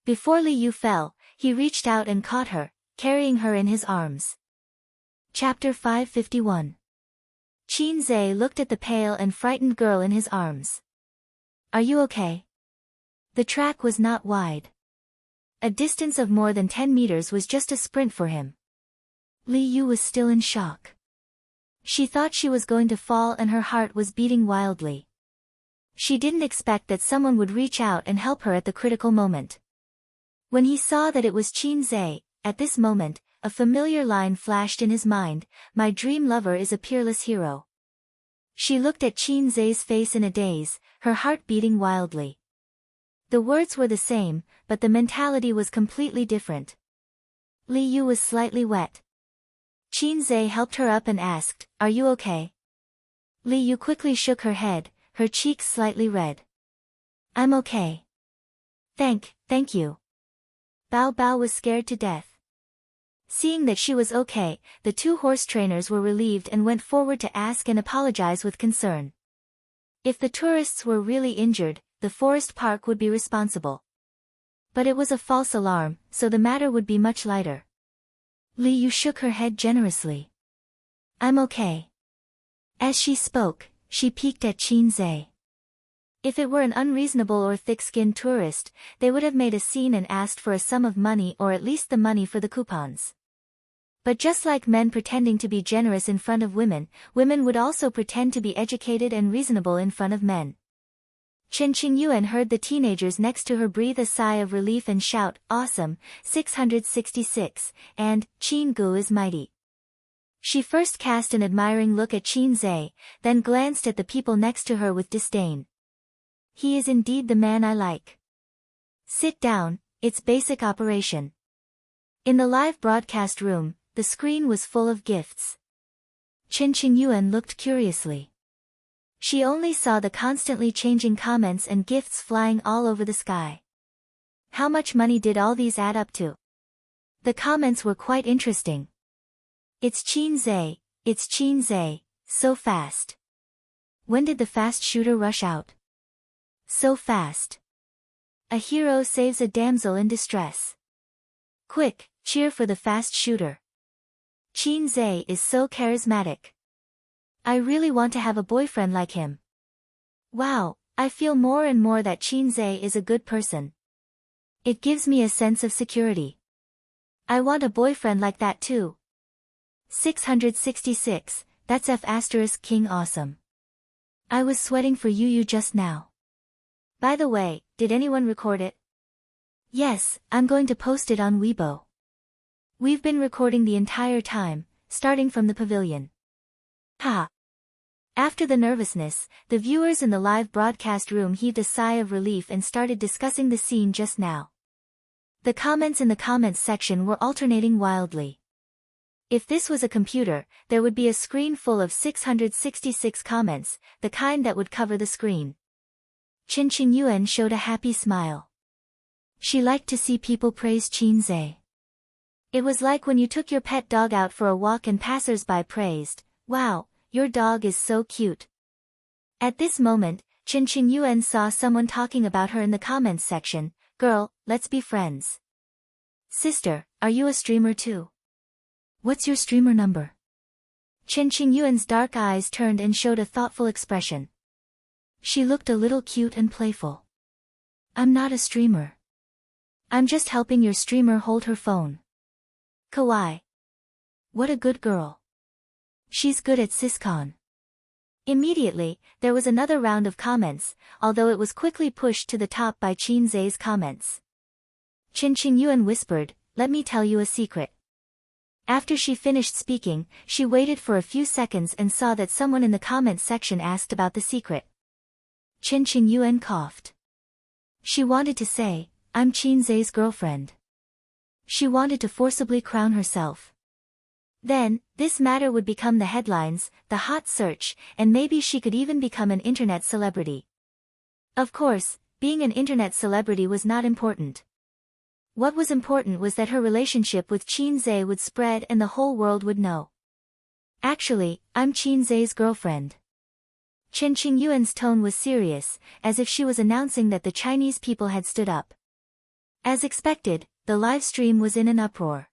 Before Li Yu fell, he reached out and caught her, carrying her in his arms. Chapter 551. Qin Zhe looked at the pale and frightened girl in his arms. "Are you okay?" The track was not wide. A distance of more than 10 meters was just a sprint for him. Li Yu was still in shock. She thought she was going to fall and her heart was beating wildly. She didn't expect that someone would reach out and help her at the critical moment. When he saw that it was Qin Zhe, at this moment, a familiar line flashed in his mind, "My dream lover is a peerless hero." She looked at Qin Zhe's face in a daze, her heart beating wildly. The words were the same, but the mentality was completely different. Li Yu was slightly wet. Qin Zhe helped her up and asked, "Are you okay?" Li Yu quickly shook her head, her cheeks slightly red. "I'm okay. Thank you." Bao Bao was scared to death. Seeing that she was okay, the 2 horse trainers were relieved and went forward to ask and apologize with concern. If the tourists were really injured, the forest park would be responsible. But it was a false alarm, so the matter would be much lighter. Li Yu shook her head generously. "I'm okay." As she spoke, she peeked at Qin Zhe. If it were an unreasonable or thick-skinned tourist, they would have made a scene and asked for a sum of money or at least the money for the coupons. But just like men pretending to be generous in front of women, women would also pretend to be educated and reasonable in front of men. Chen Qingyuan heard the teenagers next to her breathe a sigh of relief and shout, "Awesome, 666, and, Qin Gu is mighty." She first cast an admiring look at Qin Zhe, then glanced at the people next to her with disdain. "He is indeed the man I like." "Sit down, it's basic operation." In the live broadcast room, the screen was full of gifts. Chen Qingyuan looked curiously. She only saw the constantly changing comments and gifts flying all over the sky. How much money did all these add up to? The comments were quite interesting. It's Qin Zhe, so fast. When did the fast shooter rush out? So fast. A hero saves a damsel in distress. Quick, cheer for the fast shooter. Qin Zhe is so charismatic. I really want to have a boyfriend like him. Wow, I feel more and more that Qin Zhe is a good person. It gives me a sense of security. I want a boyfriend like that too. 666, that's F asterisk king awesome. I was sweating for you just now. By the way, did anyone record it? Yes, I'm going to post it on Weibo. We've been recording the entire time, starting from the pavilion. Ha! After the nervousness, the viewers in the live broadcast room heaved a sigh of relief and started discussing the scene just now. The comments in the comments section were alternating wildly. If this was a computer, there would be a screen full of 666 comments, the kind that would cover the screen. Qin Qingyuan showed a happy smile. She liked to see people praise Qin Zhe. It was like when you took your pet dog out for a walk and passers-by praised, "Wow, your dog is so cute." At this moment, Qin Qingyuan saw someone talking about her in the comments section. "Girl, let's be friends." "Sister, are you a streamer too? What's your streamer number?" Qin Qingyuan's dark eyes turned and showed a thoughtful expression. She looked a little cute and playful. "I'm not a streamer. I'm just helping your streamer hold her phone." Kawaii. What a good girl. She's good at Syscon. Immediately, there was another round of comments, although it was quickly pushed to the top by Qin Zhe's comments. Qin Qingyuan whispered, "Let me tell you a secret." After she finished speaking, she waited for a few seconds and saw that someone in the comments section asked about the secret. Qin Qingyuan coughed. She wanted to say, "I'm Qin Zhe's girlfriend." She wanted to forcibly crown herself. Then, this matter would become the headlines, the hot search, and maybe she could even become an internet celebrity. Of course, being an internet celebrity was not important. What was important was that her relationship with Qin Zhe would spread and the whole world would know. "Actually, I'm Qin Zhe's girlfriend." Qin Qingyuan's tone was serious, as if she was announcing that the Chinese people had stood up. As expected, the live stream was in an uproar.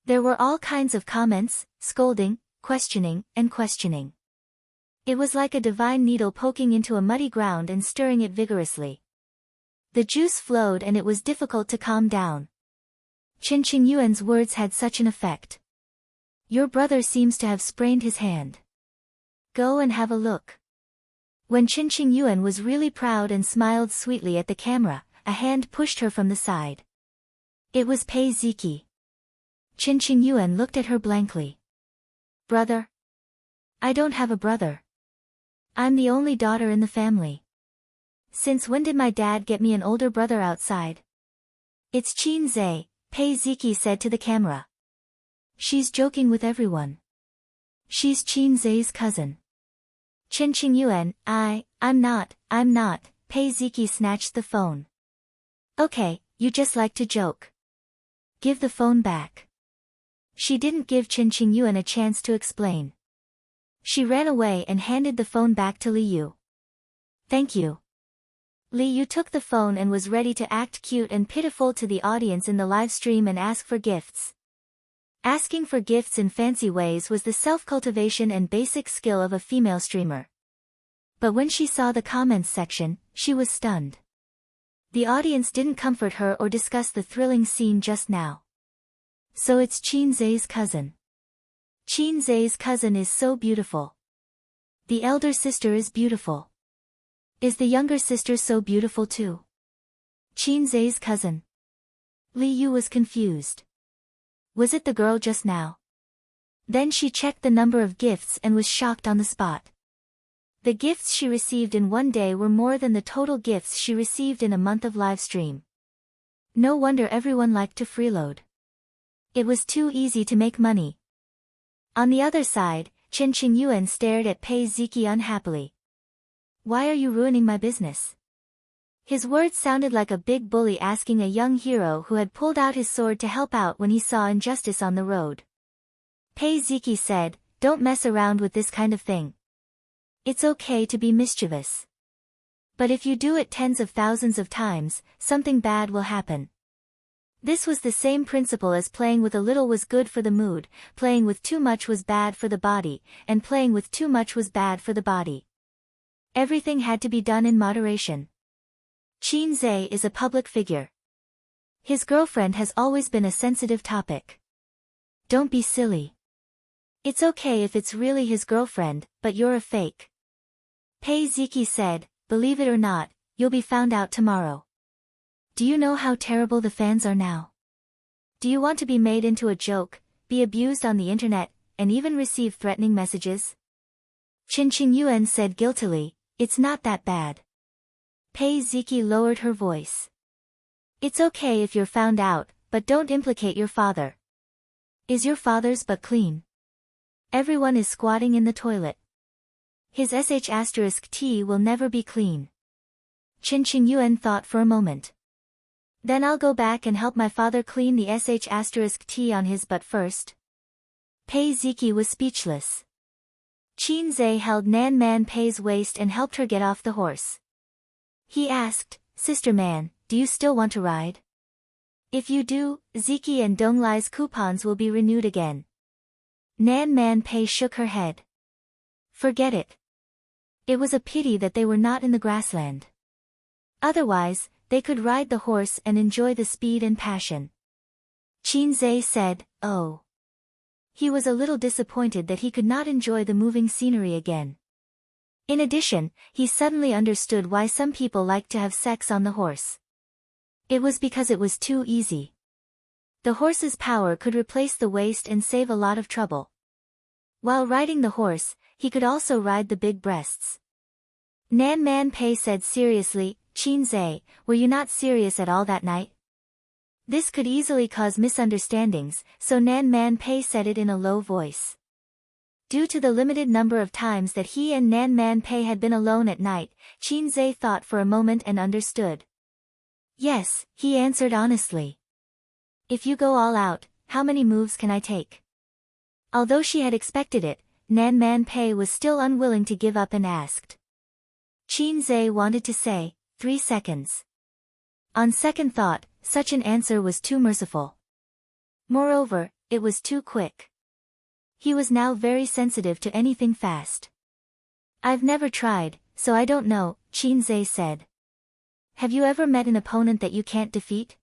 There were all kinds of comments, scolding, questioning, and questioning. It was like a divine needle poking into a muddy ground and stirring it vigorously. The juice flowed and it was difficult to calm down. Qin Qingyuan's words had such an effect. "Your brother seems to have sprained his hand. Go and have a look." When Qin Qingyuan was really proud and smiled sweetly at the camera, a hand pushed her from the side. It was Pei Ziki. Qin Qingyuan looked at her blankly. "Brother? I don't have a brother. I'm the only daughter in the family. Since when did my dad get me an older brother outside?" "It's Qin Zhe," Pei Ziki said to the camera. "She's joking with everyone. She's Qin Zhe's cousin." Qin Qingyuan, I'm not, Pei Ziki snatched the phone. "Okay, you just like to joke. Give the phone back." She didn't give Qin Qingyuan a chance to explain. She ran away and handed the phone back to Li Yu. "Thank you." Li Yu took the phone and was ready to act cute and pitiful to the audience in the live stream and ask for gifts. Asking for gifts in fancy ways was the self-cultivation and basic skill of a female streamer. But when she saw the comments section, she was stunned. The audience didn't comfort her or discuss the thrilling scene just now. So it's Qin Zhe's cousin. Qin Zhe's cousin is so beautiful. The elder sister is beautiful. Is the younger sister so beautiful too? Qin Zhe's cousin. Li Yu was confused. Was it the girl just now? Then she checked the number of gifts and was shocked on the spot. The gifts she received in one day were more than the total gifts she received in a month of live stream. No wonder everyone liked to freeload. It was too easy to make money. On the other side, Qin Qingyuan stared at Pei Ziki unhappily. "Why are you ruining my business?" His words sounded like a big bully asking a young hero who had pulled out his sword to help out when he saw injustice on the road. Pei Ziki said, "Don't mess around with this kind of thing. It's okay to be mischievous. But if you do it tens of thousands of times, something bad will happen." This was the same principle as playing with a little was good for the mood, playing with too much was bad for the body, and playing with too much was bad for the body. Everything had to be done in moderation. Qin Zhe is a public figure. His girlfriend has always been a sensitive topic. Don't be silly. It's okay if it's really his girlfriend, but you're a fake. Pei Ziki said, believe it or not, you'll be found out tomorrow. Do you know how terrible the fans are now? Do you want to be made into a joke, be abused on the internet, and even receive threatening messages? Qin Qingyuan said guiltily, it's not that bad. Pei Ziki lowered her voice. It's okay if you're found out, but don't implicate your father. Is your father's butt clean? Everyone is squatting in the toilet. His sh*t will never be clean. Qin Qingyuan thought for a moment. Then I'll go back and help my father clean the sh*t on his butt first. Pei Ziki was speechless. Qin Zhe held Nan Man Pei's waist and helped her get off the horse. He asked, Sister Man, do you still want to ride? If you do, Ziki and Donglai's coupons will be renewed again. Nan Man Pei shook her head. Forget it. It was a pity that they were not in the grassland. Otherwise, they could ride the horse and enjoy the speed and passion. Qin Zhe said, oh. He was a little disappointed that he could not enjoy the moving scenery again. In addition, he suddenly understood why some people liked to have sex on the horse. It was because it was too easy. The horse's power could replace the waist and save a lot of trouble. While riding the horse, he could also ride the big breasts. Nan Man Pei said seriously, Qin Zhe, were you not serious at all that night? This could easily cause misunderstandings, so Nan Man Pei said it in a low voice. Due to the limited number of times that he and Nan Man Pei had been alone at night, Qin Zhe thought for a moment and understood. Yes, he answered honestly. If you go all out, how many moves can I take? Although she had expected it, Nan Man Pei was still unwilling to give up and asked. Qin Zhe wanted to say, 3 seconds. On second thought, such an answer was too merciful. Moreover, it was too quick. He was now very sensitive to anything fast. I've never tried, so I don't know, Qin Zhe said. Have you ever met an opponent that you can't defeat?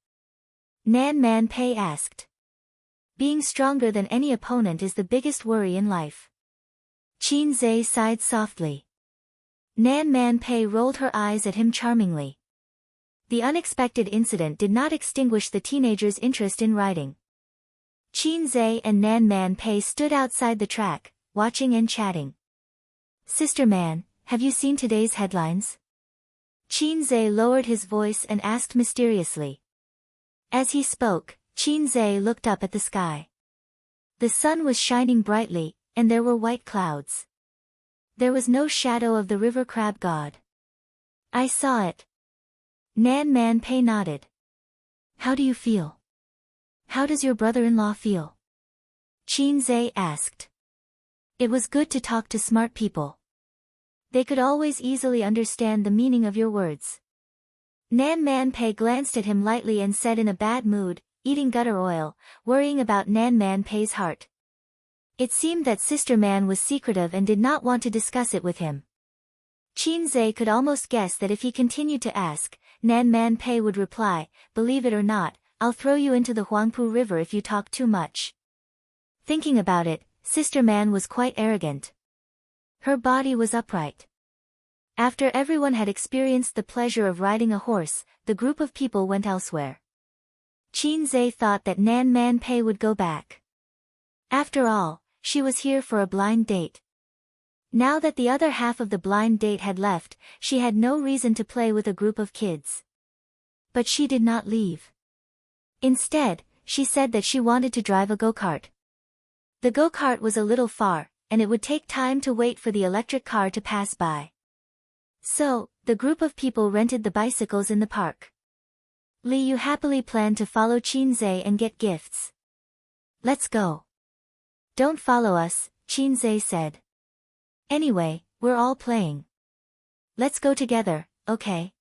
Nan Man Pei asked. Being stronger than any opponent is the biggest worry in life. Qin Zhe sighed softly. Nan Man Pei rolled her eyes at him charmingly. The unexpected incident did not extinguish the teenager's interest in riding. Qin Zhe and Nan Man Pei stood outside the track, watching and chatting. Sister Man, have you seen today's headlines? Qin Zhe lowered his voice and asked mysteriously. As he spoke, Qin Zhe looked up at the sky. The sun was shining brightly, and there were white clouds. There was no shadow of the river crab god. I saw it. Nan Man Pei nodded. How do you feel? How does your brother-in-law feel? Qin Zhe asked. It was good to talk to smart people. They could always easily understand the meaning of your words. Nan Man Pei glanced at him lightly and said in a bad mood, eating gutter oil, worrying about Nan Man Pei's heart. It seemed that Sister Man was secretive and did not want to discuss it with him. Qin Zhe could almost guess that if he continued to ask, Nan Man Pei would reply, believe it or not, I'll throw you into the Huangpu River if you talk too much. Thinking about it, Sister Man was quite arrogant. Her body was upright. After everyone had experienced the pleasure of riding a horse, the group of people went elsewhere. Qin Zhe thought that Nan Man Pei would go back. After all, she was here for a blind date. Now that the other half of the blind date had left, she had no reason to play with a group of kids. But she did not leave. Instead, she said that she wanted to drive a go-kart. The go-kart was a little far, and it would take time to wait for the electric car to pass by. So, the group of people rented the bicycles in the park. Li Yu happily planned to follow Qin Zhe and get gifts. Let's go. Don't follow us, Qin Zhe said. Anyway, we're all playing. Let's go together, okay?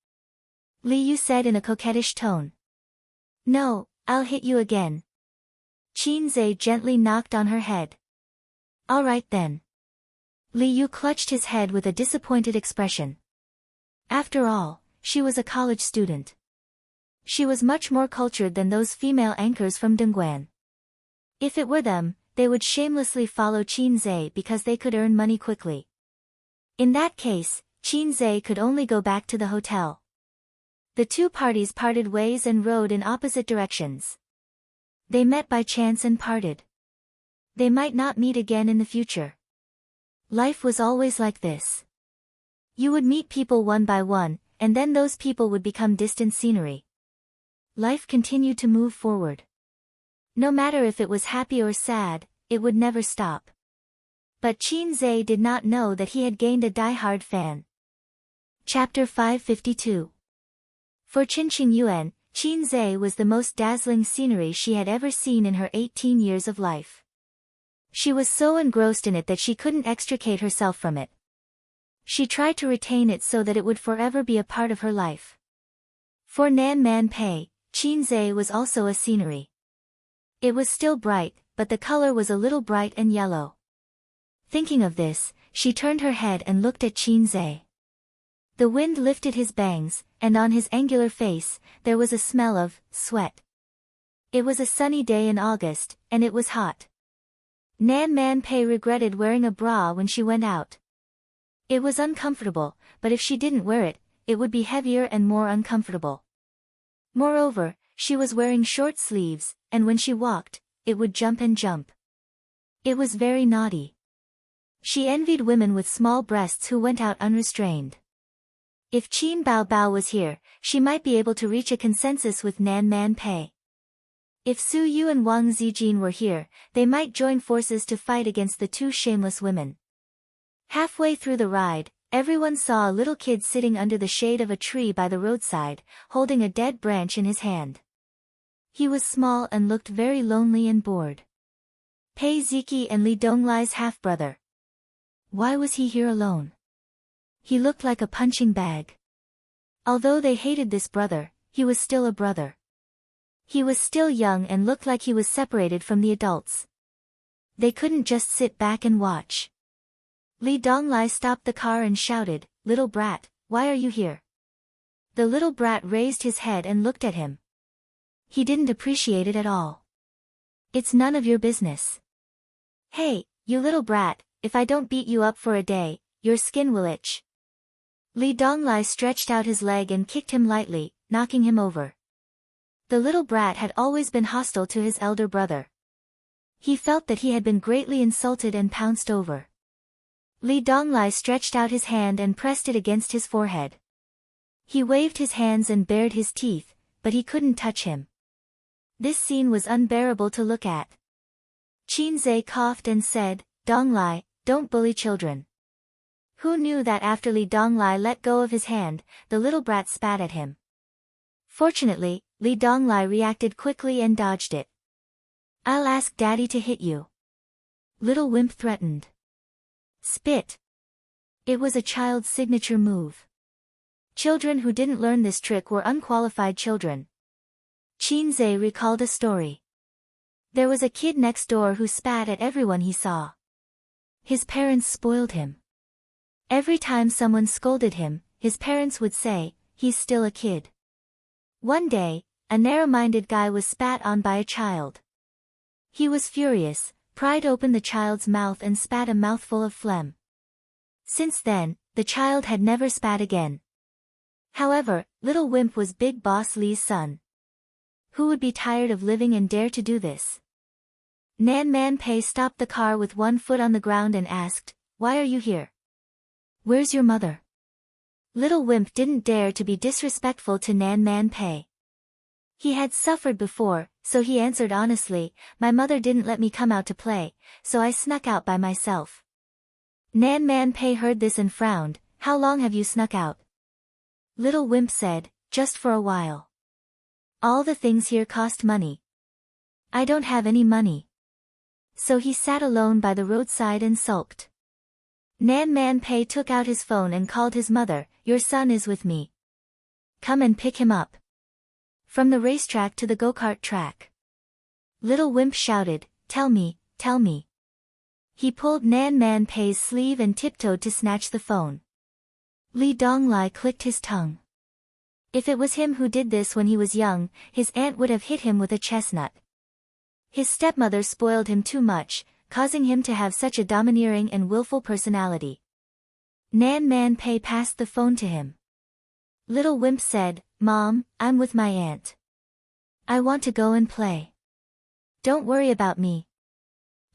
Li Yu said in a coquettish tone. No, I'll hit you again. Qin Zhe gently knocked on her head. All right then. Li Yu clutched his head with a disappointed expression. After all, she was a college student. She was much more cultured than those female anchors from Dongguan. If it were them, they would shamelessly follow Qin Zhe because they could earn money quickly. In that case, Qin Zhe could only go back to the hotel. The two parties parted ways and rode in opposite directions. They met by chance and parted. They might not meet again in the future. Life was always like this. You would meet people one by one, and then those people would become distant scenery. Life continued to move forward. No matter if it was happy or sad, it would never stop. But Qin Zhe did not know that he had gained a die-hard fan. Chapter 552. For Qinqing Yuan, Qin Zhe was the most dazzling scenery she had ever seen in her 18 years of life. She was so engrossed in it that she couldn't extricate herself from it. She tried to retain it so that it would forever be a part of her life. For Nan Man Pei, Qin Zhe was also a scenery. It was still bright, but the color was a little bright and yellow. Thinking of this, she turned her head and looked at Qin Zhe. The wind lifted his bangs, and on his angular face, there was a smell of sweat. It was a sunny day in August, and it was hot. Nan Man Pei regretted wearing a bra when she went out. It was uncomfortable, but if she didn't wear it, it would be heavier and more uncomfortable. Moreover, she was wearing short sleeves, and when she walked, it would jump and jump. It was very naughty. She envied women with small breasts who went out unrestrained. If Qin Bao Bao was here, she might be able to reach a consensus with Nan Man Pei. If Su Yu and Wang Zijin were here, they might join forces to fight against the two shameless women. Halfway through the ride, everyone saw a little kid sitting under the shade of a tree by the roadside, holding a dead branch in his hand. He was small and looked very lonely and bored. Pei Ziki and Li Donglai's half-brother. Why was he here alone? He looked like a punching bag. Although they hated this brother, he was still a brother. He was still young and looked like he was separated from the adults. They couldn't just sit back and watch. Li Donglai stopped the car and shouted, "Little brat, why are you here?" The little brat raised his head and looked at him. He didn't appreciate it at all. "It's none of your business." "Hey, you little brat, if I don't beat you up for a day, your skin will itch." Li Donglai stretched out his leg and kicked him lightly, knocking him over. The little brat had always been hostile to his elder brother. He felt that he had been greatly insulted and pounced over. Li Donglai stretched out his hand and pressed it against his forehead. He waved his hands and bared his teeth, but he couldn't touch him. This scene was unbearable to look at. Qin Zhe coughed and said, "Donglai, don't bully children." Who knew that after Li Donglai let go of his hand, the little brat spat at him? Fortunately, Li Donglai reacted quickly and dodged it. "I'll ask Daddy to hit you," Little Wimp threatened. Spit. It was a child's signature move. Children who didn't learn this trick were unqualified children. Qin Zhe recalled a story. There was a kid next door who spat at everyone he saw. His parents spoiled him. Every time someone scolded him, his parents would say, "He's still a kid." One day, a narrow-minded guy was spat on by a child. He was furious, pried open the child's mouth and spat a mouthful of phlegm. Since then, the child had never spat again. However, Little Wimp was Big Boss Li's son. Who would be tired of living and dare to do this? Nan Man Pei stopped the car with one foot on the ground and asked, "Why are you here? Where's your mother?" Little Wimp didn't dare to be disrespectful to Nan Man Pei. He had suffered before, so he answered honestly, "My mother didn't let me come out to play, so I snuck out by myself." Nan Man Pei heard this and frowned. "How long have you snuck out?" Little Wimp said, "Just for a while. All the things here cost money. I don't have any money." So he sat alone by the roadside and sulked. Nan Man Pei took out his phone and called his mother, "Your son is with me. Come and pick him up." From the racetrack to the go-kart track. Little Wimp shouted, "Tell me, tell me." He pulled Nan Man Pei's sleeve and tiptoed to snatch the phone. Li Donglai clicked his tongue. If it was him who did this when he was young, his aunt would have hit him with a chestnut. His stepmother spoiled him too much, causing him to have such a domineering and willful personality. Nan Man Pei passed the phone to him. Little Wimp said, "Mom, I'm with my aunt. I want to go and play. Don't worry about me."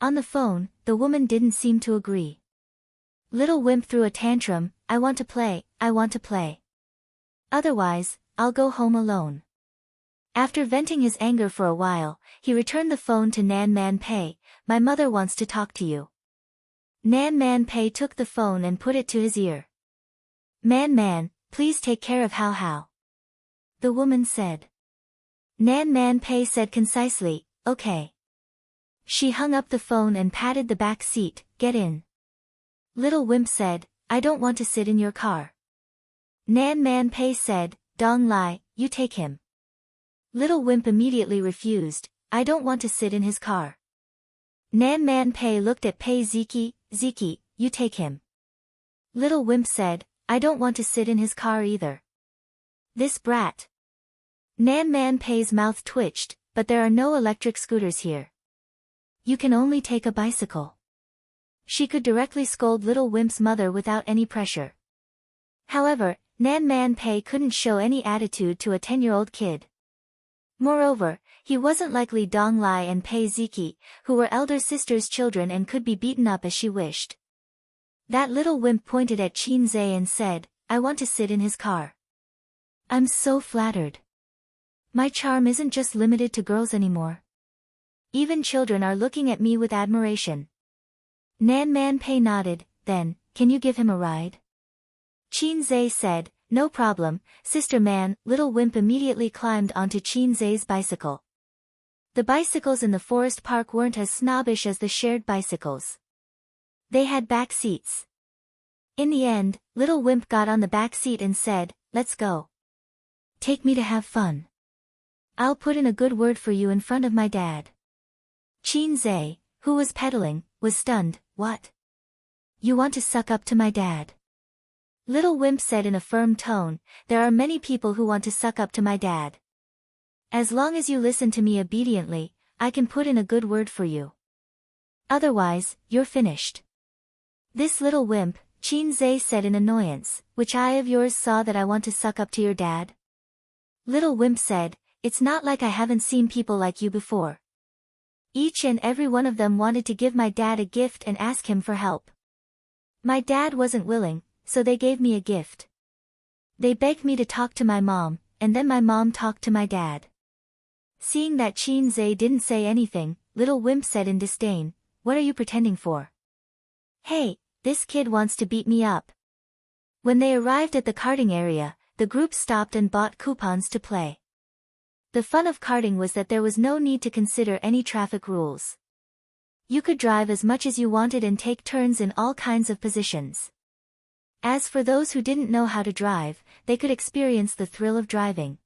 On the phone, the woman didn't seem to agree. Little Wimp threw a tantrum, "I want to play, I want to play. Otherwise, I'll go home alone." After venting his anger for a while, he returned the phone to Nan Man Pei. "My mother wants to talk to you." Nan Man Pei took the phone and put it to his ear. Man, please take care of How," the woman said. Nan Man Pei said concisely, "Okay." She hung up the phone and patted the back seat. "Get in." Little Wimp said, "I don't want to sit in your car." Nan Man Pei said, "Dong Lai, you take him." Little Wimp immediately refused, "I don't want to sit in his car." Nan Man Pei looked at Pei Ziki, "Ziki, you take him." Little Wimp said, "I don't want to sit in his car either. This brat." Nan Man Pei's mouth twitched, "But there are no electric scooters here. You can only take a bicycle." She could directly scold Little Wimp's mother without any pressure. However, Nan Man Pei couldn't show any attitude to a 10-year-old kid. Moreover, he wasn't like Li Dong Lai and Pei Ziki, who were elder sister's children and could be beaten up as she wished. That little wimp pointed at Qin Zhe and said, "I want to sit in his car. I'm so flattered. My charm isn't just limited to girls anymore. Even children are looking at me with admiration." Nan Man Pei nodded. "Then, can you give him a ride?" Qin Zhe said, "No problem, Sister Man." Little Wimp immediately climbed onto Qin Zhe's bicycle. The bicycles in the forest park weren't as snobbish as the shared bicycles. They had back seats. In the end, Little Wimp got on the back seat and said, "Let's go. Take me to have fun. I'll put in a good word for you in front of my dad." Qin Zhe, who was pedaling, was stunned. "What? You want to suck up to my dad?" Little Wimp said in a firm tone, "There are many people who want to suck up to my dad. As long as you listen to me obediently, I can put in a good word for you. Otherwise, you're finished." "This little wimp," Qin Zhe said in annoyance, "which eye of yours saw that I want to suck up to your dad?" Little Wimp said, "It's not like I haven't seen people like you before. Each and every one of them wanted to give my dad a gift and ask him for help. My dad wasn't willing, so they gave me a gift. They begged me to talk to my mom, and then my mom talked to my dad." Seeing that Qin Zhe didn't say anything, Little Wimp said in disdain, "What are you pretending for? Hey, this kid wants to beat me up." When they arrived at the karting area, the group stopped and bought coupons to play. The fun of karting was that there was no need to consider any traffic rules. You could drive as much as you wanted and take turns in all kinds of positions. As for those who didn't know how to drive, they could experience the thrill of driving.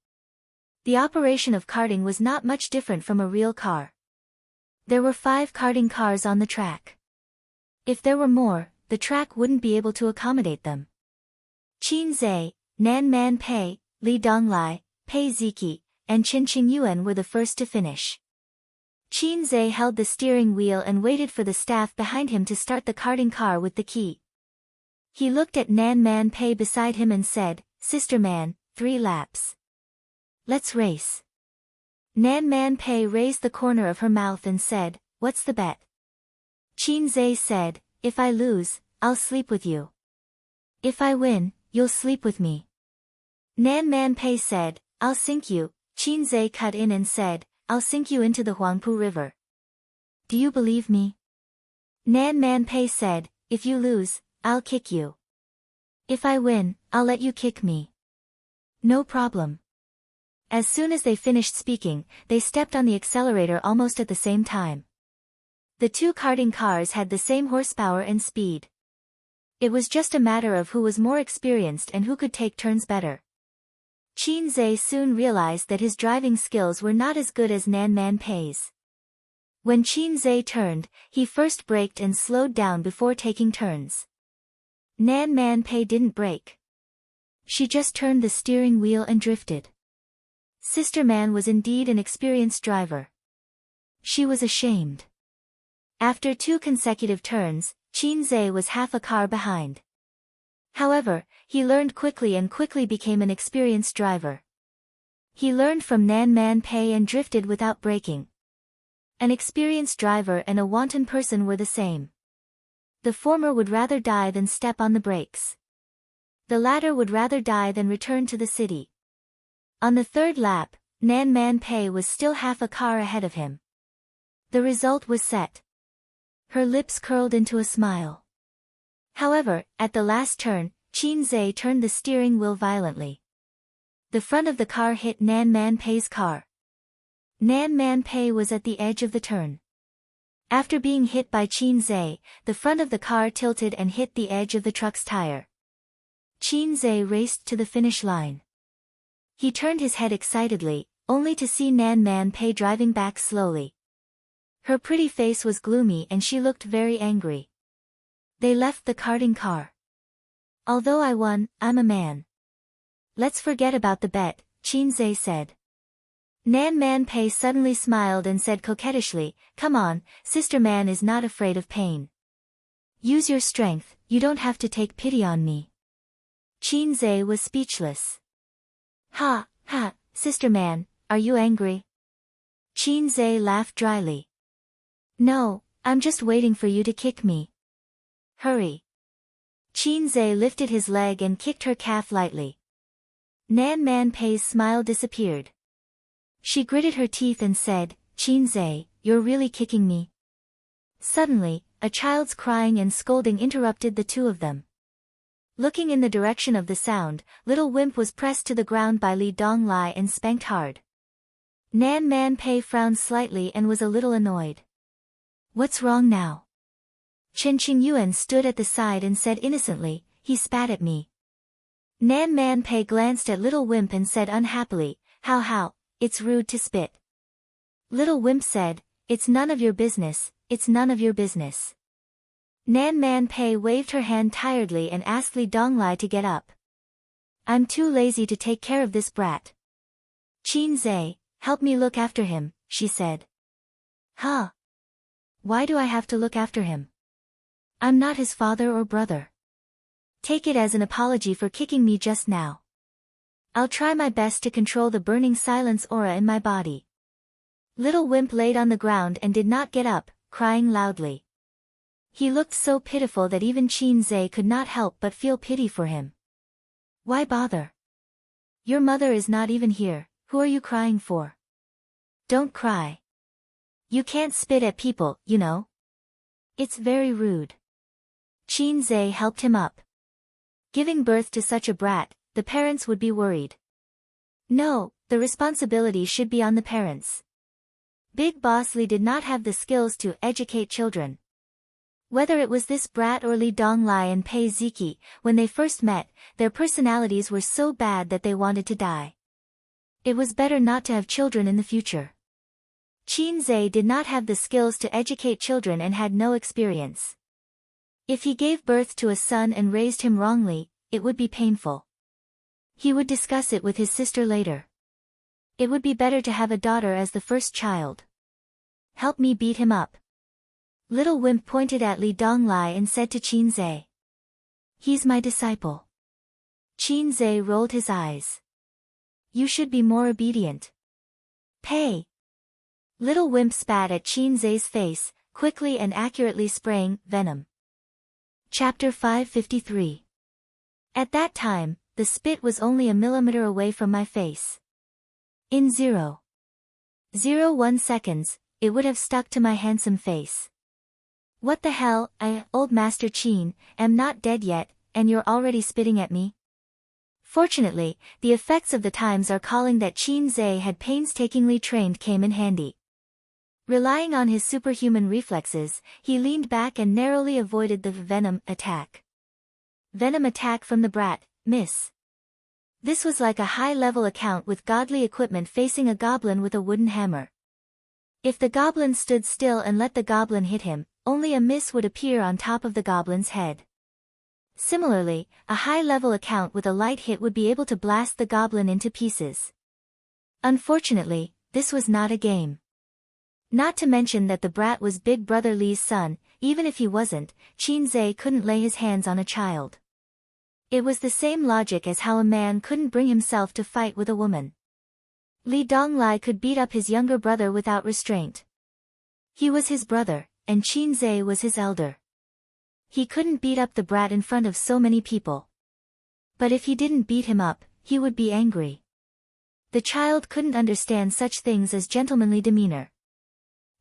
The operation of karting was not much different from a real car. There were 5 karting cars on the track. If there were more, the track wouldn't be able to accommodate them. Qin Zhe, Nan Man Pei, Li Dong Lai, Pei Ziki, and Qin Qingyuan were the first to finish. Qin Zhe held the steering wheel and waited for the staff behind him to start the karting car with the key. He looked at Nan Man Pei beside him and said, "Sister Man, 3 laps. Let's race." Nan Man Pei raised the corner of her mouth and said, "What's the bet?" Qin Zhe said, "If I lose, I'll sleep with you. If I win, you'll sleep with me." Nan Man Pei said, "I'll sink you." Qin Zhe cut in and said, "I'll sink you into the Huangpu River. Do you believe me?" Nan Man Pei said, "If you lose, I'll kick you. If I win, I'll let you kick me." "No problem." As soon as they finished speaking, they stepped on the accelerator almost at the same time. The 2 karting cars had the same horsepower and speed. It was just a matter of who was more experienced and who could take turns better. Qin Zhe soon realized that his driving skills were not as good as Nan Man Pei's. When Qin Zhe turned, he first braked and slowed down before taking turns. Nan Man Pei didn't brake. She just turned the steering wheel and drifted. Sister Man was indeed an experienced driver. She was ashamed. After 2 consecutive turns, Qinze was half a car behind. However, he learned quickly and quickly became an experienced driver. He learned from Nan Man Pei and drifted without braking. An experienced driver and a wanton person were the same. The former would rather die than step on the brakes. The latter would rather die than return to the city. On the 3rd lap, Nan Man Pei was still half a car ahead of him. The result was set. Her lips curled into a smile. However, at the last turn, Qinze turned the steering wheel violently. The front of the car hit Nan Man Pei's car. Nan Man Pei was at the edge of the turn. After being hit by Qinze, the front of the car tilted and hit the edge of the truck's tire. Qinze raced to the finish line. He turned his head excitedly, only to see Nan Man Pei driving back slowly. Her pretty face was gloomy and she looked very angry. They left the karting car. Although I won, I'm a man. Let's forget about the bet, Qinze said. Nan Man Pei suddenly smiled and said coquettishly, "Come on, Sister Man is not afraid of pain. Use your strength, you don't have to take pity on me." Qinze was speechless. Ha, Sister Man, are you angry? Qinze laughed dryly. No, I'm just waiting for you to kick me. Hurry. Qinze lifted his leg and kicked her calf lightly. Nan Man Pei's smile disappeared. She gritted her teeth and said, "Qinze, you're really kicking me?" Suddenly, a child's crying and scolding interrupted the two of them. Looking in the direction of the sound, little Wimp was pressed to the ground by Li Donglai and spanked hard. Nan Man Pei frowned slightly and was a little annoyed. What's wrong now? Chen Qingyuan stood at the side and said innocently, "He spat at me." Nan Man Pei glanced at little Wimp and said unhappily, How, it's rude to spit." Little Wimp said, "It's none of your business, it's none of your business." Nan Man Pei waved her hand tiredly and asked Li Donglai to get up. "I'm too lazy to take care of this brat. Qinze, help me look after him," she said. Huh? Why do I have to look after him? I'm not his father or brother. Take it as an apology for kicking me just now. I'll try my best to control the burning silence aura in my body. Little Wimp laid on the ground and did not get up, crying loudly. He looked so pitiful that even Qinze could not help but feel pity for him. Why bother? Your mother is not even here, who are you crying for? Don't cry. You can't spit at people, you know. It's very rude. Qinze helped him up. Giving birth to such a brat, the parents would be worried. No, the responsibility should be on the parents. Big Boss Li did not have the skills to educate children. Whether it was this brat or Li Donglai and Pei Ziki, when they first met, their personalities were so bad that they wanted to die. It was better not to have children in the future. Qinze did not have the skills to educate children and had no experience. If he gave birth to a son and raised him wrongly, it would be painful. He would discuss it with his sister later. It would be better to have a daughter as the first child. Help me beat him up. Little Wimp pointed at Li Donglai and said to Qinze. He's my disciple. Qinze rolled his eyes. You should be more obedient. Pei. Little Wimp spat at Qinze's face, quickly and accurately spraying venom. Chapter 553. At that time, the spit was only a millimeter away from my face. In 0.01 seconds, it would have stuck to my handsome face. What the hell, old Master Qin, am not dead yet, and you're already spitting at me? Fortunately, the effects of the times are calling that Qinze had painstakingly trained came in handy. Relying on his superhuman reflexes, he leaned back and narrowly avoided the venom attack. Venom attack from the brat, miss. This was like a high-level account with godly equipment facing a goblin with a wooden hammer. If the goblin stood still and let the goblin hit him, only a miss would appear on top of the goblin's head. Similarly, a high-level account with a light hit would be able to blast the goblin into pieces. Unfortunately, this was not a game. Not to mention that the brat was Big Brother Li's son. Even if he wasn't, Qin couldn't lay his hands on a child. It was the same logic as how a man couldn't bring himself to fight with a woman. Li Donglai could beat up his younger brother without restraint. He was his brother, and Qin was his elder. He couldn't beat up the brat in front of so many people. But if he didn't beat him up, he would be angry. The child couldn't understand such things as gentlemanly demeanor.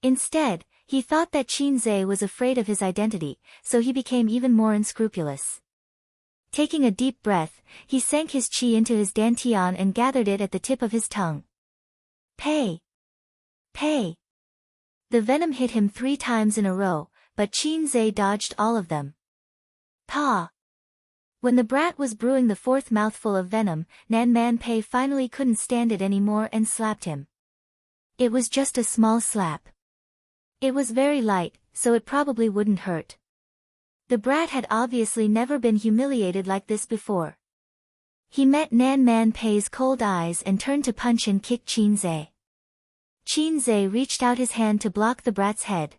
Instead, he thought that Qin was afraid of his identity, so he became even more unscrupulous. Taking a deep breath, he sank his qi into his dantian and gathered it at the tip of his tongue. Pei! Pei! The venom hit him 3 times in a row, but Qin dodged all of them. Pa! When the brat was brewing the 4th mouthful of venom, Nan Pei finally couldn't stand it anymore and slapped him. It was just a small slap. It was very light, so it probably wouldn't hurt. The brat had obviously never been humiliated like this before. He met Nan Pei's cold eyes and turned to punch and kick Qin. Qin reached out his hand to block the brat's head.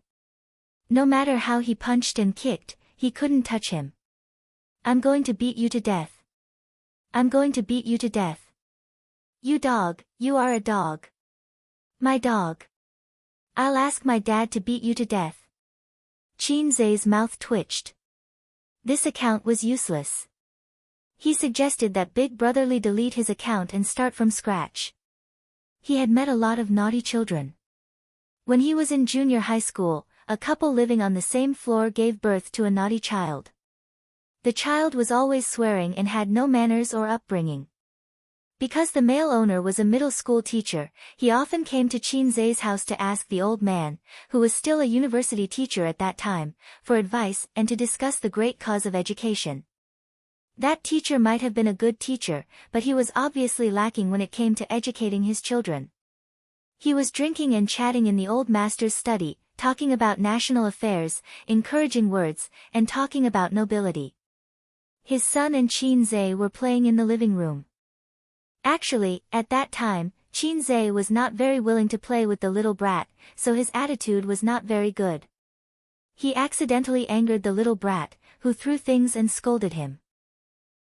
No matter how he punched and kicked, he couldn't touch him. I'm going to beat you to death. I'm going to beat you to death. You dog, you are a dog. My dog. I'll ask my dad to beat you to death. Qin's mouth twitched. This account was useless. He suggested that Big Brother Li delete his account and start from scratch. He had met a lot of naughty children. When he was in junior high school, a couple living on the same floor gave birth to a naughty child. The child was always swearing and had no manners or upbringing. Because the male owner was a middle school teacher, he often came to Qin's house to ask the old man, who was still a university teacher at that time, for advice and to discuss the great cause of education. That teacher might have been a good teacher, but he was obviously lacking when it came to educating his children. He was drinking and chatting in the old master's study, talking about national affairs, encouraging words, and talking about nobility. His son and Qin were playing in the living room. Actually, at that time, Qin was not very willing to play with the little brat, so his attitude was not very good. He accidentally angered the little brat, who threw things and scolded him.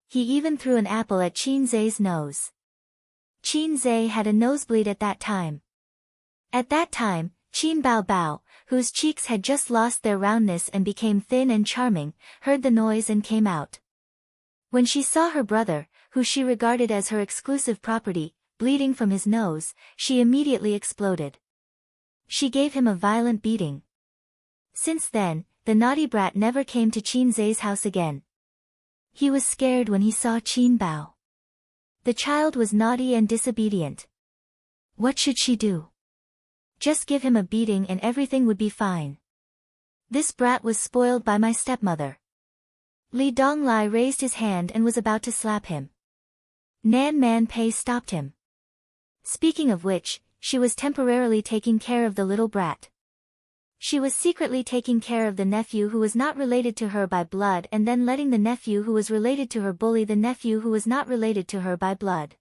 He even threw an apple at Qin's nose. Qin had a nosebleed at that time. At that time, Qin Bao, whose cheeks had just lost their roundness and became thin and charming, heard the noise and came out. When she saw her brother, who she regarded as her exclusive property, bleeding from his nose, she immediately exploded. She gave him a violent beating. Since then, the naughty brat never came to Qin's house again. He was scared when he saw Qin Bao. The child was naughty and disobedient. What should she do? Just give him a beating and everything would be fine. This brat was spoiled by my stepmother. Li Donglai raised his hand and was about to slap him. Nan Pei stopped him. Speaking of which, she was temporarily taking care of the little brat. She was secretly taking care of the nephew who was not related to her by blood and then letting the nephew who was related to her bully the nephew who was not related to her by blood.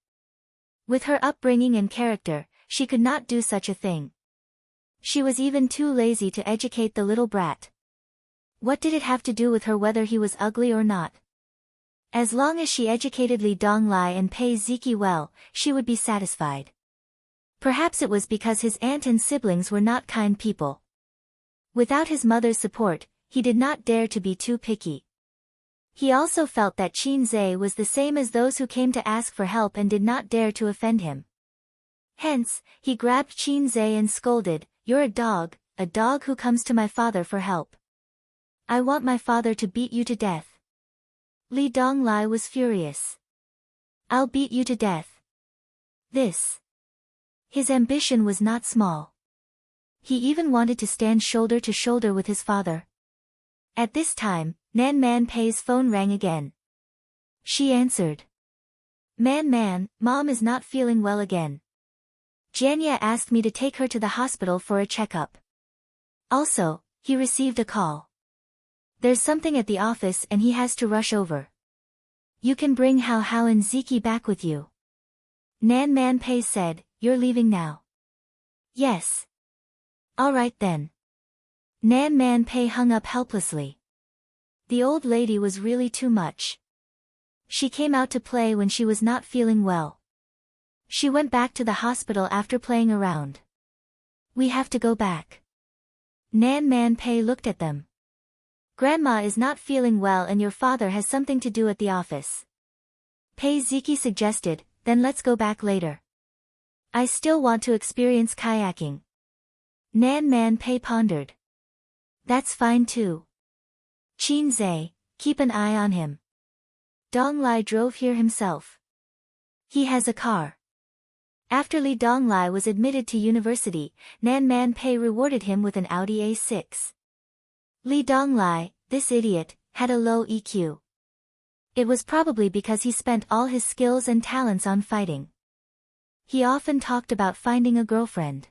With her upbringing and character, she could not do such a thing. She was even too lazy to educate the little brat. What did it have to do with her whether he was ugly or not? As long as she educated Li Donglai and Pei Ziki well, she would be satisfied. Perhaps it was because his aunt and siblings were not kind people. Without his mother's support, he did not dare to be too picky. He also felt that Qin was the same as those who came to ask for help and did not dare to offend him. Hence, he grabbed Qin and scolded, "You're a dog who comes to my father for help. I want my father to beat you to death." Li Donglai was furious. "I'll beat you to death." His ambition was not small. He even wanted to stand shoulder to shoulder with his father. At this time, Nan Pei's phone rang again. She answered. Man, Mom is not feeling well again. Janya asked me to take her to the hospital for a checkup. Also, he received a call. There's something at the office and he has to rush over. You can bring Hao Hao and Ziki back with you. Nan Man Pei said, you're leaving now. Yes. All right then. Nan Man Pei hung up helplessly. The old lady was really too much. She came out to play when she was not feeling well. She went back to the hospital after playing around. We have to go back. Nan Man Pei looked at them. Grandma is not feeling well and your father has something to do at the office. Pei Ziki suggested, then let's go back later. I still want to experience kayaking. Nan Man Pei pondered. That's fine too. Qin Zhe, keep an eye on him. Dong Lai drove here himself. He has a car. After Li Donglai was admitted to university, Nan Man Pei rewarded him with an Audi A6. Li Donglai, this idiot, had a low EQ. It was probably because he spent all his skills and talents on fighting. He often talked about finding a girlfriend.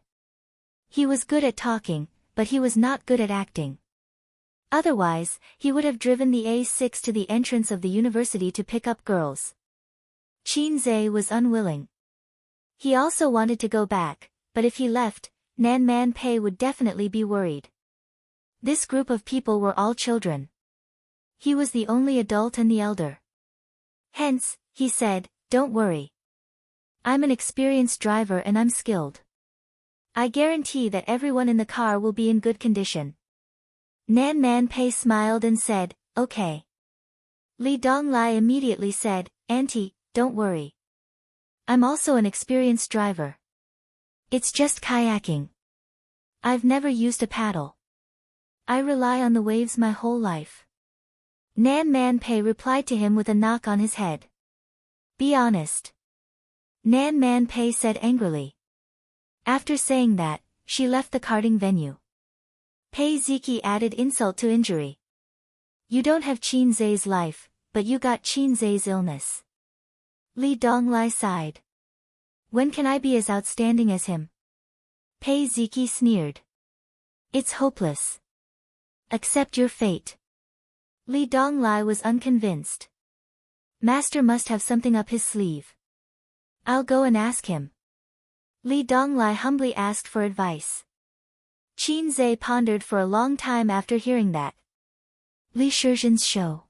He was good at talking, but he was not good at acting. Otherwise, he would have driven the A6 to the entrance of the university to pick up girls. Qin Zhe was unwilling. He also wanted to go back, but if he left, Nan Man Pei would definitely be worried. This group of people were all children. He was the only adult and the elder. Hence, he said, don't worry. I'm an experienced driver and I'm skilled. I guarantee that everyone in the car will be in good condition. Nan Man Pei smiled and said, okay. Li Donglai immediately said, Auntie, don't worry. I'm also an experienced driver. It's just kayaking. I've never used a paddle. I rely on the waves my whole life. Nan Man Pei replied to him with a knock on his head. Be honest. Nan Man Pei said angrily. After saying that, she left the karting venue. Pei Ziki added insult to injury. You don't have Qin Zhe's life, but you got Qin Zhe's illness. Li Donglai sighed. When can I be as outstanding as him? Pei Ziki sneered. It's hopeless. Accept your fate. Li Donglai was unconvinced. Master must have something up his sleeve. I'll go and ask him. Li Donglai humbly asked for advice. Qin Zhe pondered for a long time after hearing that. Li Shizhen's show.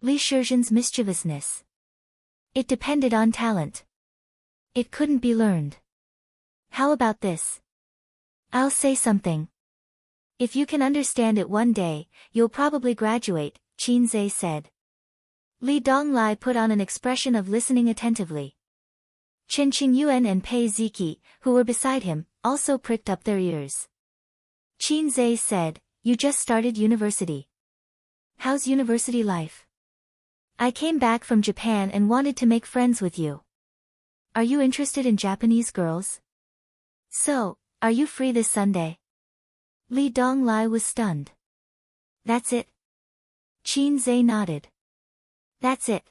Li Shizhen's mischievousness. It depended on talent. It couldn't be learned. How about this? I'll say something. If you can understand it one day, you'll probably graduate, Qin Zhe said. Li Donglai put on an expression of listening attentively. Chen Qingyuan and Pei Ziki, who were beside him, also pricked up their ears. Qin Zhe said, you just started university. How's university life? I came back from Japan and wanted to make friends with you. Are you interested in Japanese girls? So, are you free this Sunday? Li Donglai was stunned. That's it? Qin Zhe nodded. That's it.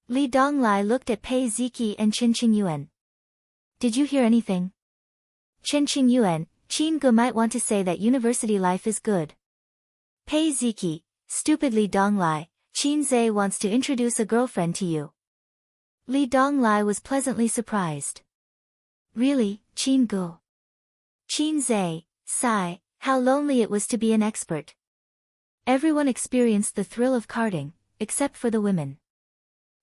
Li Donglai looked at Pei Ziki and Chen Qingyuan. Did you hear anything? Chen Qingyuan, Qin Ge might want to say that university life is good. Pei Ziki, stupid Li Donglai, Qin Zhe wants to introduce a girlfriend to you. Li Donglai was pleasantly surprised. Really, Qin Ge? Qin Zhe, sigh, how lonely it was to be an expert. Everyone experienced the thrill of karting, except for the women.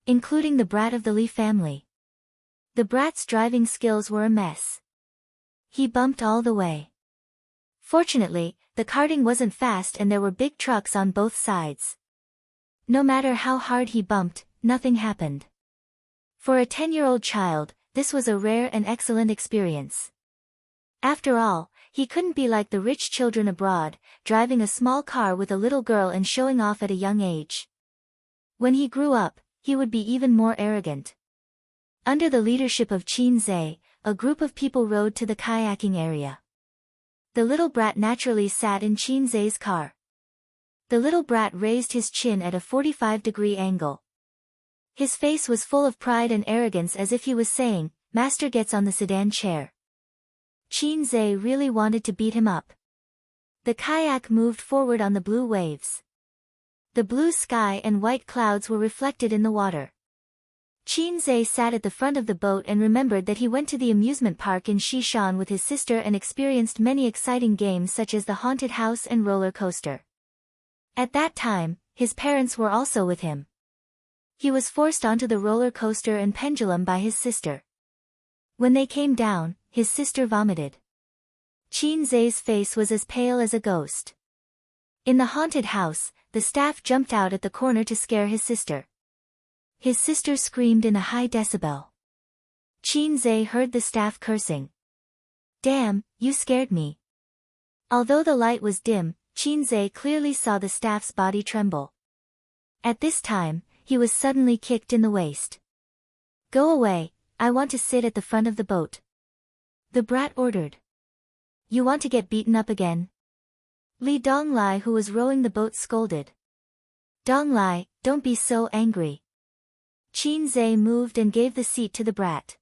Including the brat of the Li family. The brat's driving skills were a mess. He bumped all the way. Fortunately, the karting wasn't fast and there were big trucks on both sides. No matter how hard he bumped, nothing happened. For a 10-year-old child, this was a rare and excellent experience. After all, he couldn't be like the rich children abroad, driving a small car with a little girl and showing off at a young age. When he grew up, he would be even more arrogant. Under the leadership of Qin Zhe, a group of people rode to the kayaking area. The little brat naturally sat in Qin Zhe's car. The little brat raised his chin at a 45-degree angle. His face was full of pride and arrogance as if he was saying, Master gets on the sedan chair. Qin Zhe really wanted to beat him up. The kayak moved forward on the blue waves. The blue sky and white clouds were reflected in the water. Qinzhe sat at the front of the boat and remembered that he went to the amusement park in Xishan with his sister and experienced many exciting games such as the haunted house and roller coaster. At that time, his parents were also with him. He was forced onto the roller coaster and pendulum by his sister. When they came down, his sister vomited. Qinzhe's face was as pale as a ghost. In the haunted house, the staff jumped out at the corner to scare his sister. His sister screamed in a high decibel. Qinzhe heard the staff cursing. "Damn, you scared me." Although the light was dim, Qinzhe clearly saw the staff's body tremble. At this time, he was suddenly kicked in the waist. "Go away, I want to sit at the front of the boat," the brat ordered. "You want to get beaten up again?" Li Donglai, who was rowing the boat, scolded. "Donglai, don't be so angry." Qinzhe moved and gave the seat to the brat.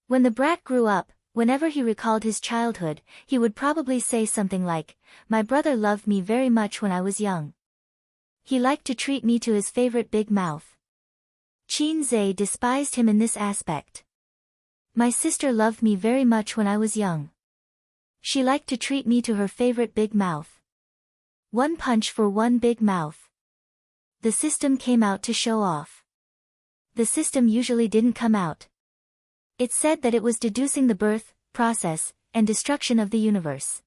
When the brat grew up, whenever he recalled his childhood, he would probably say something like, "My brother loved me very much when I was young. He liked to treat me to his favorite big mouth." Qinzhe despised him in this aspect. "My sister loved me very much when I was young. She liked to treat me to her favorite big mouth. One punch for one big mouth." The system came out to show off. The system usually didn't come out. It said that it was deducing the birth, process, and destruction of the universe.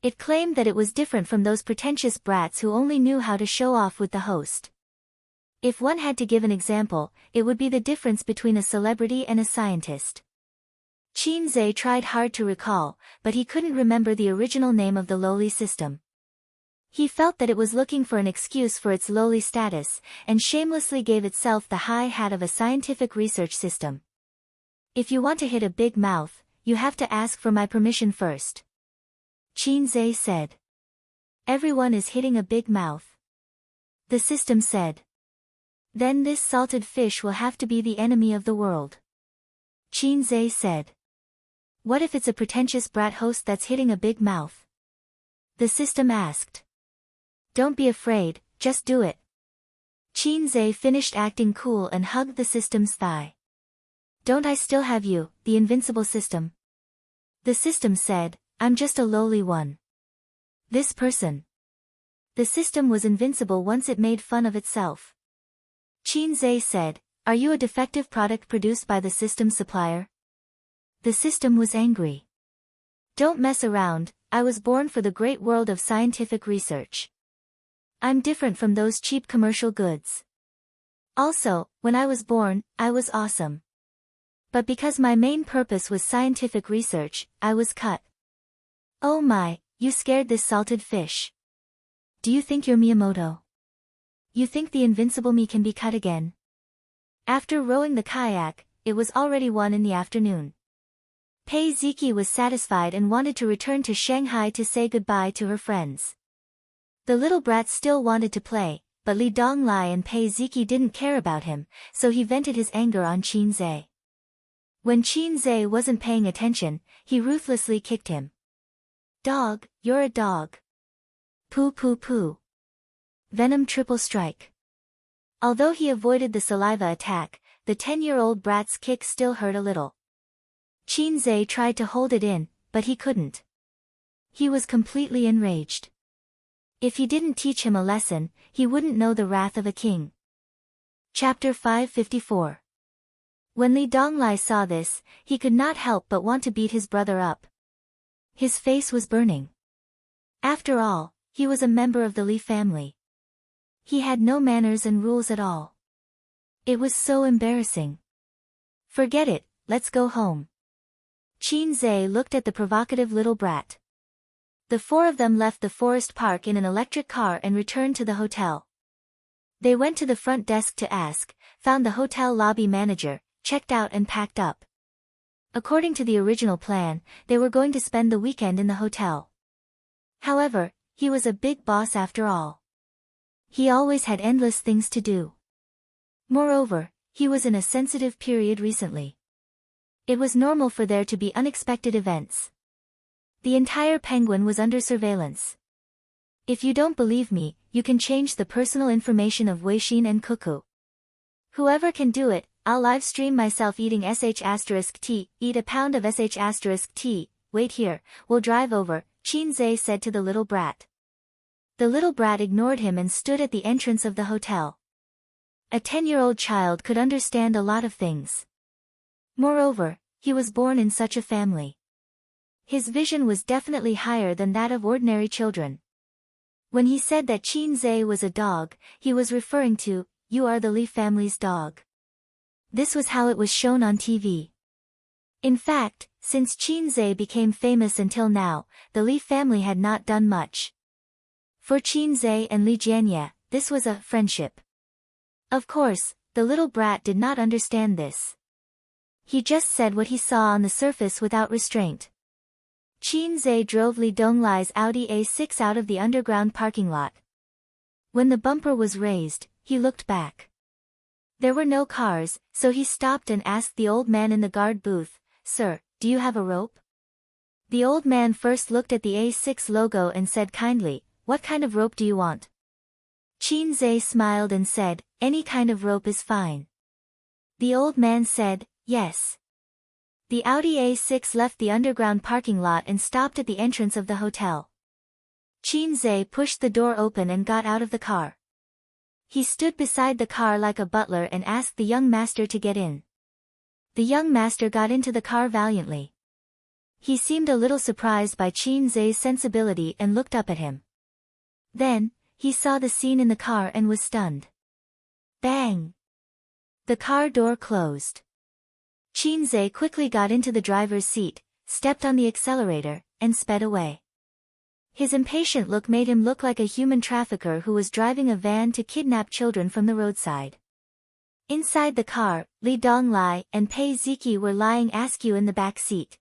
It claimed that it was different from those pretentious brats who only knew how to show off with the host. If one had to give an example, it would be the difference between a celebrity and a scientist. Qinzhe tried hard to recall, but he couldn't remember the original name of the lowly system. He felt that it was looking for an excuse for its lowly status, and shamelessly gave itself the high hat of a scientific research system. "If you want to hit a big mouth, you have to ask for my permission first," Qinzhe said. "Everyone is hitting a big mouth," the system said. "Then this salted fish will have to be the enemy of the world," Qinzhe said. "What if it's a pretentious brat host that's hitting a big mouth?" the system asked. "Don't be afraid, just do it." Qinzhe finished acting cool and hugged the system's thigh. "Don't I still have you, the invincible system?" the system said. "I'm just a lowly one." This person. The system was invincible once it made fun of itself. Qinzhe said, "Are you a defective product produced by the system's supplier?" The system was angry. "Don't mess around, I was born for the great world of scientific research. I'm different from those cheap commercial goods. Also, when I was born, I was awesome. But because my main purpose was scientific research, I was cut." "Oh my, you scared this salted fish. Do you think you're Miyamoto? You think the invincible me can be cut again?" After rowing the kayak, it was already 1 in the afternoon. Pei Ziki was satisfied and wanted to return to Shanghai to say goodbye to her friends. The little brat still wanted to play, but Li Donglai and Pei Ziki didn't care about him, so he vented his anger on Qinzhe. When Qinzhe wasn't paying attention, he ruthlessly kicked him. "Dog, you're a dog. Poo poo poo." Venom triple strike. Although he avoided the saliva attack, the 10-year-old brat's kick still hurt a little. Qinzhe tried to hold it in, but he couldn't. He was completely enraged. If he didn't teach him a lesson, he wouldn't know the wrath of a king. Chapter 554. When Li Donglai saw this, he could not help but want to beat his brother up. His face was burning. After all, he was a member of the Li family. He had no manners and rules at all. It was so embarrassing. "Forget it, let's go home." Qinzhe looked at the provocative little brat. The 4 of them left the forest park in an electric car and returned to the hotel. They went to the front desk to ask, found the hotel lobby manager, checked out and packed up. According to the original plan, they were going to spend the weekend in the hotel. However, he was a big boss after all. He always had endless things to do. Moreover, he was in a sensitive period recently. It was normal for there to be unexpected events. The entire penguin was under surveillance. If you don't believe me, you can change the personal information of Weixin and Cuckoo. Whoever can do it, I'll live stream myself eating sh*t, eat a pound of sh*t, wait here, we'll drive over, Qin Zhe said to the little brat. The little brat ignored him and stood at the entrance of the hotel. A 10-year-old child could understand a lot of things. Moreover, he was born in such a family. His vision was definitely higher than that of ordinary children. When he said that Qin Zhe was a dog, he was referring to, you are the Li family's dog. This was how it was shown on TV. In fact, since Qin Zhe became famous until now, the Li family had not done much. For Qin Zhe and Li Jianye, this was a friendship. Of course, the little brat did not understand this. He just said what he saw on the surface without restraint. Qin Zhe drove Li Donglai's Audi A6 out of the underground parking lot. When the bumper was raised, he looked back. There were no cars, so he stopped and asked the old man in the guard booth, "Sir, do you have a rope?" The old man first looked at the A6 logo and said kindly, "What kind of rope do you want?" Qin Zhe smiled and said, "Any kind of rope is fine." The old man said, "Yes." The Audi A6 left the underground parking lot and stopped at the entrance of the hotel. Qin Zhe pushed the door open and got out of the car. He stood beside the car like a butler and asked the young master to get in. The young master got into the car valiantly. He seemed a little surprised by Qin Zhe's sensibility and looked up at him. Then, he saw the scene in the car and was stunned. Bang! The car door closed. Qin Zhe quickly got into the driver's seat, stepped on the accelerator, and sped away. His impatient look made him look like a human trafficker who was driving a van to kidnap children from the roadside. Inside the car, Li Donglai and Pei Ziki were lying askew in the back seat.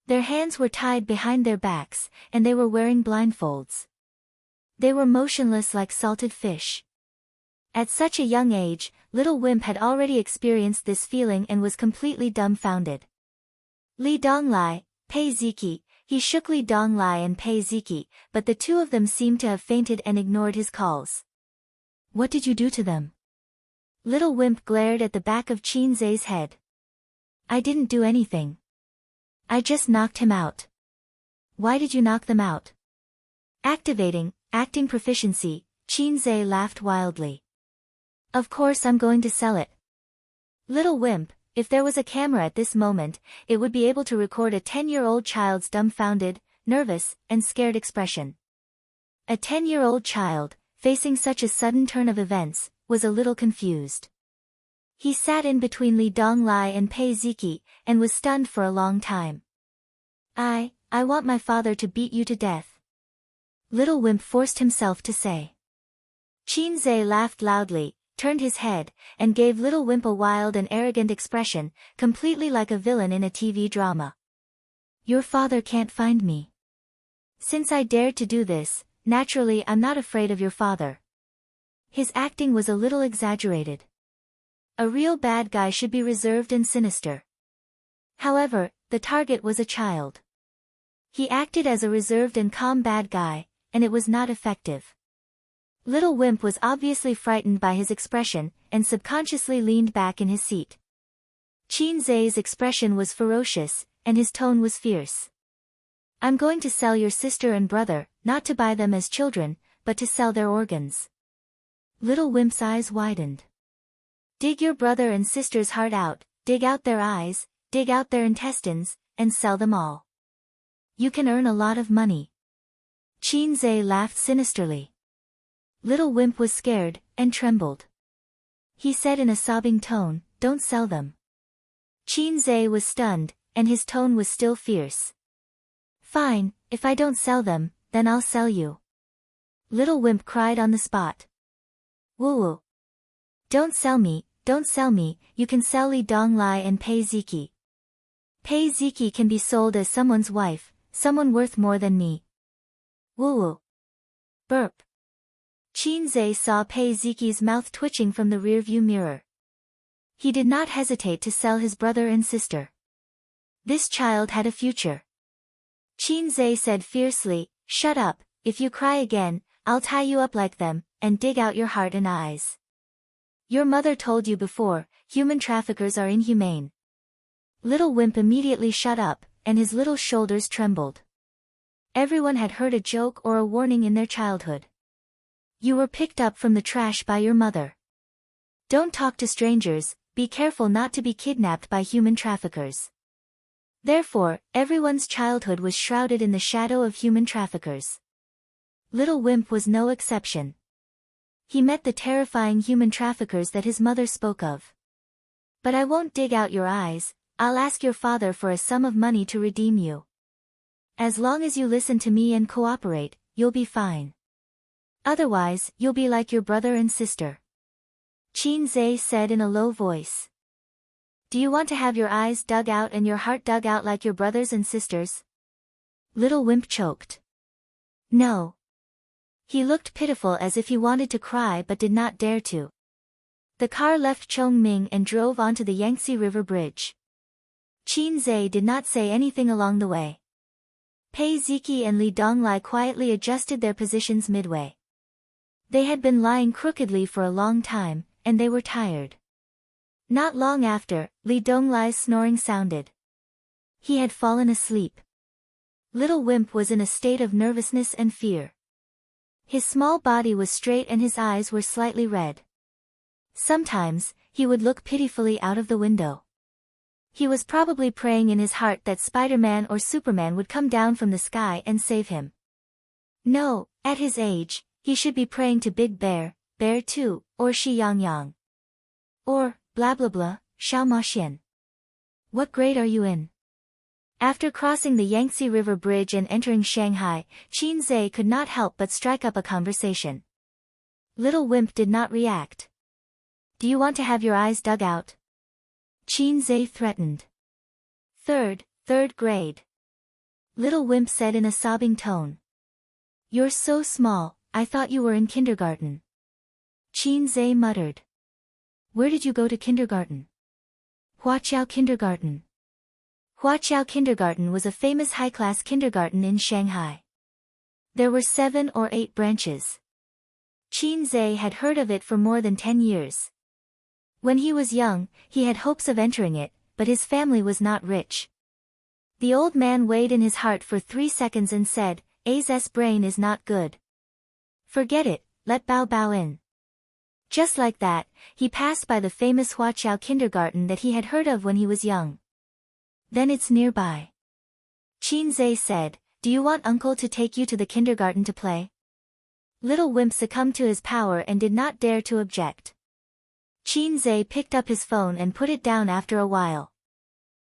Their hands were tied behind their backs, and they were wearing blindfolds. They were motionless like salted fish. At such a young age, little Wimp had already experienced this feeling and was completely dumbfounded. Li Donglai, Pei Ziki, he shook Li Donglai and Pei Ziki, but the two of them seemed to have fainted and ignored his calls. What did you do to them? Little Wimp glared at the back of Qin Zhe's head. I didn't do anything. I just knocked him out. Why did you knock them out? Acting proficiency, Qin Zhe laughed wildly. Of course I'm going to sell it. Little Wimp, if there was a camera at this moment, it would be able to record a 10-year-old child's dumbfounded, nervous, and scared expression. A 10-year-old child, facing such a sudden turn of events, was a little confused. He sat in between Li Donglai and Pei Ziki, and was stunned for a long time. I want my father to beat you to death. Little Wimp forced himself to say. Qin Zhe laughed loudly, turned his head, and gave Little Wimp a wild and arrogant expression, completely like a villain in a TV drama. Your father can't find me. Since I dared to do this, naturally I'm not afraid of your father. His acting was a little exaggerated. A real bad guy should be reserved and sinister. However, the target was a child. He acted as a reserved and calm bad guy, and it was not effective. Little Wimp was obviously frightened by his expression, and subconsciously leaned back in his seat. Qin Zhe's expression was ferocious, and his tone was fierce. I'm going to sell your sister and brother, not to buy them as children, but to sell their organs. Little Wimp's eyes widened. Dig your brother and sister's heart out, dig out their eyes, dig out their intestines, and sell them all. You can earn a lot of money. Qin Zhe laughed sinisterly. Little Wimp was scared, and trembled. He said in a sobbing tone, Don't sell them. Qin Zhe was stunned, and his tone was still fierce. Fine, if I don't sell them, then I'll sell you. Little Wimp cried on the spot. Woo-woo. Don't sell me, you can sell Li Donglai and Pei Ziki. Pei Ziki can be sold as someone's wife, someone worth more than me. Woo-woo. Burp. Qin Zhe saw Pei Ziki's mouth twitching from the rearview mirror. He did not hesitate to sell his brother and sister. This child had a future. Qin Zhe said fiercely, Shut up, if you cry again, I'll tie you up like them, and dig out your heart and eyes. Your mother told you before, human traffickers are inhumane. Little Wimp immediately shut up, and his little shoulders trembled. Everyone had heard a joke or a warning in their childhood. You were picked up from the trash by your mother. Don't talk to strangers, be careful not to be kidnapped by human traffickers. Therefore, everyone's childhood was shrouded in the shadow of human traffickers. Little Wimp was no exception. He met the terrifying human traffickers that his mother spoke of. But I won't dig out your eyes, I'll ask your father for a sum of money to redeem you. As long as you listen to me and cooperate, you'll be fine. Otherwise, you'll be like your brother and sister. Qin said in a low voice. Do you want to have your eyes dug out and your heart dug out like your brothers and sisters? Little Wimp choked. No. He looked pitiful as if he wanted to cry but did not dare to. The car left Chongming and drove onto the Yangtze River Bridge. Qin did not say anything along the way. Pei Ziki and Li Donglai quietly adjusted their positions midway. They had been lying crookedly for a long time, and they were tired. Not long after, Li Donglai's snoring sounded. He had fallen asleep. Little Wimp was in a state of nervousness and fear. His small body was straight and his eyes were slightly red. Sometimes, he would look pitifully out of the window. He was probably praying in his heart that Spider-Man or Superman would come down from the sky and save him. No, at his age, he should be praying to Big Bear, Bear 2, or Shi Yang Yang. Or, blah blah blah, Xiao Ma Xian. What grade are you in? After crossing the Yangtze River Bridge and entering Shanghai, Qin could not help but strike up a conversation. Little Wimp did not react. Do you want to have your eyes dug out? Qin threatened. Third grade. Little Wimp said in a sobbing tone. You're so small, I thought you were in kindergarten. Qin muttered. Where did you go to kindergarten? Huaqiao Kindergarten. Huaqiao Kindergarten was a famous high-class kindergarten in Shanghai. There were 7 or 8 branches. Qin had heard of it for more than 10 years. When he was young, he had hopes of entering it, but his family was not rich. The old man weighed in his heart for 3 seconds and said, A's brain is not good. Forget it, let Bao Bao in. Just like that, he passed by the famous Huaqiao Kindergarten that he had heard of when he was young. Then it's nearby. Qin said, do you want uncle to take you to the kindergarten to play? Little Wimp succumbed to his power and did not dare to object. Qin picked up his phone and put it down after a while.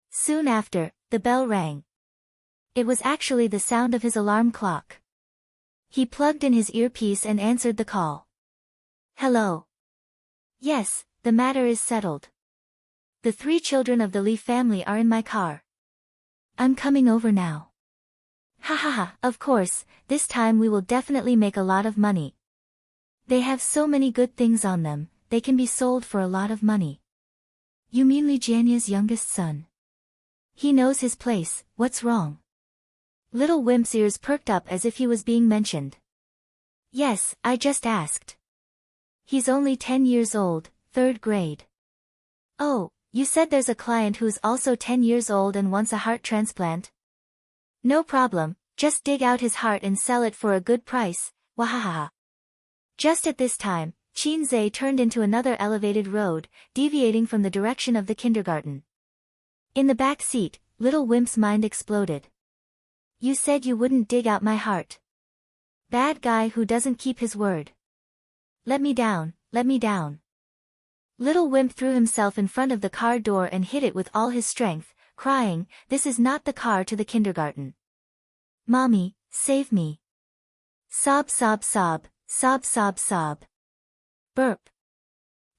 Soon after, the bell rang. It was actually the sound of his alarm clock. He plugged in his earpiece and answered the call. Hello. Yes, the matter is settled. The 3 children of the Li family are in my car. I'm coming over now. Ha ha ha, of course, this time we will definitely make a lot of money. They have so many good things on them, they can be sold for a lot of money. You mean Li Jianya's youngest son? He knows his place, what's wrong? Little Wimp's ears perked up as if he was being mentioned. Yes, I just asked. He's only 10 years old, 3rd grade. Oh, you said there's a client who's also 10 years old and wants a heart transplant? No problem, just dig out his heart and sell it for a good price, wahahaha. Just at this time, Qin turned into another elevated road, deviating from the direction of the kindergarten. In the back seat, Little Wimp's mind exploded. You said you wouldn't dig out my heart. Bad guy who doesn't keep his word. Let me down, let me down. Little Wimp threw himself in front of the car door and hit it with all his strength, crying, this is not the car to the kindergarten. Mommy, save me. Sob sob sob, sob sob sob. Burp.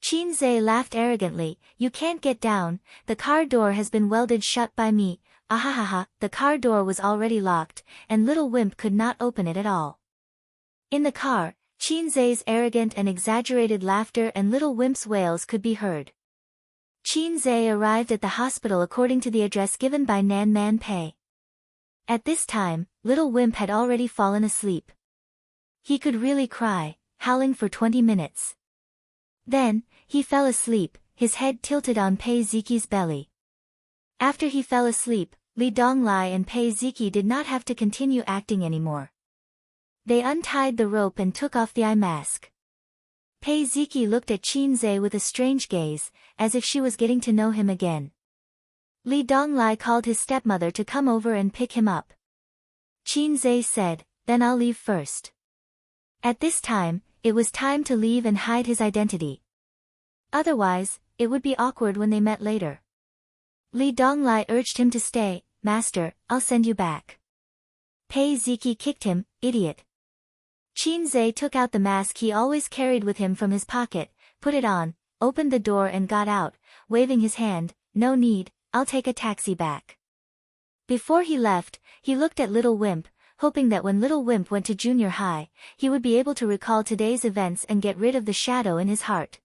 Qin laughed arrogantly, you can't get down, the car door has been welded shut by me, ahahaha, the car door was already locked, and Little Wimp could not open it at all. In the car, Qin's arrogant and exaggerated laughter and Little Wimp's wails could be heard. Qin arrived at the hospital according to the address given by Nan Man Pei. At this time, Little Wimp had already fallen asleep. He could really cry, howling for 20 minutes. Then, he fell asleep, his head tilted on Pei Ziqi's belly. After he fell asleep, Li Donglai and Pei Ziqi did not have to continue acting anymore. They untied the rope and took off the eye mask. Pei Ziqi looked at Qinze with a strange gaze, as if she was getting to know him again. Li Donglai called his stepmother to come over and pick him up. Qinze said, "Then I'll leave first." At this time, it was time to leave and hide his identity. Otherwise, it would be awkward when they met later. Li Donglai urged him to stay. "Master, I'll send you back." Pei Ziqi kicked him, "Idiot." Qinze took out the mask he always carried with him from his pocket, put it on, opened the door and got out, waving his hand, "No need, I'll take a taxi back." Before he left, he looked at Little Wimp, hoping that when Little Wimp went to junior high, he would be able to recall today's events and get rid of the shadow in his heart.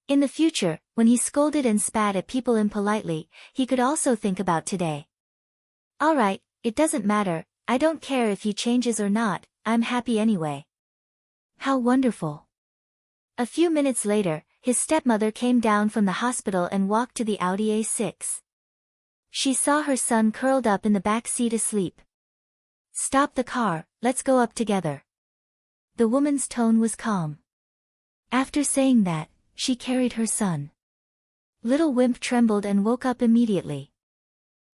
In the future, when he scolded and spat at people impolitely, he could also think about today. "Alright, it doesn't matter, I don't care if he changes or not, I'm happy anyway." How wonderful. A few minutes later, his stepmother came down from the hospital and walked to the Audi A6. She saw her son curled up in the back seat asleep. "Stop the car, let's go up together." The woman's tone was calm. After saying that, she carried her son. Little Wimp trembled and woke up immediately.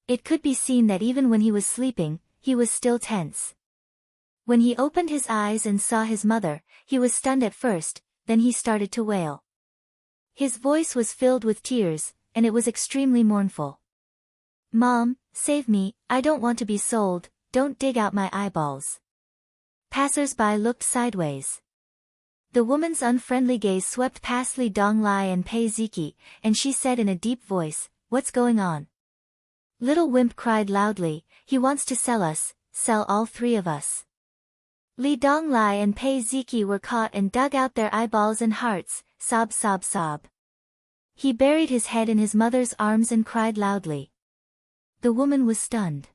It could be seen that even when he was sleeping, he was still tense. When he opened his eyes and saw his mother, he was stunned at first, then he started to wail. His voice was filled with tears, and it was extremely mournful. "Mom, save me, I don't want to be sold, don't dig out my eyeballs." Passers-by looked sideways. The woman's unfriendly gaze swept past Li Donglai and Pei Ziqi, and she said in a deep voice, "What's going on?" Little Wimp cried loudly, "He wants to sell us, sell all three of us." Li Donglai and Pei Ziqi were caught and dug out their eyeballs and hearts, sob sob sob. He buried his head in his mother's arms and cried loudly. The woman was stunned.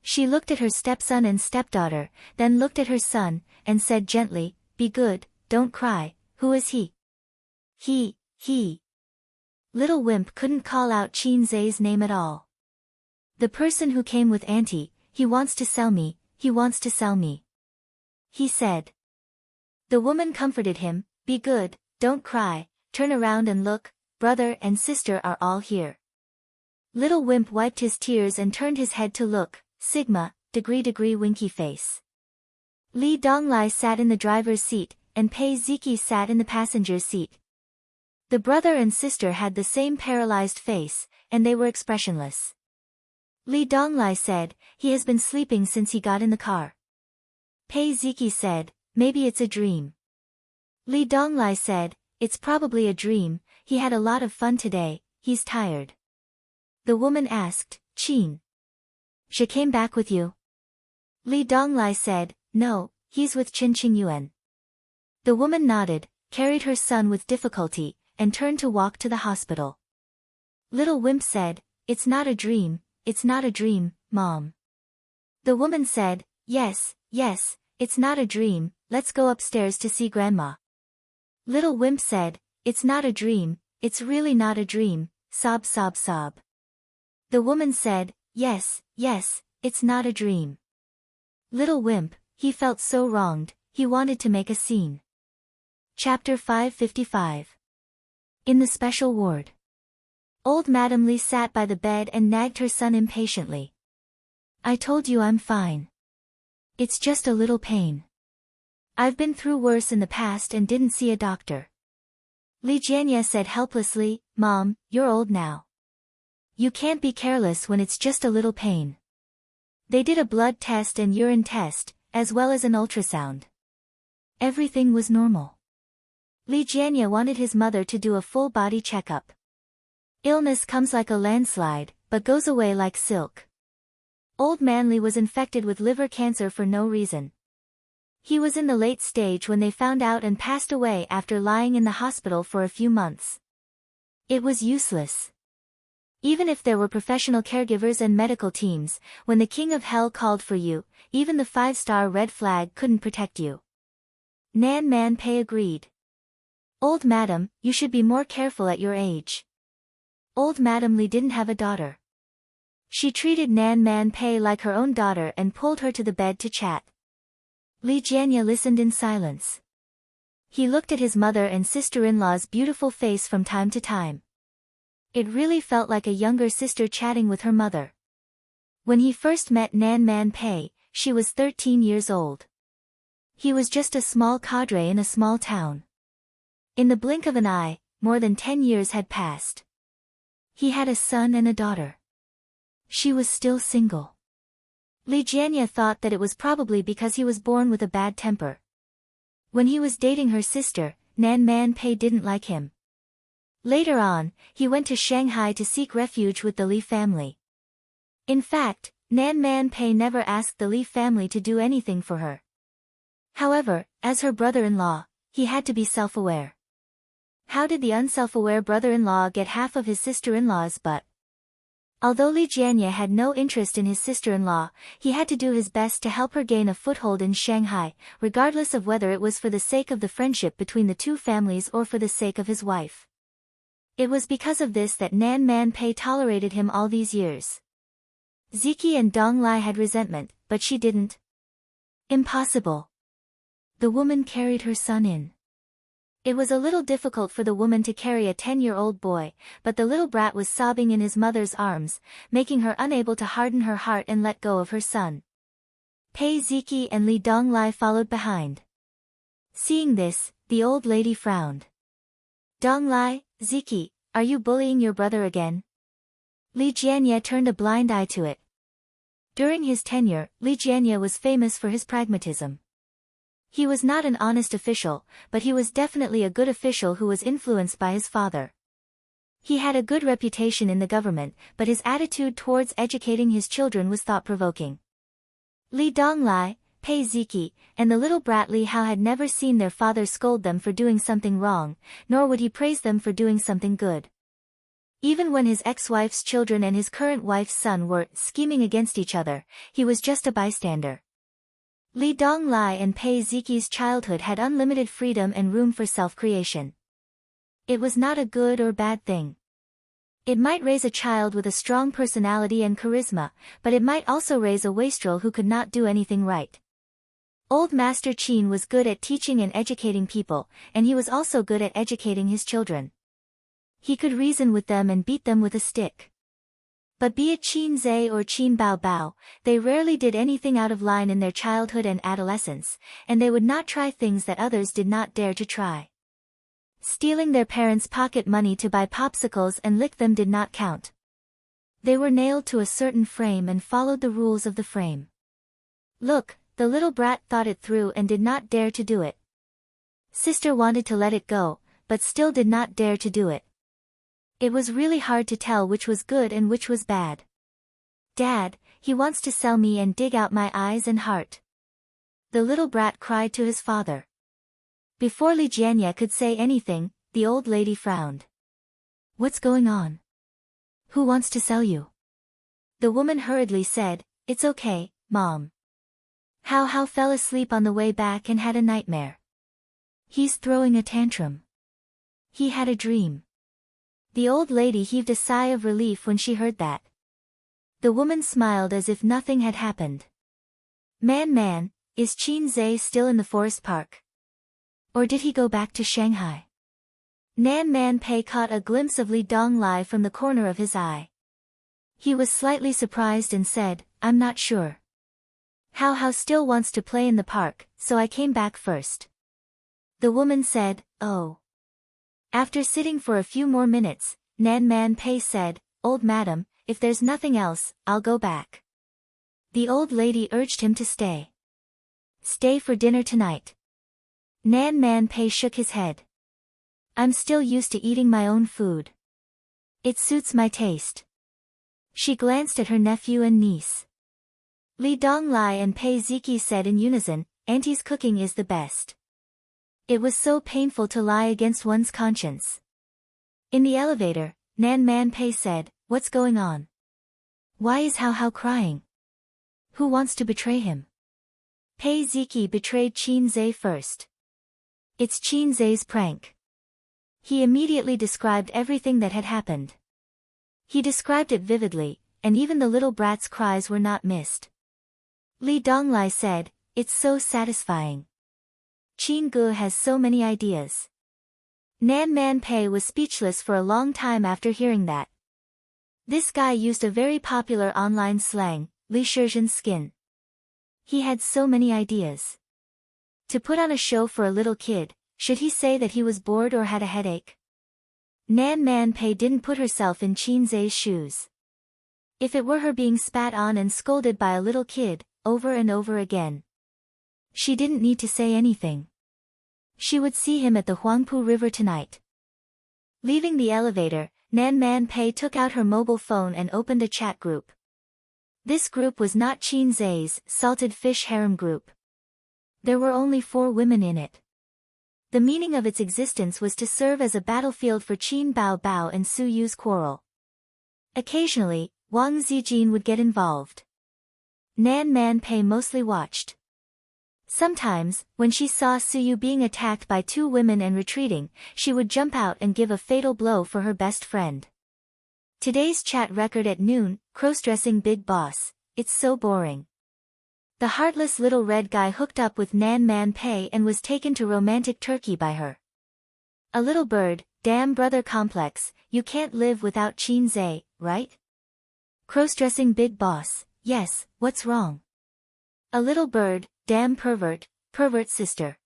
She looked at her stepson and stepdaughter, then looked at her son, and said gently, "Be good, don't cry, who is he?" He. Little Wimp couldn't call out Qinze's name at all. "The person who came with Auntie, he wants to sell me, he wants to sell me," he said. The woman comforted him, "Be good, don't cry, turn around and look, brother and sister are all here." Little Wimp wiped his tears and turned his head to look, sigma, degree winky face. Li Donglai sat in the driver's seat, and Pei Ziqi sat in the passenger's seat. The brother and sister had the same paralyzed face, and they were expressionless. Li Donglai said, "He has been sleeping since he got in the car." Pei Ziqi said, "Maybe it's a dream." Li Donglai said, "It's probably a dream, he had a lot of fun today, he's tired." The woman asked, "Qin, she came back with you?" Li Donglai said, "No, he's with Qin Qingyuan." The woman nodded, carried her son with difficulty, and turned to walk to the hospital. Little Wimp said, "It's not a dream, Mom." The woman said, Yes, it's not a dream, let's go upstairs to see Grandma." Little Wimp said, "It's not a dream, it's really not a dream, sob sob sob." The woman said, Yes, it's not a dream." Little Wimp, he felt so wronged, he wanted to make a scene. Chapter 555. In the special ward. Old Madame Li sat by the bed and nagged her son impatiently. "I told you I'm fine. It's just a little pain. I've been through worse in the past and didn't see a doctor." Li Jianya said helplessly, "Mom, you're old now. You can't be careless when it's just a little pain." They did a blood test and urine test, as well as an ultrasound. Everything was normal. Li Jianya wanted his mother to do a full body checkup. Illness comes like a landslide, but goes away like silk. Old Man Li was infected with liver cancer for no reason. He was in the late stage when they found out and passed away after lying in the hospital for a few months. It was useless. Even if there were professional caregivers and medical teams, when the King of Hell called for you, even the 5-star red flag couldn't protect you. Nan Man Pei agreed. Old Madam, you should be more careful at your age. Old Madam Li didn't have a daughter. She treated Nan Man Pei like her own daughter and pulled her to the bed to chat. Li Jianya listened in silence. He looked at his mother and sister-in-law's beautiful face from time to time. It really felt like a younger sister chatting with her mother. When he first met Nan Man Pei, she was 13 years old. He was just a small cadre in a small town. In the blink of an eye, more than 10 years had passed. He had a son and a daughter. She was still single. Li Jianya thought that it was probably because he was born with a bad temper. When he was dating her sister, Nan Man Pei didn't like him. Later on, he went to Shanghai to seek refuge with the Li family. In fact, Nan Man Pei never asked the Li family to do anything for her. However, as her brother-in-law, he had to be self-aware. How did the unself-aware brother-in-law get half of his sister-in-law's butt? Although Li Jianya had no interest in his sister-in-law, he had to do his best to help her gain a foothold in Shanghai, regardless of whether it was for the sake of the friendship between the two families or for the sake of his wife. It was because of this that Nan Man Pei tolerated him all these years. Ziki and Dong Lai had resentment, but she didn't. Impossible. The woman carried her son in. It was a little difficult for the woman to carry a 10-year-old boy, but the little brat was sobbing in his mother's arms, making her unable to harden her heart and let go of her son. Pei Ziki and Li Donglai followed behind. Seeing this, the old lady frowned. Donglai, Ziki, are you bullying your brother again? Li Jianye turned a blind eye to it. During his tenure, Li Jianye was famous for his pragmatism. He was not an honest official, but he was definitely a good official who was influenced by his father. He had a good reputation in the government, but his attitude towards educating his children was thought-provoking. Li Donglai, Pei Ziki, and the little brat Li Hao had never seen their father scold them for doing something wrong, nor would he praise them for doing something good. Even when his ex-wife's children and his current wife's son were scheming against each other, he was just a bystander. Li Donglai and Pei Ziki's childhood had unlimited freedom and room for self-creation. It was not a good or bad thing. It might raise a child with a strong personality and charisma, but it might also raise a wastrel who could not do anything right. Old Master Qin was good at teaching and educating people, and he was also good at educating his children. He could reason with them and beat them with a stick. But be it Qin Zhe or Qin Bao Bao, they rarely did anything out of line in their childhood and adolescence, and they would not try things that others did not dare to try. Stealing their parents' pocket money to buy popsicles and lick them did not count. They were nailed to a certain frame and followed the rules of the frame. Look, the little brat thought it through and did not dare to do it. Sister wanted to let it go, but still did not dare to do it. It was really hard to tell which was good and which was bad. Dad, he wants to sell me and dig out my eyes and heart. The little brat cried to his father. Before Li Jianye could say anything, the old lady frowned. What's going on? Who wants to sell you? The woman hurriedly said, It's okay, Mom. Hao fell asleep on the way back and had a nightmare. He's throwing a tantrum. He had a dream. The old lady heaved a sigh of relief when she heard that. The woman smiled as if nothing had happened. Man, is Qin Zhe still in the forest park? Or did he go back to Shanghai? Nan Man Pei caught a glimpse of Li Donglai from the corner of his eye. He was slightly surprised and said, I'm not sure. Hao still wants to play in the park, so I came back first. The woman said, Oh. After sitting for a few more minutes, Nan Man Pei said, Old madam, if there's nothing else, I'll go back. The old lady urged him to stay. Stay for dinner tonight. Nan Man Pei shook his head. I'm still used to eating my own food. It suits my taste. She glanced at her nephew and niece. Li Donglai and Pei Ziki said in unison, Auntie's cooking is the best. It was so painful to lie against one's conscience. In the elevator, Nan Man Pei said, What's going on? Why is Hao crying? Who wants to betray him? Pei Ziki betrayed Qin Zhe first. It's Qin Zhe's prank. He immediately described everything that had happened. He described it vividly, and even the little brat's cries were not missed. Li Donglai said, "It's so satisfying. Qin Ge has so many ideas." Nan Man Pei was speechless for a long time after hearing that. This guy used a very popular online slang, Li Shizhen's skin. He had so many ideas. To put on a show for a little kid, should he say that he was bored or had a headache? Nan Man Pei didn't put herself in Qin Zhe's shoes. If it were her being spat on and scolded by a little kid, over and over again, she didn't need to say anything. She would see him at the Huangpu River tonight. Leaving the elevator, Nan Man Pei took out her mobile phone and opened a chat group. This group was not Qin Zhe's salted fish harem group. There were only 4 women in it. The meaning of its existence was to serve as a battlefield for Qin Bao Bao and Su Yu's quarrel. Occasionally, Wang Zijin would get involved. Nan Man Pei mostly watched. Sometimes, when she saw Su Yu being attacked by 2 women and retreating, she would jump out and give a fatal blow for her best friend. Today's chat record at noon, cross-dressing big boss, it's so boring. The heartless little red guy hooked up with Nan Man Pei and was taken to romantic Turkey by her. A little bird, damn brother complex, you can't live without Qin Zhe, right? Cross-dressing big boss, yes, what's wrong? A little bird, damn pervert sister.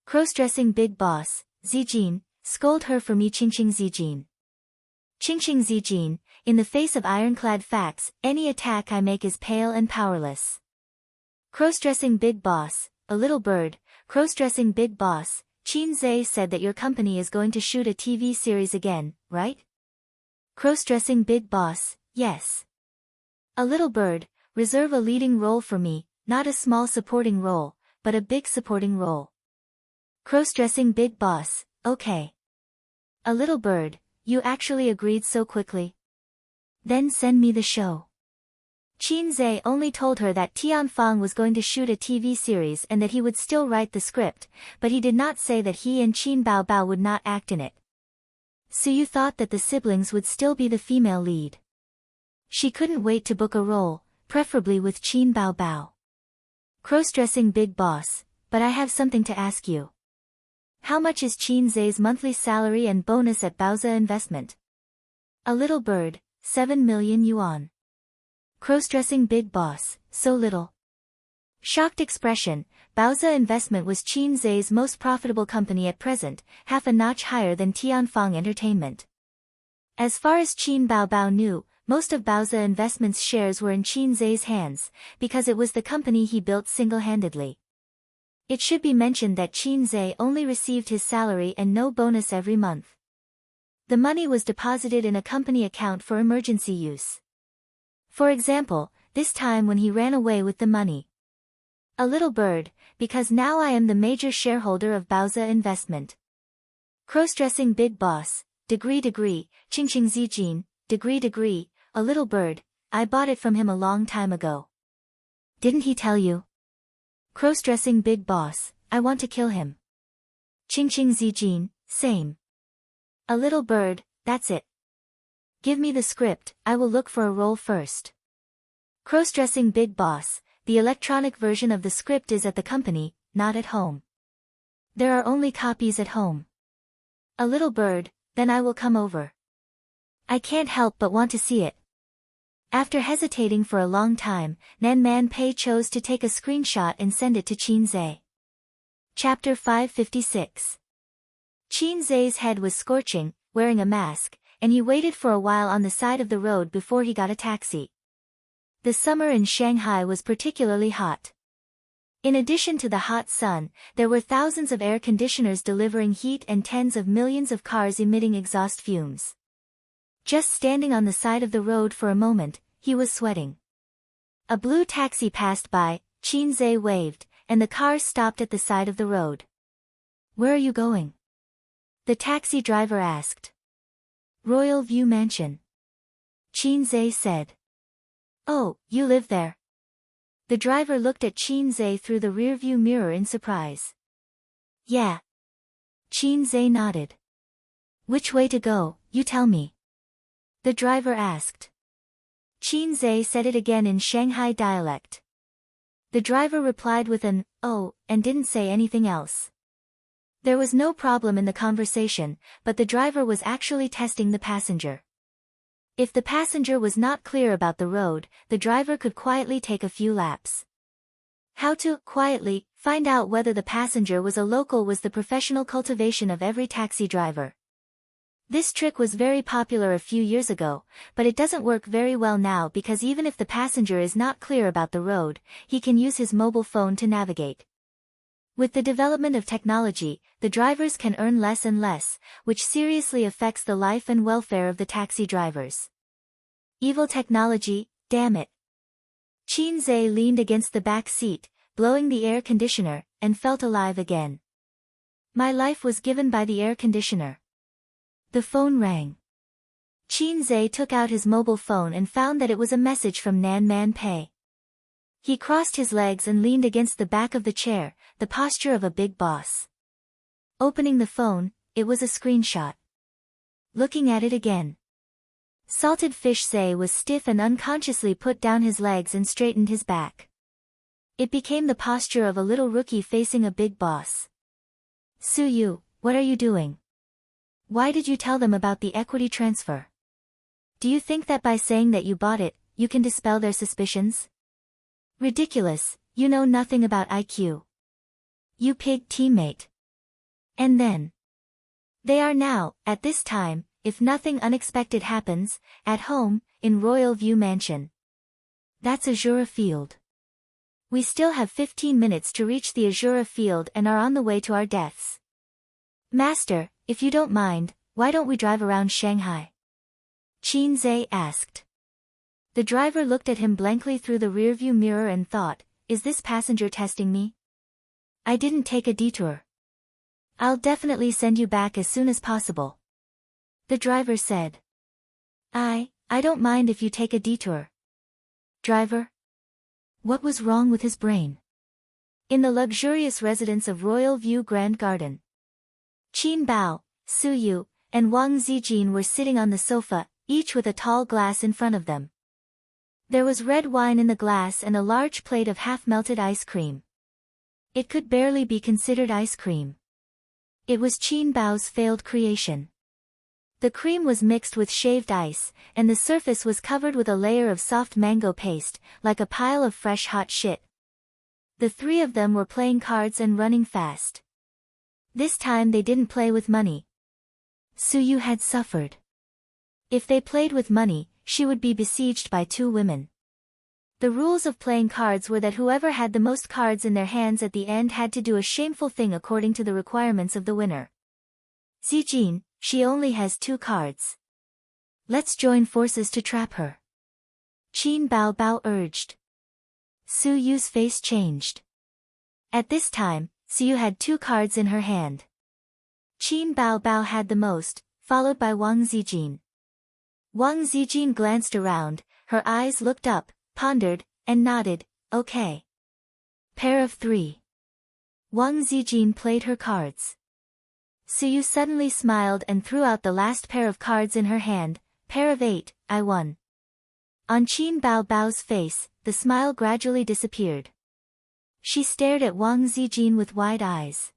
Cross-dressing big boss, Zijin, scold her for me Qingqing Zijin. Qingqing Zijin, in the face of ironclad facts, any attack I make is pale and powerless. Cross-dressing big boss, a little bird, cross-dressing big boss, Qin Zhe said that your company is going to shoot a TV series again, right? Cross-dressing big boss, yes. A little bird, reserve a leading role for me, not a small supporting role, but a big supporting role. Cross-dressing big boss, okay. A little bird, you actually agreed so quickly? Then send me the show. Qin Zhe only told her that Tianfang was going to shoot a TV series and that he would still write the script, but he did not say that he and Qin Bao Bao would not act in it. Su Yu thought that the siblings would still be the female lead. She couldn't wait to book a role, preferably with Qin Bao Bao. Cross-dressing big boss, but I have something to ask you. How much is Qin Zhe's monthly salary and bonus at Baoza Investment? A little bird, 7 million yuan. Cross-dressing big boss, so little. Shocked expression, Baoza Investment was Qin Zhe's most profitable company at present, half a notch higher than Tianfang Entertainment. As far as Qin Bao Bao knew, most of Baoza Investment's shares were in Qin Zhe's hands, because it was the company he built single-handedly. It should be mentioned that Qin Zhe only received his salary and no bonus every month. The money was deposited in a company account for emergency use. For example, this time when he ran away with the money. A little bird, because now I am the major shareholder of Baoza Investment. Cross-dressing big boss, degree, Qingqing Zijin, degree, a little bird, I bought it from him a long time ago. Didn't he tell you? Cross-dressing big boss, I want to kill him. Qingqing Zijin, same. A little bird, that's it. Give me the script, I will look for a role first. Cross-dressing big boss, the electronic version of the script is at the company, not at home. There are only copies at home. A little bird, then I will come over. I can't help but want to see it. After hesitating for a long time, Nan Man Pei chose to take a screenshot and send it to Qin Zhe. Chapter 556. Qin Zhe's head was scorching, wearing a mask, and he waited for a while on the side of the road before he got a taxi. The summer in Shanghai was particularly hot. In addition to the hot sun, there were thousands of air conditioners delivering heat and tens of millions of cars emitting exhaust fumes. Just standing on the side of the road for a moment, he was sweating. A blue taxi passed by, Qin Zhe waved, and the car stopped at the side of the road. Where are you going? The taxi driver asked. Royal View Mansion. Qin Zhe said. Oh, you live there. The driver looked at Qin Zhe through the rearview mirror in surprise. Yeah. Qin Zhe nodded. Which way to go, you tell me. The driver asked. Qin Zhe said it again in Shanghai dialect. The driver replied with an, oh, and didn't say anything else. There was no problem in the conversation, but the driver was actually testing the passenger. If the passenger was not clear about the road, the driver could quietly take a few laps. How to, quietly, find out whether the passenger was a local was the professional cultivation of every taxi driver. This trick was very popular a few years ago, but it doesn't work very well now because even if the passenger is not clear about the road, he can use his mobile phone to navigate. With the development of technology, the drivers can earn less and less, which seriously affects the life and welfare of the taxi drivers. Evil technology, damn it. Qin Zhe leaned against the back seat, blowing the air conditioner, and felt alive again. My life was given by the air conditioner. The phone rang. Qin Zhe took out his mobile phone and found that it was a message from Nan Man Pei. He crossed his legs and leaned against the back of the chair, the posture of a big boss. Opening the phone, it was a screenshot. Looking at it again. Salted Fish Zhe was stiff and unconsciously put down his legs and straightened his back. It became the posture of a little rookie facing a big boss. Su Yu, what are you doing? Why did you tell them about the equity transfer? Do you think that by saying that you bought it, you can dispel their suspicions? Ridiculous, you know nothing about IQ. You pig teammate. And then. They are now, at this time, if nothing unexpected happens, at home, in Royal View Mansion. That's Azura Field. We still have 15 minutes to reach the Azura Field and are on the way to our deaths. Master, if you don't mind, why don't we drive around Shanghai? Qin Zhe asked. The driver looked at him blankly through the rearview mirror and thought, is this passenger testing me? I didn't take a detour. I'll definitely send you back as soon as possible. The driver said. I don't mind if you take a detour. Driver? What was wrong with his brain? In the luxurious residence of Royal View Grand Garden. Qin Bao, Su Yu, and Wang Zijin were sitting on the sofa, each with a tall glass in front of them. There was red wine in the glass and a large plate of half-melted ice cream. It could barely be considered ice cream. It was Qin Bao's failed creation. The cream was mixed with shaved ice, and the surface was covered with a layer of soft mango paste, like a pile of fresh hot shit. The three of them were playing cards and running fast. This time they didn't play with money. Su Yu had suffered. If they played with money, she would be besieged by two women. The rules of playing cards were that whoever had the most cards in their hands at the end had to do a shameful thing according to the requirements of the winner. Zijin, she only has 2 cards. Let's join forces to trap her. Qin Bao urged. Su Yu's face changed. At this time, Su Yu had 2 cards in her hand. Qin Bao had the most, followed by Wang Zijin. Wang Zijin glanced around, her eyes looked up, pondered, and nodded, okay. Pair of 3. Wang Zijin played her cards. Su Yu suddenly smiled and threw out the last pair of cards in her hand, pair of 8, I won. On Qin Bao's face, the smile gradually disappeared. She stared at Wang Zijin with wide eyes.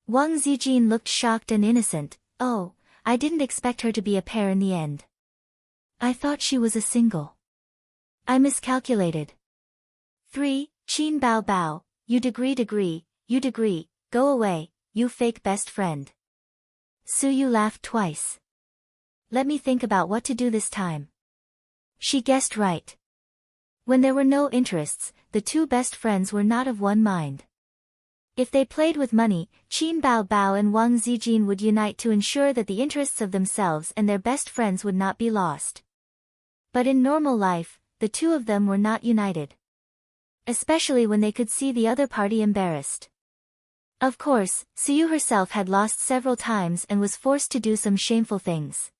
Wang Zijin looked shocked and innocent, oh, I didn't expect her to be a pair in the end. I thought she was a single. I miscalculated. 3, Qin Bao, you degree, go away, you fake best friend. Su Yu laughed twice. Let me think about what to do this time. She guessed right. When there were no interests, the 2 best friends were not of one mind. If they played with money, Qin Bao and Wang Zijin would unite to ensure that the interests of themselves and their best friends would not be lost. But in normal life, the 2 of them were not united. Especially when they could see the other party embarrassed. Of course, Su Yu herself had lost several times and was forced to do some shameful things.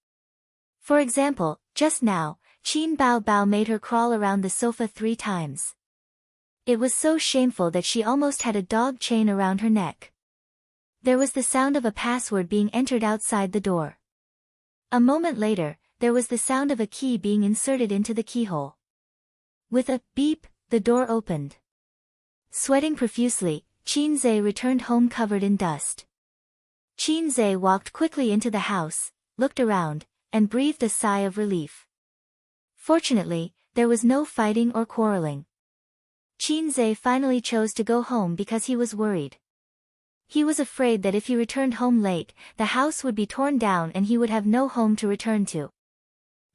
For example, just now, Qin Bao made her crawl around the sofa 3 times. It was so shameful that she almost had a dog chain around her neck. There was the sound of a password being entered outside the door. A moment later, there was the sound of a key being inserted into the keyhole. With a beep, the door opened. Sweating profusely, Qinze returned home covered in dust. Qinze walked quickly into the house, looked around, and breathed a sigh of relief. Fortunately, there was no fighting or quarreling. Qinze finally chose to go home because he was worried. He was afraid that if he returned home late, the house would be torn down and he would have no home to return to.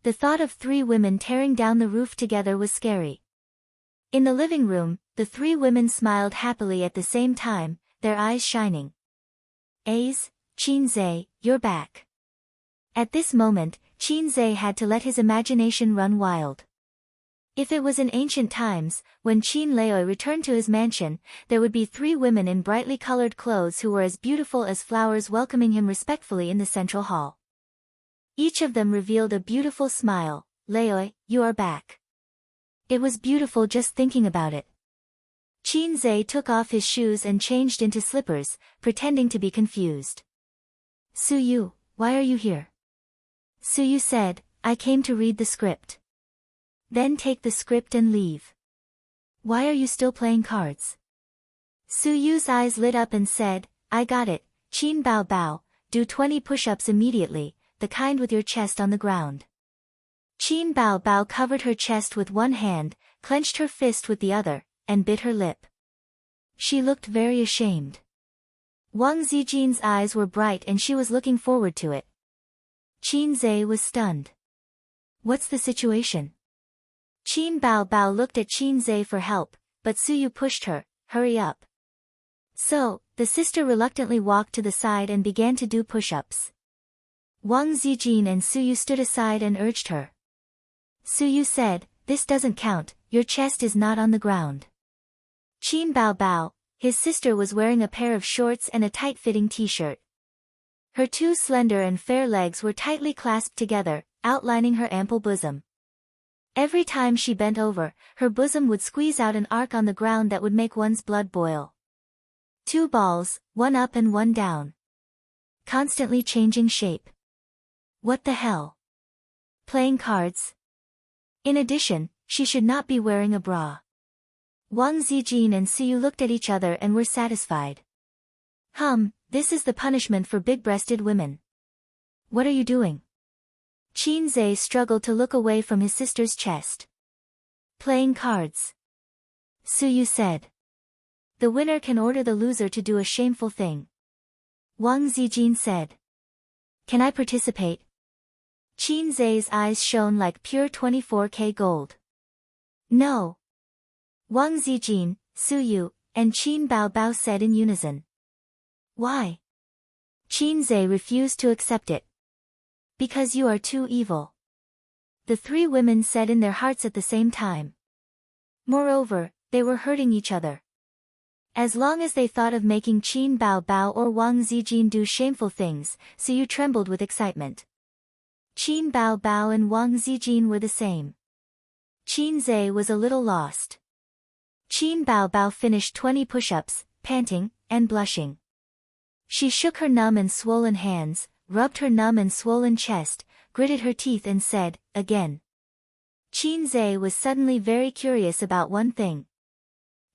The thought of 3 women tearing down the roof together was scary. In the living room, the 3 women smiled happily at the same time, their eyes shining. "Ace, Qinze, you're back." At this moment, Qinze had to let his imagination run wild. If it was in ancient times, when Qin Leoi returned to his mansion, there would be 3 women in brightly colored clothes who were as beautiful as flowers welcoming him respectfully in the central hall. Each of them revealed a beautiful smile. "Leoi, you are back." It was beautiful just thinking about it. Qinze took off his shoes and changed into slippers, pretending to be confused. "Suyu, why are you here?" Suyu said, "I came to read the script." "Then take the script and leave." "Why are you still playing cards?" Suyu's eyes lit up and said, "I got it, Qin Bao Bao, do 20 push-ups immediately, the kind with your chest on the ground." Qin Bao Bao covered her chest with one hand, clenched her fist with the other, and bit her lip. She looked very ashamed. Wang Zijin's eyes were bright and she was looking forward to it. Qinze was stunned. "What's the situation?" Qin Bao Bao looked at Qinze for help, but Suyu pushed her, "Hurry up." So, the sister reluctantly walked to the side and began to do push-ups. Wang Zijin and Suyu stood aside and urged her. Suyu said, "This doesn't count, your chest is not on the ground." Qin Bao Bao, his sister, was wearing a pair of shorts and a tight-fitting t-shirt. Her 2 slender and fair legs were tightly clasped together, outlining her ample bosom. Every time she bent over, her bosom would squeeze out an arc on the ground that would make one's blood boil. 2 balls, one up and one down. Constantly changing shape. What the hell? Playing cards? In addition, she should not be wearing a bra. Wang Zijin and Suyu looked at each other and were satisfied. This is the punishment for big-breasted women. What are you doing? Qinze struggled to look away from his sister's chest. Playing cards. Suyu said. The winner can order the loser to do a shameful thing. Wang Zijin said. Can I participate? Qinze's eyes shone like pure 24K gold. No. Wang Zijin, Suyu, and Qin Bao Bao said in unison. Why? Qinze refused to accept it. Because you are too evil. The 3 women said in their hearts at the same time. Moreover, they were hurting each other. As long as they thought of making Qin Bao Bao or Wang Zijin do shameful things, Suyu trembled with excitement. Qin Bao Bao and Wang Zijin were the same. Qinze was a little lost. Qin Bao Bao finished 20 push-ups, panting, and blushing. She shook her numb and swollen hands, rubbed her numb and swollen chest, gritted her teeth and said, again. Qinze was suddenly very curious about one thing.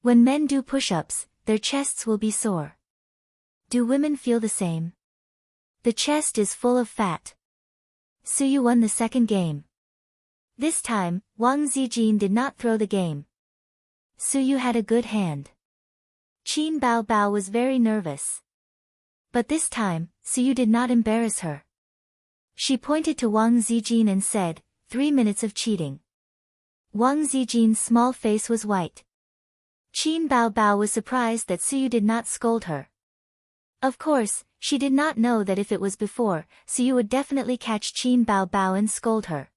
When men do push-ups, their chests will be sore. Do women feel the same? The chest is full of fat. Suyu won the second game. This time, Wang Zijin did not throw the game. Suyu had a good hand. Qin Bao Bao was very nervous. But this time, Suyu did not embarrass her. She pointed to Wang Zijin and said, 3 minutes of cheating. Wang Zijin's small face was white. Qin Bao Bao was surprised that Suyu did not scold her. Of course, she did not know that if it was before, Suyu would definitely catch Qin Bao Bao and scold her.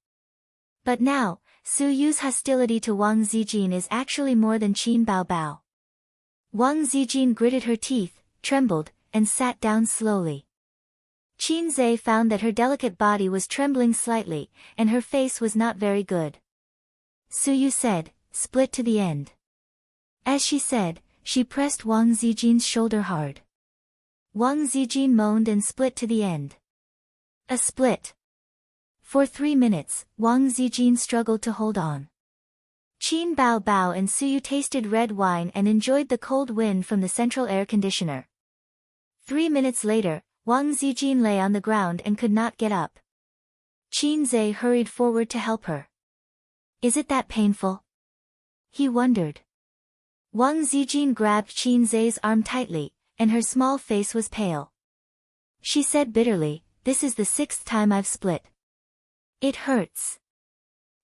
But now, Suyu's hostility to Wang Zijin is actually more than Qin Bao Bao. Wang Zijin gritted her teeth, trembled, and sat down slowly. Qinze found that her delicate body was trembling slightly, and her face was not very good. Suyu said, split to the end. As she said, she pressed Wang Zijin's shoulder hard. Wang Zijin moaned and split to the end. A split. For 3 minutes, Wang Zijin struggled to hold on. Qin Bao Bao and Suyu tasted red wine and enjoyed the cold wind from the central air conditioner. 3 minutes later, Wang Zijin lay on the ground and could not get up. Qin Zhe hurried forward to help her. Is it that painful? He wondered. Wang Zijin grabbed Qin Zhe's arm tightly, and her small face was pale. She said bitterly, "This is the 6th time I've split. It hurts."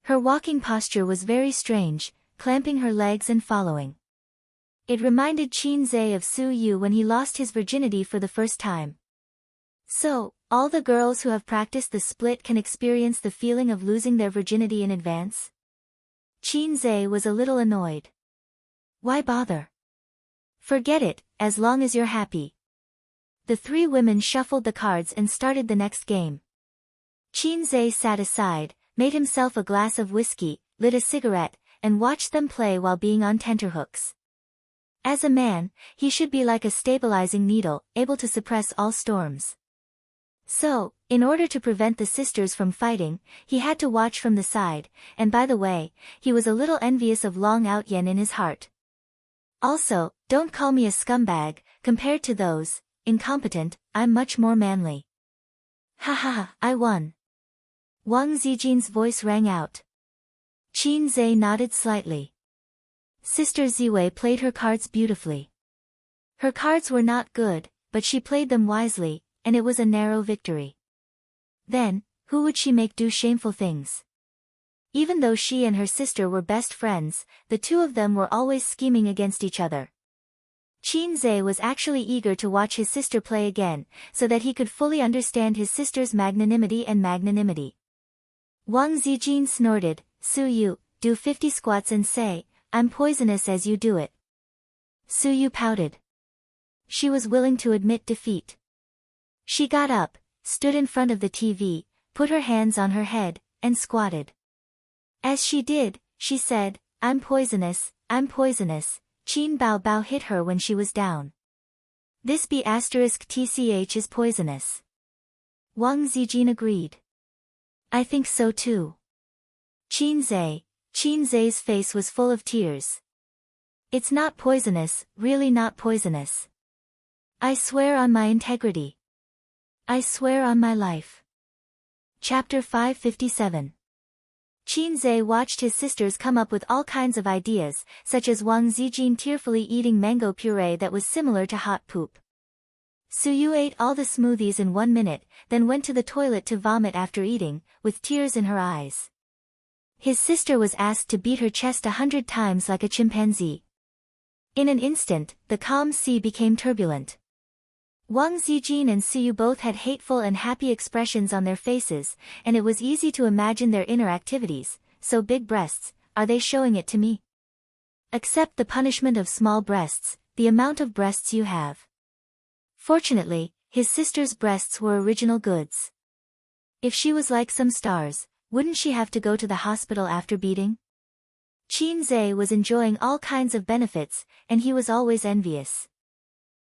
Her walking posture was very strange, clamping her legs and following. It reminded Qin Zhe of Su Yu when he lost his virginity for the first time. So, all the girls who have practiced the split can experience the feeling of losing their virginity in advance? Qin Zhe was a little annoyed. Why bother? Forget it, as long as you're happy. The 3 women shuffled the cards and started the next game. Qin Zhe sat aside, made himself a glass of whiskey, lit a cigarette, and watched them play while being on tenterhooks. As a man, he should be like a stabilizing needle, able to suppress all storms. So, in order to prevent the sisters from fighting, he had to watch from the side, and by the way, he was a little envious of Long Outyen in his heart. Also, don't call me a scumbag, compared to those, incompetent, I'm much more manly. Ha ha ha, I won. Wang Zijin's voice rang out. Qin Zhe nodded slightly. Sister Ziwei played her cards beautifully. Her cards were not good, but she played them wisely, and it was a narrow victory. Then, who would she make do shameful things? Even though she and her sister were best friends, the 2 of them were always scheming against each other. Qin Zhe was actually eager to watch his sister play again, so that he could fully understand his sister's magnanimity. Wang Zijin snorted, Su Yu, do 50 squats and say, I'm poisonous as you do it. Su Yu pouted. She was willing to admit defeat. She got up, stood in front of the TV, put her hands on her head, and squatted. As she did, she said, I'm poisonous, Qin Bao Bao hit her when she was down. This B**TCH is poisonous. Wang Zijin agreed. I think so too. Qin Zhe's face was full of tears. It's not poisonous, really not poisonous. I swear on my integrity. I swear on my life. Chapter 557. Qin Zhe watched his sisters come up with all kinds of ideas, such as Wang Zijin tearfully eating mango puree that was similar to hot poop. Su Yu ate all the smoothies in 1 minute, then went to the toilet to vomit after eating, with tears in her eyes. His sister was asked to beat her chest 100 times like a chimpanzee. In an instant, the calm sea became turbulent. Wang Zijin and Su Yu both had hateful and happy expressions on their faces, and it was easy to imagine their inner activities. So big breasts, are they showing it to me? Accept the punishment of small breasts, the amount of breasts you have. Fortunately, his sister's breasts were original goods. If she was like some stars, wouldn't she have to go to the hospital after beating? Qin Zhe was enjoying all kinds of benefits, and he was always envious.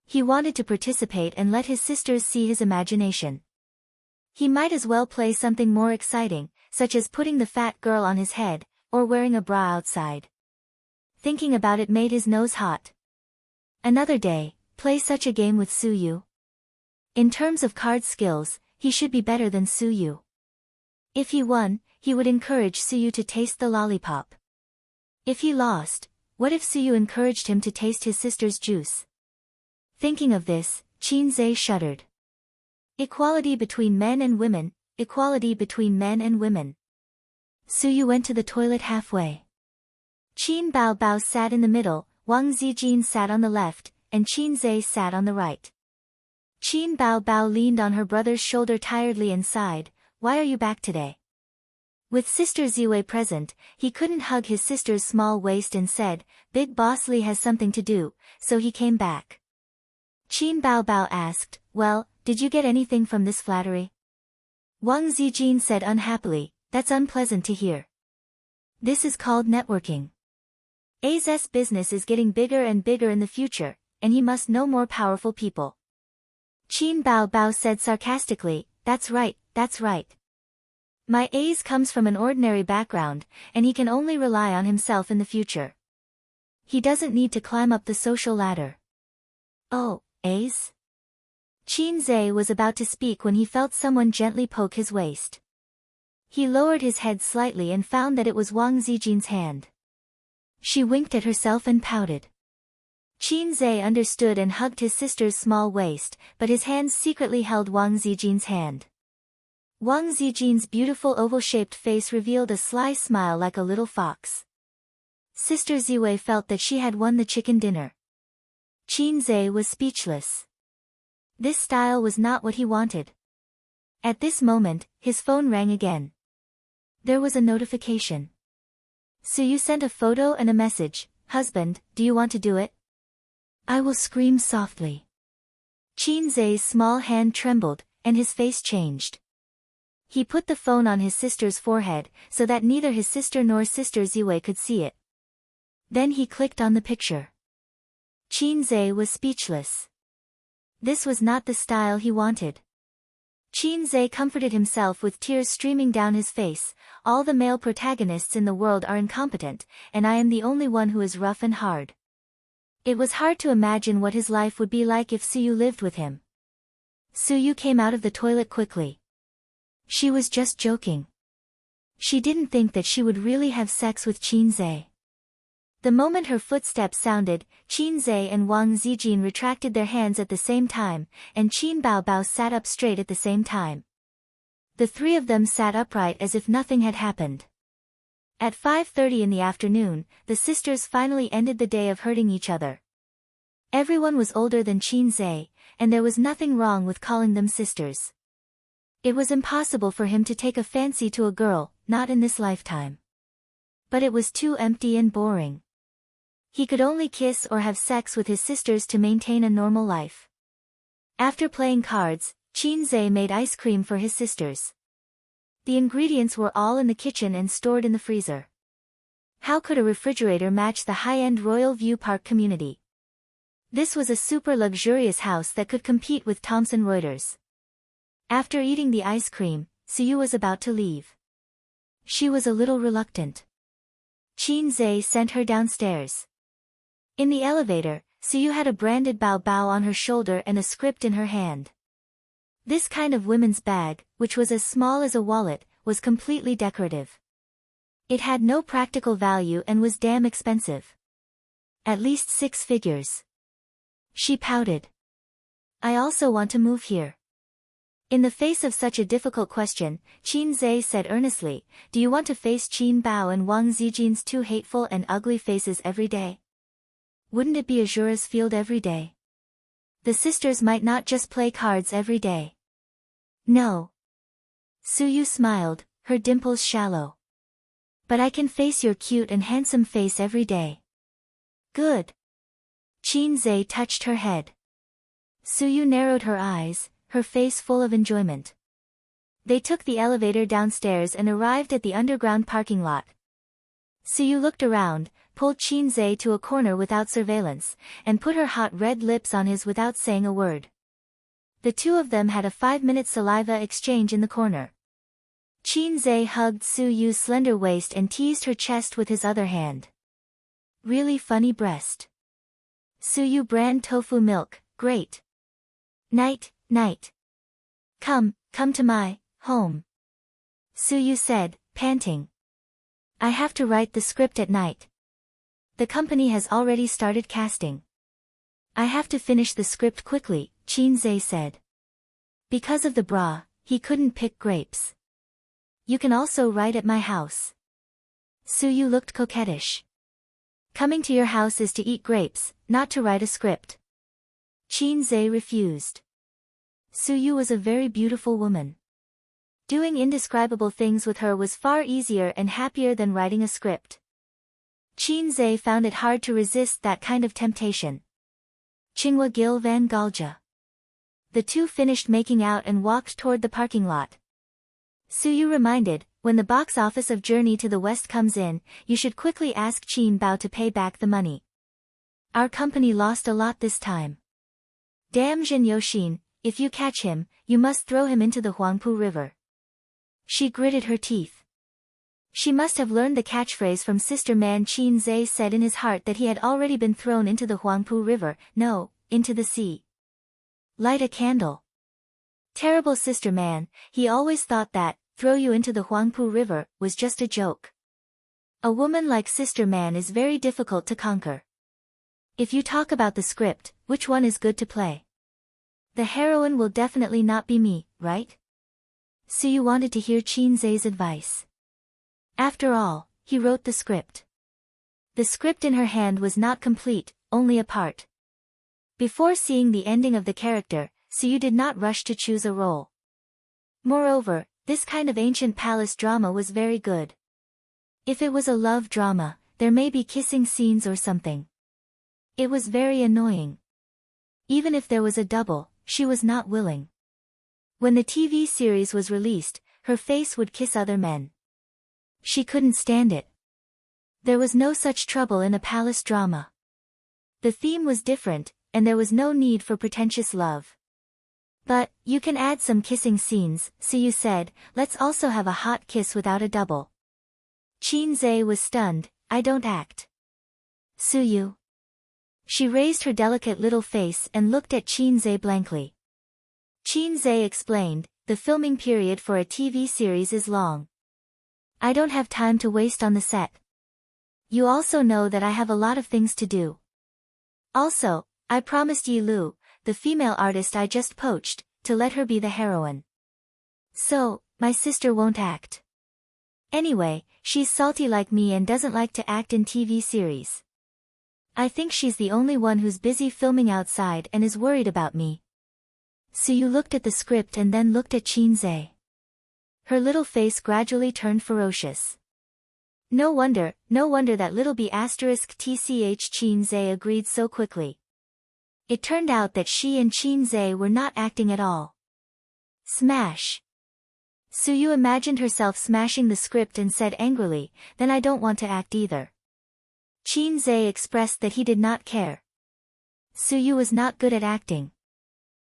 He wanted to participate and let his sisters see his imagination. He might as well play something more exciting, such as putting the fat girl on his head, or wearing a bra outside. Thinking about it made his nose hot. Another day, play such a game with Su Yu. In terms of card skills, he should be better than Su Yu. If he won, he would encourage Su Yu to taste the lollipop. If he lost, what if Su Yu encouraged him to taste his sister's juice? Thinking of this, Qin Zhe shuddered. Equality between men and women, equality between men and women. Su Yu went to the toilet halfway. Qin Bao Bao sat in the middle, Wang Zijin sat on the left, and Qin Zhe sat on the right. Qin Bao Bao leaned on her brother's shoulder tiredly and sighed, why are you back today? With Sister Ziwei present, he couldn't hug his sister's small waist and said, Big Boss Li has something to do, so he came back. Qin Bao Bao asked, well, did you get anything from this flattery? Wang Zijin said unhappily, that's unpleasant to hear. This is called networking. A's business is getting bigger and bigger in the future, and he must know more powerful people. Qin Bao said sarcastically, that's right, that's right. My ace comes from an ordinary background, and he can only rely on himself in the future. He doesn't need to climb up the social ladder. Oh, ace? Qin Zhe was about to speak when he felt someone gently poke his waist. He lowered his head slightly and found that it was Wang Zijin's hand. She winked at herself and pouted. Qin Zhe understood and hugged his sister's small waist, but his hands secretly held Wang Zijin's hand. Wang Zijin's beautiful oval-shaped face revealed a sly smile like a little fox. Sister Ziwei felt that she had won the chicken dinner. Qin Zhe was speechless. This style was not what he wanted. At this moment, his phone rang again. There was a notification. So you sent a photo and a message, husband, do you want to do it? I will scream softly. Qin Zhe's small hand trembled, and his face changed. He put the phone on his sister's forehead, so that neither his sister nor Sister Ziwei could see it. Then he clicked on the picture. Qin Zhe was speechless. This was not the style he wanted. Qin Zhe comforted himself with tears streaming down his face. All the male protagonists in the world are incompetent, and I am the only one who is rough and hard. It was hard to imagine what his life would be like if Suyu lived with him. Suyu came out of the toilet quickly. She was just joking. She didn't think that she would really have sex with Qin Zhe. The moment her footsteps sounded, Qin Zhe and Wang Zijin retracted their hands at the same time, and Qin Bao sat up straight at the same time. The three of them sat upright as if nothing had happened. At 5:30 in the afternoon, the sisters finally ended the day of hurting each other. Everyone was older than Qin Zhe, and there was nothing wrong with calling them sisters. It was impossible for him to take a fancy to a girl, not in this lifetime. But it was too empty and boring. He could only kiss or have sex with his sisters to maintain a normal life. After playing cards, Qin Zhe made ice cream for his sisters. The ingredients were all in the kitchen and stored in the freezer. How could a refrigerator match the high-end Royal View Park community? This was a super luxurious house that could compete with Thomson Reuters. After eating the ice cream, Suyu was about to leave. She was a little reluctant. Qin Zhe sent her downstairs. In the elevator, Suyu had a branded bao on her shoulder and a script in her hand. This kind of women's bag, which was as small as a wallet, was completely decorative. It had no practical value and was damn expensive. At least 6 figures. She pouted. I also want to move here. In the face of such a difficult question, Qin Zhe said earnestly, do you want to face Qin Bao and Wang Zijin's two hateful and ugly faces every day? Wouldn't it be Azura's field every day? The sisters might not just play cards every day. No. Suyu smiled, her dimples shallow. But I can face your cute and handsome face every day. Good. Qin Zhe touched her head. Suyu narrowed her eyes, her face full of enjoyment. They took the elevator downstairs and arrived at the underground parking lot. Suyu looked around, pulled Qin Zhe to a corner without surveillance, and put her hot red lips on his without saying a word. The two of them had a 5-minute saliva exchange in the corner. Qin Zhe hugged Suyu's slender waist and teased her chest with his other hand. Really funny breast. Suyu brand tofu milk, great. Night, night. Come to my home. Suyu said, panting. I have to write the script at night. The company has already started casting. I have to finish the script quickly, Qin Zhe said. Because of the bra, he couldn't pick grapes. You can also write at my house. Suyu looked coquettish. Coming to your house is to eat grapes, not to write a script. Qin Zhe refused. Suyu was a very beautiful woman. Doing indescribable things with her was far easier and happier than writing a script. Qin Zhe found it hard to resist that kind of temptation. Qinghua Gil van Galja. The two finished making out and walked toward the parking lot. Suyu reminded, when the box office of Journey to the West comes in, you should quickly ask Qin Bao to pay back the money. Our company lost a lot this time. Damn Zhen Yoxin, if you catch him, you must throw him into the Huangpu River. She gritted her teeth. She must have learned the catchphrase from Sister Man. Qin Zhe said in his heart that he had already been thrown into the Huangpu River, no, into the sea. Light a candle. Terrible Sister Man, he always thought that, throw you into the Huangpu River, was just a joke. A woman like Sister Man is very difficult to conquer. If you talk about the script, which one is good to play? The heroine will definitely not be me, right? Suyu wanted to hear Qin Zhe's advice. After all, he wrote the script. The script in her hand was not complete, only a part. Before seeing the ending of the character, Suyu did not rush to choose a role. Moreover, this kind of ancient palace drama was very good. If it was a love drama, there may be kissing scenes or something. It was very annoying. Even if there was a double, she was not willing. When the TV series was released, her face would kiss other men. She couldn't stand it. There was no such trouble in a palace drama. The theme was different, and there was no need for pretentious love. But, you can add some kissing scenes, Suyu said, let's also have a hot kiss without a double. Qin Zhe was stunned, I don't act. Suyu. She raised her delicate little face and looked at Qin Zhe blankly. Qin Zhe explained, the filming period for a TV series is long. I don't have time to waste on the set. You also know that I have a lot of things to do. Also, I promised Yi Lu, the female artist I just poached, to let her be the heroine. So, my sister won't act. Anyway, she's salty like me and doesn't like to act in TV series. I think she's the only one who's busy filming outside and is worried about me. Suyu looked at the script and then looked at Qin Zhe. Her little face gradually turned ferocious. No wonder that little b***** Qin Zhe agreed so quickly. It turned out that she and Qin Zhe were not acting at all. Smash! Suyu imagined herself smashing the script and said angrily, then I don't want to act either. Qin Zhe expressed that he did not care. Suyu was not good at acting.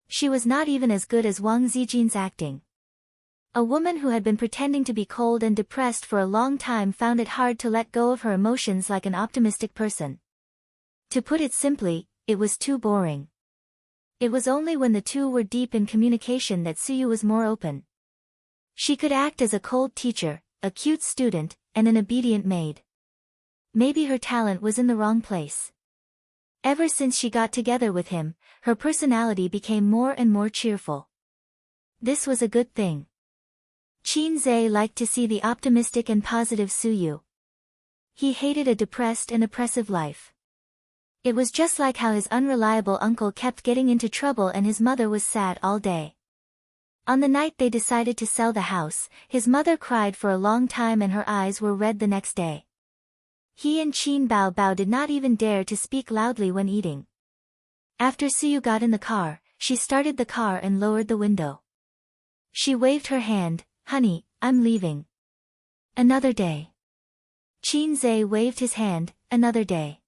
She was not even as good as Wang Zijin's acting. A woman who had been pretending to be cold and depressed for a long time found it hard to let go of her emotions like an optimistic person. To put it simply, it was too boring. It was only when the two were deep in communication that Suyu was more open. She could act as a cold teacher, a cute student, and an obedient maid. Maybe her talent was in the wrong place. Ever since she got together with him, her personality became more and more cheerful. This was a good thing. Qin Zhe liked to see the optimistic and positive Suyu. He hated a depressed and oppressive life. It was just like how his unreliable uncle kept getting into trouble and his mother was sad all day. On the night they decided to sell the house, his mother cried for a long time and her eyes were red the next day. He and Qin Bao did not even dare to speak loudly when eating. After Suyu got in the car, she started the car and lowered the window. She waved her hand, honey, I'm leaving. Another day. Qin Zhe waved his hand, another day.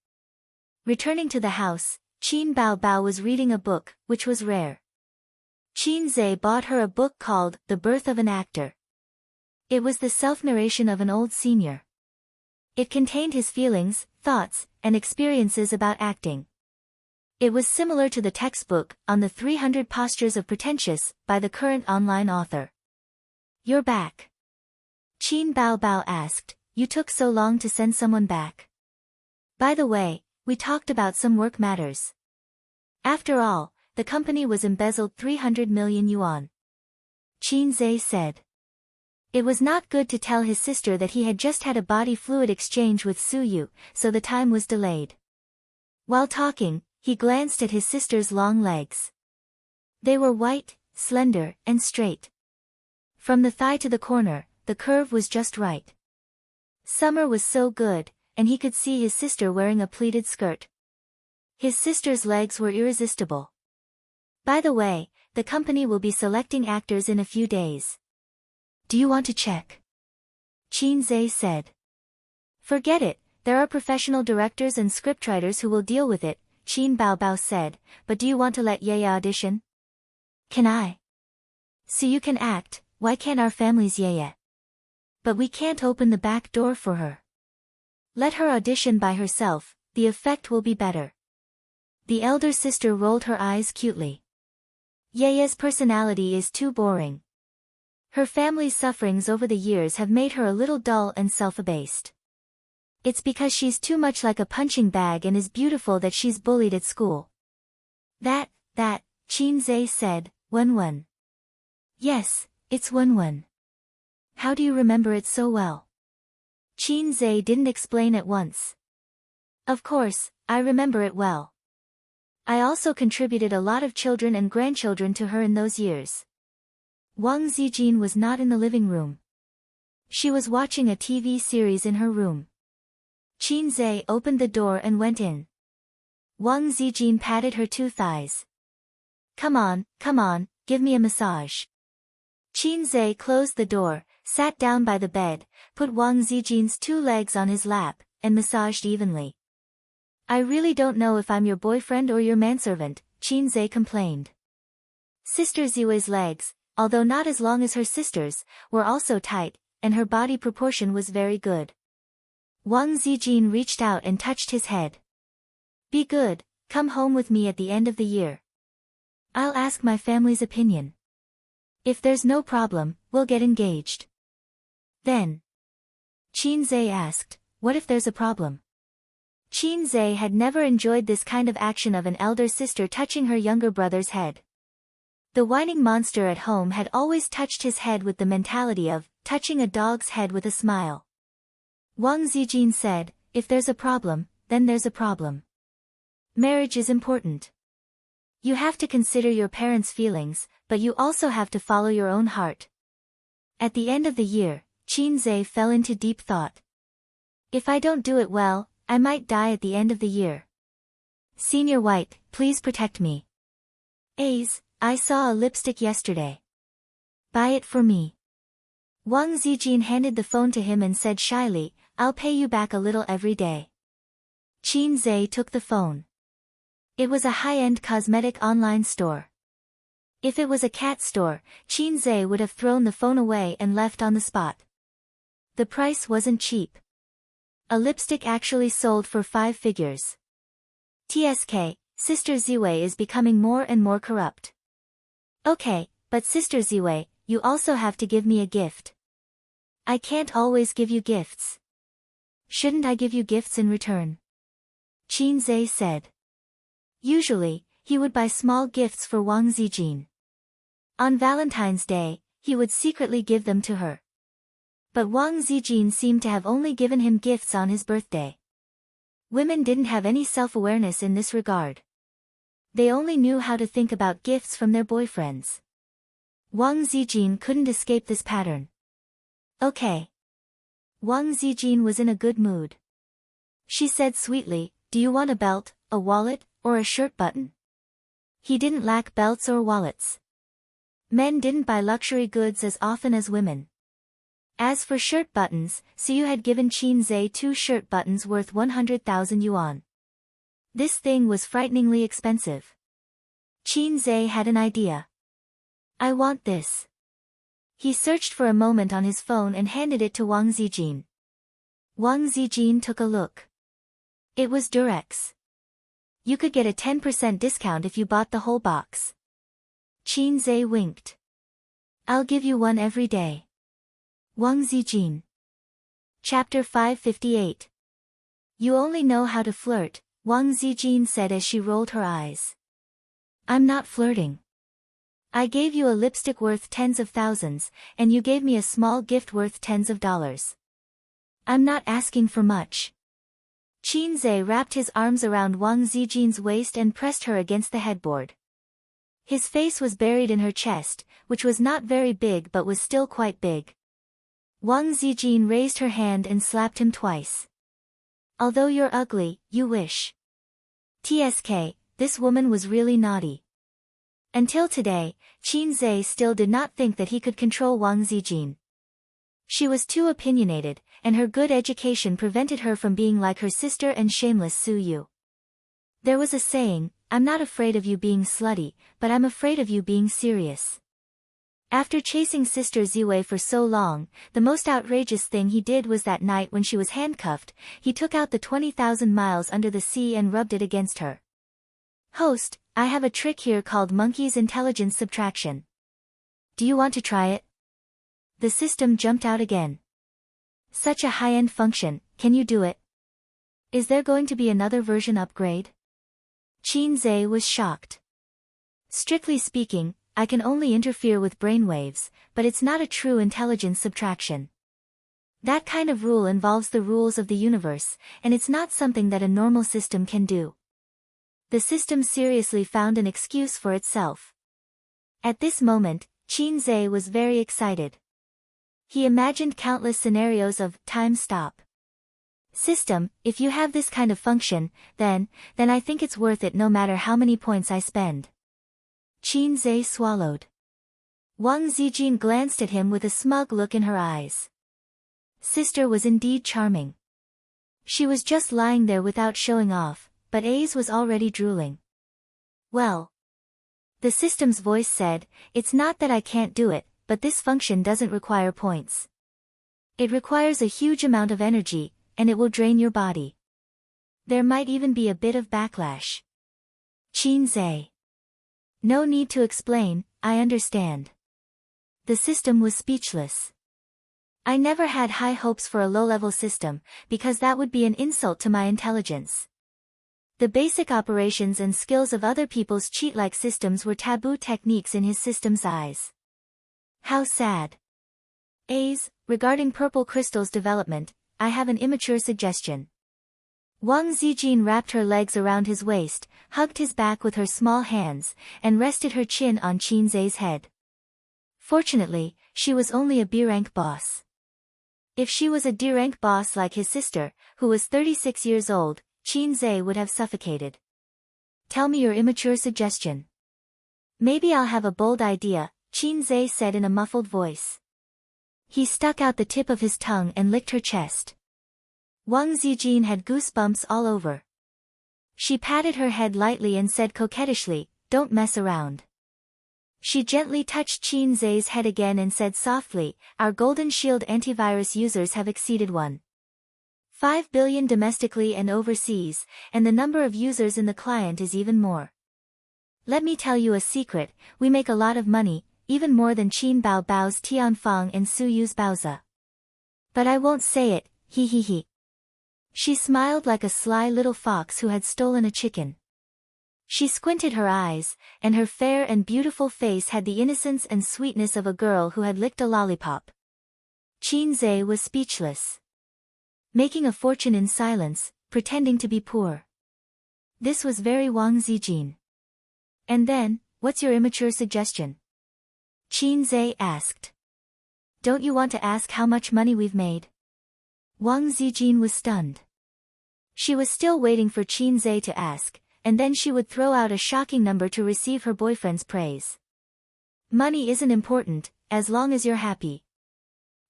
Returning to the house, Qin Bao was reading a book, which was rare. Qin Zhe bought her a book called The Birth of an Actor. It was the self-narration of an old senior. It contained his feelings, thoughts, and experiences about acting. It was similar to the textbook, On the 300 Postures of Pretentious, by the current online author. You're back. Qin Bao asked, you took so long to send someone back. By the way, we talked about some work matters. After all, the company was embezzled 300 million yuan. Qin Zhe said. It was not good to tell his sister that he had just had a body fluid exchange with Suyu, so the time was delayed. While talking, he glanced at his sister's long legs. They were white, slender, and straight. From the thigh to the corner, the curve was just right. Summer was so good, and he could see his sister wearing a pleated skirt. His sister's legs were irresistible. By the way, the company will be selecting actors in a few days. Do you want to check? Qin Zhe said. Forget it, there are professional directors and scriptwriters who will deal with it, Qin Bao said, but do you want to let Ye audition? Can I? So you can act, why can't our families yeye? But we can't open the back door for her. Let her audition by herself, the effect will be better. The elder sister rolled her eyes cutely. Yeye's personality is too boring. Her family's sufferings over the years have made her a little dull and self-abased. It's because she's too much like a punching bag and is beautiful that she's bullied at school. That, Qin said, Wen. Yes, it's Wen. How do you remember it so well? Qin didn't explain at once. Of course, I remember it well. I also contributed a lot of children and grandchildren to her in those years. Wang Zijin was not in the living room. She was watching a TV series in her room. Qin opened the door and went in. Wang Zijin patted her 2 thighs. Come on, give me a massage. Qin closed the door, sat down by the bed, put Wang Zijin's 2 legs on his lap, and massaged evenly. I really don't know if I'm your boyfriend or your manservant, Qin complained. Sister Ziwei's legs, although not as long as her sister's, were also tight, and her body proportion was very good. Wang Zijin reached out and touched his head. Be good, come home with me at the end of the year. I'll ask my family's opinion. If there's no problem, we'll get engaged. Then. Qin asked, what if there's a problem? Qin had never enjoyed this kind of action of an elder sister touching her younger brother's head. The whining monster at home had always touched his head with the mentality of touching a dog's head with a smile. Wang Zijin said, if there's a problem, then there's a problem. Marriage is important. You have to consider your parents' feelings, but you also have to follow your own heart. At the end of the year, Qin fell into deep thought. If I don't do it well, I might die at the end of the year. Senior White, please protect me. I saw a lipstick yesterday. Buy it for me. Wang Zijin handed the phone to him and said shyly, I'll pay you back a little every day. Qin took the phone. It was a high-end cosmetic online store. If it was a cat store, Qin would have thrown the phone away and left on the spot. The price wasn't cheap. A lipstick actually sold for 5 figures. TSK, Sister Ziwei is becoming more and more corrupt. Okay, but Sister Ziwei, you also have to give me a gift. I can't always give you gifts. Shouldn't I give you gifts in return? Qin said. Usually, he would buy small gifts for Wang Zijin. On Valentine's Day, he would secretly give them to her. But Wang Zijin seemed to have only given him gifts on his birthday. Women didn't have any self-awareness in this regard. They only knew how to think about gifts from their boyfriends. Wang Zijin couldn't escape this pattern. Okay. Wang Zijin was in a good mood. She said sweetly, do you want a belt, a wallet, or a shirt button? He didn't lack belts or wallets. Men didn't buy luxury goods as often as women. As for shirt buttons, Siyu had given Qin 2 shirt buttons worth 100,000 yuan. This thing was frighteningly expensive. Qin had an idea. I want this. He searched for a moment on his phone and handed it to Wang Zijin. Wang Zijin took a look. It was Durex. You could get a 10% discount if you bought the whole box. Qin winked. I'll give you one every day. Wang Zijin. Chapter 558. You only know how to flirt, Wang Zijin said as she rolled her eyes. I'm not flirting. I gave you a lipstick worth tens of thousands, and you gave me a small gift worth tens of dollars. I'm not asking for much. Qin wrapped his arms around Wang Zijin's waist and pressed her against the headboard. His face was buried in her chest, which was not very big but was still quite big. Wang Zijin raised her hand and slapped him twice. Although you're ugly, you wish. TSK, this woman was really naughty. Until today, Qin still did not think that he could control Wang Zijin. She was too opinionated, and her good education prevented her from being like her sister and shameless Su Yu. There was a saying, I'm not afraid of you being slutty, but I'm afraid of you being serious. After chasing Sister Ziwei for so long, the most outrageous thing he did was that night when she was handcuffed, he took out the 20,000 miles under the sea and rubbed it against her. Host, I have a trick here called Monkey's Intelligence Subtraction. Do you want to try it? The system jumped out again. Such a high-end function, can you do it? Is there going to be another version upgrade? Qin Zhe was shocked. Strictly speaking, I can only interfere with brainwaves, but it's not a true intelligence subtraction. That kind of rule involves the rules of the universe, and it's not something that a normal system can do. The system seriously found an excuse for itself. At this moment, Qin Zhe was very excited. He imagined countless scenarios of time stop. System, if you have this kind of function, then I think it's worth it no matter how many points I spend. Qin Zhe swallowed. Wang Zijin glanced at him with a smug look in her eyes. Sister was indeed charming. She was just lying there without showing off, but Ace was already drooling. Well. The system's voice said, it's not that I can't do it, but this function doesn't require points. It requires a huge amount of energy, and it will drain your body. There might even be a bit of backlash. Qin Zhe. No need to explain, I understand. The system was speechless. I never had high hopes for a low-level system, because that would be an insult to my intelligence. The basic operations and skills of other people's cheat-like systems were taboo techniques in his system's eyes. How sad. A's, regarding purple crystal's development, I have an immature suggestion. Wang Zijin wrapped her legs around his waist, hugged his back with her small hands, and rested her chin on Qin Zhe's head. Fortunately, she was only a B-rank boss. If she was a D-rank boss like his sister, who was 36 years old, Qin Zhe would have suffocated. Tell me your immature suggestion. Maybe I'll have a bold idea, Qin Zhe said in a muffled voice. He stuck out the tip of his tongue and licked her chest. Wang Zijin had goosebumps all over. She patted her head lightly and said coquettishly, don't mess around. She gently touched Qin Zhe's head again and said softly, our Golden Shield antivirus users have exceeded 1.5 billion domestically and overseas, and the number of users in the client is even more. Let me tell you a secret, we make a lot of money, even more than Qin Bao Bao's Tianfang and Su Yu's Baozi. But I won't say it, he he he. She smiled like a sly little fox who had stolen a chicken. She squinted her eyes, and her fair and beautiful face had the innocence and sweetness of a girl who had licked a lollipop. Qin Zhe was speechless. Making a fortune in silence, pretending to be poor. This was very Wang Zijin. And then, what's your immature suggestion? Qin Zhe asked. Don't you want to ask how much money we've made? Wang Zijin was stunned. She was still waiting for Qin Zhe to ask, and then she would throw out a shocking number to receive her boyfriend's praise. Money isn't important, as long as you're happy.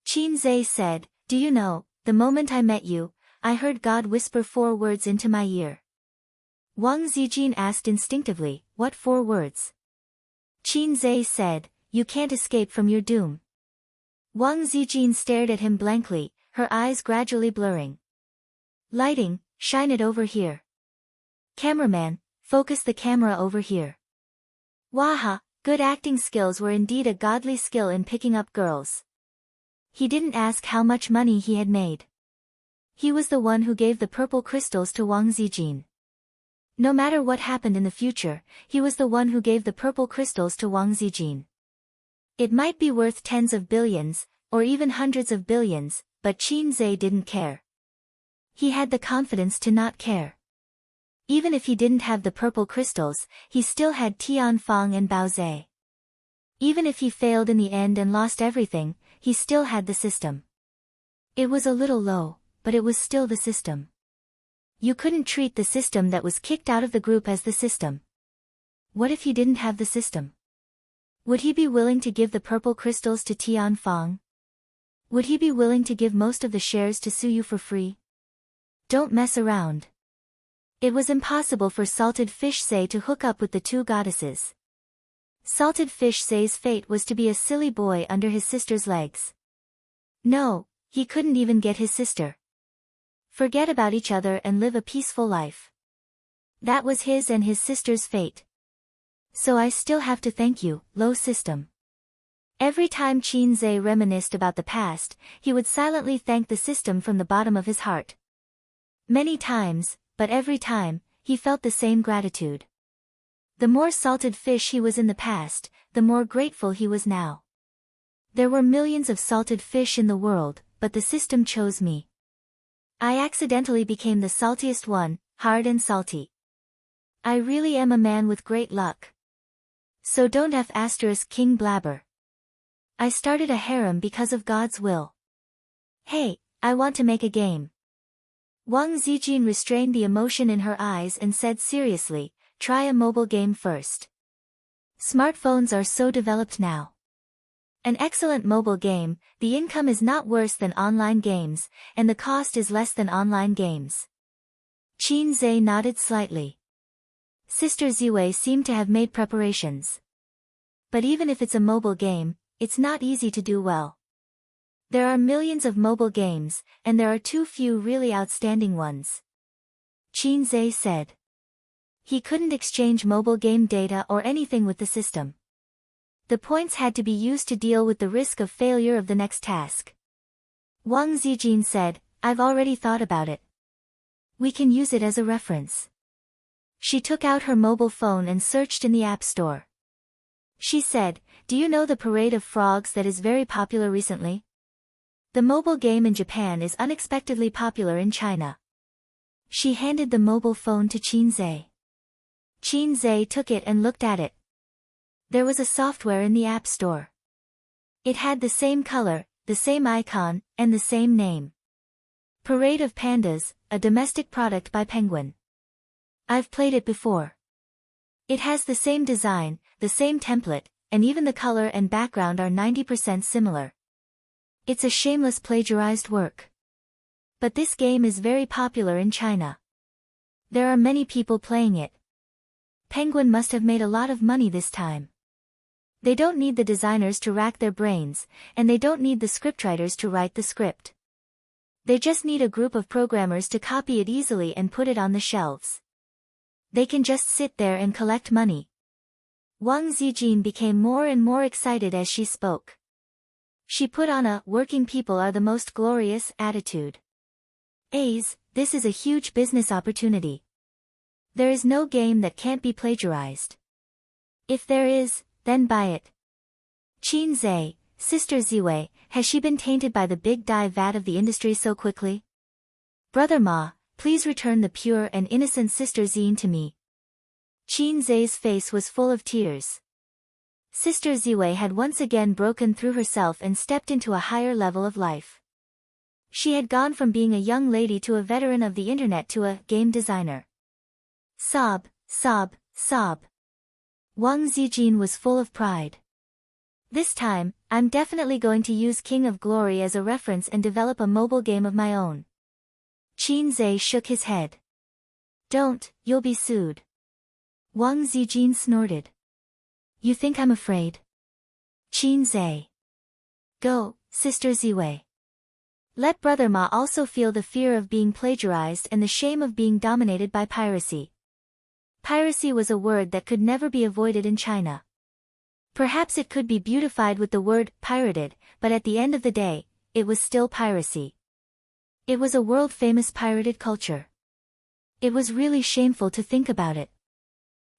Qin Zhe said, do you know, the moment I met you, I heard God whisper 4 words into my ear. Wang Zijin asked instinctively, what 4 words? Qin Zhe said, you can't escape from your doom. Wang Zijin stared at him blankly, her eyes gradually blurring. Lighting, shine it over here. Cameraman, focus the camera over here. Waha, good acting skills were indeed a godly skill in picking up girls. He didn't ask how much money he had made. He was the one who gave the purple crystals to Wang Zijin. No matter what happened in the future, he was the one who gave the purple crystals to Wang Zijin. It might be worth tens of billions, or even hundreds of billions, but Qin Zhe didn't care. He had the confidence to not care. Even if he didn't have the purple crystals, he still had Tianfang and Baozi. Even if he failed in the end and lost everything, he still had the system. It was a little low, but it was still the system. You couldn't treat the system that was kicked out of the group as the system. What if he didn't have the system? Would he be willing to give the purple crystals to Tianfang? Would he be willing to give most of the shares to Su Yu for free? Don't mess around. It was impossible for Salted Fish Say to hook up with the two goddesses. Salted Fish Say's fate was to be a silly boy under his sister's legs. No, he couldn't even get his sister. Forget about each other and live a peaceful life. That was his and his sister's fate. So I still have to thank you, Low System. Every time Qin Zhe reminisced about the past, he would silently thank the system from the bottom of his heart. Many times, but every time, he felt the same gratitude. The more salted fish he was in the past, the more grateful he was now. There were millions of salted fish in the world, but the system chose me. I accidentally became the saltiest one, hard and salty. I really am a man with great luck. So don't F** King Blabber. I started a harem because of God's will. Hey, I want to make a game. Wang Zijin restrained the emotion in her eyes and said seriously, try a mobile game first. Smartphones are so developed now. An excellent mobile game, the income is not worse than online games, and the cost is less than online games. Qin Zhe nodded slightly. Sister Ziwei seemed to have made preparations. But even if it's a mobile game, it's not easy to do well. There are millions of mobile games, and there are too few really outstanding ones. Qin Zhe said. He couldn't exchange mobile game data or anything with the system. The points had to be used to deal with the risk of failure of the next task. Wang Zijin said, I've already thought about it. We can use it as a reference. She took out her mobile phone and searched in the App Store. She said, do you know the Parade of Frogs that is very popular recently? The mobile game in Japan is unexpectedly popular in China. She handed the mobile phone to Qin Zhe. Qin Zhe took it and looked at it. There was a software in the App Store. It had the same color, the same icon, and the same name. Parade of Pandas, a domestic product by Penguin. I've played it before. It has the same design, the same template, and even the color and background are 90% similar. It's a shameless plagiarized work. But this game is very popular in China. There are many people playing it. Penguin must have made a lot of money this time. They don't need the designers to rack their brains, and they don't need the scriptwriters to write the script. They just need a group of programmers to copy it easily and put it on the shelves. They can just sit there and collect money. Wang Zijin became more and more excited as she spoke. She put on a "working people are the most glorious" attitude. This is a huge business opportunity. There is no game that can't be plagiarized. If there is, then buy it. Qin Zhe, Sister Ziwei, has she been tainted by the big dye vat of the industry so quickly? Brother Ma, please return the pure and innocent Sister Zine to me. Qin Zhe's face was full of tears. Sister Ziwei had once again broken through herself and stepped into a higher level of life. She had gone from being a young lady to a veteran of the internet to a game designer. Sob, sob, sob. Wang Zijin was full of pride. This time, I'm definitely going to use King of Glory as a reference and develop a mobile game of my own. Qin Zhe shook his head. Don't, you'll be sued. Wang Zijin snorted. You think I'm afraid? Qin Zhe. Go, Sister Ziwei. Let Brother Ma also feel the fear of being plagiarized and the shame of being dominated by piracy. Piracy was a word that could never be avoided in China. Perhaps it could be beautified with the word pirated, but at the end of the day, it was still piracy. It was a world-famous pirated culture. It was really shameful to think about it.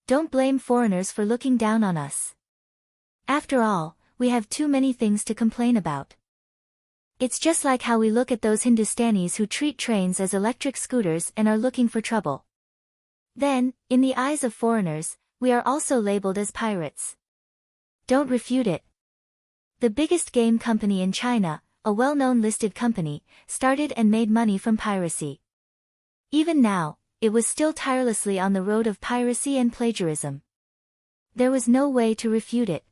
Don't blame foreigners for looking down on us. After all, we have too many things to complain about. It's just like how we look at those Hindustanis who treat trains as electric scooters and are looking for trouble. Then, in the eyes of foreigners, we are also labeled as pirates. Don't refute it. The biggest game company in China, a well-known listed company, started and made money from piracy. Even now, it was still tirelessly on the road of piracy and plagiarism. There was no way to refute it.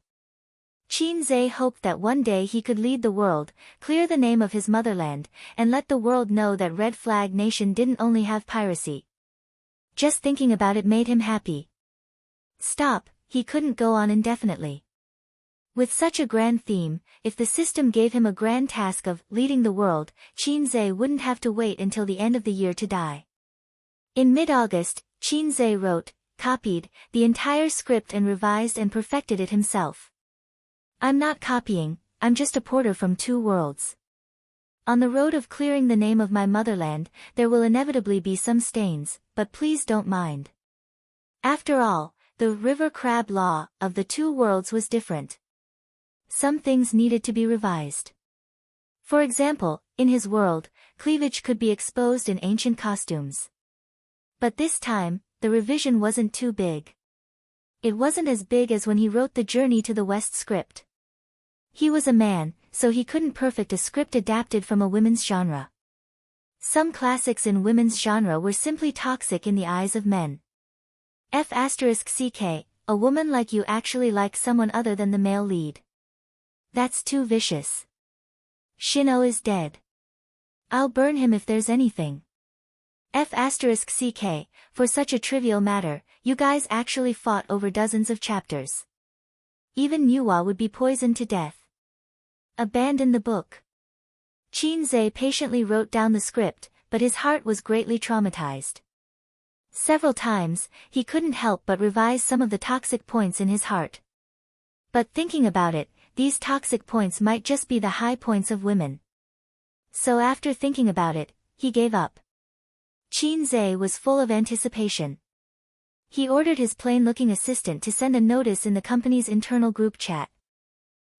Qin Zhe hoped that one day he could lead the world, clear the name of his motherland, and let the world know that Red Flag Nation didn't only have piracy. Just thinking about it made him happy. Stop, he couldn't go on indefinitely. With such a grand theme, if the system gave him a grand task of leading the world, Qinze wouldn't have to wait until the end of the year to die. In mid-August, Qinze wrote, copied, the entire script and revised and perfected it himself. I'm not copying, I'm just a porter from two worlds. On the road of clearing the name of my motherland, there will inevitably be some stains, but please don't mind. After all, the river crab law of the two worlds was different. Some things needed to be revised. For example, in his world, cleavage could be exposed in ancient costumes. But this time, the revision wasn't too big. It wasn't as big as when he wrote the Journey to the West script. He was a man, so he couldn't perfect a script adapted from a women's genre. Some classics in women's genre were simply toxic in the eyes of men. F***ck, a woman like you actually likes someone other than the male lead. That's too vicious. Shin-Oh is dead. I'll burn him if there's anything. F***ck, for such a trivial matter, you guys actually fought over dozens of chapters. Even Nuwa would be poisoned to death. Abandon the book. Qinze patiently wrote down the script, but his heart was greatly traumatized. Several times, he couldn't help but revise some of the toxic points in his heart. But thinking about it, these toxic points might just be the high points of women. So after thinking about it, he gave up. Qinze was full of anticipation. He ordered his plain-looking assistant to send a notice in the company's internal group chat.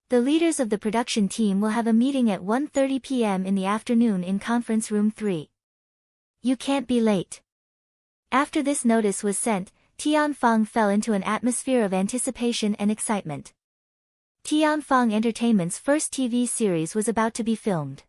The leaders of the production team will have a meeting at 1:30 p.m. in the afternoon in conference room 3. You can't be late. After this notice was sent, Tianfeng fell into an atmosphere of anticipation and excitement. Tianfeng Entertainment's first TV series was about to be filmed.